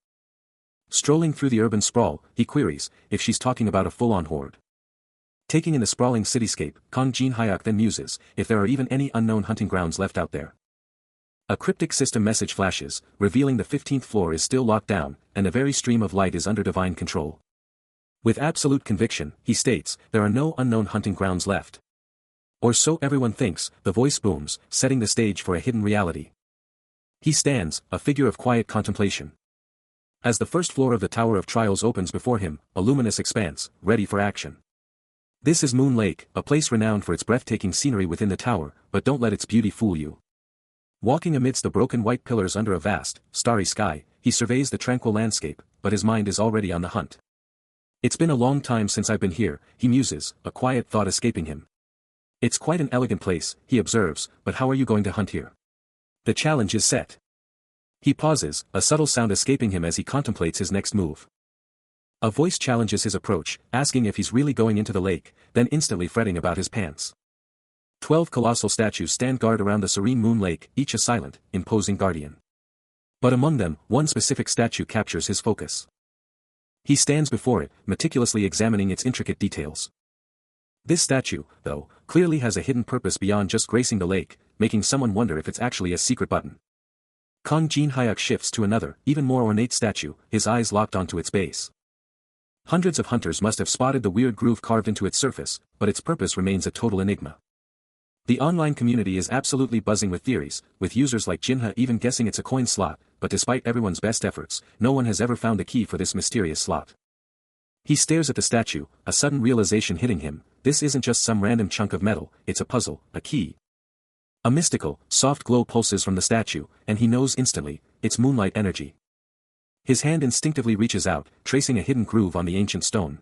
Strolling through the urban sprawl, he queries if she's talking about a full-on horde. Taking in the sprawling cityscape, Kang Jin-hyuk then muses if there are even any unknown hunting grounds left out there. A cryptic system message flashes, revealing the 15th floor is still locked down, and the very stream of light is under divine control. With absolute conviction, he states, there are no unknown hunting grounds left. Or so everyone thinks, the voice booms, setting the stage for a hidden reality. He stands, a figure of quiet contemplation. As the first floor of the Tower of Trials opens before him, a luminous expanse, ready for action. This is Moon Lake, a place renowned for its breathtaking scenery within the tower, but don't let its beauty fool you. Walking amidst the broken white pillars under a vast, starry sky, he surveys the tranquil landscape, but his mind is already on the hunt. It's been a long time since I've been here, he muses, a quiet thought escaping him. It's quite an elegant place, he observes, but how are you going to hunt here? The challenge is set. He pauses, a subtle sound escaping him as he contemplates his next move. A voice challenges his approach, asking if he's really going into the lake, then instantly fretting about his pants. 12 colossal statues stand guard around the serene Moon Lake, each a silent, imposing guardian. But among them, one specific statue captures his focus. He stands before it, meticulously examining its intricate details. This statue, though, clearly has a hidden purpose beyond just gracing the lake, making someone wonder if it's actually a secret button. Kang Jin-hyuk shifts to another, even more ornate statue, his eyes locked onto its base. Hundreds of hunters must have spotted the weird groove carved into its surface, but its purpose remains a total enigma. The online community is absolutely buzzing with theories, with users like Jinha even guessing it's a coin slot, but despite everyone's best efforts, no one has ever found a key for this mysterious slot. He stares at the statue, a sudden realization hitting him, this isn't just some random chunk of metal, it's a puzzle, a key. A mystical, soft glow pulses from the statue, and he knows instantly, it's moonlight energy. His hand instinctively reaches out, tracing a hidden groove on the ancient stone.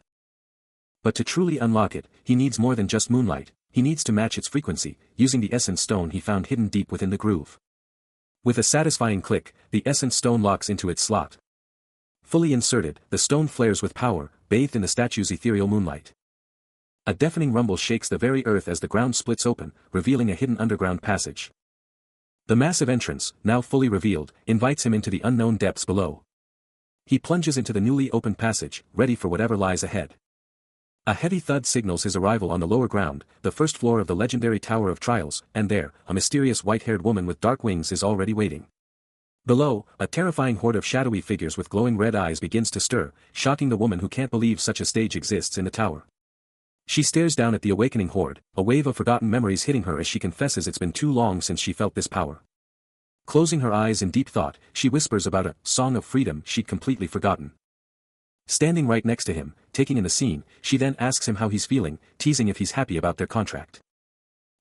But to truly unlock it, he needs more than just moonlight, He needs to match its frequency, using the essence stone he found hidden deep within the groove. With a satisfying click, the essence stone locks into its slot. Fully inserted, the stone flares with power, bathed in the statue's ethereal moonlight. A deafening rumble shakes the very earth as the ground splits open, revealing a hidden underground passage. The massive entrance, now fully revealed, invites him into the unknown depths below. He plunges into the newly opened passage, ready for whatever lies ahead. A heavy thud signals his arrival on the lower ground, the first floor of the legendary Tower of Trials, and there, a mysterious white-haired woman with dark wings is already waiting. Below, a terrifying horde of shadowy figures with glowing red eyes begins to stir, shocking the woman who can't believe such a stage exists in the tower. She stares down at the awakening horde, a wave of forgotten memories hitting her as she confesses it's been too long since she felt this power. Closing her eyes in deep thought, she whispers about a song of freedom she'd completely forgotten. Standing right next to him, taking in the scene, she then asks him how he's feeling, teasing if he's happy about their contract.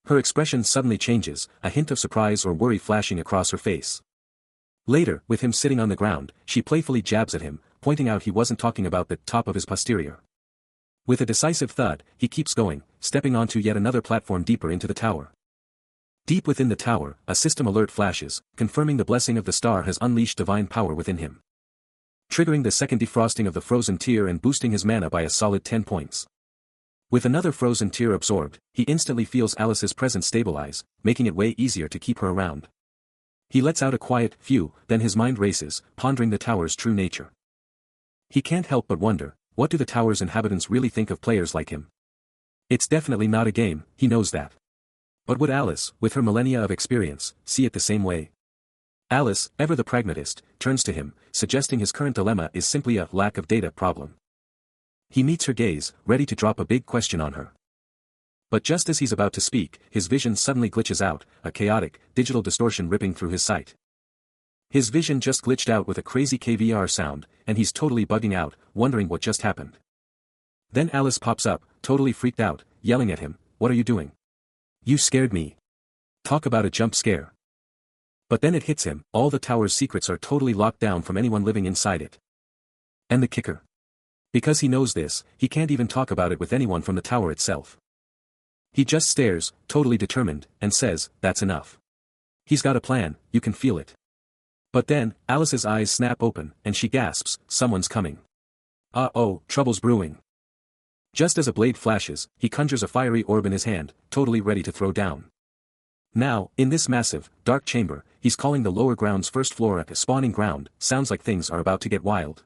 Her expression suddenly changes, a hint of surprise or worry flashing across her face. Later, with him sitting on the ground, she playfully jabs at him, pointing out he wasn't talking about the top of his posterior. With a decisive thud, he keeps going, stepping onto yet another platform deeper into the tower. Deep within the tower, a system alert flashes, confirming the blessing of the star has unleashed divine power within him, triggering the second defrosting of the frozen tear and boosting his mana by a solid 10 points. With another frozen tear absorbed, he instantly feels Alice's presence stabilize, making it way easier to keep her around. He lets out a quiet phew, then his mind races, pondering the tower's true nature. He can't help but wonder, what do the tower's inhabitants really think of players like him? It's definitely not a game, he knows that. But would Alice, with her millennia of experience, see it the same way? Alice, ever the pragmatist, turns to him, suggesting his current dilemma is simply a lack of data problem. He meets her gaze, ready to drop a big question on her. But just as he's about to speak, his vision suddenly glitches out, a chaotic, digital distortion ripping through his sight. His vision just glitched out with a crazy KVR sound, and he's totally bugging out, wondering what just happened. Then Alice pops up, totally freaked out, yelling at him, "What are you doing? You scared me." Talk about a jump scare. But then it hits him, all the tower's secrets are totally locked down from anyone living inside it. And the kicker. Because he knows this, he can't even talk about it with anyone from the tower itself. He just stares, totally determined, and says, "That's enough." He's got a plan, you can feel it. But then, Alice's eyes snap open, and she gasps, "Someone's coming. Uh-oh, trouble's brewing." Just as a blade flashes, he conjures a fiery orb in his hand, totally ready to throw down. Now, in this massive, dark chamber, he's calling the lower ground's first floor a spawning ground, sounds like things are about to get wild.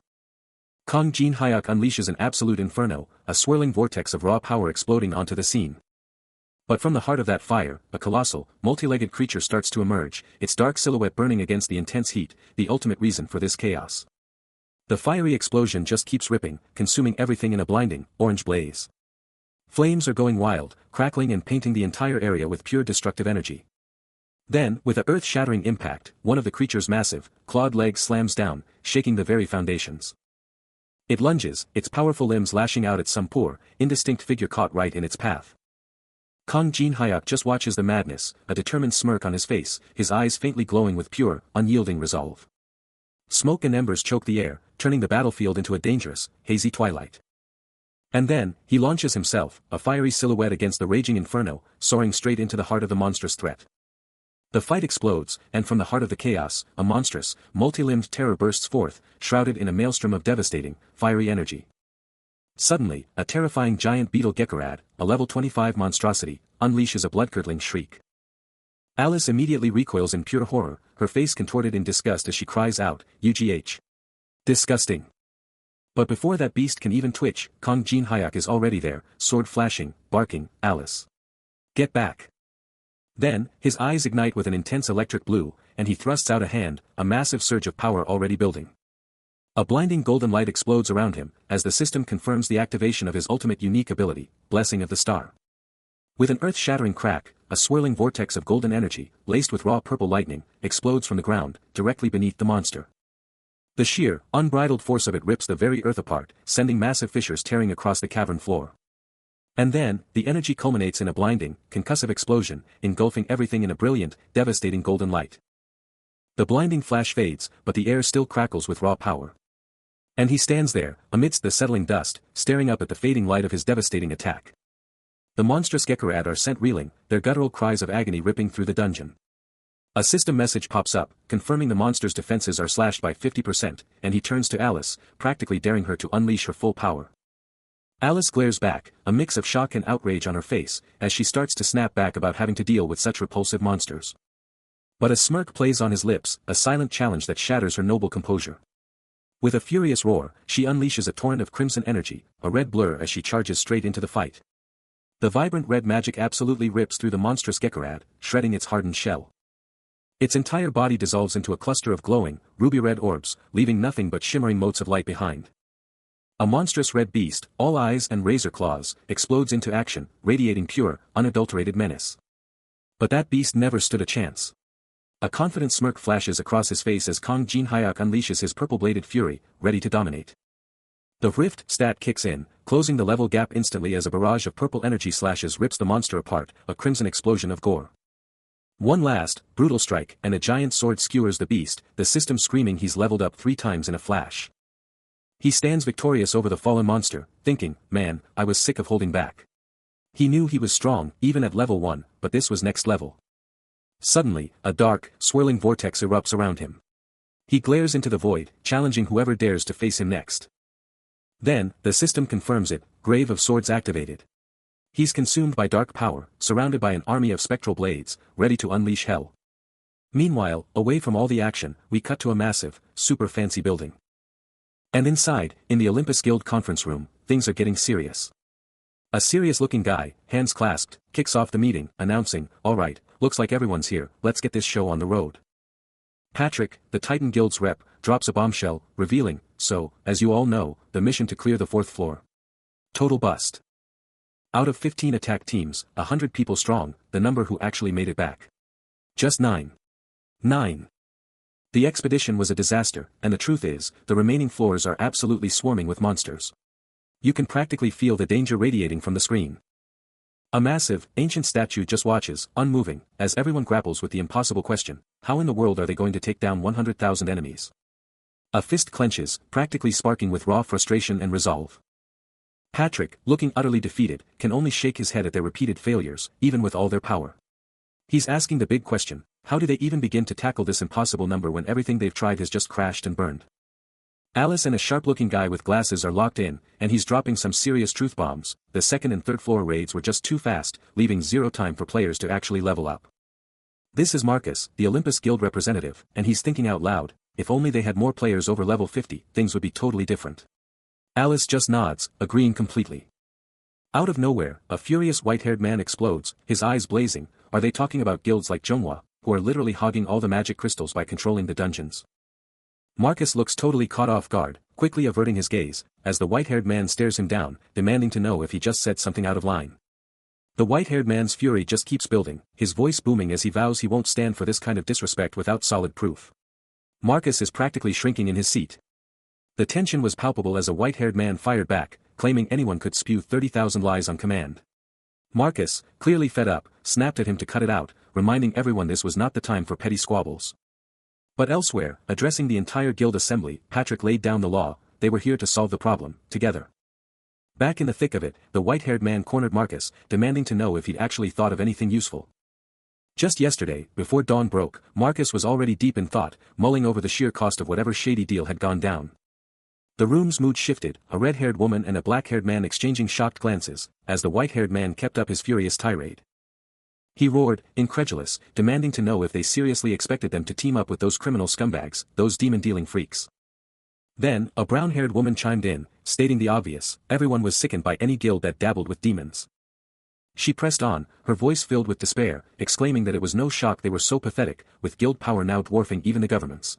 Kong Jin Hyuk unleashes an absolute inferno, a swirling vortex of raw power exploding onto the scene. But from the heart of that fire, a colossal, multi-legged creature starts to emerge, its dark silhouette burning against the intense heat, the ultimate reason for this chaos. The fiery explosion just keeps ripping, consuming everything in a blinding, orange blaze. Flames are going wild, crackling and painting the entire area with pure destructive energy. Then, with a earth-shattering impact, one of the creature's massive, clawed legs slams down, shaking the very foundations. It lunges, its powerful limbs lashing out at some poor, indistinct figure caught right in its path. Kong Jin Hyuk just watches the madness, a determined smirk on his face, his eyes faintly glowing with pure, unyielding resolve. Smoke and embers choke the air, turning the battlefield into a dangerous, hazy twilight. And then, he launches himself, a fiery silhouette against the raging inferno, soaring straight into the heart of the monstrous threat. The fight explodes, and from the heart of the chaos, a monstrous, multi-limbed terror bursts forth, shrouded in a maelstrom of devastating, fiery energy. Suddenly, a terrifying giant beetle Gekarad, a level 25 monstrosity, unleashes a blood-curdling shriek. Alice immediately recoils in pure horror, her face contorted in disgust as she cries out, "UGH. Disgusting." But before that beast can even twitch, Kong Jin Hyuk is already there, sword flashing, barking, "Alice. Get back." Then, his eyes ignite with an intense electric blue, and he thrusts out a hand, a massive surge of power already building. A blinding golden light explodes around him, as the system confirms the activation of his ultimate unique ability, Blessing of the Star. With an earth-shattering crack, a swirling vortex of golden energy, laced with raw purple lightning, explodes from the ground, directly beneath the monster. The sheer, unbridled force of it rips the very earth apart, sending massive fissures tearing across the cavern floor. And then, the energy culminates in a blinding, concussive explosion, engulfing everything in a brilliant, devastating golden light. The blinding flash fades, but the air still crackles with raw power. And he stands there, amidst the settling dust, staring up at the fading light of his devastating attack. The monstrous Gekarad are sent reeling, their guttural cries of agony ripping through the dungeon. A system message pops up, confirming the monster's defenses are slashed by 50%, and he turns to Alice, practically daring her to unleash her full power. Alice glares back, a mix of shock and outrage on her face, as she starts to snap back about having to deal with such repulsive monsters. But a smirk plays on his lips, a silent challenge that shatters her noble composure. With a furious roar, she unleashes a torrent of crimson energy, a red blur as she charges straight into the fight. The vibrant red magic absolutely rips through the monstrous Gekarad, shredding its hardened shell. Its entire body dissolves into a cluster of glowing, ruby-red orbs, leaving nothing but shimmering motes of light behind. A monstrous red beast, all eyes and razor claws, explodes into action, radiating pure, unadulterated menace. But that beast never stood a chance. A confident smirk flashes across his face as Kong Jin Hyuk unleashes his purple-bladed fury, ready to dominate. The Rift stat kicks in, closing the level gap instantly as a barrage of purple energy slashes rips the monster apart, a crimson explosion of gore. One last, brutal strike, and a giant sword skewers the beast, the system screaming he's leveled up 3 times in a flash. He stands victorious over the fallen monster, thinking, man, I was sick of holding back. He knew he was strong, even at level 1, but this was next level. Suddenly, a dark, swirling vortex erupts around him. He glares into the void, challenging whoever dares to face him next. Then, the system confirms it, Grave of Swords activated. He's consumed by dark power, surrounded by an army of spectral blades, ready to unleash hell. Meanwhile, away from all the action, we cut to a massive, super fancy building. And inside, in the Olympus Guild conference room, things are getting serious. A serious-looking guy, hands clasped, kicks off the meeting, announcing, all right, looks like everyone's here, let's get this show on the road. Patrick, the Titan Guild's rep, drops a bombshell, revealing, so, as you all know, the mission to clear the 4th floor. Total bust. Out of 15 attack teams, 100 people strong, the number who actually made it back. Just 9. 9. The expedition was a disaster, and the truth is, the remaining floors are absolutely swarming with monsters. You can practically feel the danger radiating from the screen. A massive, ancient statue just watches, unmoving, as everyone grapples with the impossible question, how in the world are they going to take down 100,000 enemies? A fist clenches, practically sparking with raw frustration and resolve. Patrick, looking utterly defeated, can only shake his head at their repeated failures, even with all their power. He's asking the big question, how do they even begin to tackle this impossible number when everything they've tried has just crashed and burned? Alice and a sharp-looking guy with glasses are locked in, and he's dropping some serious truth bombs. The 2nd and 3rd floor raids were just too fast, leaving zero time for players to actually level up. This is Marcus, the Olympus Guild representative, and he's thinking out loud, if only they had more players over level 50, things would be totally different. Alice just nods, agreeing completely. Out of nowhere, a furious white-haired man explodes, his eyes blazing. Are they talking about guilds like Zhonghua, who are literally hogging all the magic crystals by controlling the dungeons? Marcus looks totally caught off guard, quickly averting his gaze, as the white-haired man stares him down, demanding to know if he just said something out of line. The white-haired man's fury just keeps building, his voice booming as he vows he won't stand for this kind of disrespect without solid proof. Marcus is practically shrinking in his seat. The tension was palpable as a white-haired man fired back, claiming anyone could spew 30,000 lies on command. Marcus, clearly fed up, snapped at him to cut it out, reminding everyone this was not the time for petty squabbles. But elsewhere, addressing the entire guild assembly, Patrick laid down the law, they were here to solve the problem, together. Back in the thick of it, the white-haired man cornered Marcus, demanding to know if he'd actually thought of anything useful. Just yesterday, before dawn broke, Marcus was already deep in thought, mulling over the sheer cost of whatever shady deal had gone down. The room's mood shifted, a red-haired woman and a black-haired man exchanging shocked glances, as the white-haired man kept up his furious tirade. He roared, incredulous, demanding to know if they seriously expected them to team up with those criminal scumbags, those demon-dealing freaks. Then, a brown-haired woman chimed in, stating the obvious, everyone was sickened by any guild that dabbled with demons. She pressed on, her voice filled with despair, exclaiming that it was no shock they were so pathetic, with guild power now dwarfing even the governments.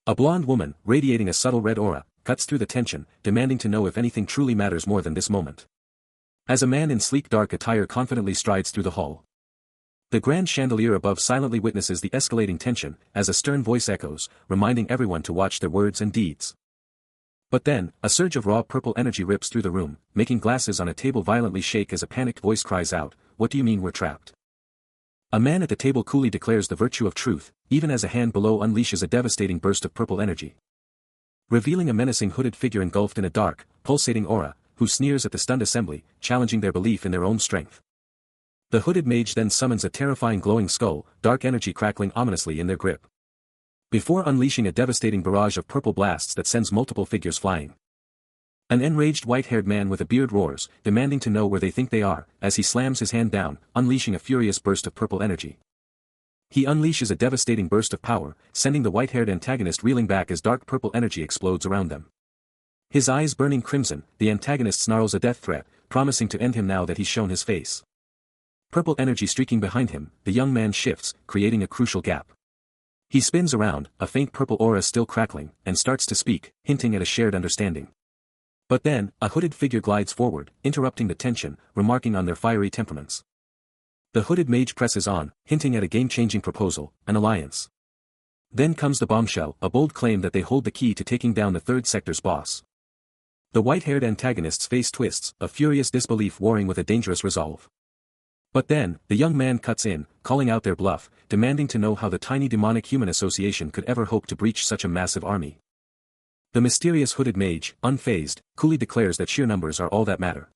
A blonde woman, radiating a subtle red aura, cuts through the tension, demanding to know if anything truly matters more than this moment. As a man in sleek dark attire confidently strides through the hall. The grand chandelier above silently witnesses the escalating tension, as a stern voice echoes, reminding everyone to watch their words and deeds. But then, a surge of raw purple energy rips through the room, making glasses on a table violently shake as a panicked voice cries out, "What do you mean we're trapped?" A man at the table coolly declares the virtue of truth, even as a hand below unleashes a devastating burst of purple energy. Revealing a menacing hooded figure engulfed in a dark, pulsating aura, who sneers at the stunned assembly, challenging their belief in their own strength. The hooded mage then summons a terrifying glowing skull, dark energy crackling ominously in their grip. Before unleashing a devastating barrage of purple blasts that sends multiple figures flying. An enraged white-haired man with a beard roars, demanding to know where they think they are, as he slams his hand down, unleashing a furious burst of purple energy. He unleashes a devastating burst of power, sending the white-haired antagonist reeling back as dark purple energy explodes around them. His eyes burning crimson, the antagonist snarls a death threat, promising to end him now that he's shown his face. Purple energy streaking behind him, the young man shifts, creating a crucial gap. He spins around, a faint purple aura still crackling, and starts to speak, hinting at a shared understanding. But then, a hooded figure glides forward, interrupting the tension, remarking on their fiery temperaments. The hooded mage presses on, hinting at a game-changing proposal, an alliance. Then comes the bombshell, a bold claim that they hold the key to taking down the third sector's boss. The white-haired antagonist's face twists, a furious disbelief warring with a dangerous resolve. But then, the young man cuts in, calling out their bluff, demanding to know how the tiny demonic human association could ever hope to breach such a massive army. The mysterious hooded mage, unfazed, coolly declares that sheer numbers are all that matter.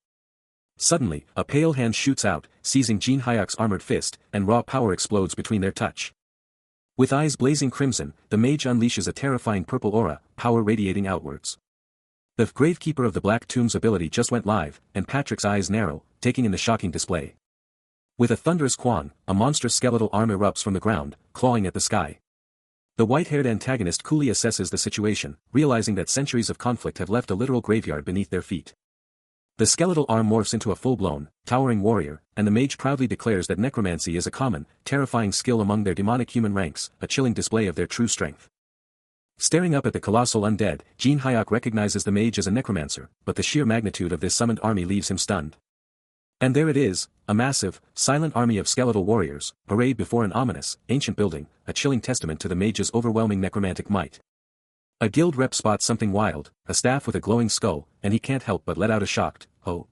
Suddenly, a pale hand shoots out, seizing Jin Hyuk's armored fist, and raw power explodes between their touch. With eyes blazing crimson, the mage unleashes a terrifying purple aura, power radiating outwards. The Gravekeeper of the Black Tomb's ability just went live, and Patrick's eyes narrow, taking in the shocking display. With a thunderous quang, a monstrous skeletal arm erupts from the ground, clawing at the sky. The white-haired antagonist coolly assesses the situation, realizing that centuries of conflict have left a literal graveyard beneath their feet. The skeletal arm morphs into a full-blown, towering warrior, and the mage proudly declares that necromancy is a common, terrifying skill among their demonic human ranks, a chilling display of their true strength. Staring up at the colossal undead, Jin Hyuk recognizes the mage as a necromancer, but the sheer magnitude of this summoned army leaves him stunned. And there it is, a massive, silent army of skeletal warriors, arrayed before an ominous, ancient building, a chilling testament to the mage's overwhelming necromantic might. A guild rep spots something wild, a staff with a glowing skull, and he can't help but let out a shocked, "Oh."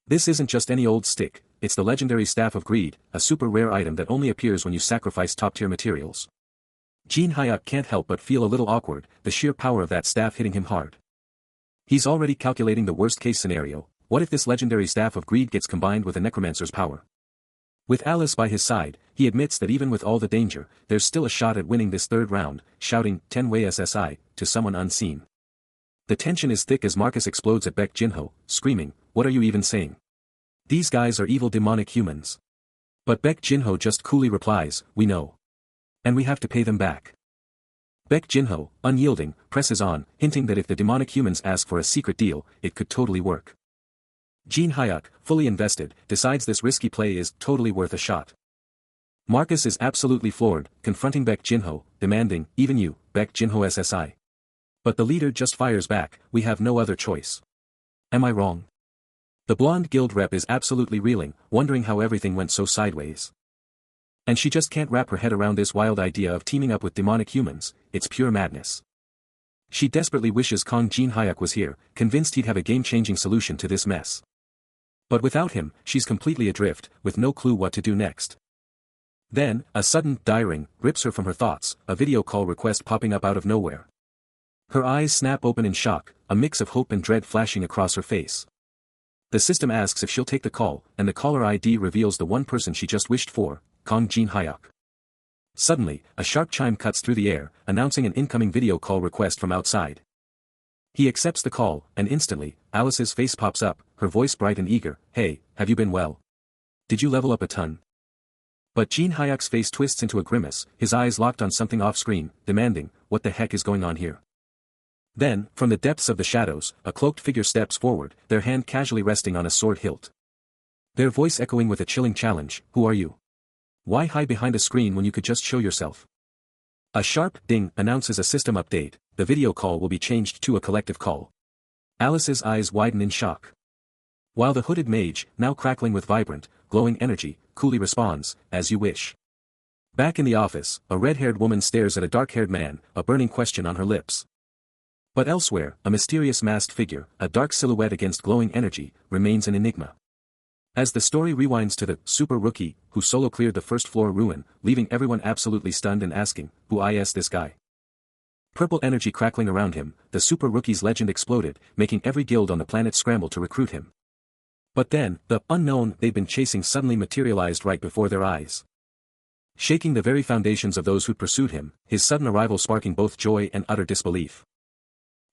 This isn't just any old stick, it's the legendary Staff of Greed, a super rare item that only appears when you sacrifice top-tier materials. Jin Hyuk can't help but feel a little awkward, the sheer power of that staff hitting him hard. He's already calculating the worst-case scenario. What if this legendary Staff of Greed gets combined with a necromancer's power? With Alice by his side, he admits that even with all the danger, there's still a shot at winning this third round, shouting, "10-way SSI," to someone unseen. The tension is thick as Marcus explodes at Baek Jinho, screaming, "What are you even saying? These guys are evil demonic humans." But Baek Jinho just coolly replies, "We know. And we have to pay them back." Baek Jinho, unyielding, presses on, hinting that if the demonic humans ask for a secret deal, it could totally work. Jin Hyuk, fully invested, decides this risky play is totally worth a shot. Marcus is absolutely floored, confronting Baek Jinho, demanding, "Even you, Baek Jinho SSI." But the leader just fires back, "We have no other choice." Am I wrong? The blonde guild rep is absolutely reeling, wondering how everything went so sideways. And she just can't wrap her head around this wild idea of teaming up with demonic humans, it's pure madness. She desperately wishes Kong Jin Hyuk was here, convinced he'd have a game-changing solution to this mess. But without him, she's completely adrift, with no clue what to do next. Then, a sudden die-ring rips her from her thoughts, a video call request popping up out of nowhere. Her eyes snap open in shock, a mix of hope and dread flashing across her face. The system asks if she'll take the call, and the caller ID reveals the one person she just wished for, Kong Jin Hyuk. Suddenly, a sharp chime cuts through the air, announcing an incoming video call request from outside. He accepts the call, and instantly, Alice's face pops up, her voice bright and eager, "Hey, have you been well? Did you level up a ton?" But Jin Hyuk's face twists into a grimace, his eyes locked on something off-screen, demanding, "What the heck is going on here?" Then, from the depths of the shadows, a cloaked figure steps forward, their hand casually resting on a sword hilt. Their voice echoing with a chilling challenge, "Who are you? Why hide behind a screen when you could just show yourself?" A sharp ding announces a system update, the video call will be changed to a collective call. Alice's eyes widen in shock. While the hooded mage, now crackling with vibrant, glowing energy, coolly responds, "As you wish." Back in the office, a red-haired woman stares at a dark-haired man, a burning question on her lips. But elsewhere, a mysterious masked figure, a dark silhouette against glowing energy, remains an enigma. As the story rewinds to the super rookie, who solo cleared the first floor ruin, leaving everyone absolutely stunned and asking, "Who is this guy?" Purple energy crackling around him, the super rookie's legend exploded, making every guild on the planet scramble to recruit him. But then, the unknown they'd been chasing suddenly materialized right before their eyes. Shaking the very foundations of those who'd pursued him, his sudden arrival sparking both joy and utter disbelief.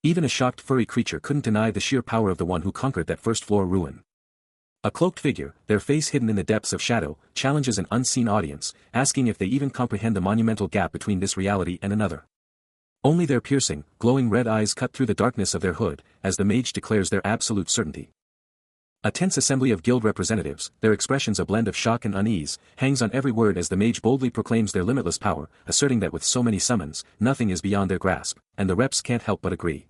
Even a shocked furry creature couldn't deny the sheer power of the one who conquered that first-floor ruin. A cloaked figure, their face hidden in the depths of shadow, challenges an unseen audience, asking if they even comprehend the monumental gap between this reality and another. Only their piercing, glowing red eyes cut through the darkness of their hood, as the mage declares their absolute certainty. A tense assembly of guild representatives, their expressions a blend of shock and unease, hangs on every word as the mage boldly proclaims their limitless power, asserting that with so many summons, nothing is beyond their grasp, and the reps can't help but agree.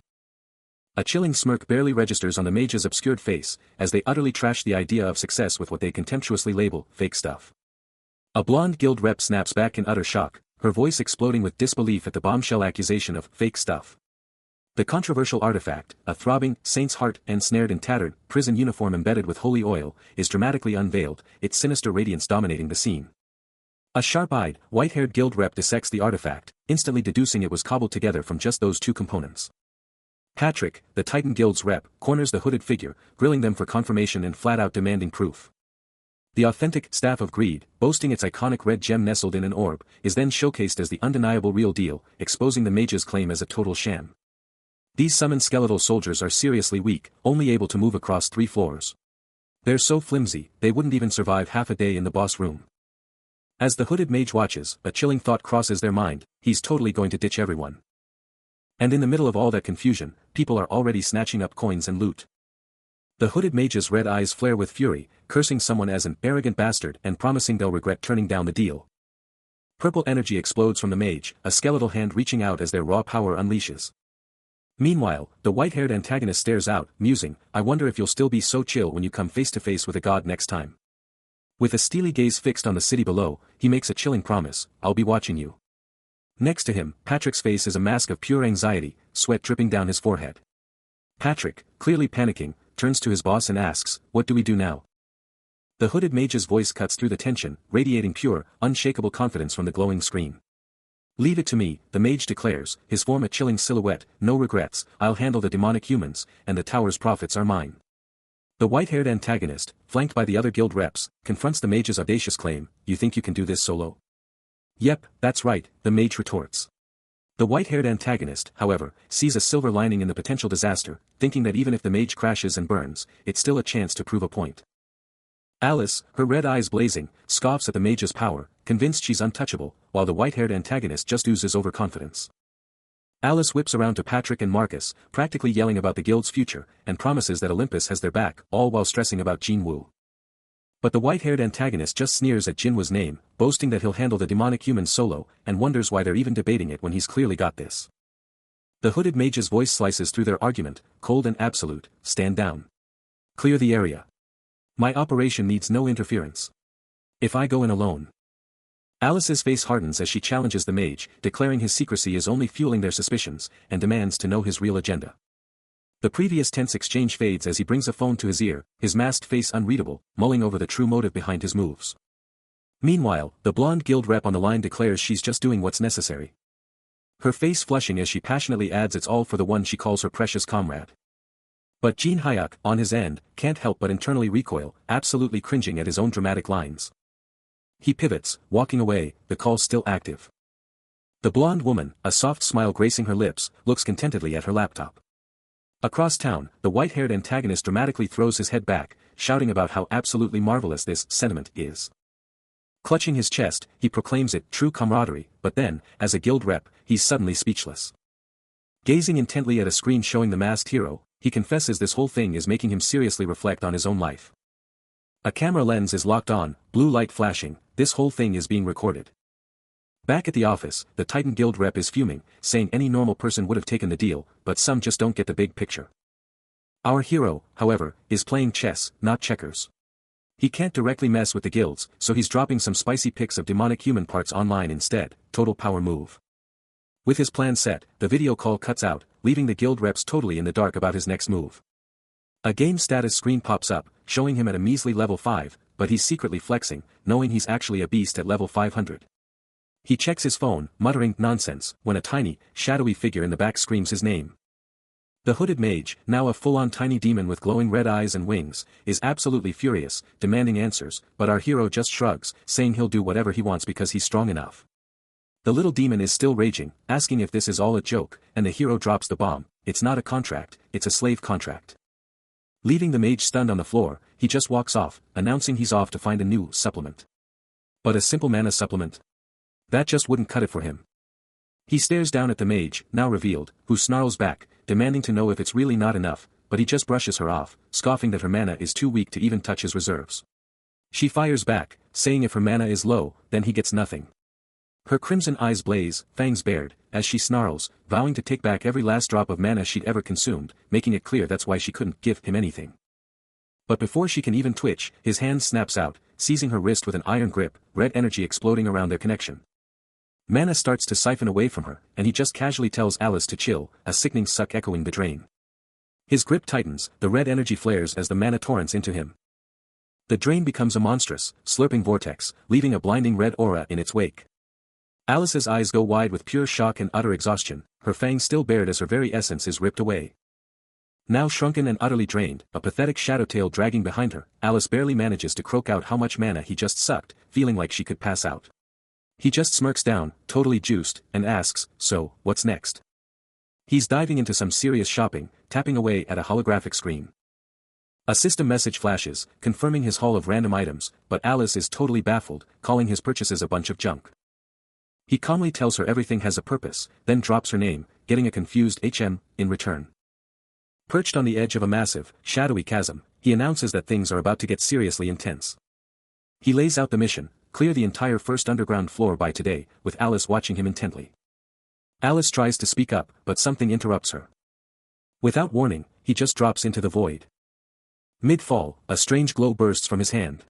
A chilling smirk barely registers on the mage's obscured face, as they utterly trash the idea of success with what they contemptuously label fake stuff. A blonde guild rep snaps back in utter shock, her voice exploding with disbelief at the bombshell accusation of fake stuff. The controversial artifact, a throbbing, saint's heart ensnared in tattered, prison uniform embedded with holy oil, is dramatically unveiled, its sinister radiance dominating the scene. A sharp-eyed, white-haired guild rep dissects the artifact, instantly deducing it was cobbled together from just those two components. Patrick, the Titan Guild's rep, corners the hooded figure, grilling them for confirmation and flat-out demanding proof. The authentic Staff of Greed, boasting its iconic red gem nestled in an orb, is then showcased as the undeniable real deal, exposing the mage's claim as a total sham. These summoned skeletal soldiers are seriously weak, only able to move across 3 floors. They're so flimsy, they wouldn't even survive half a day in the boss room. As the hooded mage watches, a chilling thought crosses their mind, he's totally going to ditch everyone. And in the middle of all that confusion, people are already snatching up coins and loot. The hooded mage's red eyes flare with fury, cursing someone as an arrogant bastard and promising they'll regret turning down the deal. Purple energy explodes from the mage, a skeletal hand reaching out as their raw power unleashes. Meanwhile, the white-haired antagonist stares out, musing, I wonder if you'll still be so chill when you come face-to-face with a god next time. With a steely gaze fixed on the city below, he makes a chilling promise, I'll be watching you. Next to him, Patrick's face is a mask of pure anxiety, sweat dripping down his forehead. Patrick, clearly panicking, turns to his boss and asks, what do we do now? The hooded mage's voice cuts through the tension, radiating pure, unshakable confidence from the glowing screen. Leave it to me, the mage declares, his form a chilling silhouette, no regrets, I'll handle the demonic humans, and the tower's profits are mine. The white-haired antagonist, flanked by the other guild reps, confronts the mage's audacious claim, you think you can do this solo? Yep, that's right, the mage retorts. The white-haired antagonist, however, sees a silver lining in the potential disaster, thinking that even if the mage crashes and burns, it's still a chance to prove a point. Alice, her red eyes blazing, scoffs at the mage's power, convinced she's untouchable, while the white-haired antagonist just oozes overconfidence. Alice whips around to Patrick and Marcus, practically yelling about the guild's future, and promises that Olympus has their back, all while stressing about Jinwoo. But the white-haired antagonist just sneers at Jinwoo's name, boasting that he'll handle the demonic humans solo, and wonders why they're even debating it when he's clearly got this. The hooded mage's voice slices through their argument, cold and absolute, stand down. Clear the area. My operation needs no interference. If I go in alone. Alice's face hardens as she challenges the mage, declaring his secrecy is only fueling their suspicions, and demands to know his real agenda. The previous tense exchange fades as he brings a phone to his ear, his masked face unreadable, mulling over the true motive behind his moves. Meanwhile, the blonde guild rep on the line declares she's just doing what's necessary. Her face flushing as she passionately adds it's all for the one she calls her precious comrade. But Jin Hyuk, on his end, can't help but internally recoil, absolutely cringing at his own dramatic lines. He pivots, walking away, the call still active. The blonde woman, a soft smile gracing her lips, looks contentedly at her laptop. Across town, the white-haired antagonist dramatically throws his head back, shouting about how absolutely marvelous this sentiment is. Clutching his chest, he proclaims it true camaraderie, but then, as a guild rep, he's suddenly speechless. Gazing intently at a screen showing the masked hero, he confesses this whole thing is making him seriously reflect on his own life. A camera lens is locked on, blue light flashing, this whole thing is being recorded. Back at the office, the Titan Guild rep is fuming, saying any normal person would have taken the deal, but some just don't get the big picture. Our hero, however, is playing chess, not checkers. He can't directly mess with the guilds, so he's dropping some spicy pics of demonic human parts online instead, total power move. With his plan set, the video call cuts out, leaving the guild reps totally in the dark about his next move. A game status screen pops up, showing him at a measly level 5, but he's secretly flexing, knowing he's actually a beast at level 500. He checks his phone, muttering nonsense, when a tiny, shadowy figure in the back screams his name. The hooded mage, now a full-on tiny demon with glowing red eyes and wings, is absolutely furious, demanding answers, but our hero just shrugs, saying he'll do whatever he wants because he's strong enough. The little demon is still raging, asking if this is all a joke, and the hero drops the bomb. It's not a contract, it's a slave contract. Leaving the mage stunned on the floor, he just walks off, announcing he's off to find a new supplement. But a simple mana supplement? That just wouldn't cut it for him. He stares down at the mage, now revealed, who snarls back, demanding to know if it's really not enough, but he just brushes her off, scoffing that her mana is too weak to even touch his reserves. She fires back, saying if her mana is low, then he gets nothing. Her crimson eyes blaze, fangs bared, as she snarls, vowing to take back every last drop of mana she'd ever consumed, making it clear that's why she couldn't give him anything. But before she can even twitch, his hand snaps out, seizing her wrist with an iron grip, red energy exploding around their connection. Mana starts to siphon away from her, and he just casually tells Alice to chill, a sickening suck echoing the drain. His grip tightens, the red energy flares as the mana torrents into him. The drain becomes a monstrous, slurping vortex, leaving a blinding red aura in its wake. Alice's eyes go wide with pure shock and utter exhaustion, her fangs still bared as her very essence is ripped away. Now shrunken and utterly drained, a pathetic shadow tail dragging behind her, Alice barely manages to croak out how much mana he just sucked, feeling like she could pass out. He just smirks down, totally juiced, and asks, so, what's next? He's diving into some serious shopping, tapping away at a holographic screen. A system message flashes, confirming his haul of random items, but Alice is totally baffled, calling his purchases a bunch of junk. He calmly tells her everything has a purpose, then drops her name, getting a confused HM, in return. Perched on the edge of a massive, shadowy chasm, he announces that things are about to get seriously intense. He lays out the mission: clear the entire first underground floor by today, with Alice watching him intently. Alice tries to speak up, but something interrupts her. Without warning, he just drops into the void. Mid-fall, a strange glow bursts from his hand,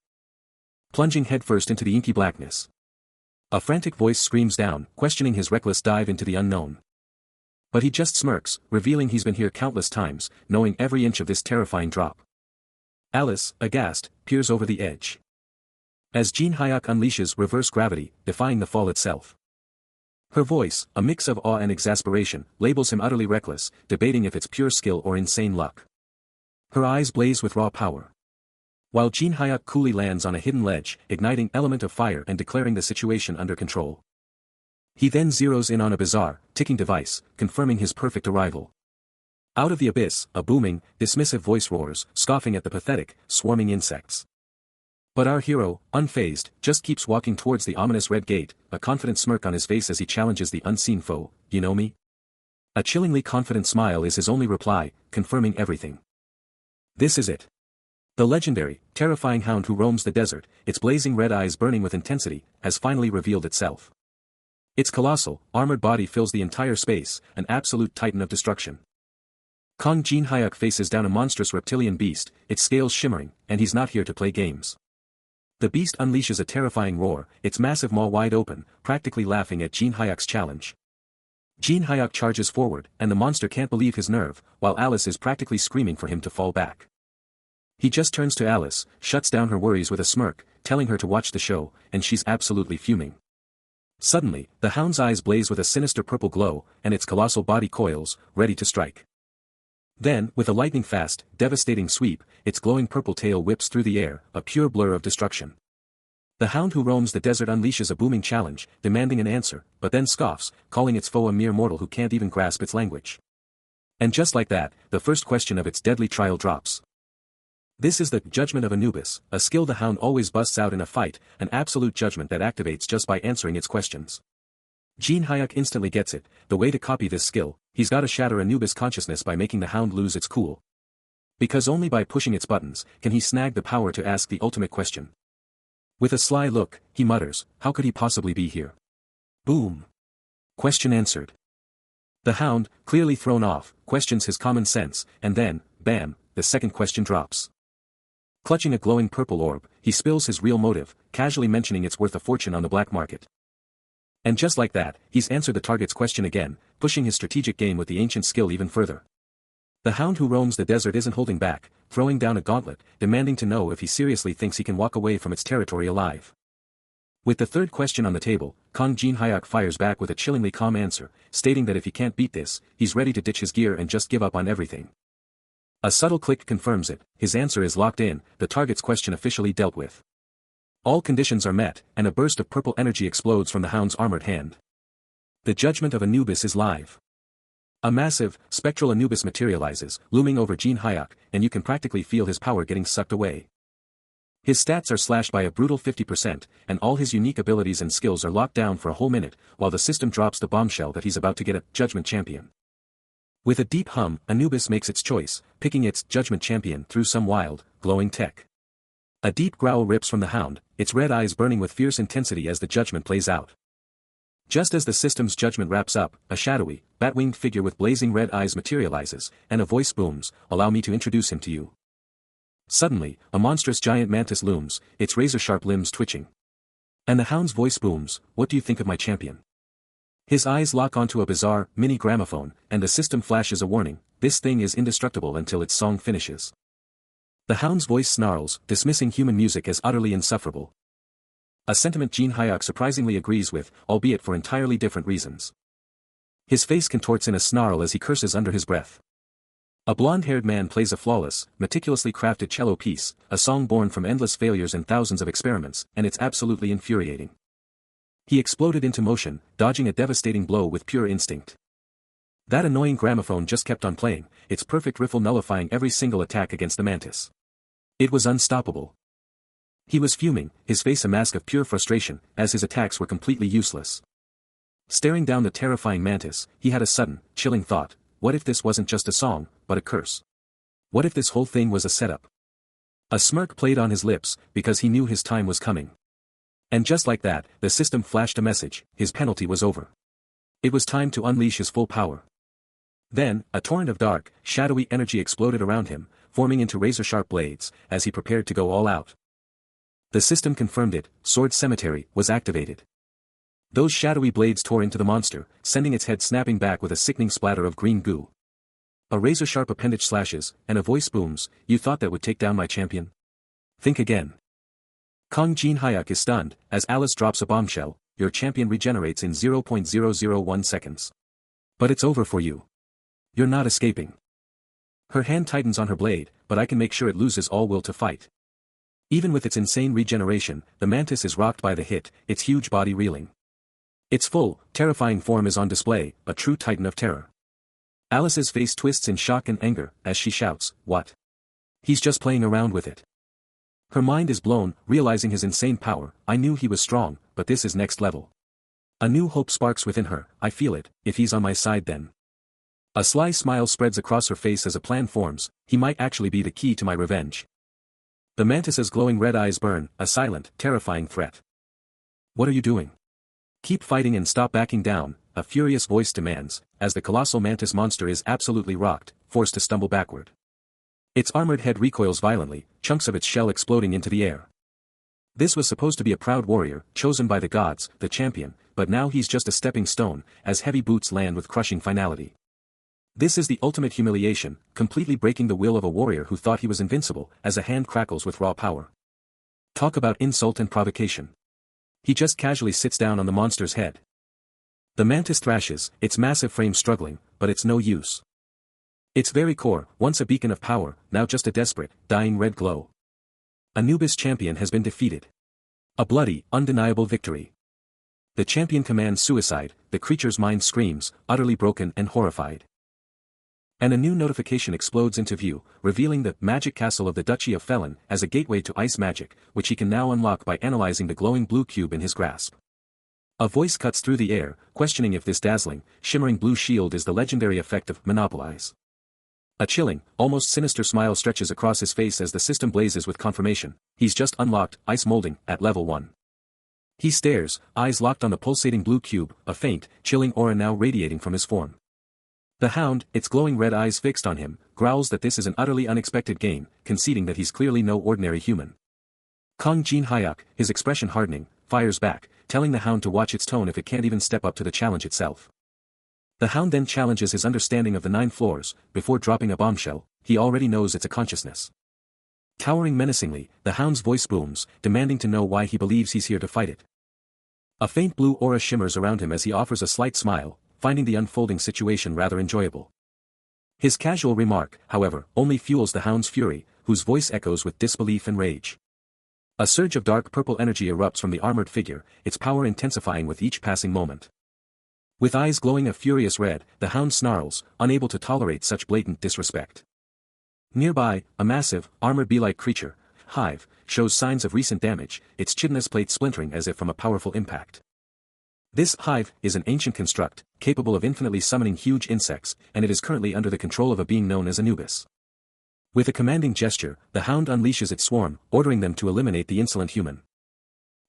plunging headfirst into the inky blackness. A frantic voice screams down, questioning his reckless dive into the unknown. But he just smirks, revealing he's been here countless times, knowing every inch of this terrifying drop. Alice, aghast, peers over the edge. As Jin Hyuk unleashes reverse gravity, defying the fall itself. Her voice, a mix of awe and exasperation, labels him utterly reckless, debating if it's pure skill or insane luck. Her eyes blaze with raw power. While Jin Hyuk coolly lands on a hidden ledge, igniting element of fire and declaring the situation under control. He then zeroes in on a bizarre, ticking device, confirming his perfect arrival. Out of the abyss, a booming, dismissive voice roars, scoffing at the pathetic, swarming insects. But our hero, unfazed, just keeps walking towards the ominous red gate, a confident smirk on his face as he challenges the unseen foe. You know me? A chillingly confident smile is his only reply, confirming everything. This is it. The legendary, terrifying hound who roams the desert, its blazing red eyes burning with intensity, has finally revealed itself. Its colossal, armored body fills the entire space, an absolute titan of destruction. Kong Jin Hyuk faces down a monstrous reptilian beast, its scales shimmering, and he's not here to play games. The beast unleashes a terrifying roar, its massive maw wide open, practically laughing at Jin Hyuk's challenge. Jin Hyuk charges forward, and the monster can't believe his nerve, while Alice is practically screaming for him to fall back. He just turns to Alice, shuts down her worries with a smirk, telling her to watch the show, and she's absolutely fuming. Suddenly, the hound's eyes blaze with a sinister purple glow, and its colossal body coils, ready to strike. Then, with a lightning-fast, devastating sweep, its glowing purple tail whips through the air, a pure blur of destruction. The hound who roams the desert unleashes a booming challenge, demanding an answer, but then scoffs, calling its foe a mere mortal who can't even grasp its language. And just like that, the first question of its deadly trial drops. This is the judgment of Anubis, a skill the hound always busts out in a fight, an absolute judgment that activates just by answering its questions. Jin Hyuk instantly gets it: the way to copy this skill, he's gotta shatter Anubis' consciousness by making the hound lose its cool. Because only by pushing its buttons, can he snag the power to ask the ultimate question. With a sly look, he mutters, how could he possibly be here? Boom. Question answered. The hound, clearly thrown off, questions his common sense, and then, bam, the second question drops. Clutching a glowing purple orb, he spills his real motive, casually mentioning it's worth a fortune on the black market. And just like that, he's answered the target's question again, pushing his strategic game with the ancient skill even further. The hound who roams the desert isn't holding back, throwing down a gauntlet, demanding to know if he seriously thinks he can walk away from its territory alive. With the third question on the table, Kang Jin-hyuk fires back with a chillingly calm answer, stating that if he can't beat this, he's ready to ditch his gear and just give up on everything. A subtle click confirms it, his answer is locked in, the target's question officially dealt with. All conditions are met, and a burst of purple energy explodes from the hound's armored hand. The judgment of Anubis is live. A massive, spectral Anubis materializes, looming over Jin-hyuk, and you can practically feel his power getting sucked away. His stats are slashed by a brutal 50%, and all his unique abilities and skills are locked down for a whole minute, while the system drops the bombshell that he's about to get a Judgment Champion. With a deep hum, Anubis makes its choice, picking its Judgment Champion through some wild, glowing tech. A deep growl rips from the hound, its red eyes burning with fierce intensity as the judgment plays out. Just as the system's judgment wraps up, a shadowy, bat-winged figure with blazing red eyes materializes, and a voice booms, "Allow me to introduce him to you." Suddenly, a monstrous giant mantis looms, its razor-sharp limbs twitching. And the hound's voice booms, "What do you think of my champion?" His eyes lock onto a bizarre, mini gramophone, and the system flashes a warning, "This thing is indestructible until its song finishes." The hound's voice snarls, dismissing human music as utterly insufferable. A sentiment Jin-hyuk surprisingly agrees with, albeit for entirely different reasons. His face contorts in a snarl as he curses under his breath. A blonde-haired man plays a flawless, meticulously crafted cello piece, a song born from endless failures and thousands of experiments, and it's absolutely infuriating. He exploded into motion, dodging a devastating blow with pure instinct. That annoying gramophone just kept on playing, its perfect riffle nullifying every single attack against the mantis. It was unstoppable. He was fuming, his face a mask of pure frustration, as his attacks were completely useless. Staring down the terrifying mantis, he had a sudden, chilling thought. What if this wasn't just a song, but a curse? What if this whole thing was a setup? A smirk played on his lips, because he knew his time was coming. And just like that, the system flashed a message, his penalty was over. It was time to unleash his full power. Then, a torrent of dark, shadowy energy exploded around him, forming into razor-sharp blades, as he prepared to go all out. The system confirmed it, Sword Cemetery was activated. Those shadowy blades tore into the monster, sending its head snapping back with a sickening splatter of green goo. A razor-sharp appendage slashes, and a voice booms, "You thought that would take down my champion? Think again." Kang Jin-hyuk is stunned, as Alice drops a bombshell, "Your champion regenerates in 0.001 seconds. But it's over for you. You're not escaping." Her hand tightens on her blade, but I can make sure it loses all will to fight. Even with its insane regeneration, the mantis is rocked by the hit, its huge body reeling. Its full, terrifying form is on display, a true titan of terror. Alice's face twists in shock and anger, as she shouts, "What? He's just playing around with it." Her mind is blown, realizing his insane power. "I knew he was strong, but this is next level." A new hope sparks within her, "I feel it, if he's on my side then." A sly smile spreads across her face as a plan forms, "He might actually be the key to my revenge." The mantis's glowing red eyes burn, a silent, terrifying threat. "What are you doing? Keep fighting and stop backing down," a furious voice demands, as the colossal mantis monster is absolutely rocked, forced to stumble backward. Its armored head recoils violently, chunks of its shell exploding into the air. This was supposed to be a proud warrior, chosen by the gods, the champion, but now he's just a stepping stone, as heavy boots land with crushing finality. This is the ultimate humiliation, completely breaking the will of a warrior who thought he was invincible, as a hand crackles with raw power. Talk about insult and provocation. He just casually sits down on the monster's head. The mantis thrashes, its massive frame struggling, but it's no use. Its very core, once a beacon of power, now just a desperate, dying red glow. Anubis champion has been defeated. A bloody, undeniable victory. The champion commands suicide, the creature's mind screams, utterly broken and horrified. And a new notification explodes into view, revealing the magic castle of the Duchy of Felon as a gateway to ice magic, which he can now unlock by analyzing the glowing blue cube in his grasp. A voice cuts through the air, questioning if this dazzling, shimmering blue shield is the legendary effect of monopolize. A chilling, almost sinister smile stretches across his face as the system blazes with confirmation. He's just unlocked ice molding at level 1. He stares, eyes locked on the pulsating blue cube, a faint, chilling aura now radiating from his form. The hound, its glowing red eyes fixed on him, growls that this is an utterly unexpected gain, conceding that he's clearly no ordinary human. Kang Jin-hyuk, his expression hardening, fires back, telling the hound to watch its tone if it can't even step up to the challenge itself. The hound then challenges his understanding of the 9 floors, before dropping a bombshell. He already knows it's a consciousness. Towering menacingly, the hound's voice booms, demanding to know why he believes he's here to fight it. A faint blue aura shimmers around him as he offers a slight smile, finding the unfolding situation rather enjoyable. His casual remark, however, only fuels the hound's fury, whose voice echoes with disbelief and rage. A surge of dark purple energy erupts from the armored figure, its power intensifying with each passing moment. With eyes glowing a furious red, the hound snarls, unable to tolerate such blatant disrespect. Nearby, a massive, armored bee-like creature, Hive, shows signs of recent damage, its chitinous plate splintering as if from a powerful impact. This Hive is an ancient construct, capable of infinitely summoning huge insects, and it is currently under the control of a being known as Anubis. With a commanding gesture, the hound unleashes its swarm, ordering them to eliminate the insolent human.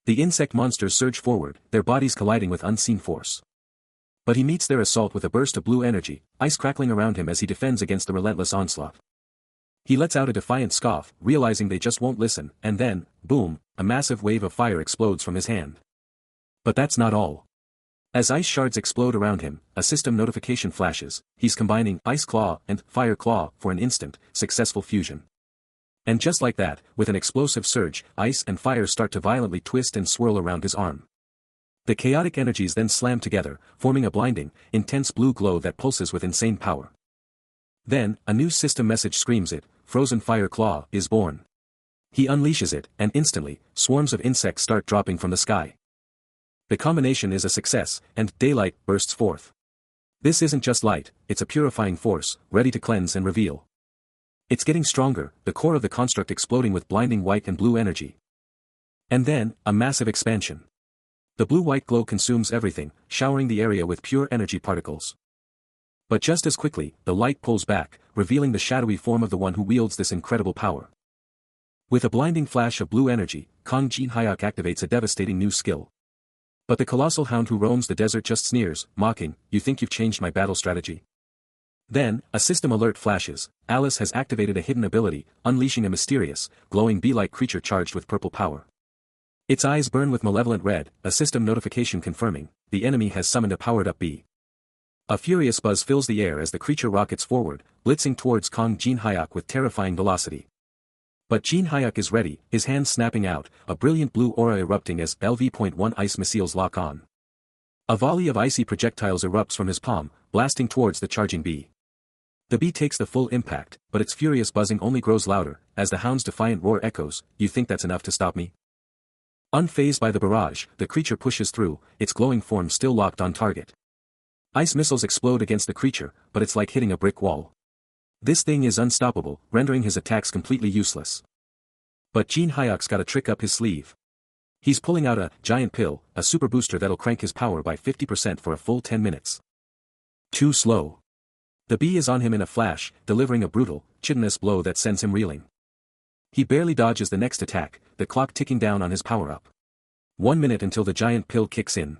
The insect monsters surge forward, their bodies colliding with unseen force. But he meets their assault with a burst of blue energy, ice crackling around him as he defends against the relentless onslaught. He lets out a defiant scoff, realizing they just won't listen, and then, boom, a massive wave of fire explodes from his hand. But that's not all. As ice shards explode around him, a system notification flashes. He's combining Ice Claw and Fire Claw for an instant, successful fusion. And just like that, with an explosive surge, ice and fire start to violently twist and swirl around his arm. The chaotic energies then slam together, forming a blinding, intense blue glow that pulses with insane power. Then, a new system message screams it, Frozen Fire Claw is born. He unleashes it, and instantly, swarms of insects start dropping from the sky. The combination is a success, and daylight bursts forth. This isn't just light, it's a purifying force, ready to cleanse and reveal. It's getting stronger, the core of the construct exploding with blinding white and blue energy. And then, a massive expansion. The blue-white glow consumes everything, showering the area with pure energy particles. But just as quickly, the light pulls back, revealing the shadowy form of the one who wields this incredible power. With a blinding flash of blue energy, Kong Jin Hyuk activates a devastating new skill. But the colossal hound who roams the desert just sneers, mocking, "You think you've changed my battle strategy?" Then, a system alert flashes. Alice has activated a hidden ability, unleashing a mysterious, glowing bee-like creature charged with purple power. Its eyes burn with malevolent red, a system notification confirming, the enemy has summoned a powered-up bee. A furious buzz fills the air as the creature rockets forward, blitzing towards Kong Jin Hyuk with terrifying velocity. But Jin Hyuk is ready, his hands snapping out, a brilliant blue aura erupting as LV.1 ice missiles lock on. A volley of icy projectiles erupts from his palm, blasting towards the charging bee. The bee takes the full impact, but its furious buzzing only grows louder, as the hound's defiant roar echoes, "You think that's enough to stop me?" Unfazed by the barrage, the creature pushes through, its glowing form still locked on target. Ice missiles explode against the creature, but it's like hitting a brick wall. This thing is unstoppable, rendering his attacks completely useless. But Jin Hyuk's got a trick up his sleeve. He's pulling out a giant pill, a super booster that'll crank his power by 50% for a full 10 minutes. Too slow. The bee is on him in a flash, delivering a brutal, chitinous blow that sends him reeling. He barely dodges the next attack, the clock ticking down on his power-up. 1 minute until the giant pill kicks in.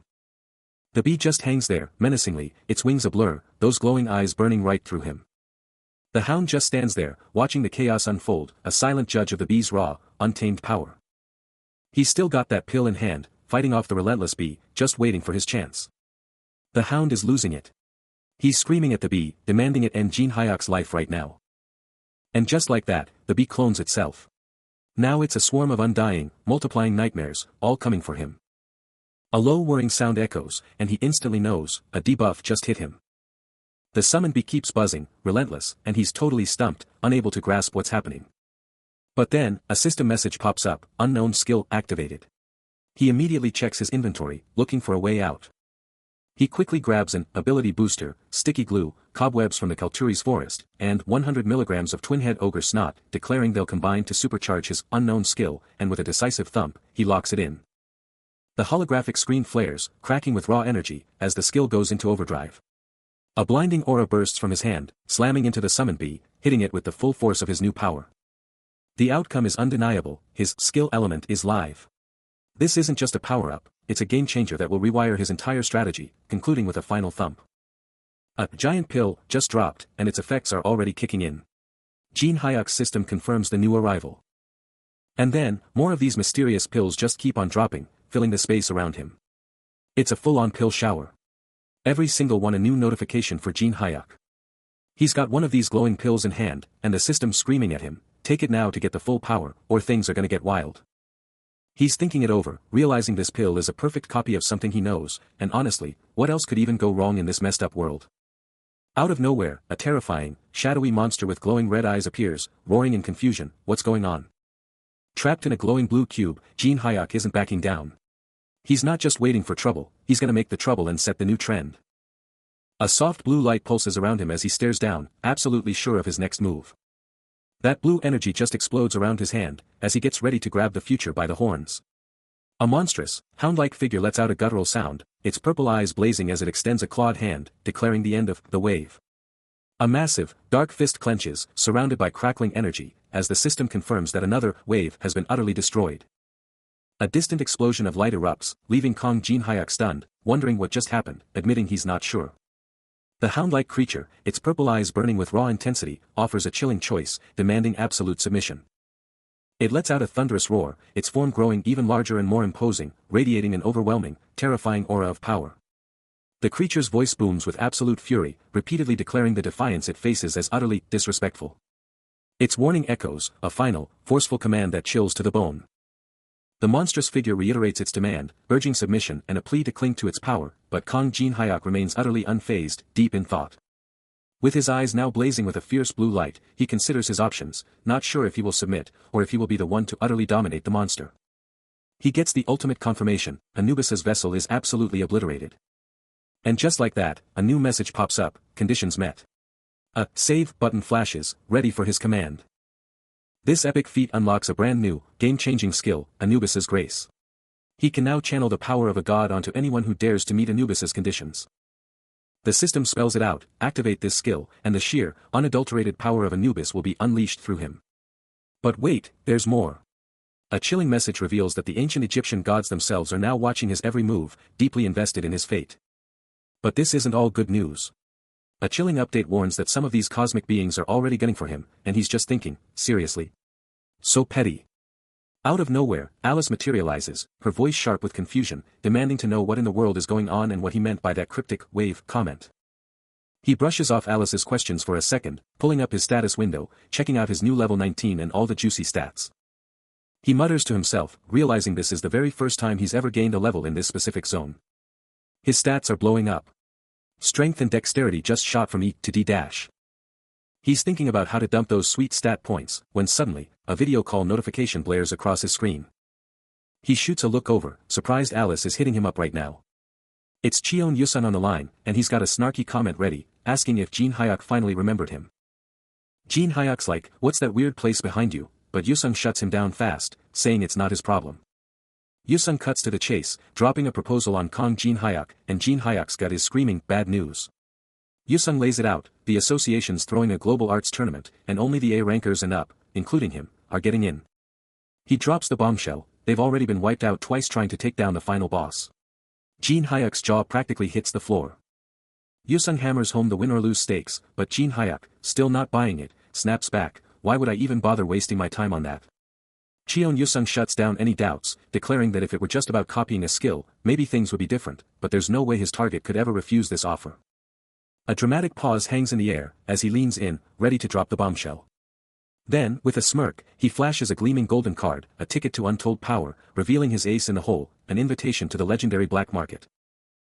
The bee just hangs there, menacingly, its wings a blur, those glowing eyes burning right through him. The hound just stands there, watching the chaos unfold, a silent judge of the bee's raw, untamed power. He's still got that pill in hand, fighting off the relentless bee, just waiting for his chance. The hound is losing it. He's screaming at the bee, demanding it end Jin Hyuk's life right now. And just like that, the bee clones itself. Now it's a swarm of undying, multiplying nightmares, all coming for him. A low whirring sound echoes, and he instantly knows, a debuff just hit him. The summoned bee keeps buzzing, relentless, and he's totally stumped, unable to grasp what's happening. But then, a system message pops up, unknown skill activated. He immediately checks his inventory, looking for a way out. He quickly grabs an ability booster, sticky glue, cobwebs from the Kalturi's forest, and 100 milligrams of twin-head ogre snot, declaring they'll combine to supercharge his unknown skill, and with a decisive thump, he locks it in. The holographic screen flares, cracking with raw energy, as the skill goes into overdrive. A blinding aura bursts from his hand, slamming into the summoned bee, hitting it with the full force of his new power. The outcome is undeniable, his skill element is live. This isn't just a power-up, it's a game-changer that will rewire his entire strategy, concluding with a final thump. A giant pill just dropped, and its effects are already kicking in. Jin Hyuk's system confirms the new arrival. And then, more of these mysterious pills just keep on dropping, filling the space around him. It's a full-on pill shower. Every single one a new notification for Jin Hyuk. He's got one of these glowing pills in hand, and the system's screaming at him, "Take it now to get the full power, or things are gonna get wild." He's thinking it over, realizing this pill is a perfect copy of something he knows, and honestly, what else could even go wrong in this messed up world? Out of nowhere, a terrifying, shadowy monster with glowing red eyes appears, roaring in confusion. What's going on? Trapped in a glowing blue cube, Jin Hyuk isn't backing down. He's not just waiting for trouble, he's gonna make the trouble and set the new trend. A soft blue light pulses around him as he stares down, absolutely sure of his next move. That blue energy just explodes around his hand, as he gets ready to grab the future by the horns. A monstrous, hound-like figure lets out a guttural sound, its purple eyes blazing as it extends a clawed hand, declaring the end of the wave. A massive, dark fist clenches, surrounded by crackling energy, as the system confirms that another wave has been utterly destroyed. A distant explosion of light erupts, leaving Kong Jin Hyuk stunned, wondering what just happened, admitting he's not sure. The hound-like creature, its purple eyes burning with raw intensity, offers a chilling choice, demanding absolute submission. It lets out a thunderous roar, its form growing even larger and more imposing, radiating an overwhelming, terrifying aura of power. The creature's voice booms with absolute fury, repeatedly declaring the defiance it faces as utterly disrespectful. Its warning echoes, a final, forceful command that chills to the bone. The monstrous figure reiterates its demand, urging submission and a plea to cling to its power, but Kong Jin Hyuk remains utterly unfazed, deep in thought. With his eyes now blazing with a fierce blue light, he considers his options, not sure if he will submit, or if he will be the one to utterly dominate the monster. He gets the ultimate confirmation: Anubis's vessel is absolutely obliterated. And just like that, a new message pops up: conditions met. A save button flashes, ready for his command. This epic feat unlocks a brand new, game-changing skill, Anubis's Grace. He can now channel the power of a god onto anyone who dares to meet Anubis's conditions. The system spells it out: activate this skill, and the sheer, unadulterated power of Anubis will be unleashed through him. But wait, there's more. A chilling message reveals that the ancient Egyptian gods themselves are now watching his every move, deeply invested in his fate. But this isn't all good news. A chilling update warns that some of these cosmic beings are already gunning for him, and he's just thinking, seriously? So petty. Out of nowhere, Alice materializes, her voice sharp with confusion, demanding to know what in the world is going on and what he meant by that cryptic wave comment. He brushes off Alice's questions for a second, pulling up his status window, checking out his new level 19 and all the juicy stats. He mutters to himself, realizing this is the very first time he's ever gained a level in this specific zone. His stats are blowing up. Strength and dexterity just shot from E to D dash. He's thinking about how to dump those sweet stat points, when suddenly, a video call notification blares across his screen. He shoots a look over, surprised Alice is hitting him up right now. It's Cheon Yusun on the line, and he's got a snarky comment ready, asking if Jin Hyuk finally remembered him. Jin Hyuk's like, "What's that weird place behind you?" but Yusun shuts him down fast, saying it's not his problem. Yusun cuts to the chase, dropping a proposal on Kong Jin Hyuk, and Jin Hyuk's gut is screaming, "Bad news." Yusun lays it out: the association's throwing a global arts tournament, and only the A rankers and up, including him, are getting in. He drops the bombshell: they've already been wiped out twice trying to take down the final boss. Jin Hyuk's jaw practically hits the floor. Yusun hammers home the win or lose stakes, but Jin Hyuk, still not buying it, snaps back: "Why would I even bother wasting my time on that?" Cheon Yusun shuts down any doubts, declaring that if it were just about copying a skill, maybe things would be different, but there's no way his target could ever refuse this offer. A dramatic pause hangs in the air, as he leans in, ready to drop the bombshell. Then, with a smirk, he flashes a gleaming golden card, a ticket to untold power, revealing his ace in the hole, an invitation to the legendary black market.